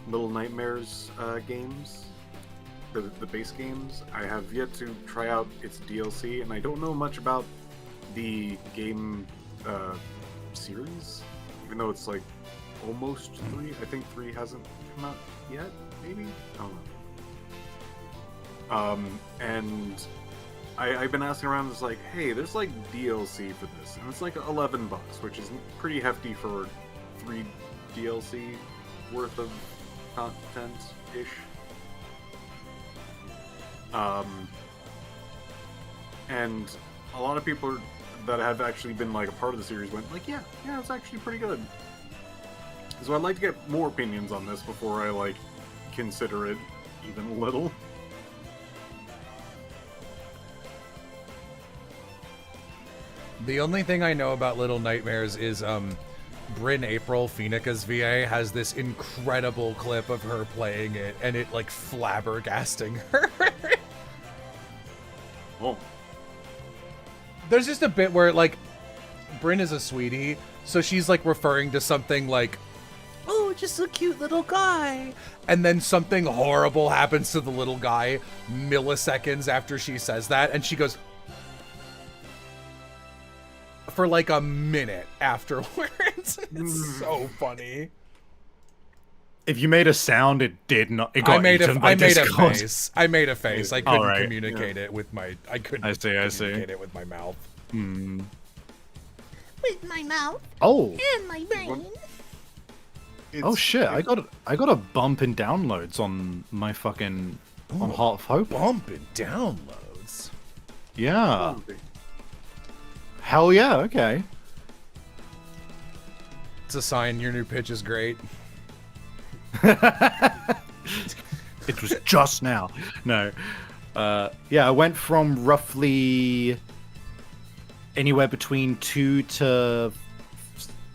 Little Nightmares games, the base games. I have yet to try out its DLC, and I don't know much about the game series, even though it's like almost 3. I think 3 hasn't come out yet, maybe? I don't know. And I've been asking around, it's like, hey, there's like DLC for this, and it's like $11, which is pretty hefty for 3 DLC worth of content-ish. And a lot of people that have actually been like a part of the series went like, yeah, it's actually pretty good. So I'd like to get more opinions on this before I like consider it even a little. The only thing I know about Little Nightmares is Bryn April, Phoenica's VA, has this incredible clip of her playing it, and it like flabbergasting her. Oh. There's just a bit where like Bryn is a sweetie, so she's like referring to something like, "Oh, just a cute little guy," and then something horrible happens to the little guy milliseconds after she says that, and she goes for like a minute afterwards. It's so funny. If you made a sound, it did not. It got I made eaten by Discord. a face. I made a face. I couldn't Alright. communicate it with my. I couldn't. I see. Communicate it with my mouth. Hmm. With my mouth Oh. and my brain. Oh shit! I got a bump in downloads on my fucking on Heart of Hope. Bump in downloads. Yeah. Hell yeah. Okay. It's a sign your new pitch is great. It was just now. No. Yeah, I went from roughly anywhere between 2 to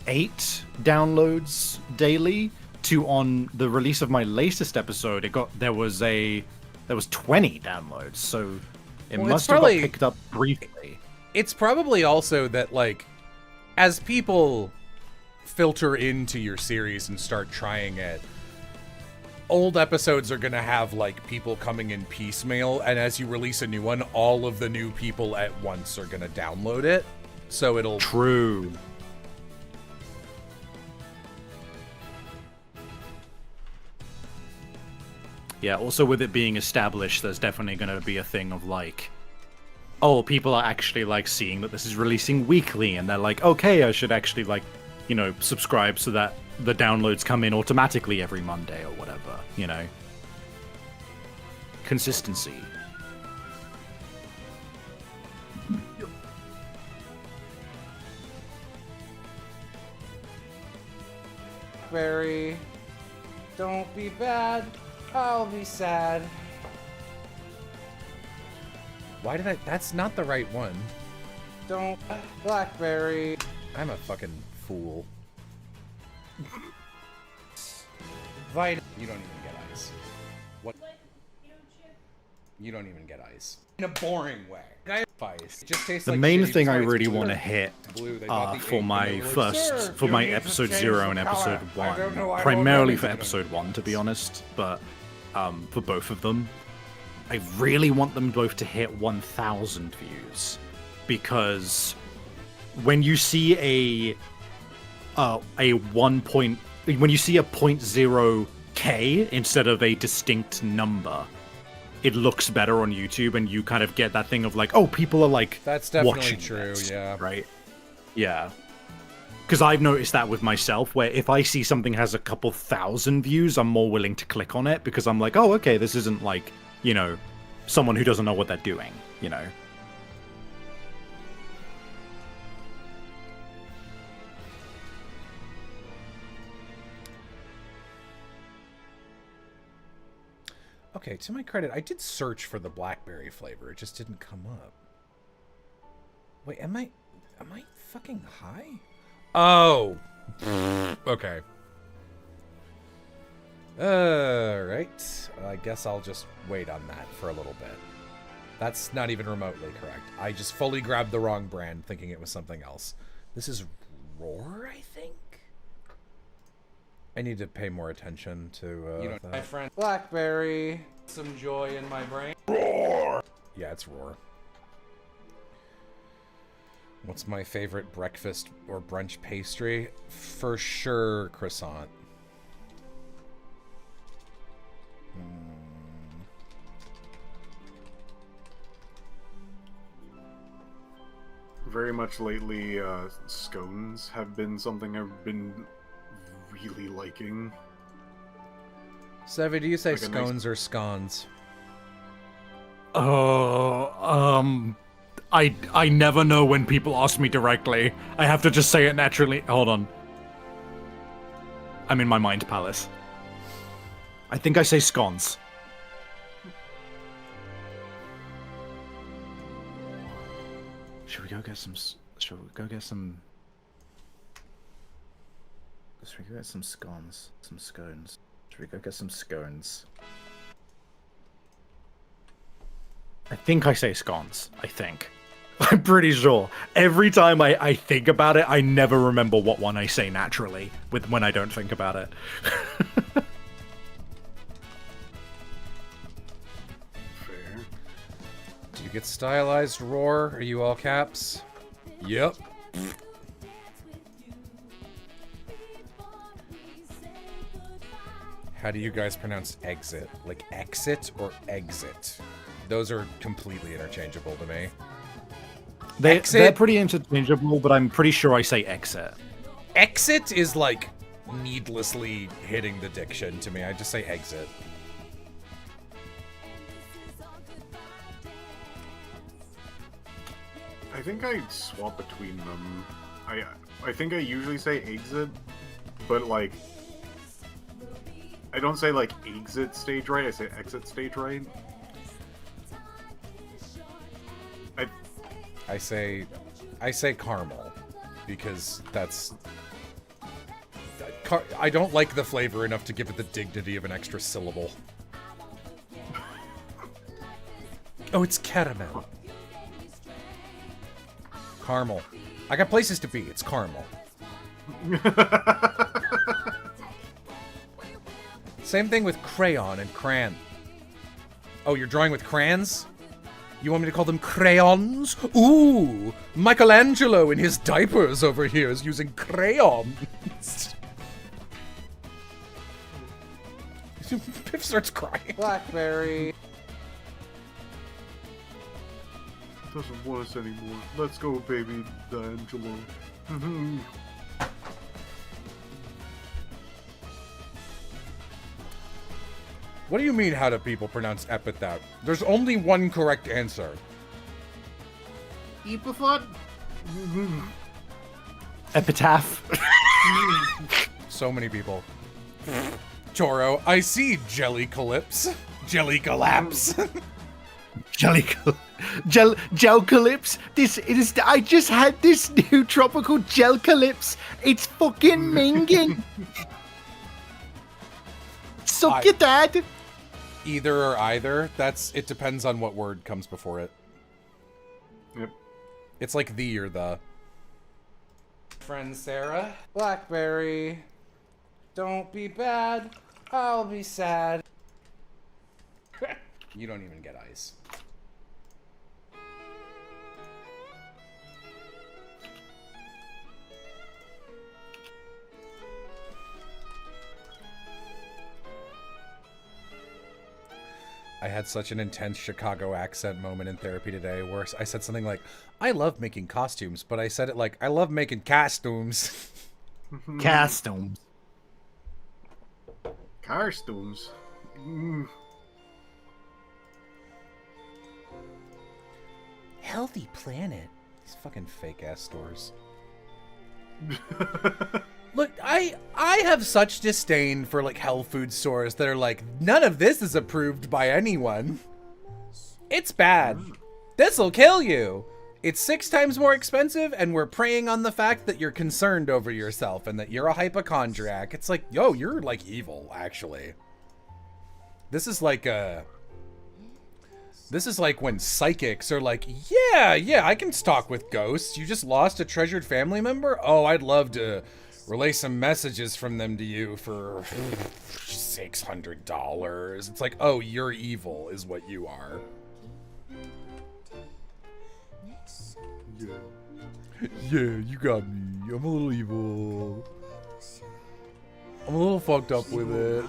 8 downloads daily to on the release of my latest episode, there was 20 downloads. So It Well, must it's have probably- got picked up briefly. It's probably also that, like, as people filter into your series and start trying it, old episodes are going to have, like, people coming in piecemeal, and as you release a new one, all of the new people at once are going to download it. So it'll... True. Yeah, also with it being established, there's definitely going to be a thing of, like, oh, people are actually, like, seeing that this is releasing weekly, and they're like, okay, I should actually, like, you know, subscribe so that the downloads come in automatically every Monday or whatever, you know? Consistency. Barry, don't be bad. I'll be sad. Why did I... That's not the right one. Don't, Blackberry. I'm a fucking fool. Vitamin. You don't even get ice. What? You don't even get ice. In a boring way. Ice. It just tastes The like main shitty thing I Sprite. really want to hit Blue, they got the for ink, my and they were like, first, "Sir, for you my need to episode change 0 the and color." episode I don't know, 1, I primarily don't for know. episode 1 to be honest, but for both of them, I really want them both to hit 1,000 views, because when you see when you see a 0.0k instead of a distinct number, it looks better on YouTube, and you kind of get that thing of like, oh, people are like, That's definitely watching true, this, yeah. right? Yeah. Because I've noticed that with myself, where if I see something has a couple thousand views, I'm more willing to click on it, because I'm like, oh, okay, this isn't like, you know, someone who doesn't know what they're doing, you know? Okay, to my credit, I did search for the blackberry flavor. It just didn't come up. Wait, am I fucking high? Oh. Okay. Alright. I guess I'll just wait on that for a little bit. That's not even remotely correct. I just fully grabbed the wrong brand thinking it was something else. This is Roar, I think? I need to pay more attention to You know, that. my friend Blackberry. Some joy in my brain. Roar! Yeah, it's Roar. What's my favorite breakfast or brunch pastry? For sure, croissant. Very much lately, scones have been something I've been really liking. Sevi, do you say Like a nice- scones or scones? I never know when people ask me directly. I have to just say it naturally. Hold on. I'm in my mind palace. I think I say scones. Should we go get some? Should we go get some? Should we go get some scones? Some scones. Should we go get some scones? I think I say scones. I think. I'm pretty sure. Every time I think about it, I never remember what one I say naturally when I don't think about it. Fair. Do you get stylized Roar? Are you all caps? Yep. How do you guys pronounce exit? Like exit or exit? Those are completely interchangeable to me. They're pretty interchangeable, but I'm pretty sure I say exit. Exit is like needlessly hitting the diction to me. I just say exit. I think I swap between them. I think I usually say exit, but like I don't say like exit stage right. I say exit stage right. I say caramel because that's I don't like the flavor enough to give it the dignity of an extra syllable. Oh, it's caramel. Caramel. I got places to be. It's caramel. Same thing with crayon and crayon. Oh, you're drawing with crayons? You want me to call them crayons? Ooh, Michelangelo in his diapers over here is using crayons. Piff starts crying. Blackberry. Doesn't want us anymore. Let's go, baby D'Angelo. What do you mean, how do people pronounce epithet? There's only one correct answer. Epithet? Epitaph. So many people. Choro, I see jelly calypse. Jelly collapse. Gel calypse. This is. I just had this new tropical gel calypse. It's fucking minging. Suck your dad. Either or either. It depends on what word comes before it. Yep. It's like the or the. Friend Sarah. Blackberry. Don't be bad. I'll be sad. You don't even get ice. I had such an intense Chicago accent moment in therapy today where I said something like, I love making costumes, but I said it like, I love making costumes. Costumes. Carstoons. Healthy Planet. These fucking fake ass stores. Look, I have such disdain for like health food stores that are like, none of this is approved by anyone. It's bad. This'll kill you. It's 6 times more expensive, and we're preying on the fact that you're concerned over yourself and that you're a hypochondriac. It's like, yo, you're like evil, actually. This is like when psychics are like, yeah, I can talk with ghosts. You just lost a treasured family member? Oh, I'd love to relay some messages from them to you for $600. It's like, oh, you're evil is what you are. Yeah, you got me. I'm a little evil. I'm a little fucked up with it.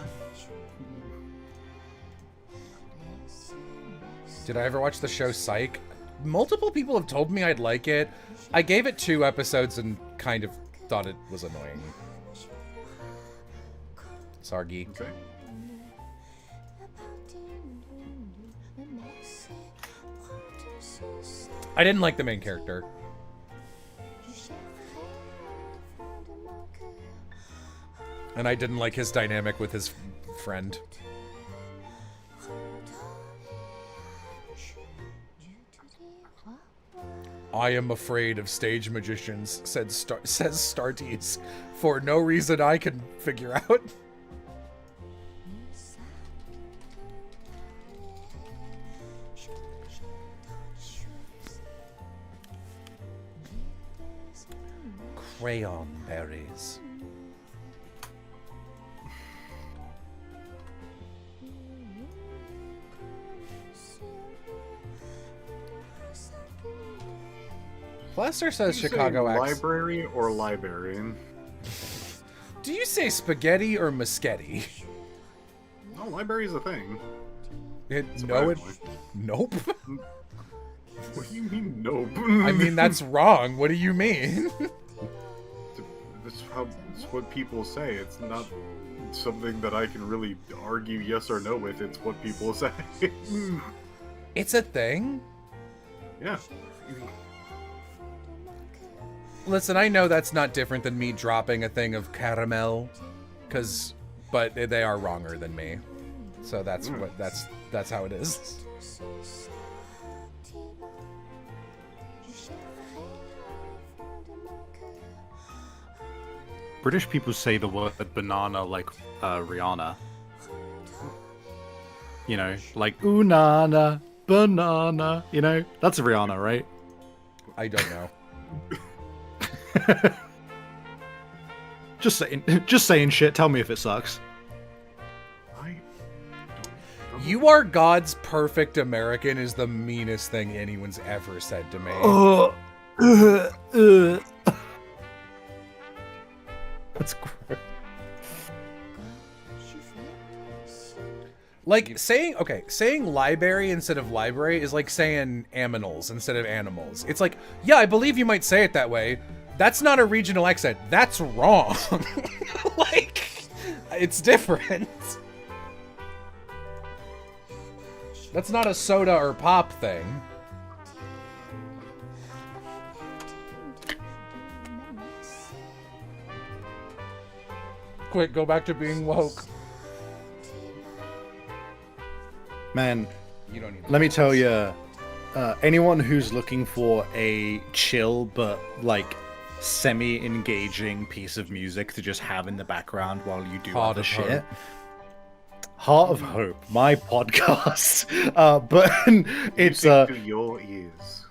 Did I ever watch the show Psych? Multiple people have told me I'd like it. I gave it 2 episodes and kind of thought it was annoying. Sargi. Okay. I didn't like the main character. And I didn't like his dynamic with his friend. I am afraid of stage magicians, says Starties, for no reason I can figure out. Crayon berries. Lester says Chicago accent. Library or librarian? Do you say spaghetti or muschetti? No, library is a thing. Nope. What do you mean, nope? I mean, that's wrong. What do you mean? That's what people say. It's not something that I can really argue yes or no with. It's what people say. It's a thing? Yeah. Listen, I know that's not different than me dropping a thing of caramel, but they are wronger than me. So that's that's how it is. British people say the word banana like Rihanna. You know, like ooh nana. banana. You know, that's Rihanna, right? I don't know. Just saying shit. Tell me if it sucks. You are God's perfect American is the meanest thing anyone's ever said to me. That's gross. Like saying library instead of library is like saying aminals instead of animals. It's like, yeah, I believe you might say it that way. That's not a regional accent. That's wrong. Like, it's different. That's not a soda or pop thing. Quick, go back to being woke. Man, You don't need let me tell you, anyone who's looking for a chill but like semi-engaging piece of music to just have in the background while you do Heart other of shit. Hope. Heart of Hope, my podcast. But it's Music to your ears.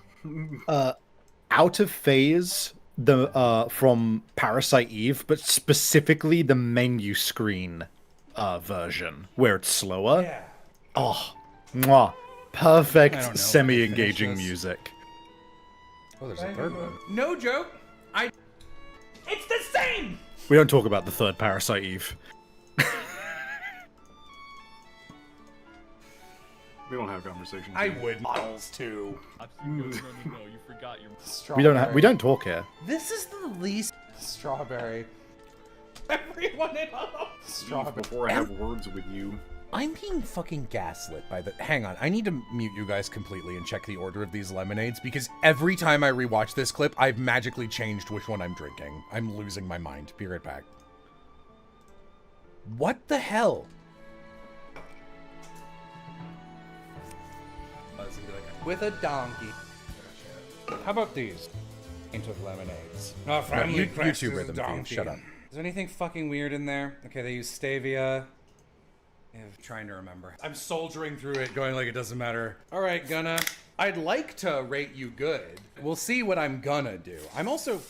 Out of Phase, the from Parasite Eve, but specifically the menu screen version where it's slower. Yeah. Oh, mwah. I don't Perfect know. semi-engaging Finish this. music. Oh, there's a third one. No joke. It's the same. We don't talk about the third Parasite Eve. We don't have conversations. I would models too. No, you forgot your. We don't talk here. This is the least strawberry. Everyone in all strawberry. Before I have words with you. I'm being fucking gaslit by the. Hang on, I need to mute you guys completely and check the order of these lemonades because every time I rewatch this clip, I've magically changed which one I'm drinking. I'm losing my mind. Be right back. What the hell? With a donkey. How about these? Into lemonades. Oh, you Crest two is rhythm donkey. thieves, shut up. Is there anything fucking weird in there? Okay, they use stevia. I'm trying to remember. I'm soldiering through it, going like it doesn't matter. All right, gonna. I'd like to rate you good. We'll see what I'm gonna do. I'm also...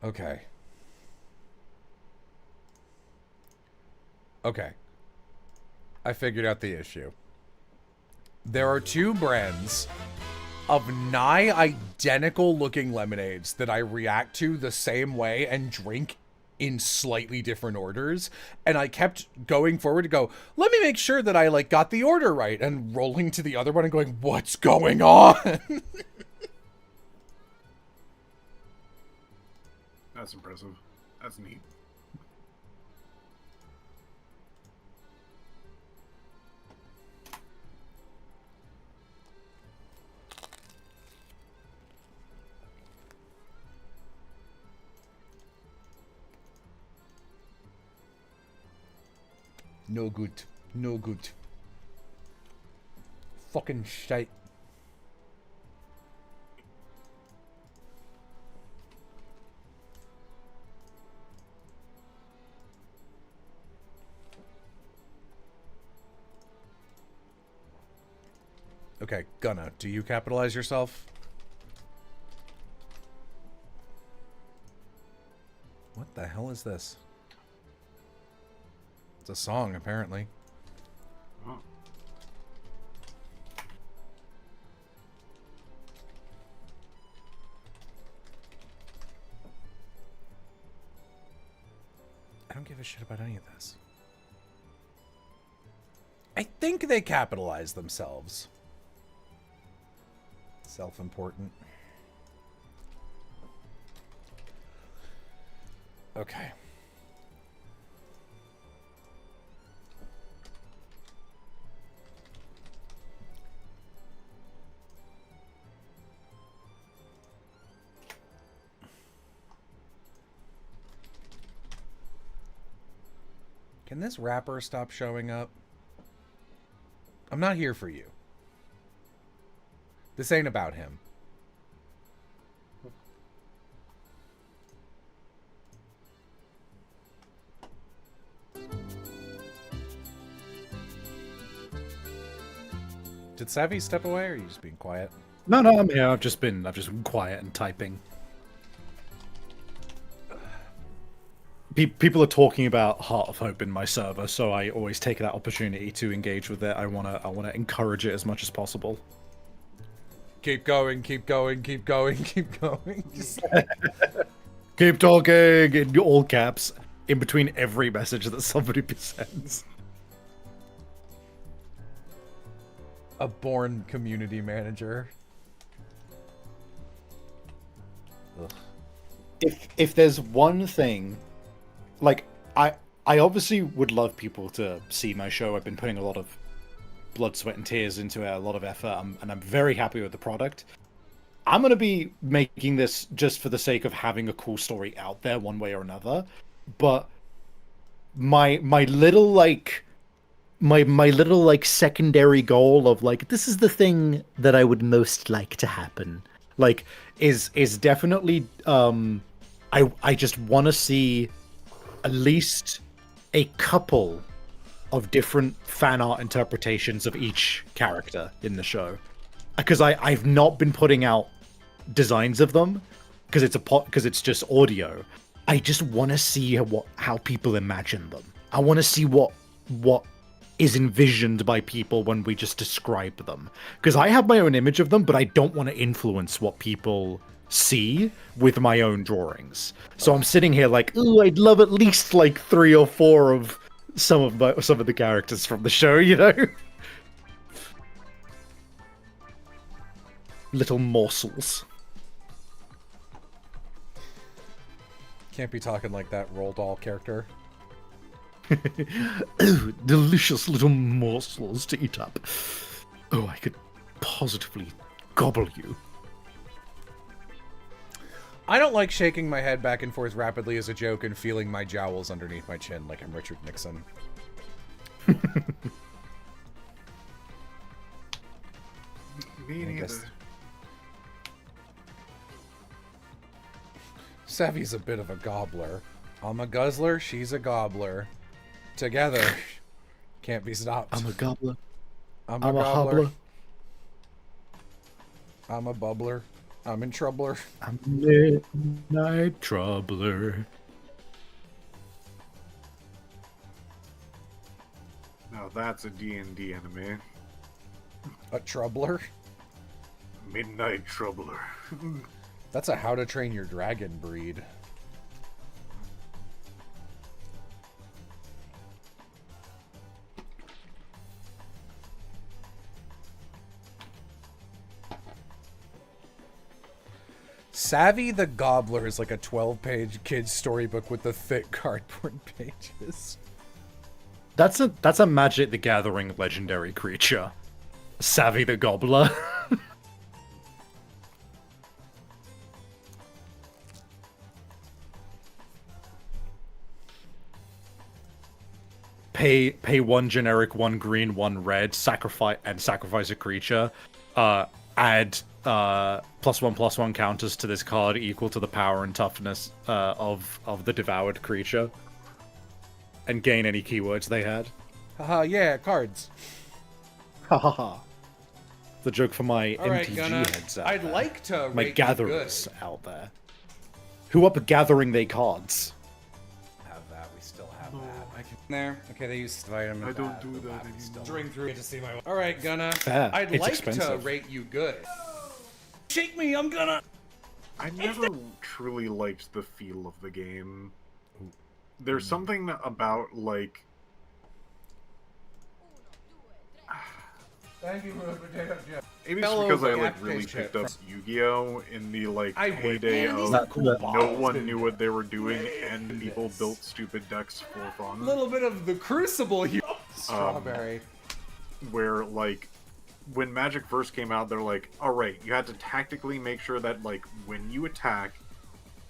Okay. Okay. I figured out the issue. There are two brands of nigh identical looking lemonades that I react to the same way and drink in slightly different orders, and I kept going forward to go, let me make sure that I like got the order right, and rolling to the other one and going, what's going on? That's impressive. That's neat. No good. No good. Fucking shite. Okay, Gunna, do you capitalize yourself? What the hell is this? It's a song, apparently. Oh. I don't give a shit about any of this. I think they capitalize themselves. Self-important. Okay. Can this rapper stop showing up? I'm not here for you. This ain't about him. Did Savvy step away, or are you just being quiet? No, I'm here. I've just been quiet and typing. People are talking about Heart of Hope in my server, so I always take that opportunity to engage with it. I wanna encourage it as much as possible. Keep going, keep going, keep going, keep going. Keep talking in all caps in between every message that somebody sends. A born community manager. Ugh. If there's one thing, like I obviously would love people to see my show. I've been putting a lot of blood, sweat, and tears into it, a lot of effort, and I'm very happy with the product. I'm gonna be making this just for the sake of having a cool story out there, one way or another. But my little secondary goal of like, this is the thing that I would most like to happen, like is definitely I just want to see at least a couple of different fan art interpretations of each character in the show, because I've not been putting out designs of them because it's just audio. I just want to see how people imagine them. I want to see what is envisioned by people when we just describe them, because I have my own image of them, but I don't want to influence what people see with my own drawings. So I'm sitting here like, ooh, I'd love at least like 3 or 4 of some of the characters from the show, you know? Little morsels. Can't be talking like that Roald Dahl character. Oh, delicious little morsels to eat up. Oh, I could positively gobble you. I don't like shaking my head back and forth rapidly as a joke and feeling my jowls underneath my chin like I'm Richard Nixon. Me neither. Savvy's a bit of a gobbler. I'm a guzzler, she's a gobbler. Together, can't be stopped. I'm a gobbler. I'm a gobbler. hobbler. I'm a bubbler. I'm in troubler. I'm a midnight troubler. Now that's a D&D enemy. A troubler? Midnight Troubler. That's a How to Train Your Dragon breed. Savvy the Gobbler is like a 12-page kid's storybook with the thick cardboard pages. That's a Magic the Gathering legendary creature. Savvy the Gobbler. Pay 1 generic, 1 green, 1 red, sacrifice a creature. Add +1/+1 counters to this card equal to the power and toughness of the devoured creature, and gain any keywords they had. Haha, yeah, cards. Ha ha ha. The joke for my All right, MTG Gunna, heads out I'd there. like to My rate you gatherers good. out there. Who up gathering they cards? Have that, we still have No, that. I can. There. Okay, they used vitamin. I don't do that anymore. Drink through it to see my. All right, Gunna. Fair. I'd It's like expensive. to rate you good. Shake me, I'm gonna. I never truly liked the feel of the game. There's something about, like... Thank you for the potato chip. Maybe it's Fellow because I, Black really Fish picked chip up Yu-Gi-Oh! In the, I would- heyday Man, of these are cool no one knew what they were doing, and people built stupid decks for fun. A little bit of the Crucible here. Strawberry. Where, like, when Magic first came out, they're like, alright, you had to tactically make sure that, like, when you attack,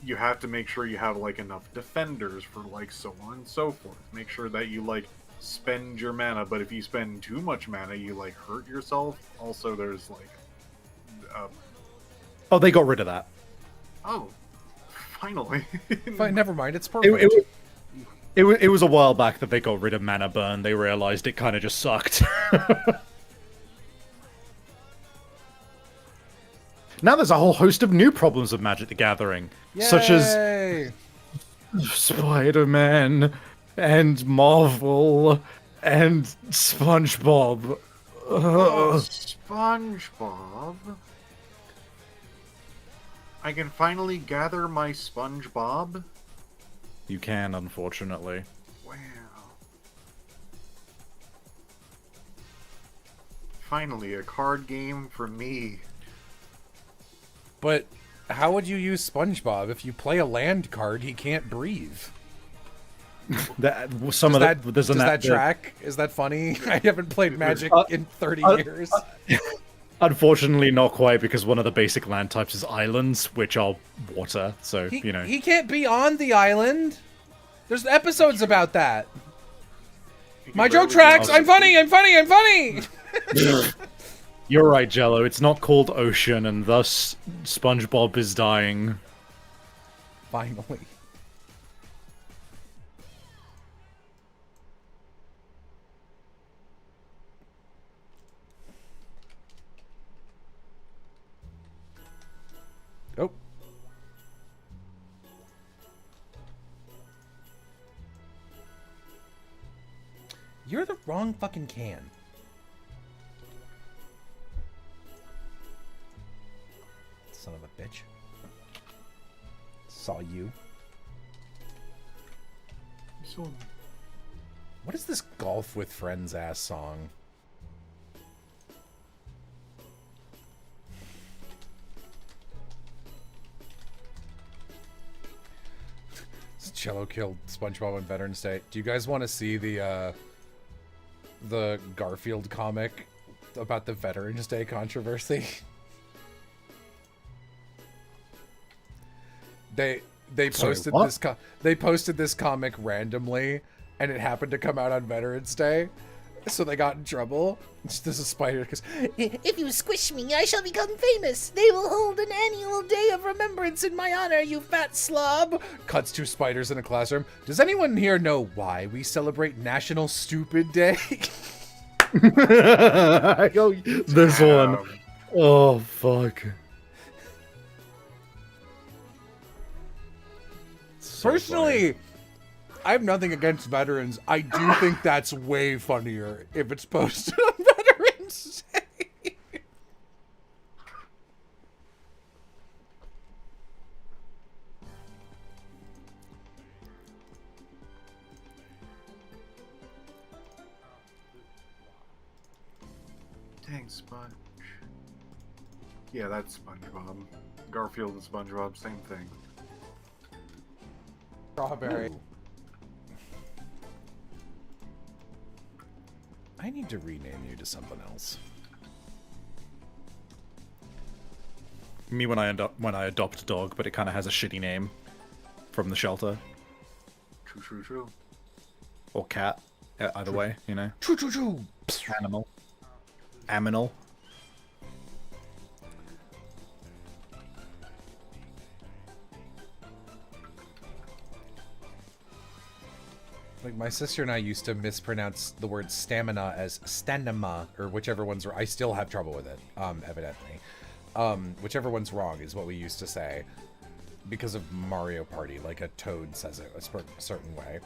you have to make sure you have, like, enough defenders for, like, so on and so forth. Make sure that you, like, spend your mana, but if you spend too much mana, you, like, hurt yourself. Also, there's, like, Oh, they got rid of that. oh, finally. Fine, never mind, it's perfect. It was a while back that they got rid of mana burn. They realized it kind of just sucked. now there's a whole host of new problems with Magic the Gathering, such as Yay! Spider-Man and Marvel and SpongeBob. Oh, SpongeBob. I can finally gather my SpongeBob. You can, unfortunately. Wow. Finally, a card game for me. But how would you use SpongeBob? If you play a land card, he can't breathe. Does that track? Is that funny? I haven't played Magic in 30 years. Unfortunately, not quite, because one of the basic land types is islands, which are water. So He can't be on the island. There's episodes about that. My joke tracks. I'm funny. I'm funny. I'm funny. You're right, Jello. It's not called Ocean, and thus SpongeBob is dying. Finally. Oh. You're the wrong fucking can. Son of a bitch. Saw you. What is this Golf with Friends ass song? Cello killed SpongeBob on Veterans Day. Do you guys want to see the Garfield comic about the Veterans Day controversy? They posted they posted this comic randomly, and it happened to come out on Veterans Day, so they got in trouble. This is Spider because If you squish me, I shall become famous. They will hold an annual day of remembrance in my honor, you fat slob. Cuts two spiders in a classroom. Does anyone here know why we celebrate National Stupid Day? This one. Oh, fuck. Personally, I have nothing against veterans. I do think that's way funnier if it's posted on Veterans Day. Dang, Sponge. Yeah, that's SpongeBob. Garfield and SpongeBob, same thing. Strawberry. I need to rename you to something else. Me when I adopt a dog, but it kind of has a shitty name from the shelter. True. Or cat. Either way, you know. True. Animal. Aminal. Like, my sister and I used to mispronounce the word stamina as stanima, or whichever one's right. I still have trouble with it, evidently. Whichever one's wrong is what we used to say. Because of Mario Party, like a Toad says it a certain way.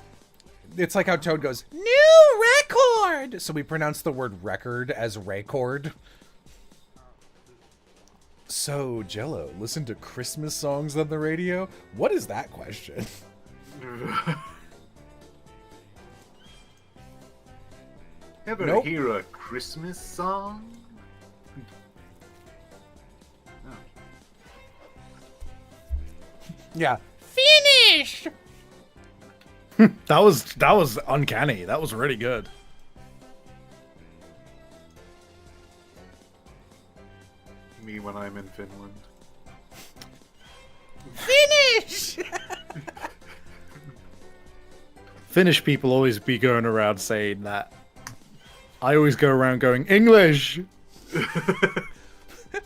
It's like how Toad goes, new record! So we pronounce the word record as record. So, Jello, listen to Christmas songs on the radio? What is that question? Ever hear a Christmas song? No. Yeah. Finish! That was uncanny. That was really good. Me when I'm in Finland. Finish! Finnish people always be going around saying that. I always go around going, English!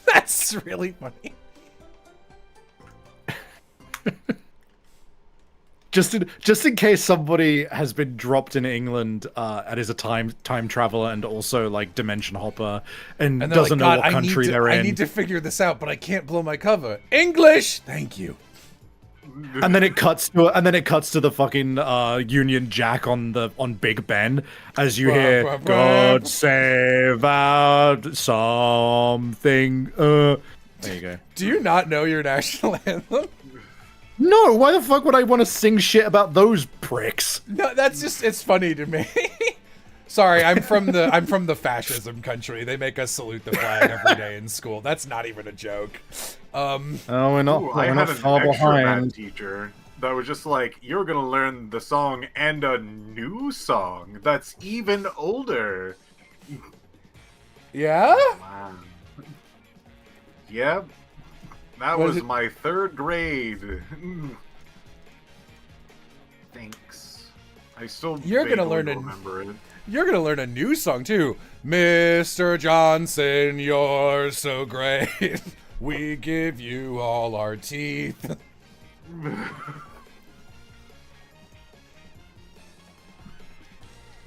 That's really funny. just in case somebody has been dropped in England and is a time traveler and also like dimension hopper and they're doesn't know "God, what country they're I in. need to figure this out, but I can't blow my cover. English! Thank you. And then it cuts to the fucking Union Jack on Big Ben as you hear God save out something. There you go. Do you not know your national anthem? No, why the fuck would I want to sing shit about those pricks? No, that's just, it's funny to me. Sorry, I'm from the fascism country. They make us salute the flag every day in school. That's not even a joke. We're not far extra behind. bad teacher that was just like, you're gonna learn the song and a new song that's even older. Yeah? Wow. Yep. That What was is it? my 3rd grade. Thanks. I still You're gonna vaguely learn a- remember it. You're gonna learn a new song too. Mr. Johnson, you're so great. We give you all our teeth.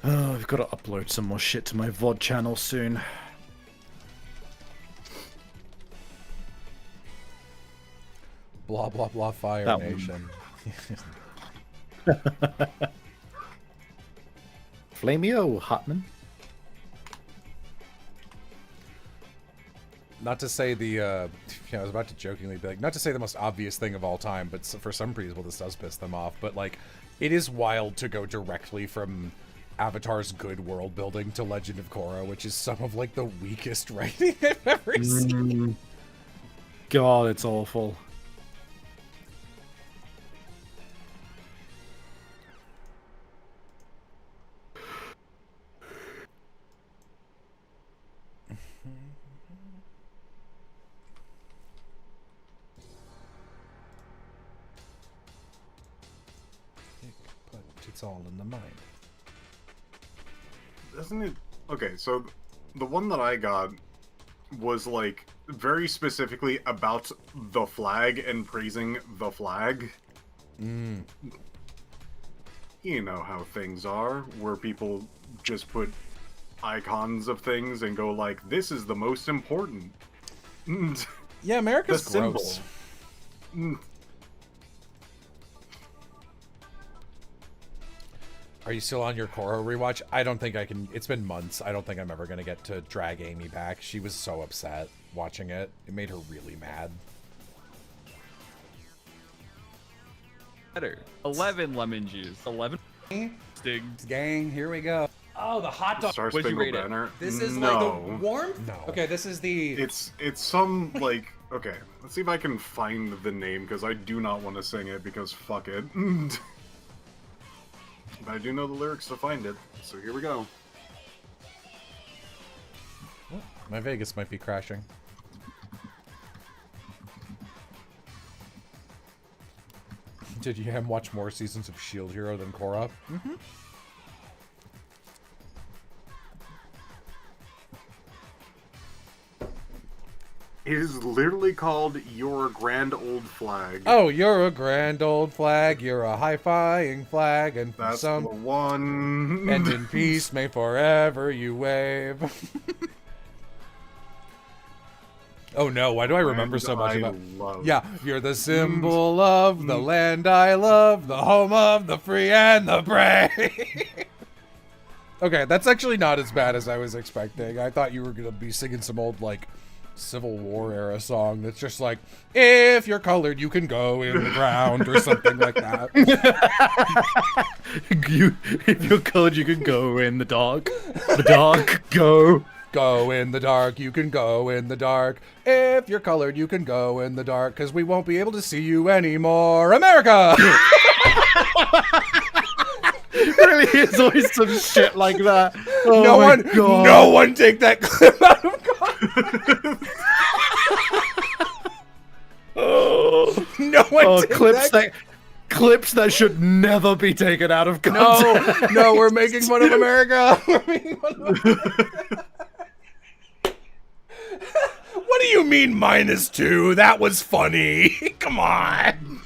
Oh, I've got to upload some more shit to my VOD channel soon. Blah blah blah. Fire That one. Nation. Flamio Hotman. Not to say the, I was about to jokingly be like, not to say the most obvious thing of all time, but for some people this does piss them off. But like, it is wild to go directly from Avatar's good world building to Legend of Korra, which is some of like the weakest writing I've ever seen. God, it's awful. But it's all in the mind. Doesn't it? Okay, so the one that I got was like very specifically about the flag and praising the flag. Mm. You know how things are, where people just put icons of things and go like, "This is the most important." Yeah, America's The symbol. gross. Are you still on your Korra rewatch? I don't think I can. It's been months. I don't think I'm ever going to get to drag Amy back. She was so upset watching it. It made her really mad. Better. 11 lemon juice. 11 stings. Gang, here we go. Oh, the hot dog. Star What'd you Spangled rate it? Banner. This is no. like the warmth? No. Okay, this is the... It's some like, okay, let's see if I can find the name because I do not want to sing it because fuck it. But I do know the lyrics to find it, so here we go. My Vegas might be crashing. Did you watch more seasons of Shield Hero than Korra? Mm-hmm. It is literally called Your Grand Old Flag. Oh, you're a grand old flag. You're a high-flying flag, and That's some the one. and in peace may forever you wave. Oh no! Why do I remember so much about? Yeah, you're the symbol of the land I love, the home of the free and the brave. Okay, that's actually not as bad as I was expecting. I thought you were gonna be singing some old like Civil War era song that's just like, if you're colored, you can go in the ground or something like that. If you're colored, you can go in the dark. The dark, go. Go in the dark, you can go in the dark. If you're colored, you can go in the dark, because we won't be able to see you anymore. America! Really is always some shit like that. Oh no my one, God. no one take that clip out of context. No one take clips that should never be taken out of context. No, we're making fun of America. We're making fun of America. What do you mean -2? That was funny. Come on.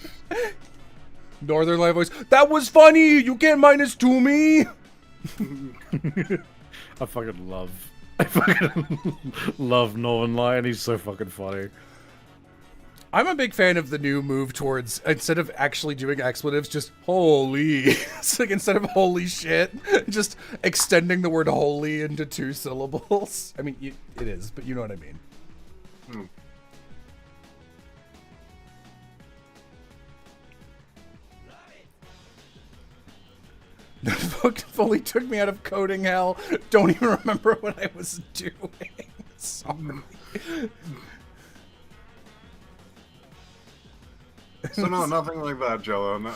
Northern Light voice. That was funny. You can't -2 me. I fucking love Northern Light. He's so fucking funny. I'm a big fan of the new move towards, instead of actually doing expletives, just holy. It's like instead of holy shit, just extending the word holy into 2 syllables. I mean, it is, but you know what I mean. The book fully took me out of coding hell. Don't even remember what I was doing. Sorry. So no, nothing like that, Jello. No,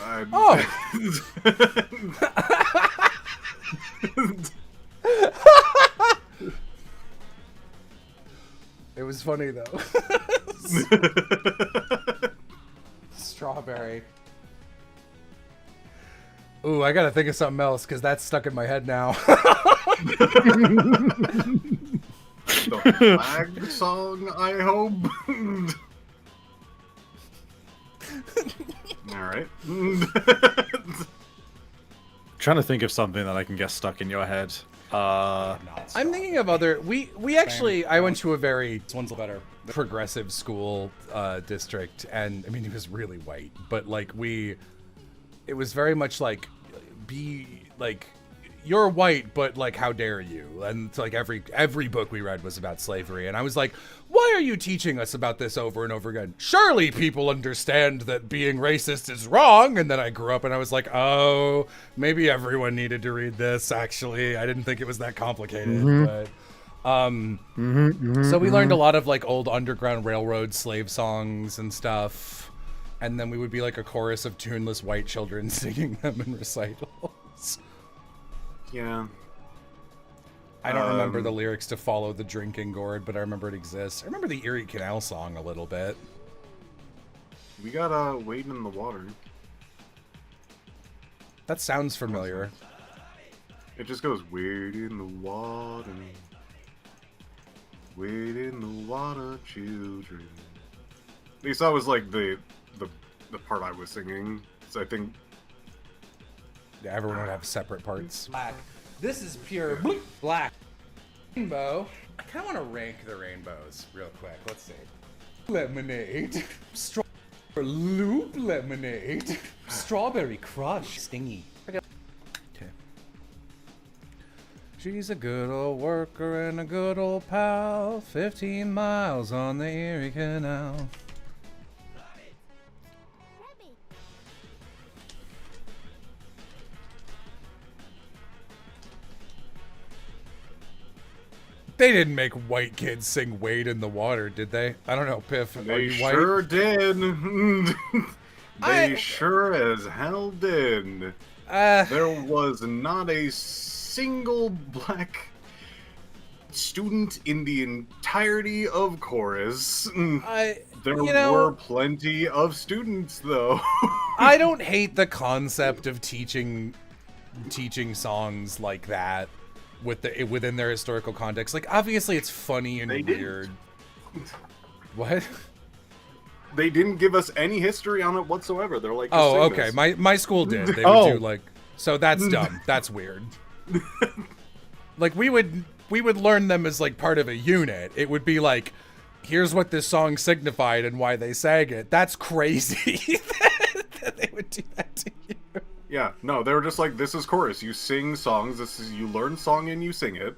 It was funny though. Strawberry. Ooh, I gotta think of something else because that's stuck in my head now. The flag song, I hope. All right. Trying to think of something that I can get stuck in your head. I'm thinking of other. We actually. I went to a very progressive school district, and I mean it was really white, but like it was very much like you're white, but like how dare you? And it's like every book we read was about slavery, and I was like, why are you teaching us about this over and over again? Surely people understand that being racist is wrong. And then I grew up and I was like, oh, maybe everyone needed to read this. Actually, I didn't think it was that complicated. But so we learned a lot of like old Underground Railroad slave songs and stuff, and then we would be like a chorus of tuneless white children singing them in recitals. Yeah. I don't remember the lyrics to Follow the Drinking Gourd, but I remember it exists. I remember the Erie Canal song a little bit. We got Wading in the Water. That sounds familiar. It just goes, wade in the water. Wade in the water, children. At least that was like the part I was singing. So I think... Yeah, everyone would have separate parts. Black. This is pure black. Rainbow. I kind of want to rank the rainbows real quick. Let's see. Lemonade. Loop lemonade. Strawberry crush. Stingy. Okay. She's a good old worker and a good old pal. 15 miles on the Erie Canal. They didn't make white kids sing Wade in the Water, did they? I don't know, Piff. Are you white? Sure did. They sure as hell did. There was not a single black student in the entirety of chorus. There were plenty of students, though. I don't hate the concept of teaching songs like that within their historical context. Like, obviously it's funny and weird. What? They didn't give us any history on it whatsoever. They're like, oh, okay. My school did. They would do like, so that's dumb. That's weird. Like we would learn them as like part of a unit. It would be like, here's what this song signified and why they sang it. That's crazy that they would do that to you. Yeah, no, they were just like, this is chorus. You sing songs. This is, you learn song and you sing it.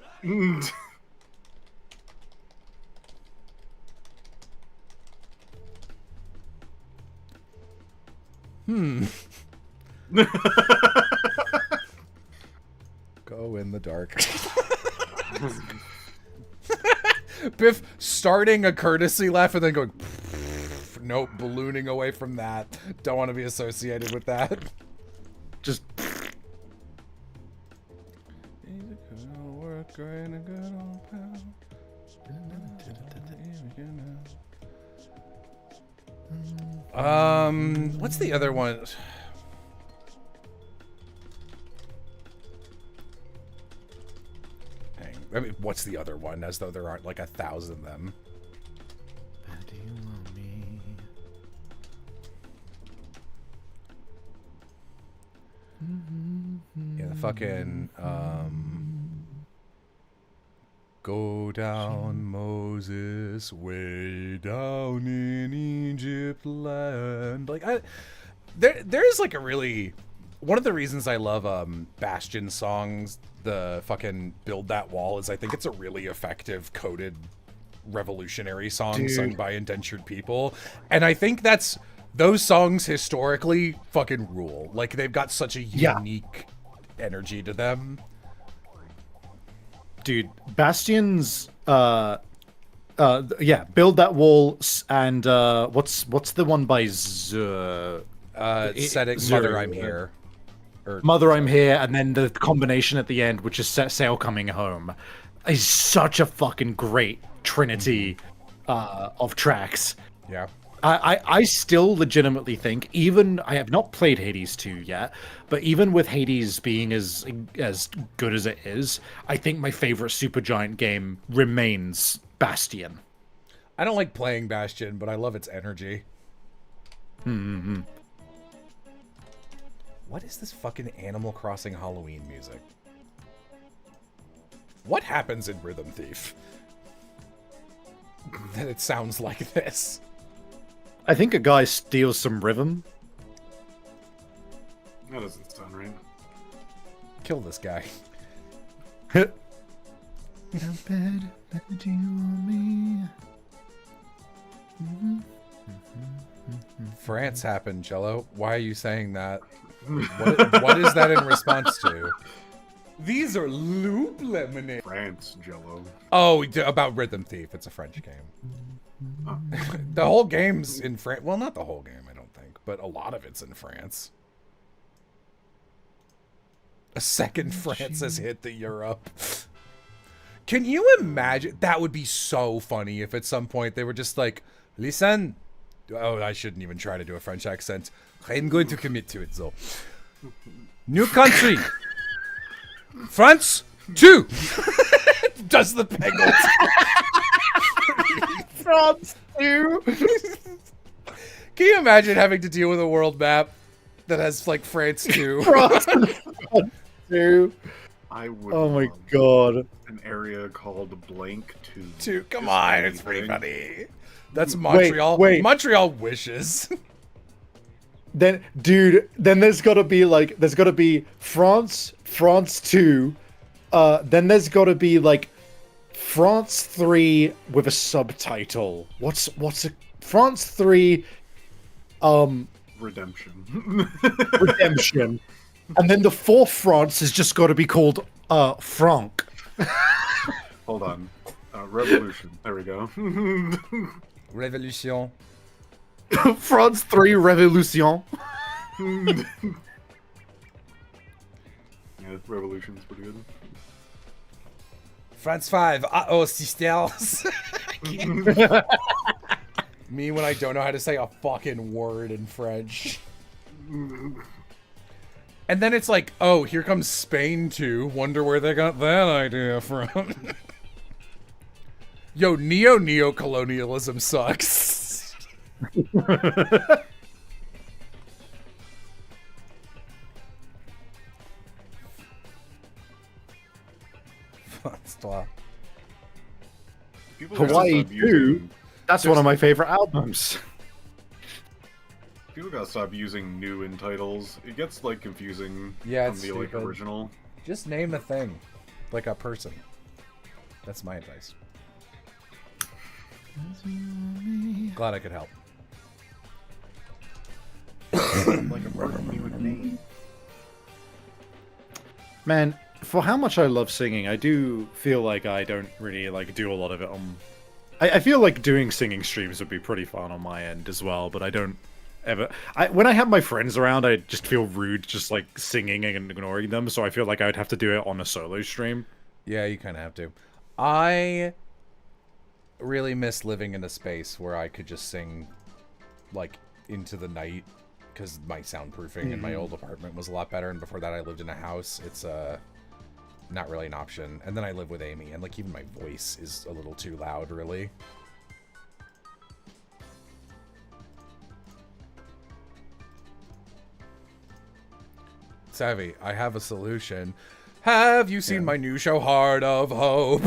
Go in the dark. Biff starting a courtesy laugh and then going, nope, ballooning away from that. Don't want to be associated with that. Just. What's the other one? I mean, what's the other one? As though there aren't like 1,000 of them. fucking go down, Moses, way down in Egypt land. Like there's like a really one of the reasons I love Bastion songs, the fucking Build That Wall, is I think it's a really effective coded revolutionary song sung by indentured people. And I think those songs historically fucking rule. Like they've got such a unique energy to them. Dude, Bastion's Build That Wall and what's the one by Said it, Mother I'm Here. Mother I'm Here, and then the combination at the end, which is Set Sail Coming Home, is such a fucking great trinity of tracks. Yeah. I still legitimately think, even I have not played Hades 2 yet, but even with Hades being as good as it is, I think my favorite Supergiant game remains Bastion. I don't like playing Bastion, but I love its energy. Mm-hmm. What is this fucking Animal Crossing Halloween music? What happens in Rhythm Thief that it sounds like this? I think a guy steals some rhythm. That doesn't sound right. Kill this guy. France happened, Jello. Why are you saying that? What is that in response to? These are loop lemonade. France, Jello. Oh, about Rhythm Thief. It's a French game. Oh. The whole game's in France. Well, not the whole game, I don't think, but a lot of it's in France. A second France has hit the Europe. Can you imagine? That would be so funny if at some point they were just like, listen. Oh, I shouldn't even try to do a French accent. I'm going to commit to it, though. New country. France 2. Does the Peggle. France 2. Can you imagine having to deal with a world map that has like France 2? France 2. I would. Oh my god. An area called Blank 2. 2. Come on, it's pretty funny. That's Montreal. Wait. Montreal wishes. Then, dude, then there's gotta be France 2. Then there's gotta be like France 3 with a subtitle. What's a France 3? Redemption. Redemption. And then the fourth France has just got to be called Franck. Hold on. Revolution. There we go. Revolution. France 3 Revolution. Yeah, Revolution's pretty good. France 5. Uh-oh, sisters. Me when I don't know how to say a fucking word in French. And then it's like, oh, here comes Spain 2. Wonder where they got that idea from. Yo, neo-colonialism sucks. Hawaii 2? That's one of my favorite albums. People gotta stop using new in titles. It gets like confusing Yeah, from the like original. Just name a thing, like a person. That's my advice. Glad I could help. Like a person you would name. Man, for how much I love singing, I do feel like I don't really like do a lot of it on. I feel like doing singing streams would be pretty fun on my end as well, but I don't ever. When I have my friends around, I just feel rude just like singing and ignoring them, so I feel like I would have to do it on a solo stream. Yeah, you kind of have to. I really miss living in a space where I could just sing like into the night, because my soundproofing in my old apartment was a lot better, and before that I lived in a house. It's not really an option. And then I live with Amy, and like even my voice is a little too loud, really. Savvy, I have a solution. Have you seen my new show, Heart of Hope?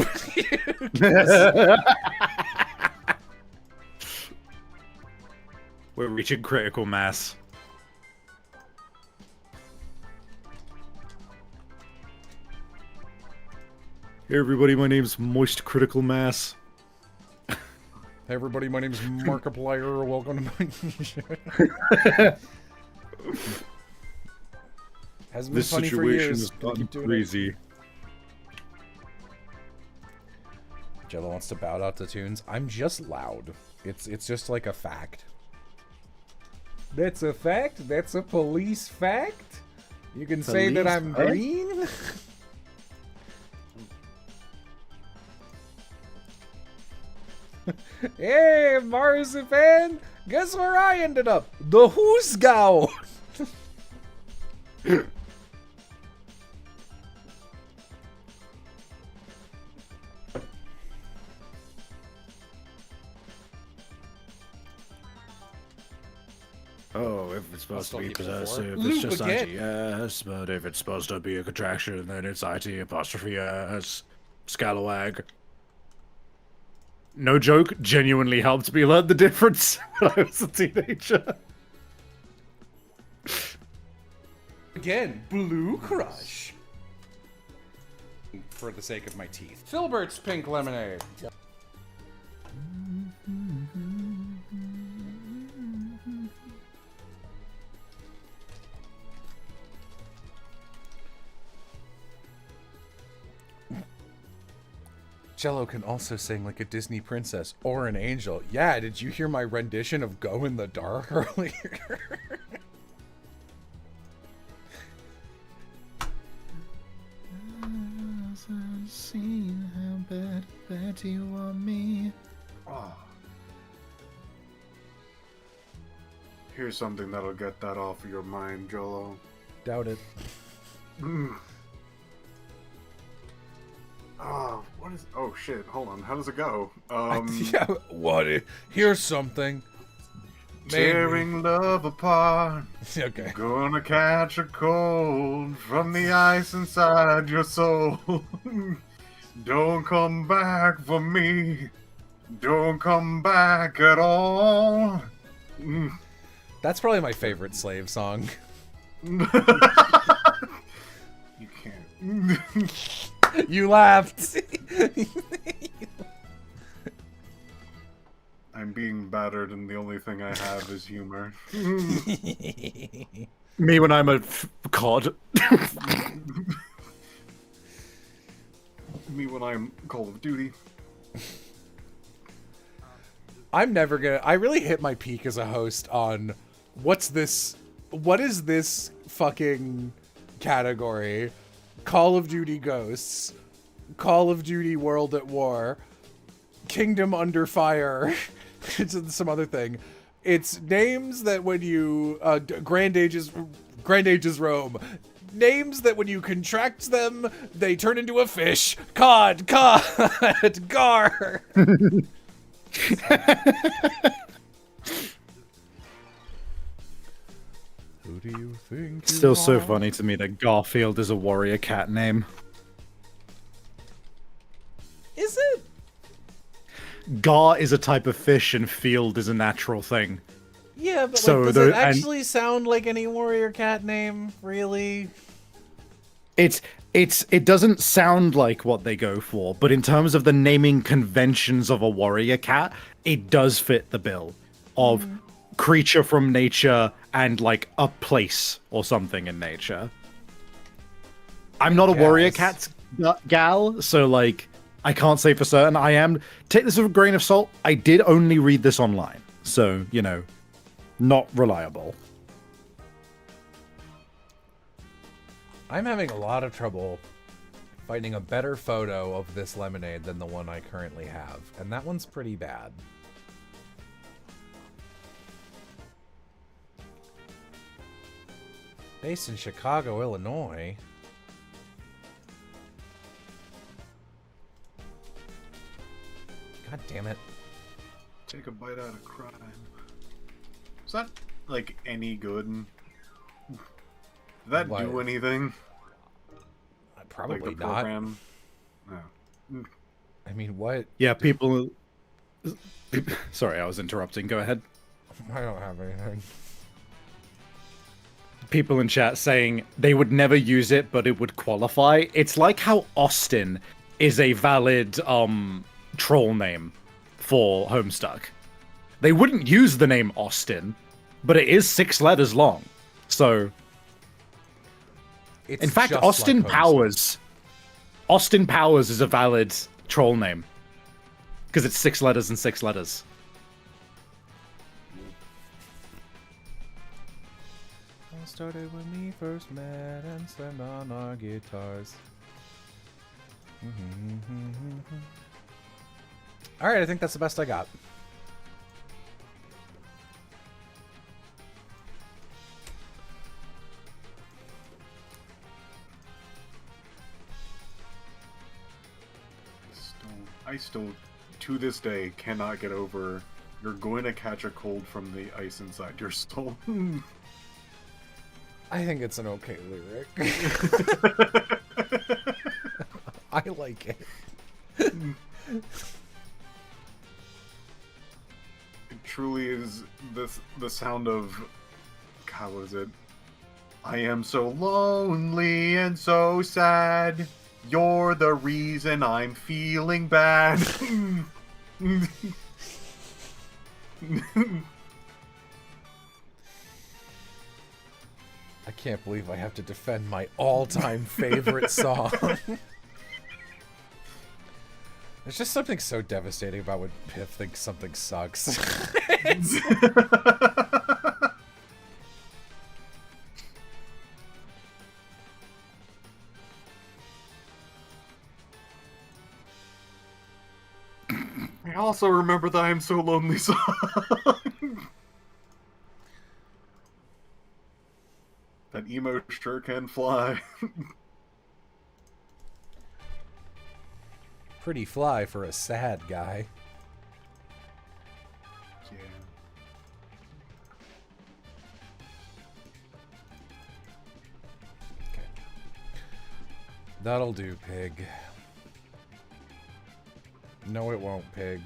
We're reaching critical mass. Hey everybody, my name's Moist Critical Mass. Hey everybody, my name's Markiplier. Welcome to my Hasn't been This funny for situation years. has Gonna gotten keep doing crazy. it. Jello wants to bow out to tunes. I'm just loud. It's just like a fact. That's a fact? That's a police fact? You can say that I'm green? Hey, Marzipan! Guess where I ended up? The Hoosgow! Oh, if it's supposed to be people for. possessive, Loop it's just again. ITS, but if it's supposed to be a contraction, then it's IT apostrophe S. Scalawag. No joke, genuinely helped me learn the difference when I was a teenager. Again, Blue Crush. For the sake of my teeth. Filbert's Pink Lemonade. Jello can also sing like a Disney princess or an angel. Yeah, did you hear my rendition of Go in the Dark earlier? Oh. Here's something that'll get that off of your mind, Jolo. Doubt it. Oh, what is... Oh, shit. Hold on. How does it go? Yeah, what? Here's something. Tearing love apart. Okay. Gonna catch a cold from the ice inside your soul. Don't come back for me. Don't come back at all. That's probably my favorite Slave song. You can't. You laughed. I'm being battered, and the only thing I have is humor. Me when I'm a COD. Me when I'm Call of Duty. I'm never gonna. I really hit my peak as a host on what is this fucking category? Call of Duty Ghosts, Call of Duty World at War, Kingdom Under Fire, it's some other thing. It's names that when you Grand Ages Rome. Names that when you contract them, they turn into a fish. Cod, gar. Who do you think? Still you so are? funny to me that Garfield is a warrior cat name. Is it? Gar is a type of fish and field is a natural thing. Yeah, but So does the- it actually sound like any warrior cat name? Really? It doesn't sound like what they go for, but in terms of the naming conventions of a warrior cat, it does fit the bill of creature from nature and like a place or something in nature. I'm not a warrior cat gal, so like I can't say for certain. I am. Take this with a grain of salt. I did only read this online, so you know, not reliable. I'm having a lot of trouble finding a better photo of this lemonade than the one I currently have, and that one's pretty bad. Based in Chicago, Illinois. God damn it. Take a bite out of crime. Is that, like, any good? Did that What? do anything? Probably Like the not. program? No. I mean, what? Yeah, people. Sorry, I was interrupting. Go ahead. I don't have anything. People in chat saying they would never use it, but it would qualify. It's like how Austin is a valid troll name for Homestuck. They wouldn't use the name Austin, but it is 6 letters long. So, It's in fact, just Austin like Powers. Austin Powers is a valid troll name because it's 6 letters and 6 letters. All started when we first met and slammed on our guitars. All right, I think that's the best I got. I still, to this day, cannot get over "You're going to catch a cold from the ice inside your soul." I think it's an okay lyric. I like it. It truly is the sound of, God, what is it? I am so lonely and so sad. You're the reason I'm feeling bad. I can't believe I have to defend my all-time favorite song. There's just something so devastating about when Piff thinks something sucks. I also remember the I'm So Lonely song. That emo sure can fly. Pretty fly for a sad guy. Yeah. Okay. That'll do, Pig. No, it won't, Pig.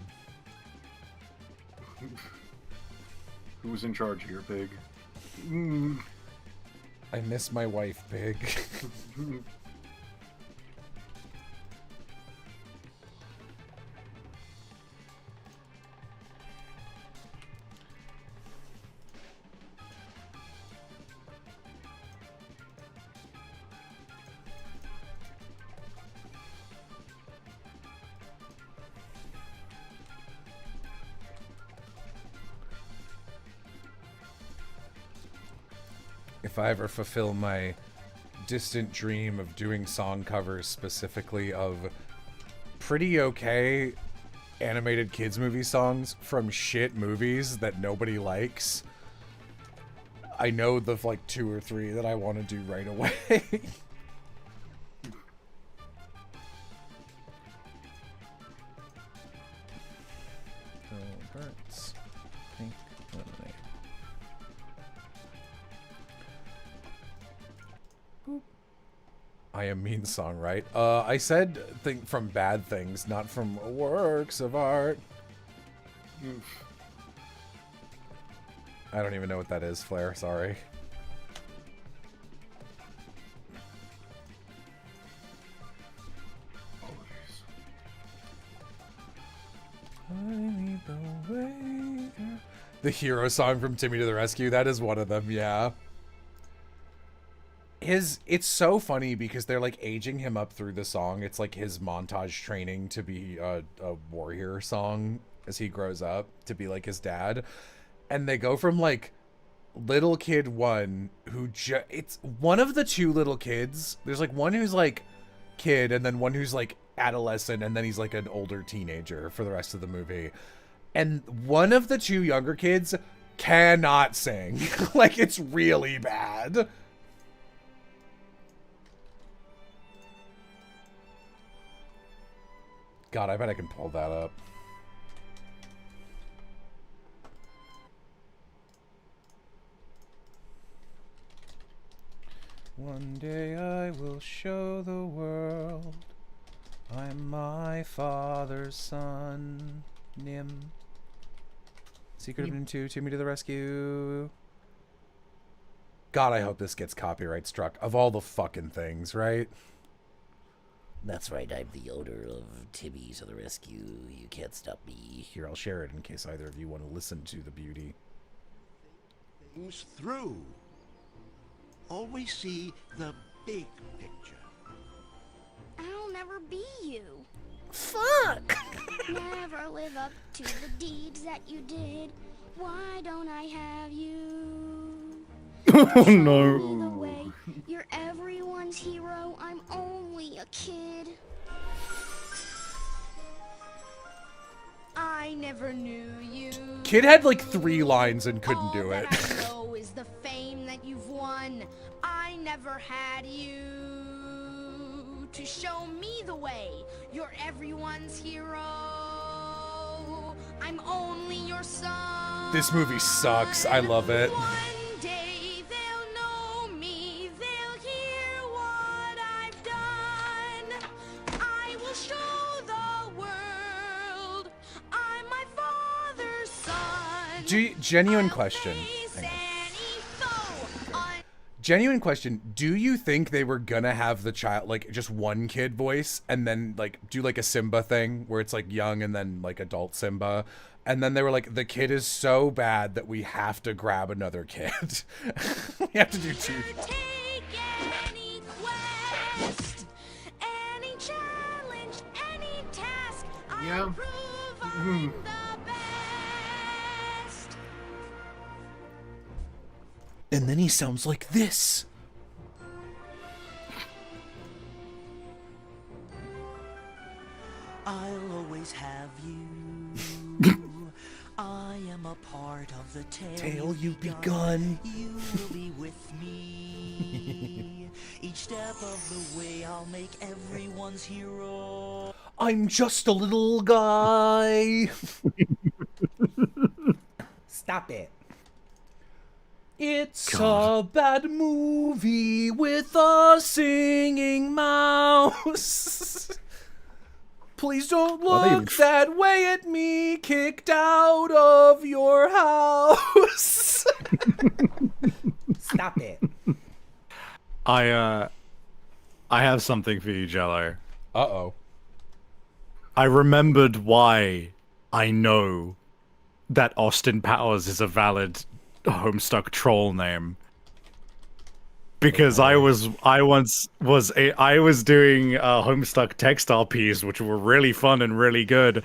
Who's in charge here, Pig? I miss my wife, Pig. If I ever fulfill my distant dream of doing song covers specifically of pretty okay animated kids movie songs from shit movies that nobody likes, I know the like 2 or 3 that I want to do right away. Burns. Pink lemonade. I am mean song, right? I said think from bad things, not from works of art. I don't even know what that is, Flair. Sorry. I lead the way. The hero song from Timmy to the Rescue. That is one of them. Yeah. It's so funny because they're like aging him up through the song. It's like his montage training to be a warrior song as he grows up to be like his dad, and they go from like little kid one who it's one of the 2 little kids. There's like one who's like kid and then one who's like adolescent and then he's like an older teenager for the rest of the movie, and one of the 2 younger kids cannot sing. Like it's really bad. God, I bet I can pull that up. One day I will show the world I'm my father's son. Nim. Secret of Nim 2, Timmy to the rescue. God, I hope this gets copyright struck. Of all the fucking things, right? That's right, I'm the owner of Timmy to the rescue. You can't stop me. Here, I'll share it in case either of you want to listen to the beauty. Things through. Always see the big picture. I'll never be you. Fuck! Never live up to the deeds that you did. Why don't I have you? Oh Show me the no. way. You're everyone's hero. I'm only a kid. I never knew you. Kid had like 3 lines and couldn't do it. All that I know is the fame that you've won. I never had you to show me the way. You're everyone's hero. I'm only your son. This movie sucks. I love it. One day they'll know me. They'll hear what I've done. I will show the world I'm my father's son. Genuine question. Hang on. Genuine question. Do you think they were gonna have the child, like, just one kid voice and then, like, do, like, a Simba thing where it's, like, young and then, like, adult Simba? And then they were like, the kid is so bad that we have to grab another kid. We have to do 2. Take any quest, any challenge, any task. Yeah. I'll prove I'm the best. And then he sounds like this. I'll always have you. I am a part of the tale You've begun. You will be with me. Each step of the way I'll make everyone's hero. I'm just a little guy. Stop it. It's a bad movie with a singing mouse. Please don't look that way at me, kicked out of your house. Stop it. I have something for you, Jello. Uh-oh. I remembered why I know that Austin Powers is a valid Homestuck troll name. Because I was doing Homestuck text RPs, which were really fun and really good.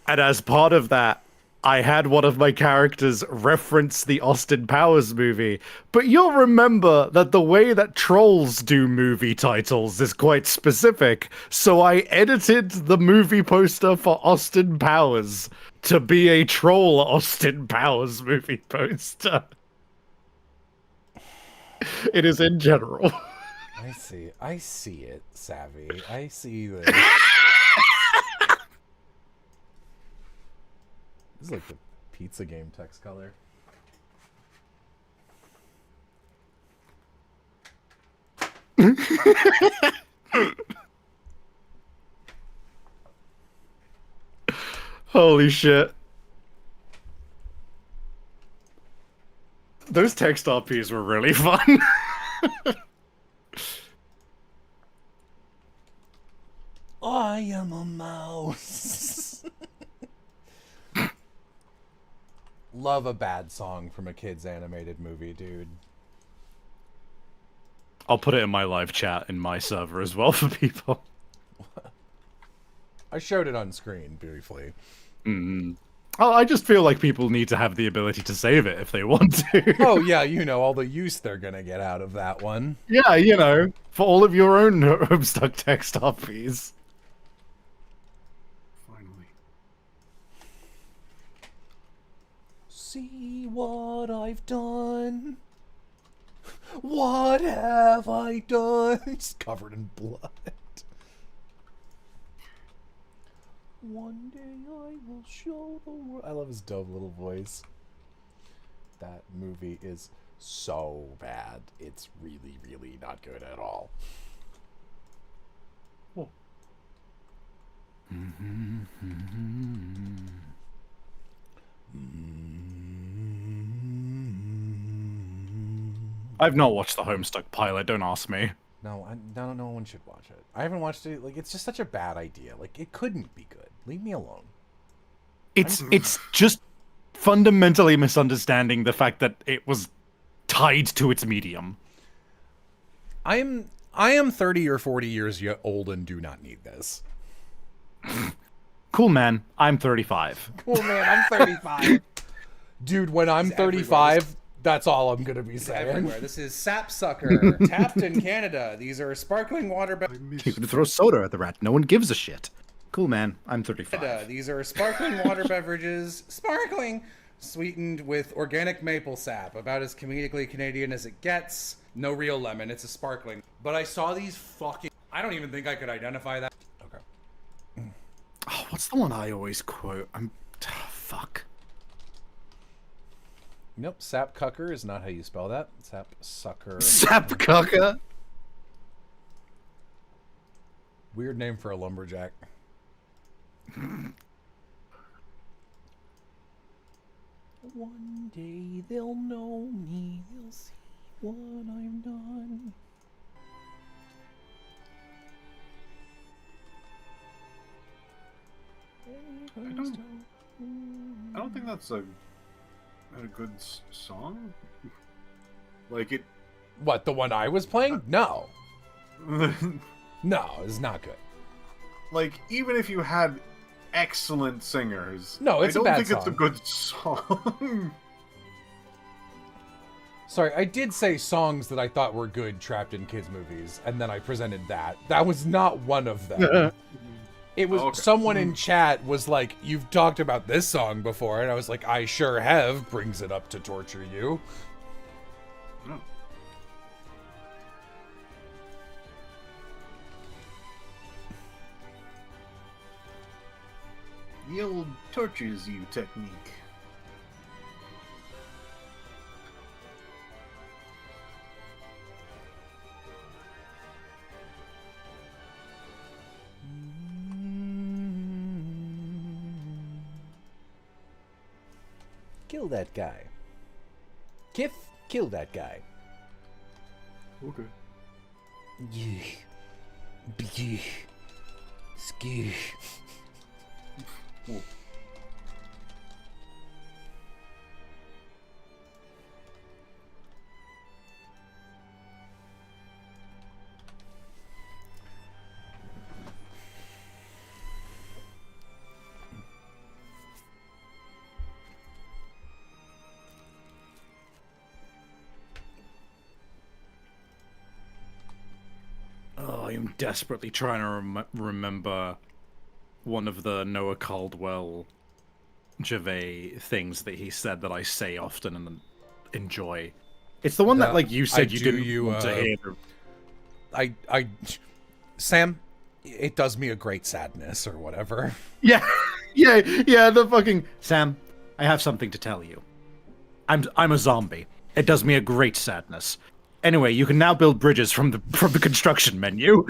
And as part of that, I had one of my characters reference the Austin Powers movie. But you'll remember that the way that trolls do movie titles is quite specific. So I edited the movie poster for Austin Powers to be a troll Austin Powers movie poster. It is in general. I see it, Savvy. I see this. This is like the pizza game text color. Holy shit. Those text RPs were really fun. I am a mouse. Love a bad song from a kid's animated movie, dude. I'll put it in my live chat in my server as well for people. I showed it on screen briefly. Mm-hmm. Oh, I just feel like people need to have the ability to save it if they want to. Oh, yeah, you know, all the use they're gonna get out of that one. Yeah, you know, for all of your own Homestuck text RPs. Finally. See what I've done. What have I done? It's covered in blood. One day I will show the world. I love his dope little voice. That movie is so bad. It's really, really not good at all. Oh. I've not watched the Homestuck pilot. Don't ask me. No, no one should watch it. I haven't watched it. Like, it's just such a bad idea. Like, it couldn't be good. Leave me alone. It's just fundamentally misunderstanding the fact that it was tied to its medium. I am 30 or 40 years old and do not need this. Cool, man. I'm 35. Cool, man. I'm 35. Dude, when I'm 35, that's all I'm gonna be saying. Everywhere. This is Sapsucker, tapped in Canada. These are sparkling water. You can throw soda at the rat. No one gives a shit. Cool, man. I'm 35. These are sparkling water beverages, sparkling, sweetened with organic maple sap. About as comedically Canadian as it gets. No real lemon. It's a sparkling. But I saw these fucking. I don't even think I could identify that. Okay. Oh, what's the one I always quote? Fuck. Nope, Sapcucker is not how you spell that. Sapsucker. Sapcucker? Weird name for a lumberjack. One day they'll know me. They'll see what I've done. I don't think that's a good song. Like it. What, the one I was playing? No. No, it's not good. Like, even if you had excellent singers, no, it's I a don't bad think song. it's a good song. Sorry, I did say songs that I thought were good trapped in kids' movies, and then I presented that. That was not one of them. It was someone in chat was like, "You've talked about this song before," and I was like, "I sure have." Brings it up to torture you. No. The old tortures you technique. Kill that guy. Kif, kill that guy. Okay. Yeah. Yeah. Ski. Well. Oh, I'm desperately trying to remember one of the Noah Caldwell Gervais things that he said that I say often and enjoy. It's the one that, like you said, you didn't want to hear. Sam, it does me a great sadness or whatever. Yeah, yeah. The fucking Sam. I have something to tell you. I'm a zombie. It does me a great sadness. Anyway, you can now build bridges from the construction menu.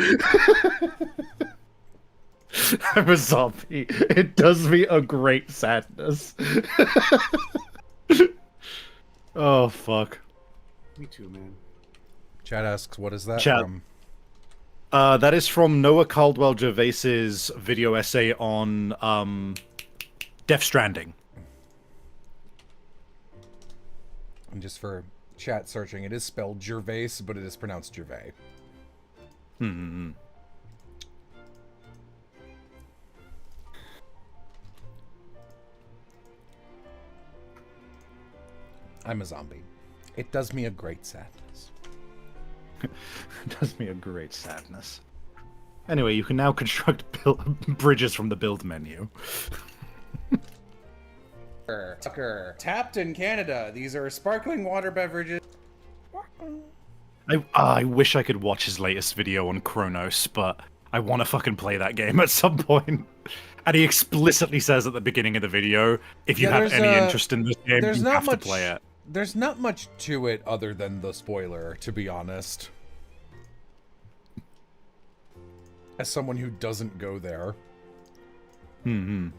I'm a zombie. It does me a great sadness. Oh fuck. Me too, man. Chad asks, "What is that Chad. from?" That is from Noah Caldwell Gervais's video essay on Death Stranding. And just for chat searching, it is spelled Gervais, but it is pronounced Gervais. Hmm. I'm a zombie. It does me a great sadness. It does me a great sadness. Anyway, you can now construct bridges from the build menu. Tucker, tapped in Canada. These are sparkling water beverages. I wish I could watch his latest video on Kronos, but I want to fucking play that game at some point. And he explicitly says at the beginning of the video, if you have any interest in this game, you have to play it. There's not much to it other than the spoiler, to be honest. As someone who doesn't go there. Mm-hmm.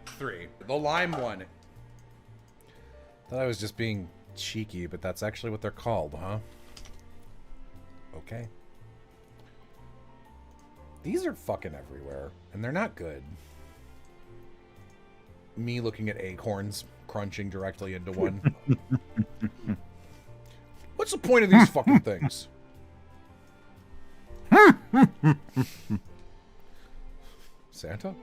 3. The lime one. Thought I was just being cheeky, but that's actually what they're called, huh? Okay. These are fucking everywhere, and they're not good. Me looking at acorns crunching directly into one. What's the point of these fucking things? Santa?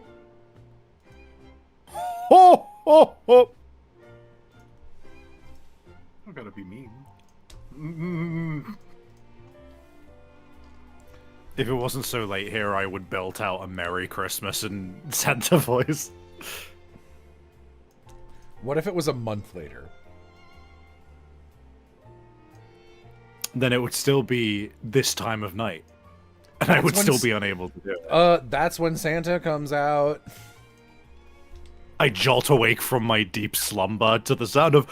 Ho, ho, ho. I gotta be mean. Mm. If it wasn't so late here, I would belt out a Merry Christmas in Santa voice. What if it was a month later? Then it would still be this time of night. And I would still be unable to do it. That's when Santa comes out. I jolt awake from my deep slumber to the sound of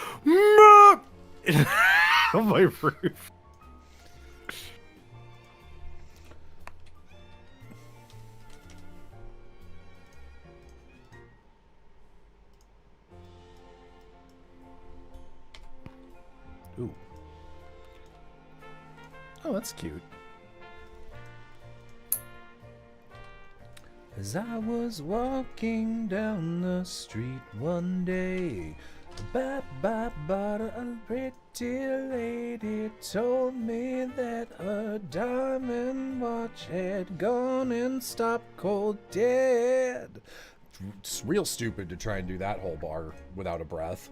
on my roof. Ooh. Oh, that's cute. As I was walking down the street one day, a pretty lady told me that a diamond watch had gone and stopped cold dead. It's real stupid to try and do that whole bar without a breath.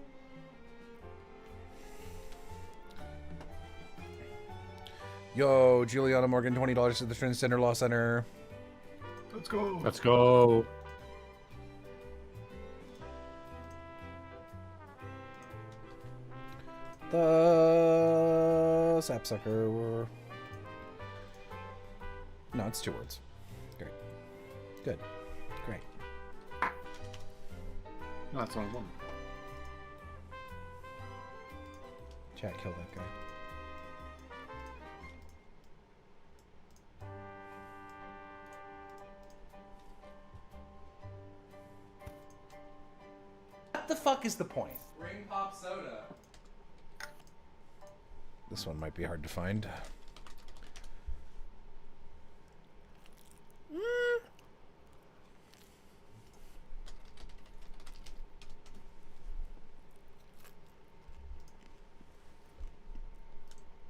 Yo, Juliana Morgan, $20 to the Transgender Law Center. Let's go. Let's go. The sapsucker. No, it's 2 words. Great. Good. Great. No, that's only one. Chat, kill that guy. What the fuck is the point? Ring pop soda. This one might be hard to find.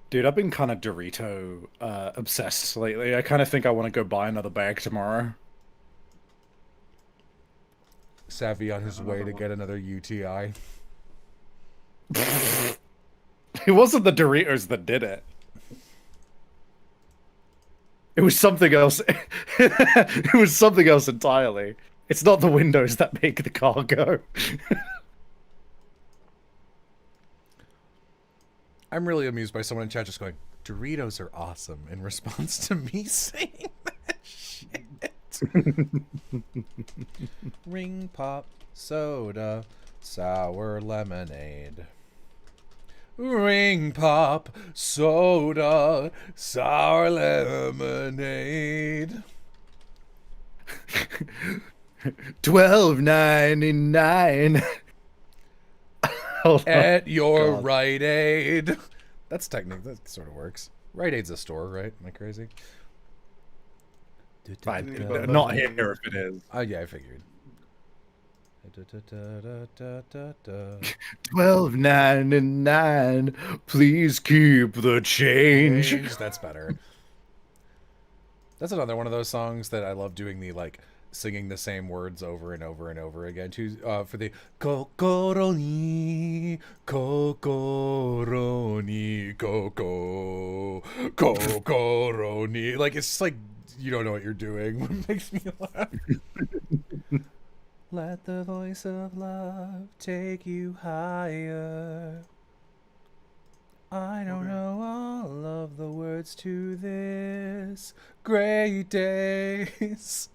Dude, I've been kind of Dorito obsessed lately. I kind of think I want to go buy another bag tomorrow. Savvy on his way to get another UTI. It wasn't the Doritos that did it. It was something else. It was something else entirely. It's not the windows that make the car go. I'm really amused by someone in chat just going, Doritos are awesome, in response to me saying that shit. Ring pop soda, sour lemonade. Ring pop soda, sour lemonade. $12.99 at your Rite Aid. That's technically, that sort of works. Rite Aid's a store, right? Am I crazy? Not here if it is. Oh, yeah, I figured. $12.99. Please keep the change. That's better. That's another one of those songs that I love doing the like singing the same words over and over and over again to for the kokoro ni kokoro ni, like it's just like you don't know what you're doing. It makes me laugh. Let the voice of love take you higher. I don't know all of the words to this. Great days.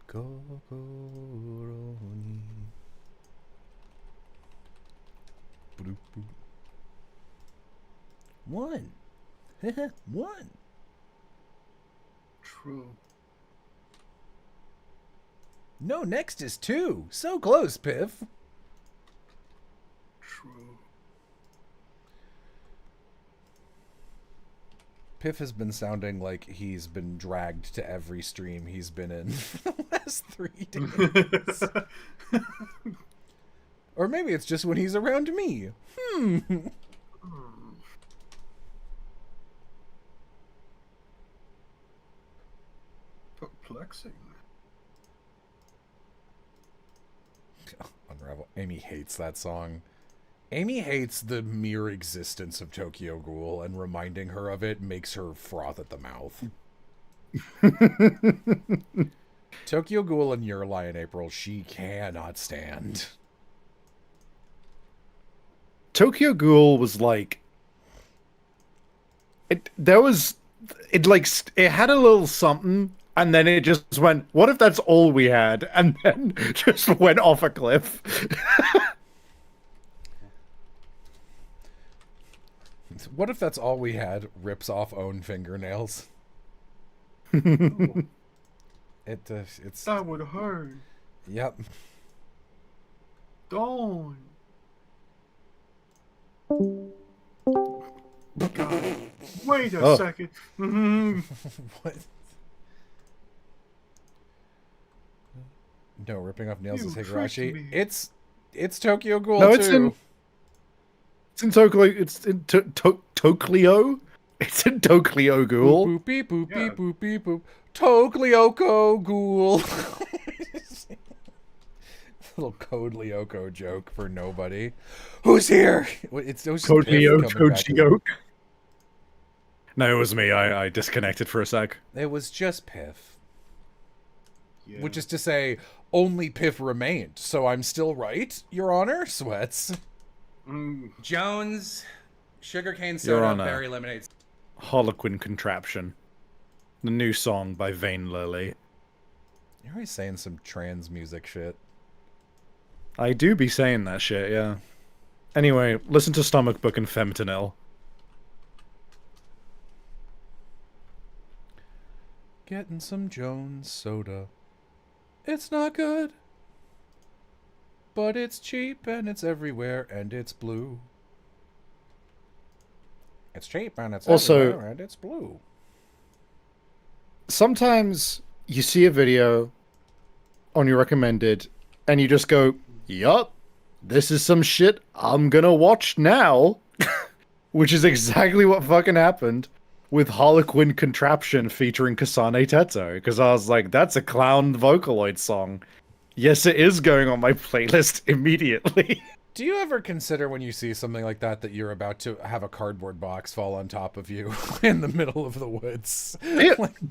Kokoroni. Boop, boop. One. One. True. No, next is two. So close, Piff. True. Piff has been sounding like he's been dragged to every stream he's been in for the last 3 days. Or maybe it's just when he's around me. Perplexing. Unravel. Amy hates that song. Amy hates the mere existence of Tokyo Ghoul, and reminding her of it makes her froth at the mouth. Tokyo Ghoul and Your Lie in April, she cannot stand. Tokyo Ghoul was like, it had a little something, and then it just went, what if that's all we had? And then just went off a cliff. What if that's all we had? Rips off own fingernails. It's That would hurt. Yep. Don't. God. Wait a second. What? No, ripping off nails You is tricked Higurashi. me. It's Tokyo Ghoul No, too. It's in Tokyo. It's in Tokleo. It's in Tokyo Ghoul. Boop boop boop boop boop boop boop. Toklyoko Ghoul. Little Code Lyoko joke for nobody. Who's here? It was Code Piff Lyoko coming back in. joke. No, it was me. I disconnected for a sec. It was just Piff. Yeah. Which is to say, only Piff remained. So I'm still right, Your Honor? Sweats. Jones, sugarcane Your soda, Honor. berry lemonade. Harlequin Contraption. The new song by Vain Lily. You're always saying some trans music shit. I do be saying that shit, yeah. Anyway, listen to Stomach Book and Fentanyl. Getting some Jones soda. It's not good. But it's cheap and it's everywhere and it's blue. It's cheap and it's Also- everywhere and it's blue. Sometimes you see a video on your recommended and you just go, yup, this is some shit I'm gonna watch now. Which is exactly what fucking happened with Harlequin Contraption featuring Kasane Teto. Because I was like, that's a clown Vocaloid song. Yes, it is going on my playlist immediately. Do you ever consider when you see something like that that you're about to have a cardboard box fall on top of you in the middle of the woods?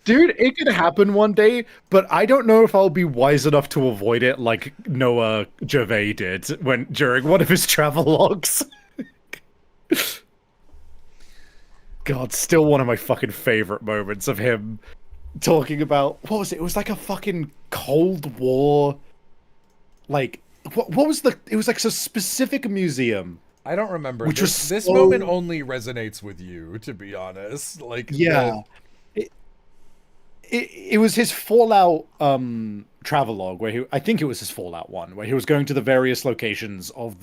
Dude, it could happen one day, but I don't know if I'll be wise enough to avoid it like Noah Gervais did during one of his travelogues. God, still one of my fucking favorite moments of him talking about, what was it? It was like a fucking Cold War, like, what was it was like a specific museum. I don't remember. Which was This so- moment only resonates with you, to be honest. Like, Yeah. It was his Fallout travelogue where I think it was his Fallout one, where he was going to the various locations of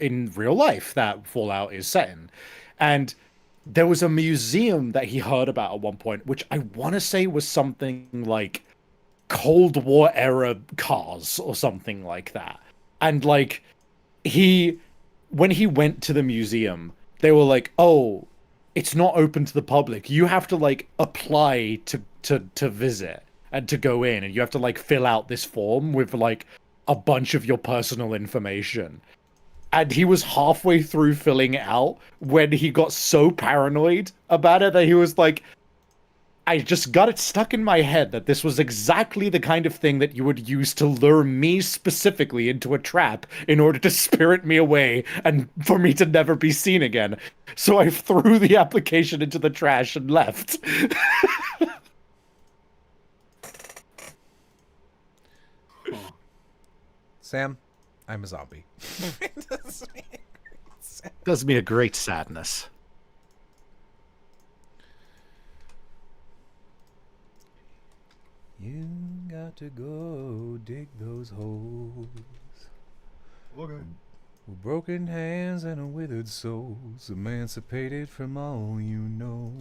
in real life that Fallout is set in. And there was a museum that he heard about at one point, which I want to say was something like Cold War era cars or something like that. And like when he went to the museum, they were like, "Oh, it's not open to the public. You have to like apply to visit and to go in, and you have to like fill out this form with like a bunch of your personal information." And he was halfway through filling it out when he got so paranoid about it that he was like, I just got it stuck in my head that this was exactly the kind of thing that you would use to lure me specifically into a trap in order to spirit me away and for me to never be seen again. So I threw the application into the trash and left. Sam, I'm a zombie. Does me a great sadness. You got to go dig those holes. Okay. With broken hands and withered souls, emancipated from all you know.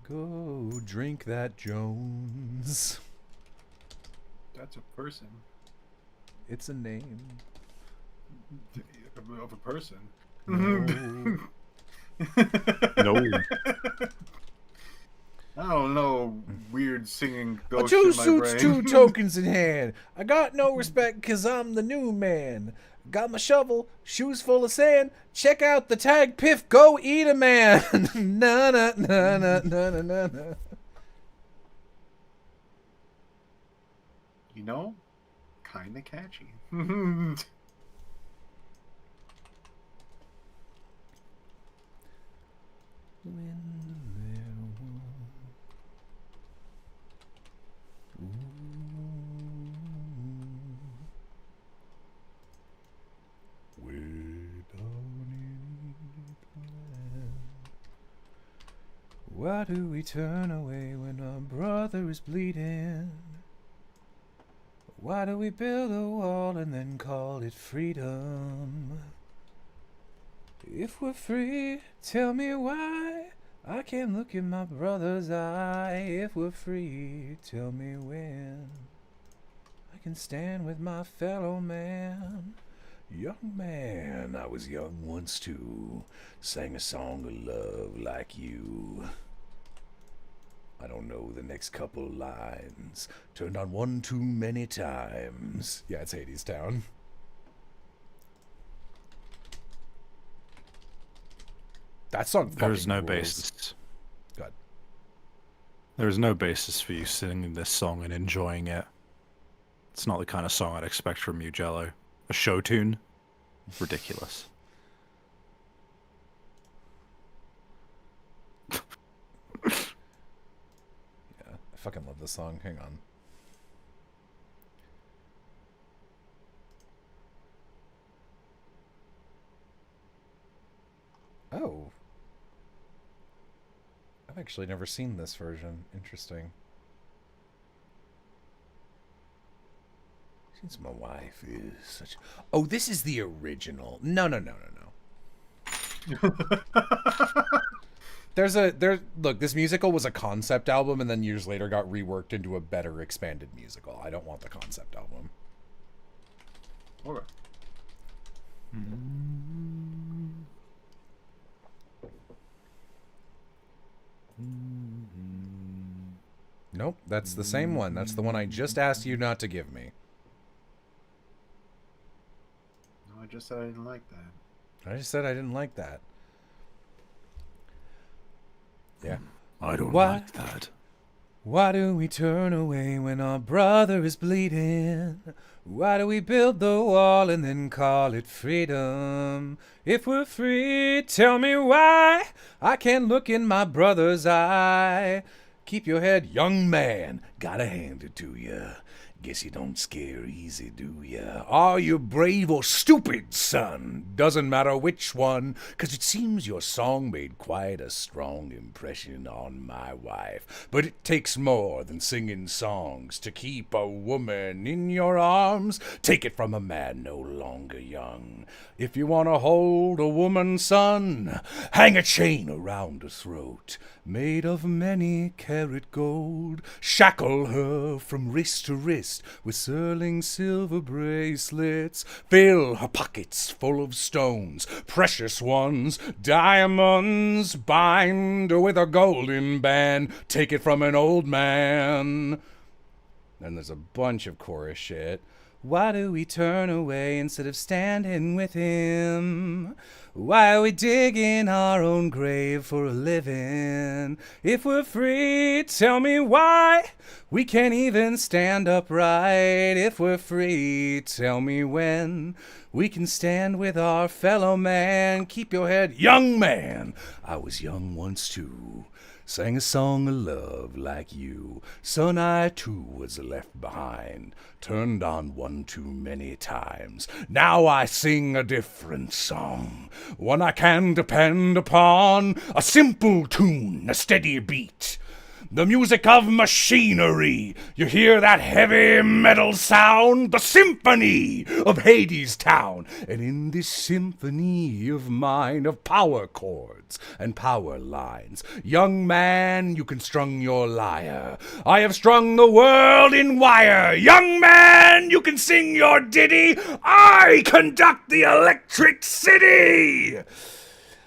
Go drink that Jones. That's a person. It's a name. Of a person. No. No. I don't know. Weird singing ghost Two in my suits, brain. two tokens in hand. I got no respect cause I'm the new man. Got my shovel, shoes full of sand. Check out the tag piff, go eat a man. Na na na na na na na. You know, kinda catchy. Why do we turn away when our brother is bleeding? Why do we build a wall and then call it freedom? If we're free, tell me why I can't look in my brother's eye. If we're free, tell me when I can stand with my fellow man. Young man, I was young once too, sang a song of love like you. I don't know the next couple lines, turned on one too many times. Yeah, it's Hades Town. That song There is no rules. basis. God. There is no basis for you singing this song and enjoying it. It's not the kind of song I'd expect from you, Jello. A show tune? Ridiculous. Yeah, I fucking love this song. Hang on. Oh. I've actually never seen this version. Interesting. Since my wife is such... Oh, this is the original. No. Look, this musical was a concept album and then years later got reworked into a better expanded musical. I don't want the concept album. Okay. Nope, that's the same one. That's the one I just asked you not to give me. No, I just said I didn't like that. I just said I didn't like that. Yeah. I don't like that. Why do we turn away when our brother is bleeding? Why do we build the wall and then call it freedom? If we're free, tell me why I can't look in my brother's eye. Keep your head, young man, gotta hand it to ya. Guess you don't scare easy, do ya? Are you brave or stupid, son? Doesn't matter which one, 'cause it seems your song made quite a strong impression on my wife. But it takes more than singing songs to keep a woman in your arms. Take it from a man no longer young. If you want to hold a woman, son, hang a chain around her throat, made of many carat gold. Shackle her from wrist to wrist with sterling silver bracelets. Fill her pockets full of stones, precious ones, diamonds. Bind her with a golden band. Take it from an old man. Then there's a bunch of chorus shit. Why do we turn away instead of standing with him? Why are we digging our own grave for a living? If we're free, tell me why we can't even stand upright. If we're free, tell me when we can stand with our fellow man. Keep your head, young man. I was young once too. Sang a song of love like you. Son, I too was left behind. Turned on one too many times. Now I sing a different song. One I can depend upon. A simple tune, a steady beat. The music of machinery. You hear that heavy metal sound? The symphony of Hades Town. And in this symphony of mine, of power chords and power lines, young man, you can strung your lyre. I have strung the world in wire. Young man, you can sing your ditty. I conduct the electric city.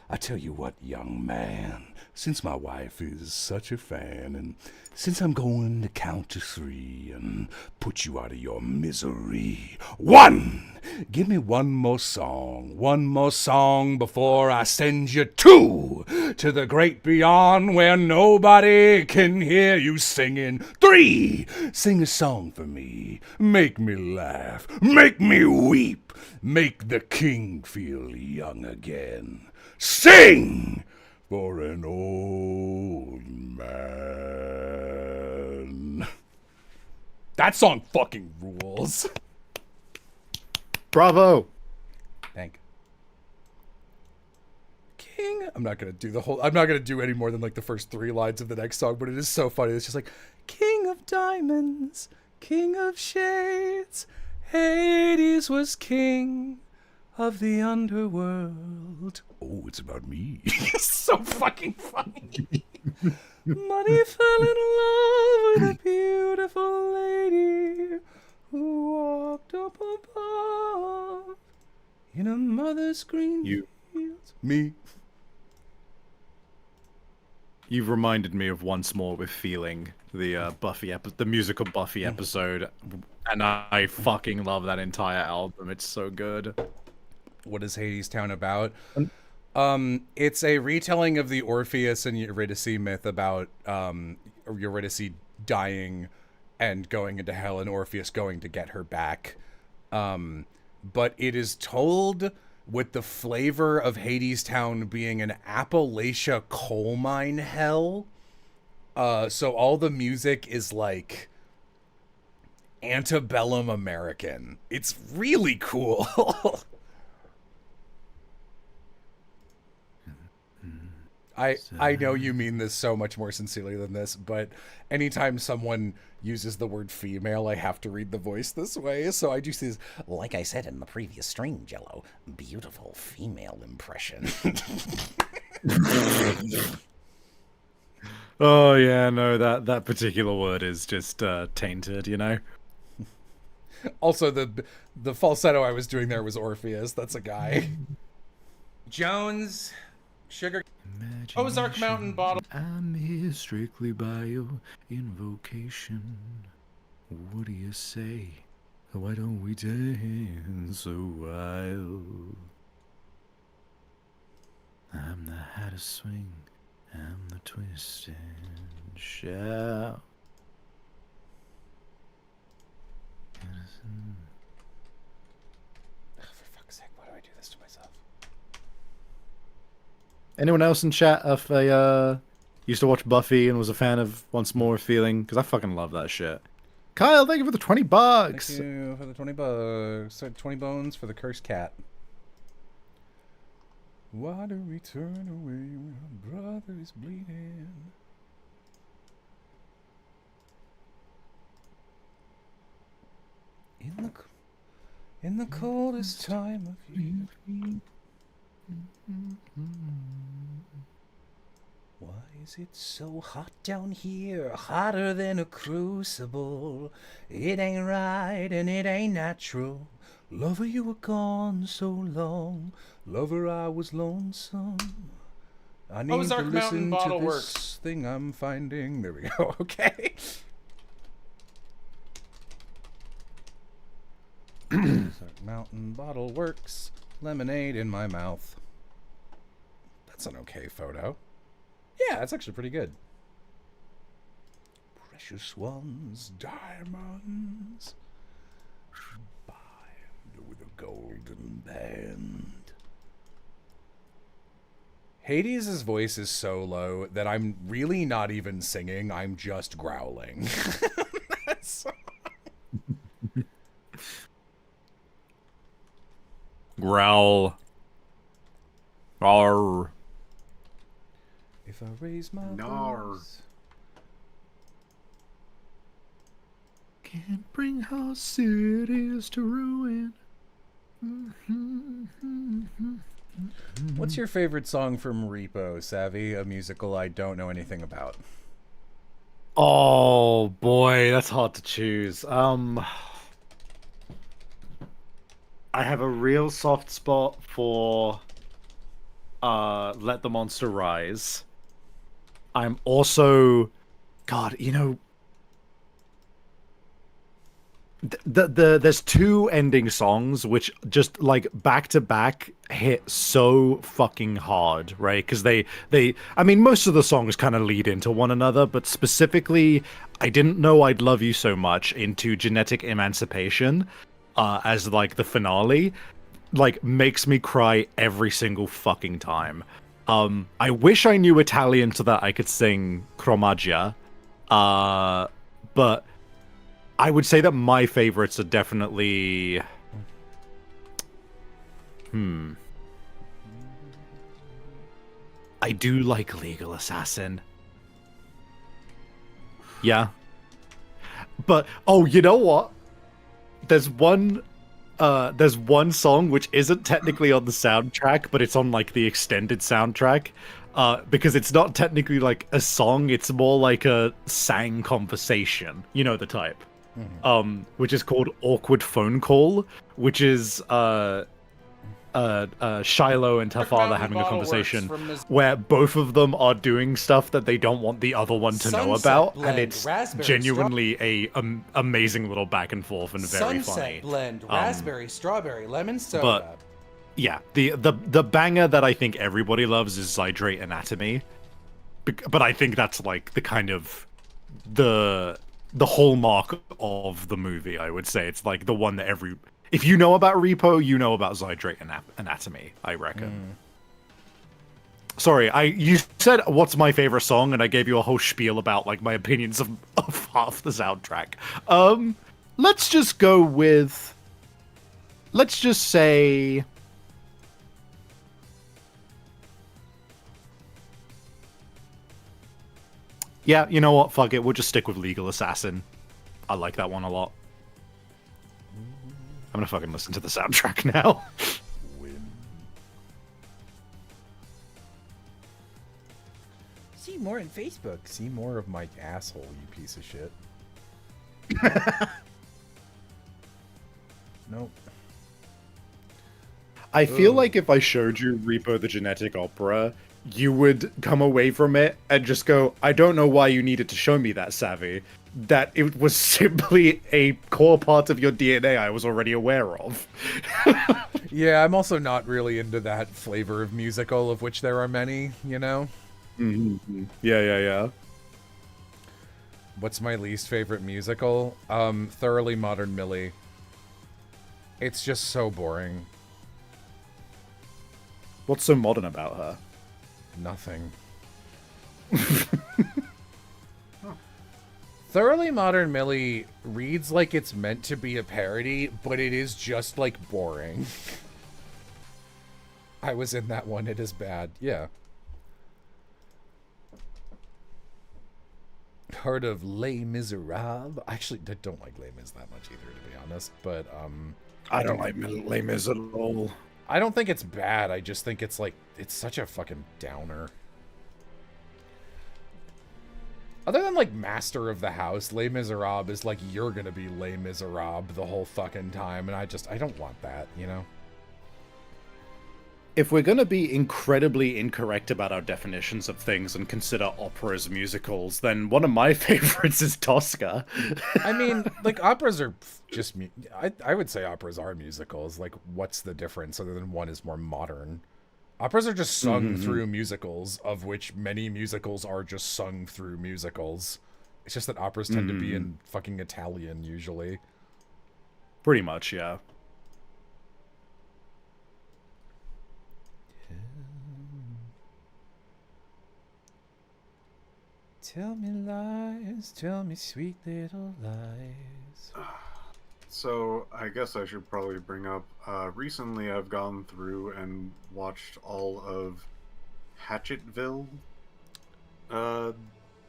I tell you what, young man, since my wife is such a fan, and since I'm going to count to 3 and put you out of your misery. 1! Give me one more song before I send you 2 to the great beyond where nobody can hear you singing. 3! Sing a song for me. Make me laugh. Make me weep. Make the king feel young again. Sing! For an old man. That song fucking rules. Bravo. Thank King. I'm not gonna do any more than like the first 3 lines of the next song, but it is so funny. It's just like, King of diamonds, King of shades, Hades was king of the underworld. Oh, it's about me. It's so fucking funny. Money fell in love with a beautiful lady who walked up above in a mother's green fields. Me. You've reminded me of Once More with Feeling, the the musical Buffy episode, and I fucking love that entire album. It's so good. What is Hades Town about? It's a retelling of the Orpheus and Eurydice myth about Eurydice dying and going into hell and Orpheus going to get her back. But it is told with the flavor of Hades Town being an Appalachia coal mine hell. So all the music is like antebellum American. It's really cool. I know you mean this so much more sincerely than this, but anytime someone uses the word female, I have to read the voice this way. So I do see this, like I said in the previous stream, Jello, beautiful female impression. Oh yeah, no, that particular word is just tainted, you know. Also, the falsetto I was doing there was Orpheus. That's a guy. Jones, Sugar, Ozark Mountain bottle. I'm here strictly by your invocation. What do you say? Why don't we dance a while? I'm the how to swing, I'm the twist and shout. For fuck's sake, why do I do this to myself? Anyone else in chat if they used to watch Buffy and was a fan of Once More Feeling? Because I fucking love that shit. Kyle, thank you for the $20. Thank you for the $20. So 20 bones for the cursed cat. Why do we turn away when our brother is bleeding? In the coldest time of year. Why is it so hot down here? Hotter than a crucible. It ain't right and it ain't natural. Lover, you were gone so long. Lover, I was lonesome. I need Ozark to Mountain listen to bottle this works. thing I'm finding. There we go. Okay. Mountain bottle works. Lemonade in my mouth. That's an okay photo. Yeah, that's actually pretty good. Precious ones, diamonds. Bind with a golden band. Hades' voice is so low that I'm really not even singing, I'm just growling. That's... Growl. Rawr. If I raise my voice... Can't bring our cities to ruin. What's your favorite song from Repo, Savvy? A musical I don't know anything about. Oh boy, that's hard to choose. I have a real soft spot for Let the Monster Rise. I'm also, God, you know, there's two ending songs which just like back to back hit so fucking hard, right? Because I mean, most of the songs kind of lead into one another, but specifically, I Didn't Know I'd Love You So Much into Genetic Emancipation, as like the finale, like makes me cry every single fucking time. I wish I knew Italian so that I could sing Chromagia, but I would say that my favorites are definitely... I do like Legal Assassin. Yeah. But, oh, you know what? There's one song which isn't technically on the soundtrack, but it's on, like, the extended soundtrack. Because it's not technically, like, a song, it's more like a sang conversation. You know the type. Which is called Awkward Phone Call, which is Shiloh and her father having a conversation where both of them are doing stuff that they don't want the other one to know about, and it's genuinely a amazing little back and forth and very funny. Sunset blend, raspberry, strawberry, lemon soda. But yeah, the banger that I think everybody loves is Zydrate Anatomy, but I think that's like the kind of the hallmark of the movie. I would say it's like the one that if you know about Repo, you know about Zydrate Anatomy, I reckon. Sorry, you said what's my favorite song, and I gave you a whole spiel about like my opinions of half the soundtrack. Let's just go with, let's just say, yeah, you know what? Fuck it. We'll just stick with Legal Assassin. I like that one a lot. I'm gonna fucking listen to the soundtrack now. See more on Facebook. See more of my asshole, you piece of shit. Nope. I feel like if I showed you Repo the Genetic Opera, you would come away from it and just go, I don't know why you needed to show me that, Savvy. That it was simply a core part of your DNA I was already aware of. Yeah, I'm also not really into that flavor of musical, of which there are many, you know? Mm-hmm. Yeah. What's my least favorite musical? Thoroughly Modern Millie. It's just so boring. What's so modern about her? Nothing. Thoroughly Modern Millie reads like it's meant to be a parody, but it is just, like, boring. I was in that one. It is bad. Yeah. Heard of Les Miserables? Actually, I don't like Les Mis that much either, to be honest, but, I don't like Les Mis at all. I don't think it's bad. I just think it's, like, it's such a fucking downer. Other than, like, Master of the House, Les Miserables is like, you're gonna be Les Miserables the whole fucking time, and I don't want that, you know? if we're gonna be incredibly incorrect about our definitions of things and consider operas musicals, then one of my favorites is Tosca. I mean, like, operas are just... I would say operas are musicals. Like, what's the difference other than one is more modern? Operas are just sung through musicals, of which many musicals are just sung through musicals. It's just that operas tend to be in fucking Italian, usually. Pretty much, yeah. Tell me lies, tell me sweet little lies. So, I guess I should probably bring up, recently I've gone through and watched all of Hatchetville, oh,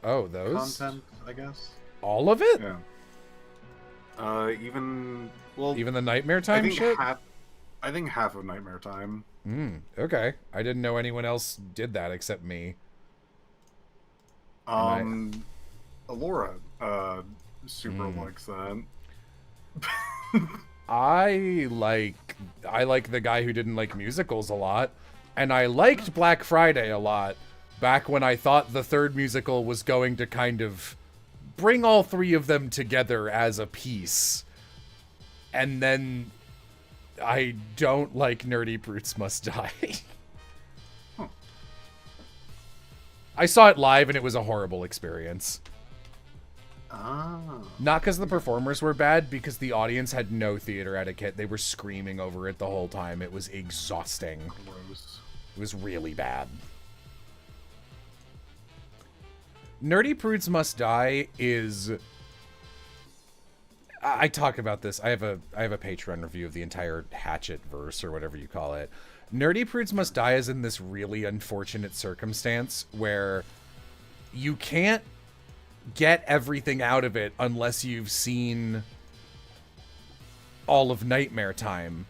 those? content, I guess. All of it? Yeah. Even the Nightmare Time shit? I think half of Nightmare Time. Okay. I didn't know anyone else did that except me. Alora, super likes that. I like the guy who didn't like musicals a lot, and I liked Black Friday a lot back when I thought the third musical was going to kind of bring all three of them together as a piece. And then I don't like Nerdy Brutes Must Die. I saw it live and it was a horrible experience. Not because the performers were bad, because the audience had no theater etiquette. They were screaming over it the whole time. It was exhausting. Gross. It was really bad. Nerdy Prudes Must Die is... I talk about this. I have a Patreon review of the entire Hatchet verse, or whatever you call it. Nerdy Prudes Must Die is in this really unfortunate circumstance where you can't get everything out of it unless you've seen all of Nightmare Time.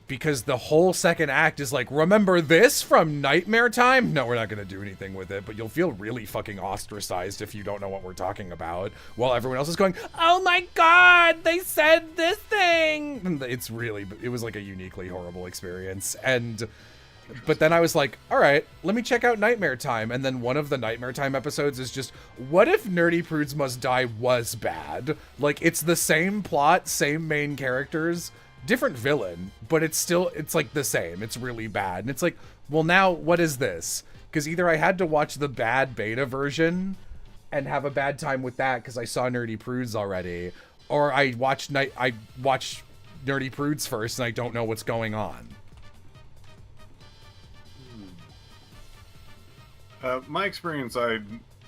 Because the whole second act is like, remember this from Nightmare Time? No, we're not going to do anything with it, but you'll feel really fucking ostracized if you don't know what we're talking about, while everyone else is going, oh my god, they said this thing! And it was like a uniquely horrible experience. But then I was like, alright, let me check out Nightmare Time. And then one of the Nightmare Time episodes is just, what if Nerdy Prudes Must Die was bad? Like, it's the same plot, same main characters, different villain, but it's like the same. It's really bad. And it's like, well, now what is this? Because either I had to watch the bad beta version and have a bad time with that because I saw Nerdy Prudes already, or I watched Nerdy Prudes first and I don't know what's going on. My experience, I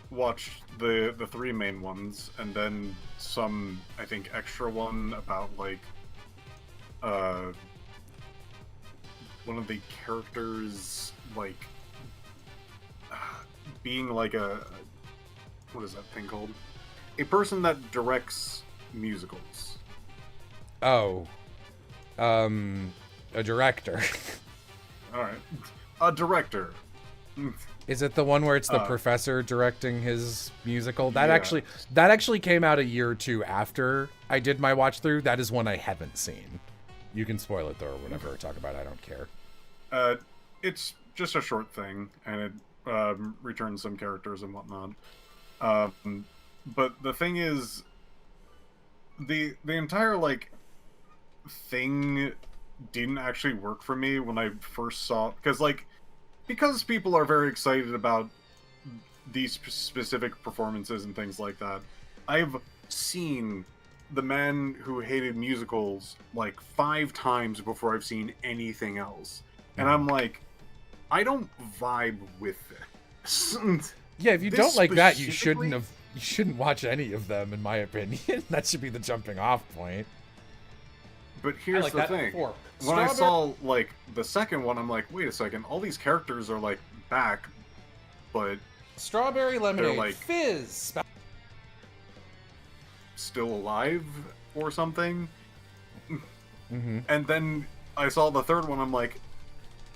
watched the three main ones, and then some, I think, extra one about, like, one of the characters, like, being like what is that thing called? A person that directs musicals. Oh. A director. Alright. A director. Is it the one where it's the professor directing his musical? That Yeah. actually came out a year or two after I did my watch through. That is one I haven't seen. You can spoil it though, or whatever, or talk about it. I don't care. It's just a short thing, and it returns some characters and whatnot. But the thing is, the entire, like, thing didn't actually work for me when I first saw it, because people are very excited about these specific performances and things like that. I've seen the man who hated musicals like 5 times before I've seen anything else, and I'm like, I don't vibe with this. Yeah, if you don't like that, you shouldn't watch any of them, in my opinion. That should be the jumping off point. But here's the thing. When I saw, like, the second one, I'm like, wait a second, all these characters are, like, back, but... Strawberry Lemonade, they're, like, Fizz! still alive or something. Mm-hmm. And then I saw the third one, I'm like,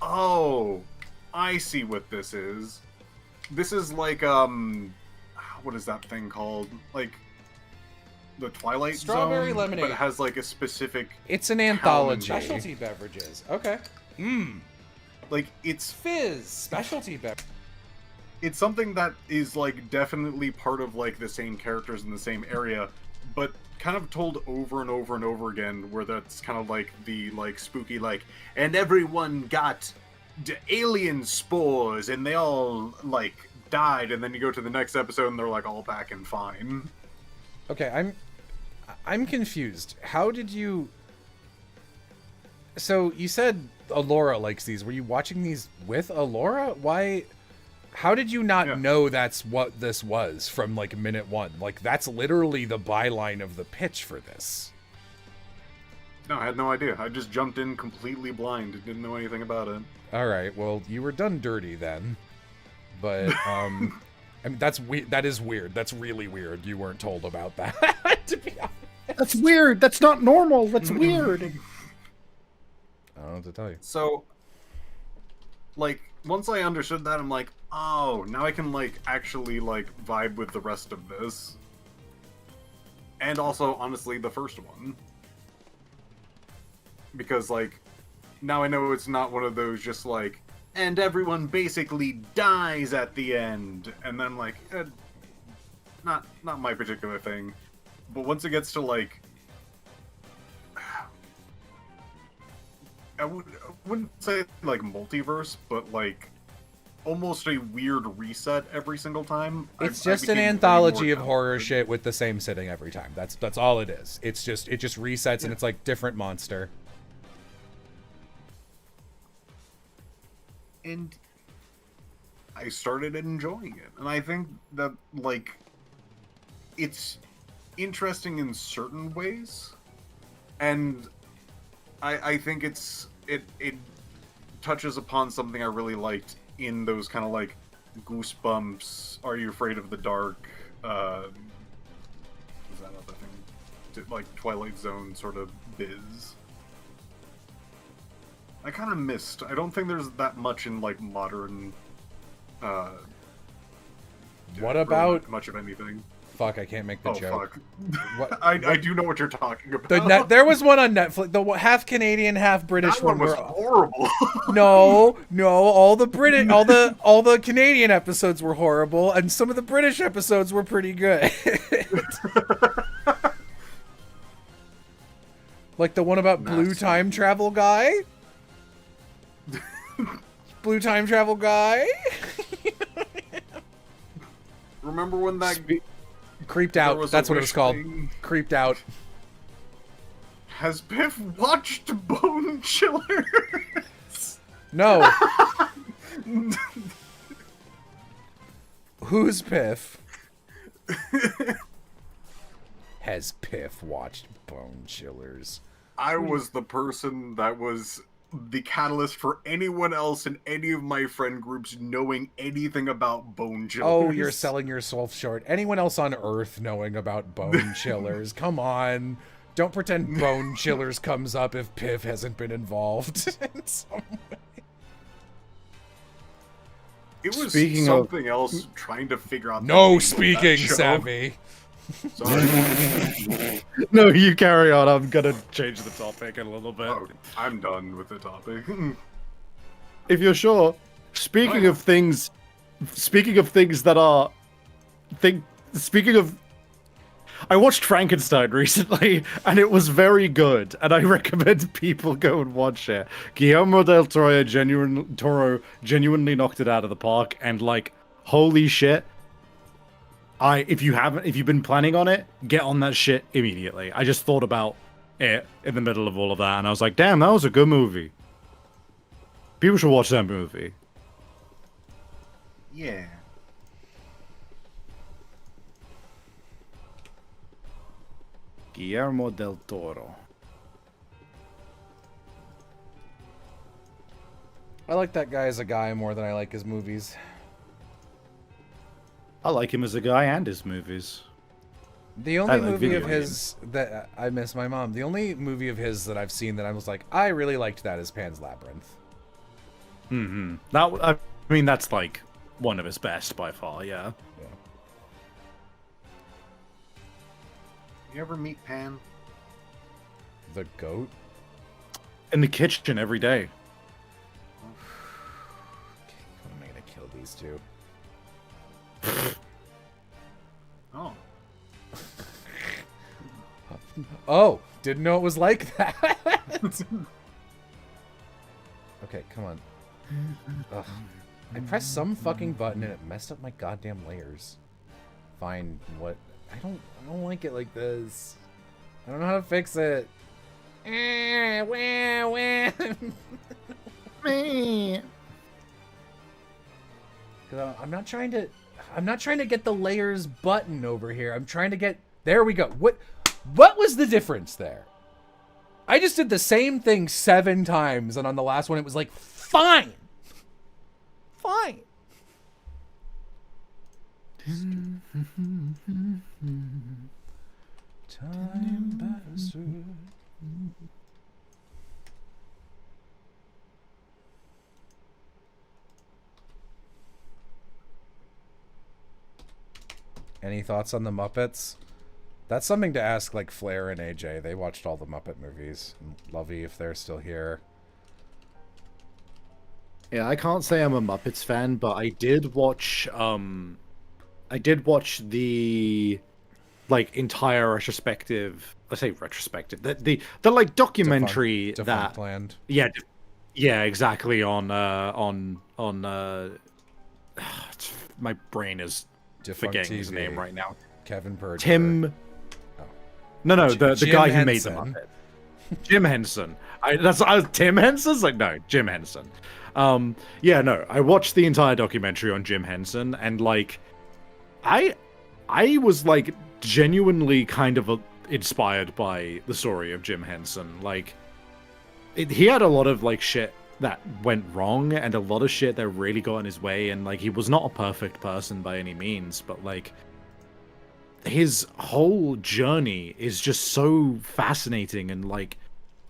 oh, I see what this is. This is like, what is that thing called? Like, the Twilight Strawberry Zone, Lemonade. but it has like a specific... It's an anthology. Specialty beverages. Okay. Like, it's Fizz, specialty beverage. it's something that is like definitely part of like the same characters in the same area, but kind of told over and over and over again, where that's kind of like the like spooky like, and everyone got alien spores and they all like died, and then you go to the next episode and they're like all back and fine. Okay, I'm confused. How did you? So you said Alora likes these. Were you watching these with Alora? Why? How did you not know that's what this was from like minute one? Like that's literally the byline of the pitch for this. No, I had no idea. I just jumped in completely blind. Didn't know anything about it. All right. Well, you were done dirty then. But I mean, that's weird. That is weird. That's really weird. You weren't told about that. To be honest. That's weird. That's not normal. That's weird. I don't know what to tell you. So, like, once I understood that, I'm like, oh, now I can, like, actually, like, vibe with the rest of this. And also, honestly, the first one. Because, like, now I know it's not one of those just, like, and everyone basically dies at the end. And then I'm like, not my particular thing. But once it gets to, like, I wouldn't say, like, multiverse, but, like, almost a weird reset every single time. It's just an anthology of horror shit with the same setting every time. That's all it is. It just resets and it's like different monster. And I started enjoying it. And I think that, like, it's interesting in certain ways. And I think it touches upon something I really liked in those kind of like Goosebumps, Are You Afraid of the Dark, what's that other thing? Like Twilight Zone sort of biz. I kind of missed. I don't think there's that much in like modern. What about much of anything? Fuck, I can't make the joke. Fuck. I do know what you're talking about. There was one on Netflix. The half Canadian, half British that one was horrible. No, all the British, all the Canadian episodes were horrible, and some of the British episodes were pretty good. Like the one about Blue Time Travel Guy. Blue Time Travel Guy. Remember when that Creeped Out? That's what it was called. Creeped Out. Has Biff watched Bone Chillers? No. Who's Piff? Has Piff watched Bone Chillers? I was the person that was the catalyst for anyone else in any of my friend groups knowing anything about Bone Chillers. Oh, you're selling yourself short. Anyone else on Earth knowing about Bone Chillers? Come on. Don't pretend Bone Chillers comes up if Piff hasn't been involved in some way. It was something else trying to figure out. No speaking, Savvy. Sorry. No, you carry on. I'm gonna change the topic a little bit. Oh, I'm done with the topic. If you're sure. Speaking of things that are, speaking of, I watched Frankenstein recently, and it was very good, and I recommend people go and watch it. Guillermo del Toro genuinely knocked it out of the park, and like, holy shit. If you've been planning on it, get on that shit immediately. I just thought about it in the middle of all of that, and I was like, damn, that was a good movie. People should watch that movie. Yeah. Guillermo del Toro. I like that guy as a guy more than I like his movies. I like him as a guy and his movies. The only movie of his that I miss my mom. The only movie of his that I've seen that I was like, I really liked that is Pan's Labyrinth. Mm-hmm. I mean, that's like one of his best by far. Yeah. You ever meet Pan? The goat? In the kitchen every day. these two. Oh. Oh, didn't know it was like that. Okay, come on. Ugh. I pressed some fucking button and it messed up my goddamn layers. Fine, what? I don't like it like this. I don't know how to fix it. I'm not trying to get the layers button over here. I'm trying to get, there we go. What was the difference there? I just did the same thing 7 times, and on the last one it was like, fine. Fine. Time bastard. Any thoughts on the Muppets? That's something to ask, like, Flair and AJ. They watched all the Muppet movies. And Lovey, if they're still here. Yeah, I can't say I'm a Muppets fan, but I did watch the like entire retrospective. I say retrospective. The like documentary Defunct Land. Yeah, yeah, exactly. On my brain is Defunct forgetting his TV. name right now. Kevin Purdy. Tim. No, the Jim guy Henson. who made the Muppet. Jim Henson. I was Tim Henson's like, no, Jim Henson. Yeah, no, I watched the entire documentary on Jim Henson, and like, I was like genuinely kind of inspired by the story of Jim Henson. Like, he had a lot of like shit that went wrong, and a lot of shit that really got in his way, and like, he was not a perfect person by any means, but like, his whole journey is just so fascinating and like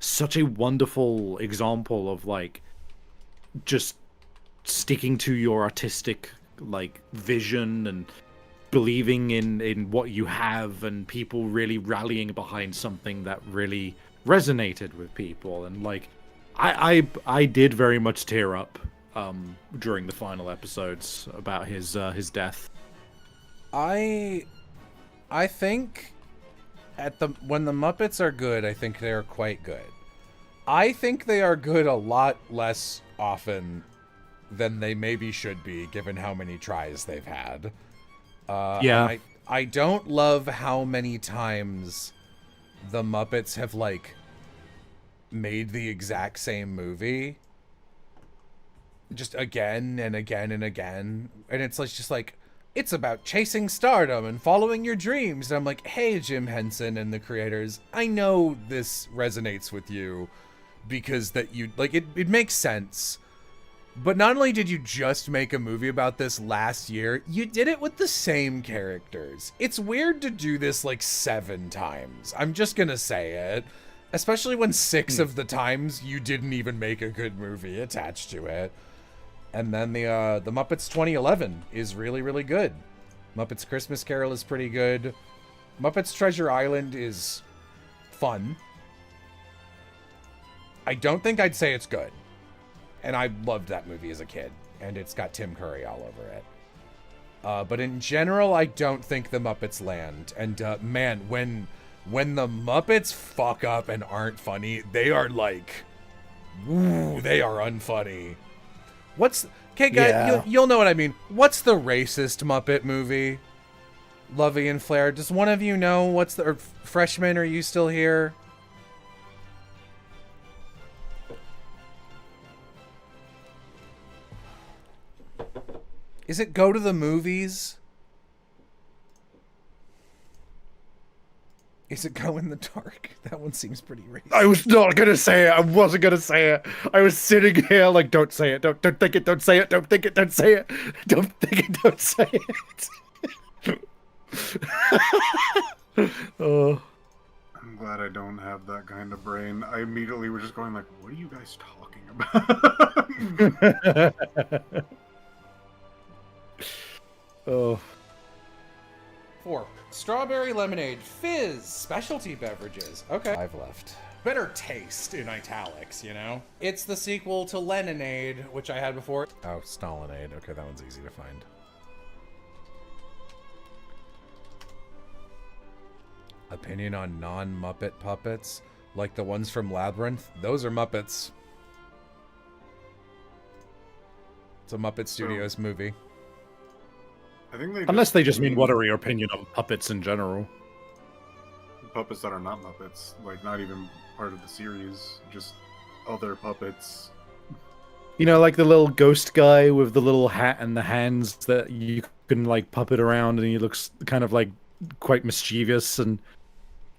such a wonderful example of like just sticking to your artistic like vision and believing in what you have, and people really rallying behind something that really resonated with people. And like I did very much tear up during the final episodes about his death. I think when the Muppets are good, I think they're quite good. I think they are good a lot less often than they maybe should be, given how many tries they've had. Yeah. I don't love how many times the Muppets have, like, made the exact same movie. Just again and again and again. And it's like, just like, it's about chasing stardom and following your dreams. And I'm like, hey, Jim Henson and the creators, I know this resonates with you because that you, like, it makes sense. But not only did you just make a movie about this last year, you did it with the same characters. It's weird to do this like 7 times. I'm just gonna say it. Especially when 6 of the times you didn't even make a good movie attached to it. And then the Muppets 2011 is really, really good. Muppets Christmas Carol is pretty good. Muppets Treasure Island is fun. I don't think I'd say it's good. And I loved that movie as a kid. And it's got Tim Curry all over it. But in general, I don't think the Muppets land. And man, when the Muppets fuck up and aren't funny, they are like, ooh, they are unfunny. Okay, guys, Yeah. you'll know what I mean. What's the racist Muppet movie? Lovey and Flair, does one of you know what's the... Freshman, are you still here? Is it Go to the Movies? Is it Go in the Dark? That one seems pretty racist. I was not gonna say it. I wasn't gonna say it. I was sitting here like, don't say it. Don't think it. Don't say it. Don't think it. Don't say it. Don't think it. Don't say it. Oh. I'm glad I don't have that kind of brain. I immediately was just going like, what are you guys talking about? Oh. 4. Strawberry lemonade, fizz, specialty beverages. Okay. 5 left. Better taste in italics, you know? It's the sequel to Leninade, which I had before. Oh, Stalinade. Okay, that one's easy to find. Opinion on non-Muppet puppets? Like the ones from Labyrinth? Those are Muppets. It's a Muppet Studios movie. I think they Unless they just mean what are your opinion on puppets in general? puppets that are not Muppets, like not even part of the series, just other puppets. You know, like the little ghost guy with the little hat and the hands that you can like puppet around, and he looks kind of like quite mischievous, and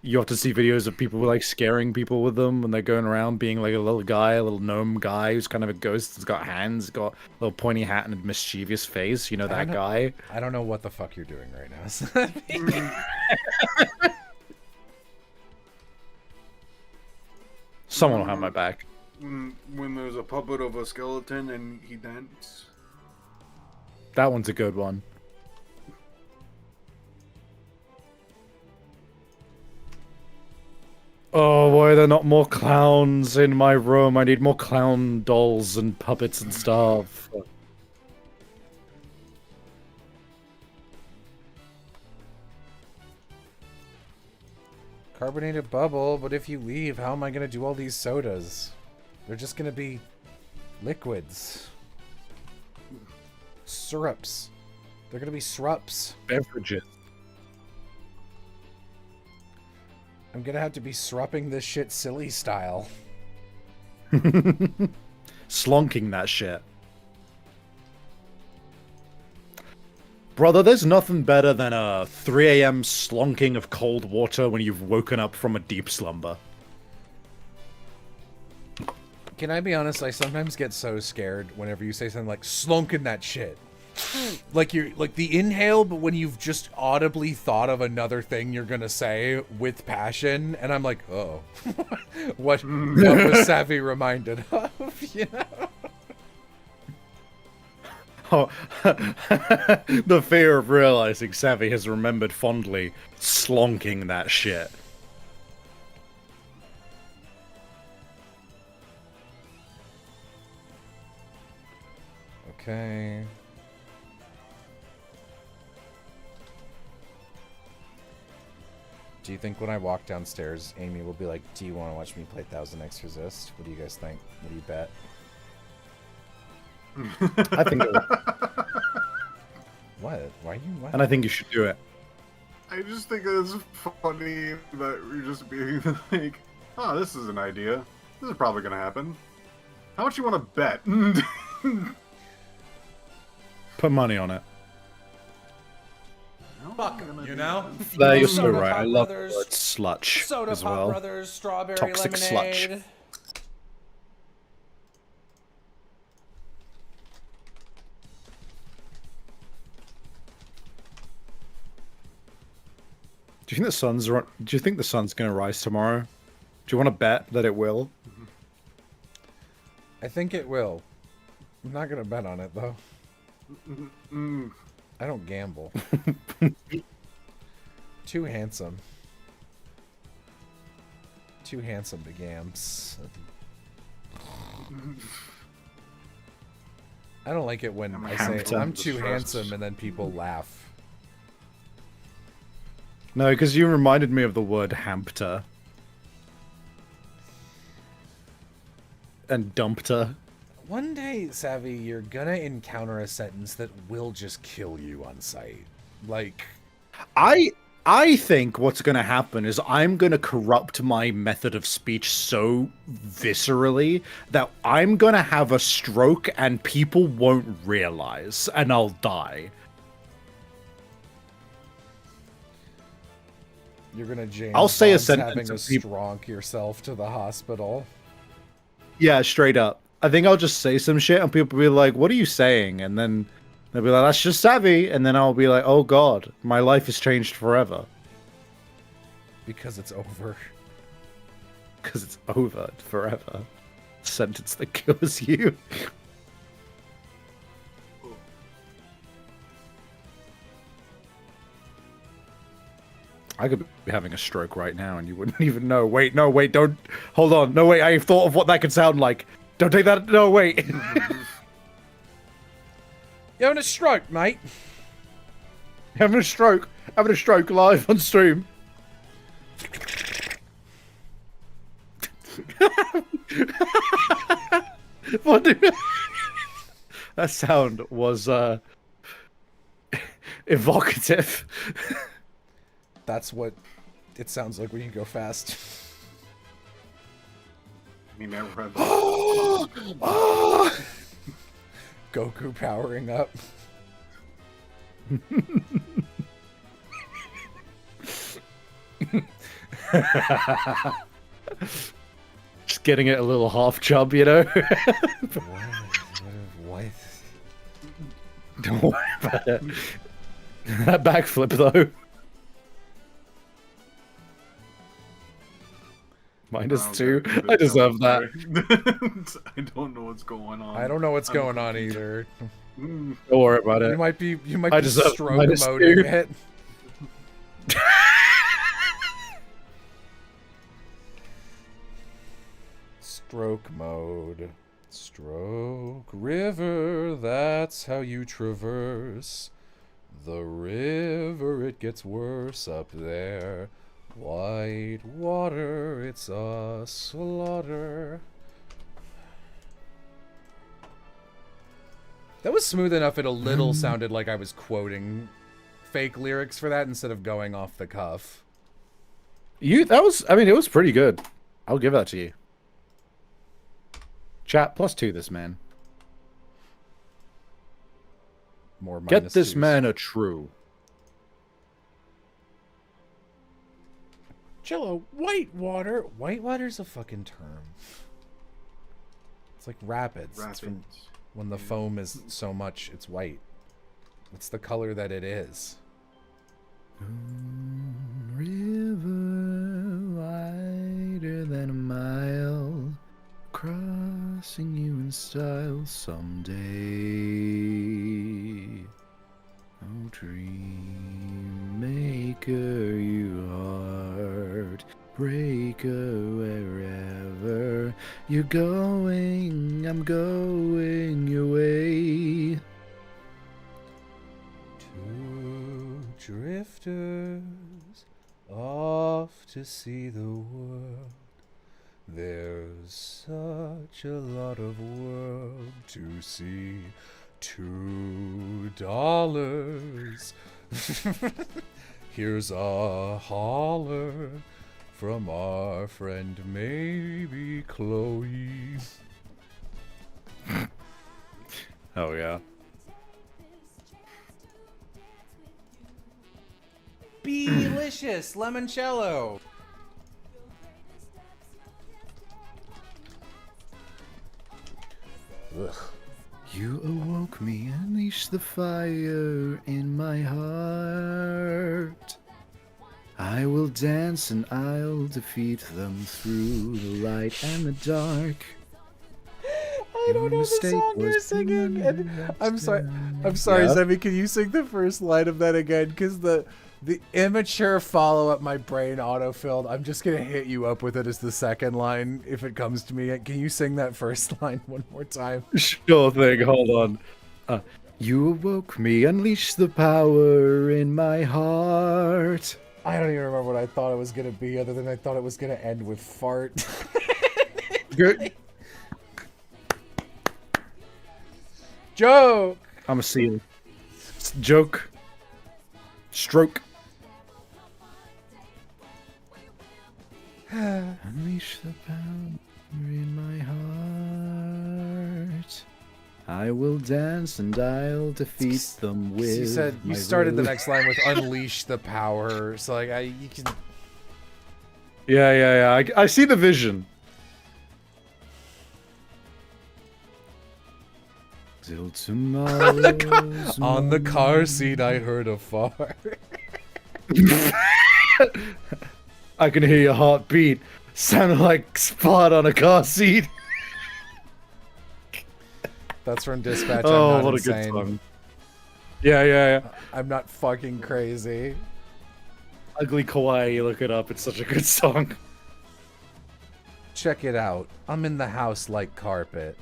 you have to see videos of people like scaring people with them when they're going around being like a little guy, a little gnome guy who's kind of a ghost. He's got hands, got a little pointy hat and a mischievous face. You know that guy? I don't know what the fuck you're doing right now. Someone will have my back. When there's a puppet of a skeleton and he dances. That one's a good one. Oh, why are there not more clowns in my room? I need more clown dolls and puppets and stuff. Carbonated bubble, but if you leave, how am I going to do all these sodas? They're just going to be liquids. Syrups. They're going to be syrups. Beverages. I'm going to have to be srupping this shit silly style. Slonking that shit. Brother, there's nothing better than a 3 a.m. slonking of cold water when you've woken up from a deep slumber. Can I be honest? I sometimes get so scared whenever you say something like slunking that shit. Like you're like the inhale, but when you've just audibly thought of another thing you're gonna say with passion, and I'm like, oh, what was Savvy reminded of? You know? Oh, the fear of realizing Savvy has remembered fondly slonking that shit. Okay. Do you think when I walk downstairs, Amy will be like, do you want to watch me play Thousand X Resist? What do you guys think? What do you bet? I think it would. What? Why are you laughing? And I think you should do it. I just think it's funny that you're just being like, oh, this is an idea. This is probably gonna happen. How much you want to bet? Put money on it. Fuck, you know? There, you're so Soda right. Pop I love the Brothers, word slutch Soda as Pop well. Brothers, Strawberry Toxic Lemonade. slutch. Do you think the sun's going to rise tomorrow? Do you want to bet that it will? I think it will. I'm not gonna bet on it though. I don't gamble. Too handsome. Too handsome to gams. I don't like it when I say I'm too handsome and then people laugh. No, because you reminded me of the word hampter. And dumpter. One day, Savvy, you're gonna encounter a sentence that will just kill you on sight. Like, I think what's going to happen is I'm going to corrupt my method of speech so viscerally that I'm going to have a stroke and people won't realize, and I'll die. you're gonna James I'll say a Bond's sentence having a of people- stronk yourself to the hospital. Yeah, straight up. I think I'll just say some shit and people will be like, what are you saying? And then they'll be like, that's just Savvy. And then I'll be like, oh god, my life has changed forever. Because it's over. Because it's over forever. Sentence that kills you. I could be having a stroke right now and you wouldn't even know. Wait, no, wait, don't. Hold on. No, wait, I've thought of what that could sound like. Don't take that. No, wait. You're having a stroke, mate. Having a stroke. Having a stroke live on stream. What do that sound was evocative. That's what it sounds like when you go fast. You never had Goku powering up. Just getting it a little half chub, you know? What? Don't worry about it. That backflip, though. -2. I deserve that. I don't know what's going on. I don't know what's going on either. Don't worry about it. You might be I deserve stroke -2. moding it. Stroke mode. Stroke river, that's how you traverse. The river, it gets worse up there. White water, it's a slaughter. That was smooth enough, it a little sounded like I was quoting fake lyrics for that instead of going off the cuff. It was pretty good. I'll give that to you. Chat, +2 this man. More Get minus this twos. man a true. Jello, white water. White water's a fucking term. It's like rapids. It's from when the foam is so much, it's white. It's the color that it is. River wider than a mile, crossing you in style someday. Oh, dream maker, you heart breaker, wherever you're going, I'm going your way. Two drifters off to see the world. There's such a lot of world to see. $2. Here's a holler from our friend maybe Chloe. Oh yeah. Delicious limoncello. Ugh. You awoke me, unleashed the fire in my heart. I will dance and I'll defeat them through the light and the dark. I don't know the song you're singing. And I'm sorry, Zemi, can you sing the first line of that again? Because the immature follow-up my brain autofilled. I'm just gonna hit you up with it as the second line if it comes to me. Can you sing that first line one more time? Sure thing, hold on. You awoke me, unleashed the power in my heart. I don't even remember what I thought it was gonna be, other than I thought it was gonna end with fart. Good. Joke! I'm a seal. Joke. Stroke. Unleash the power in my heart. I will dance and I'll defeat them with. You said you started the next line with "unleash the power," so like you can. Yeah. I see the vision. Till tomorrow. On the car seat, I heard a fart. I can hear your heartbeat. Sounded like Spot on a car seat. That's from Dispatch. Oh, I'm not what insane. a good song. Yeah. I'm not fucking crazy. Ugly Kawaii, look it up. It's such a good song. Check it out. I'm in the house like carpet.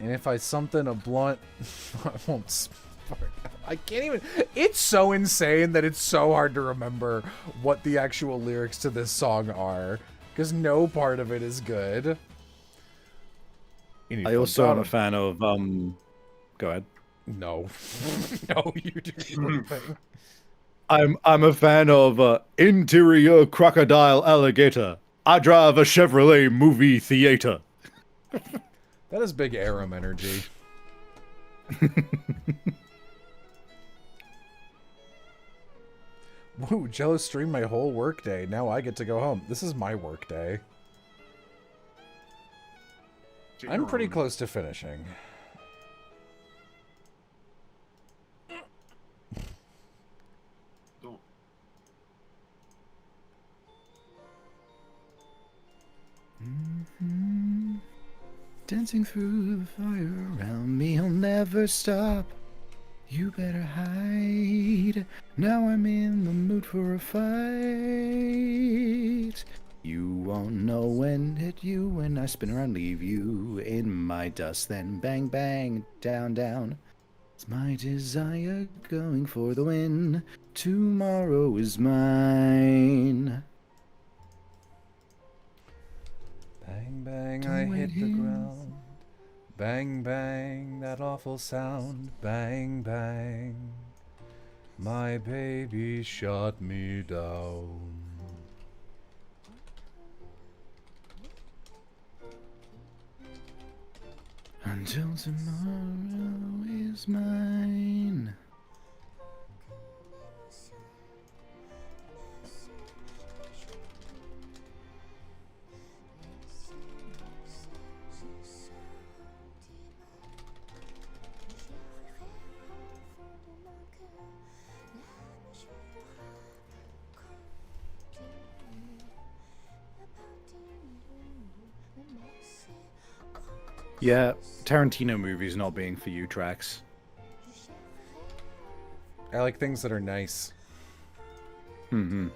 And if I something a blunt, I won't spark. I can't even. It's so insane that it's so hard to remember what the actual lyrics to this song are. Because no part of it is good. I also am a fan of, go ahead. No. No, you do one thing. I'm a fan of interior crocodile alligator. I drive a Chevrolet movie theater. That is big Aram energy. Woo, Jello streamed my whole workday. Now I get to go home. This is my workday. I'm pretty close to finishing. Dancing through the fire around me, I'll never stop. You better hide. Now I'm in the mood for a fight. You won't know when hit you when I spin around, leave you in my dust, then bang bang down down. It's my desire going for the win. Tomorrow is mine. Bang, bang, I hit the ground. Bang, bang, that awful sound. Bang, bang. My baby shot me down. Until tomorrow is mine. Yeah, Tarantino movies not being for you tracks. I like things that are nice. Mm-hmm.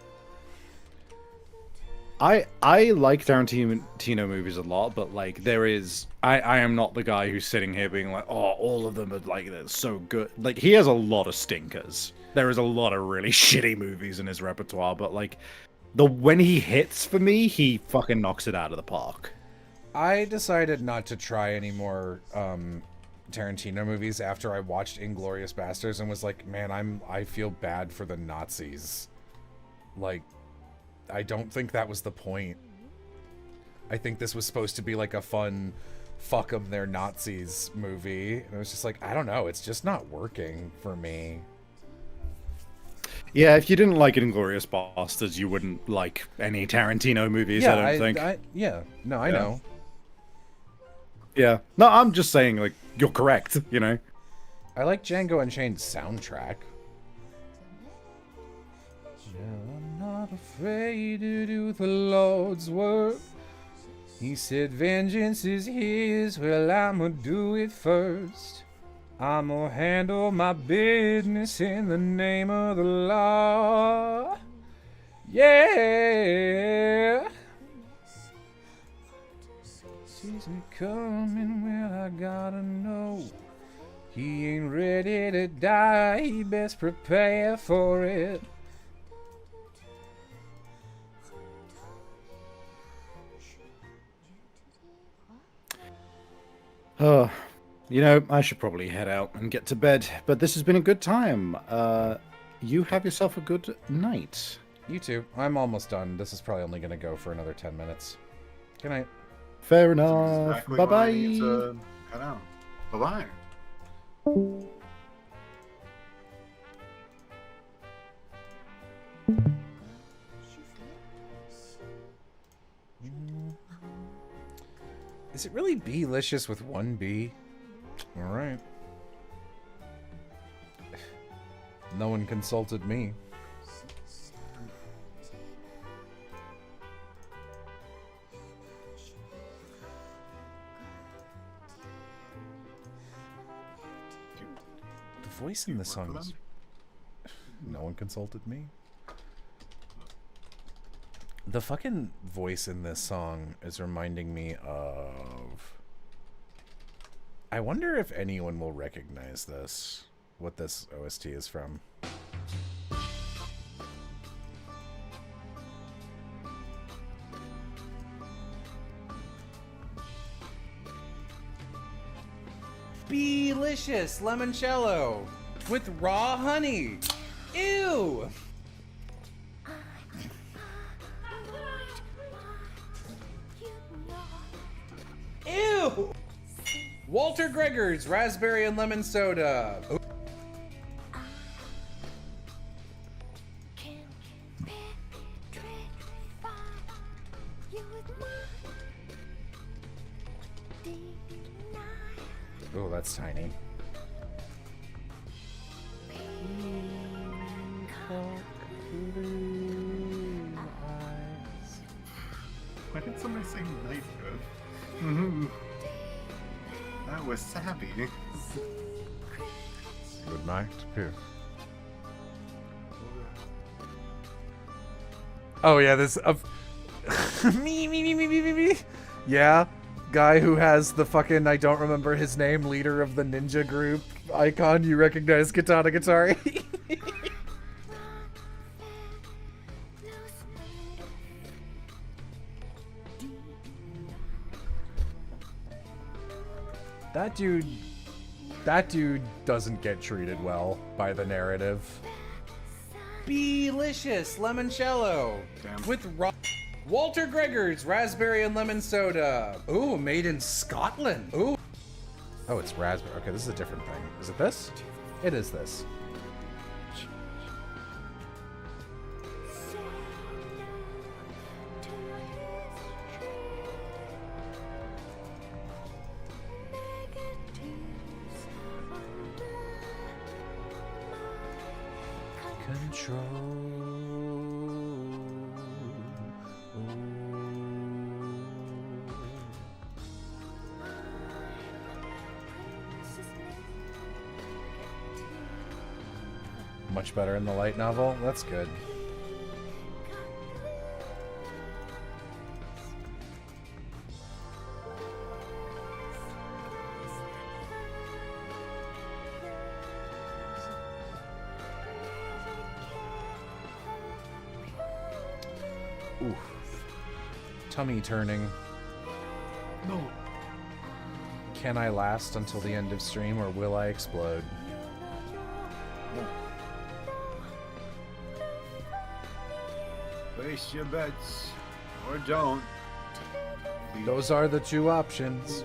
I like Tarantino movies a lot, but like I am not the guy who's sitting here being like, oh, all of them are like they're so good. Like he has a lot of stinkers. There is a lot of really shitty movies in his repertoire, but like when he hits for me, he fucking knocks it out of the park. I decided not to try any more Tarantino movies after I watched Inglourious Basterds and was like, man, I feel bad for the Nazis. Like, I don't think that was the point. I think this was supposed to be like a fun fuck 'em, they're Nazis movie. And it was just like, I don't know, it's just not working for me. Yeah, if you didn't like Inglourious Basterds, you wouldn't like any Tarantino movies, Yeah, I don't think. I know. Yeah. No, I'm just saying, like, you're correct, you know? I like Django Unchained's soundtrack. I'm not afraid to do the Lord's work. He said vengeance is his, well, I'ma do it first. I'ma handle my business in the name of the law. Yeah. Sees me coming, well, I gotta know. He ain't ready to die, he best prepare for it. Oh, you know, I should probably head out and get to bed, but this has been a good time. You have yourself a good night. You too. I'm almost done. This is probably only gonna go for another 10 minutes. Good night. Fair enough. Exactly Bye when bye. I need to head out. Bye bye. Is it really B-licious with one B? Alright. No one consulted me. The voice in this song is... No one consulted me? The fucking voice in this song is reminding me of... I wonder if anyone will recognize this, what this OST is from. Delicious limoncello with raw honey. Ew. Ew. Walter Gregor's raspberry and lemon soda. Ooh. Oh, that's tiny. Why did somebody say night That was sappy. Good night, Piff. Oh yeah, this me. Yeah, guy who has the fucking I don't remember his name, leader of the ninja group icon. You recognize Katana Gatari? That dude doesn't get treated well by the narrative. Delicious limoncello with Walter Gregor's raspberry and lemon soda. Ooh, made in Scotland. Ooh. Oh, it's raspberry. Okay, this is a different thing. Is it this? It is this. Much better in the light novel. That's good. Oof. Tummy turning. No. Can I last until the end of stream or will I explode? Place your bets, or don't. Those are the two options.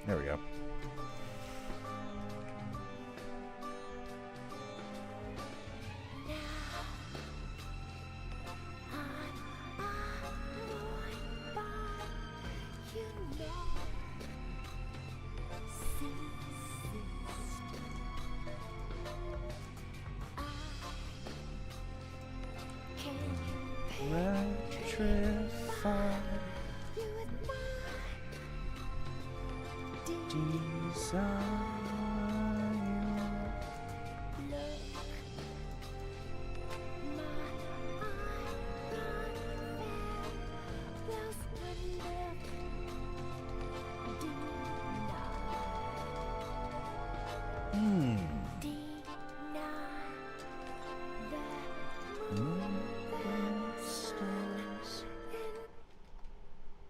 There we go.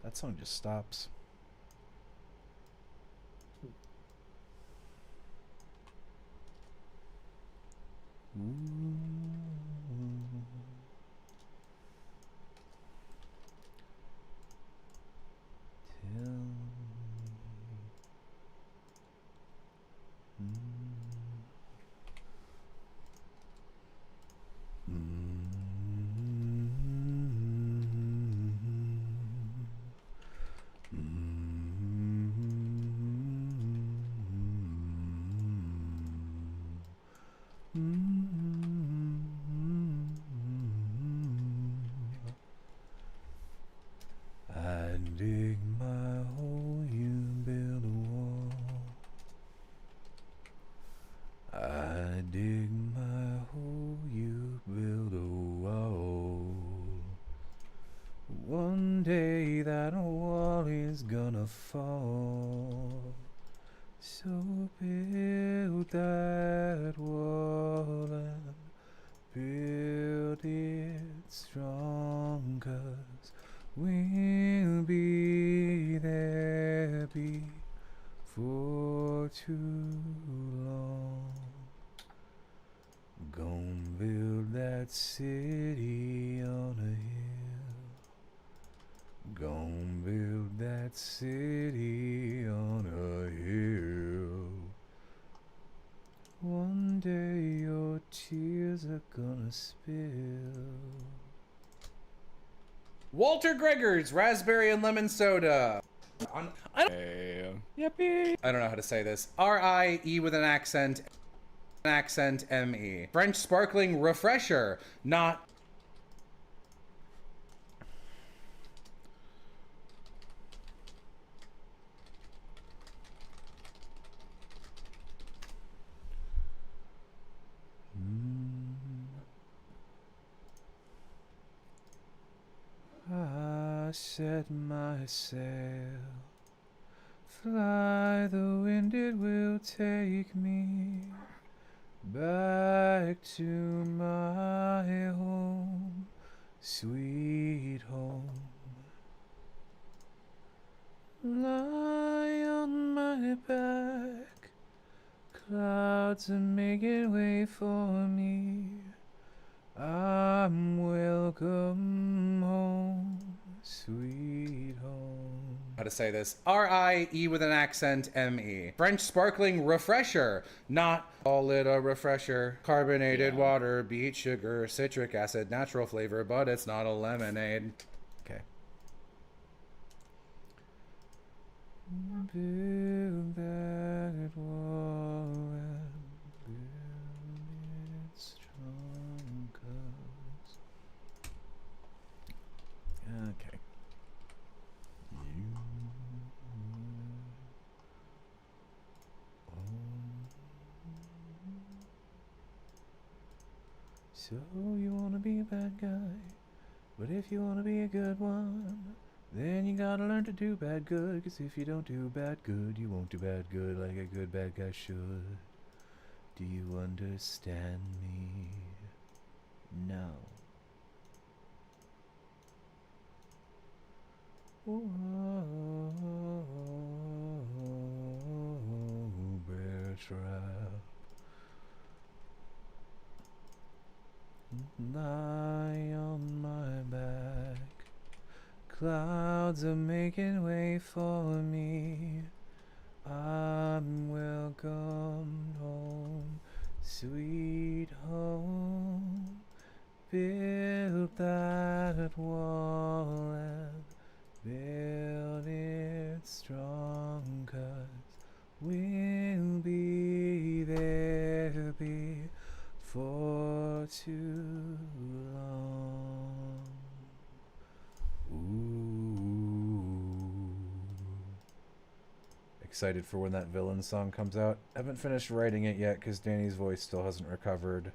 That song just stops. One day that wall is gonna fall. So build that wall and build it strong, 'cause we'll be there before too long. Gonna build that city on a hill. Gonna build that city on a hill. One day your tears are gonna spill. Walter Gregor's Raspberry and Lemon Soda. Yippee. I don't know how to say this. R-I-E with an accent M-E. French Sparkling Refresher, not... I set my sail. Fly the wind, it will take me back to my home, sweet home. Lie on my back, clouds are making way for me. I'm welcome home, sweet home. How to say this? R-I-E with an accent M-E. French Sparkling Refresher, not call it a refresher. Carbonated water, beet sugar, citric acid, natural flavor, but it's not a lemonade. Okay. Build that wall and build it strong, 'cause... Okay. So you wanna be a bad guy, but if you wanna be a good one, then you gotta learn to do bad good, 'cause if you don't do bad good, you won't do bad good like a good bad guy should. Do you understand me? No. Oh, bear trap. Lie on my back. Clouds are making way for me. I'm welcome home, sweet home. Build that wall and build it strong, 'cause we'll be there before too long. Ooh. Excited for when that villain song comes out. Haven't finished writing it yet because Danny's voice still hasn't recovered.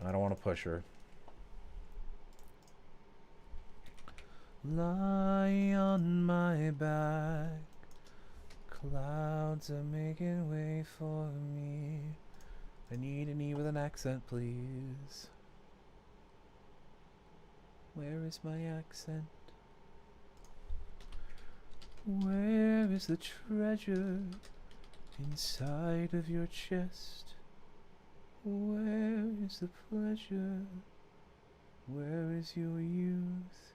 I don't want to push her. Lie on my back. Clouds are making way for me. I need an E with an accent, please. Where is my accent? Where is the treasure inside of your chest? Where is the pleasure? Where is your youth?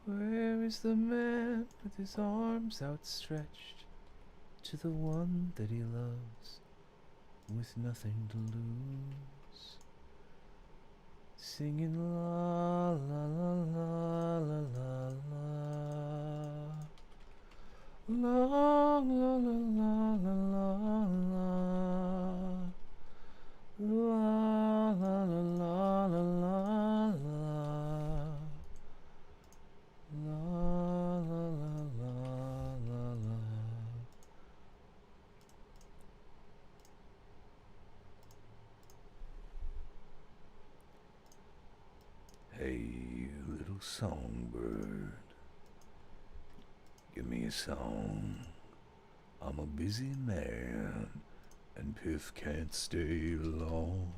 Where is the man with his arms outstretched to the one that he loves with nothing to lose? Singing la la la la la la la la la la la la la la la la la la. Hey, little little songbird, give me a song. I'm a busy man, and Piff can't stay long.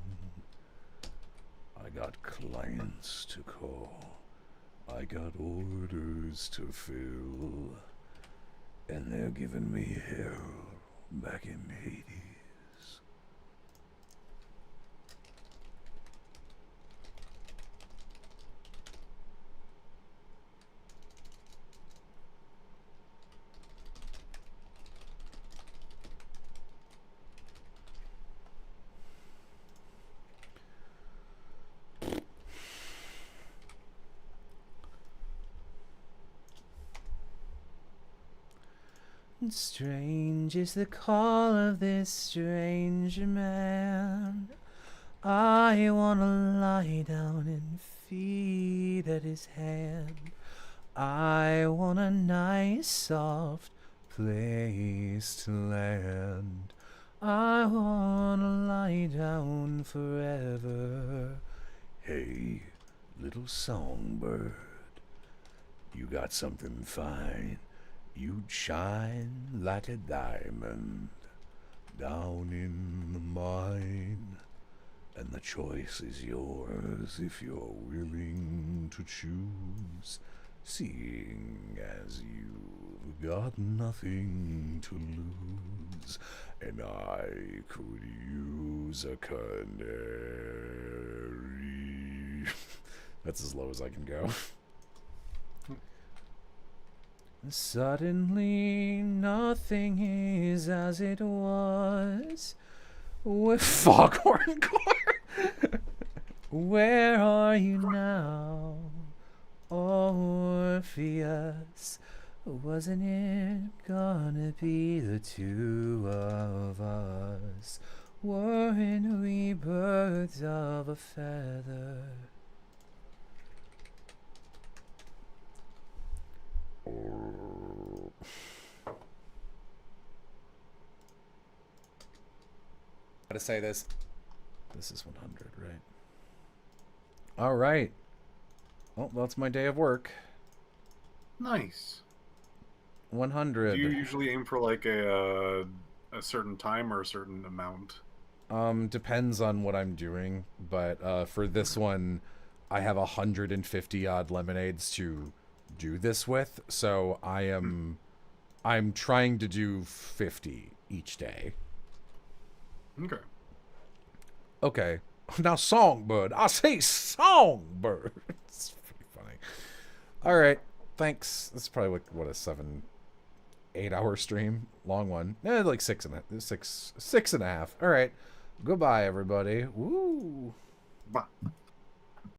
I got clients to call, I got orders to fill, and they're giving me hell back in Hades. Strange is the call of this strange man. I wanna lie down and feed at his hand. I want a nice soft place to land. I wanna lie down forever. Hey, little songbird, you got something fine. You'd shine like a diamond down in the mine. And the choice is yours if you're willing to choose, seeing as you've got nothing to lose. And I could use a canary. That's as low as I can go. Suddenly, nothing is as it was. With Foghorn Core. Where are you now, Orpheus? Wasn't it gonna be the two of us? Weren't we birds of a feather? How to say this? This is 100, right? All right. Well, that's my day of work. Nice. 100. Do you usually aim for like a certain time or a certain amount? Depends on what I'm doing, but for this one, I have 150 odd lemonades to do this with, so I'm trying to do 50 each day. Okay. Okay. Now songbird. I say songbird. It's pretty funny. All right. Thanks. This is probably like what, a 7-8 hour stream, long one. Like 6.5. All right. Goodbye, everybody. Woo. Bye.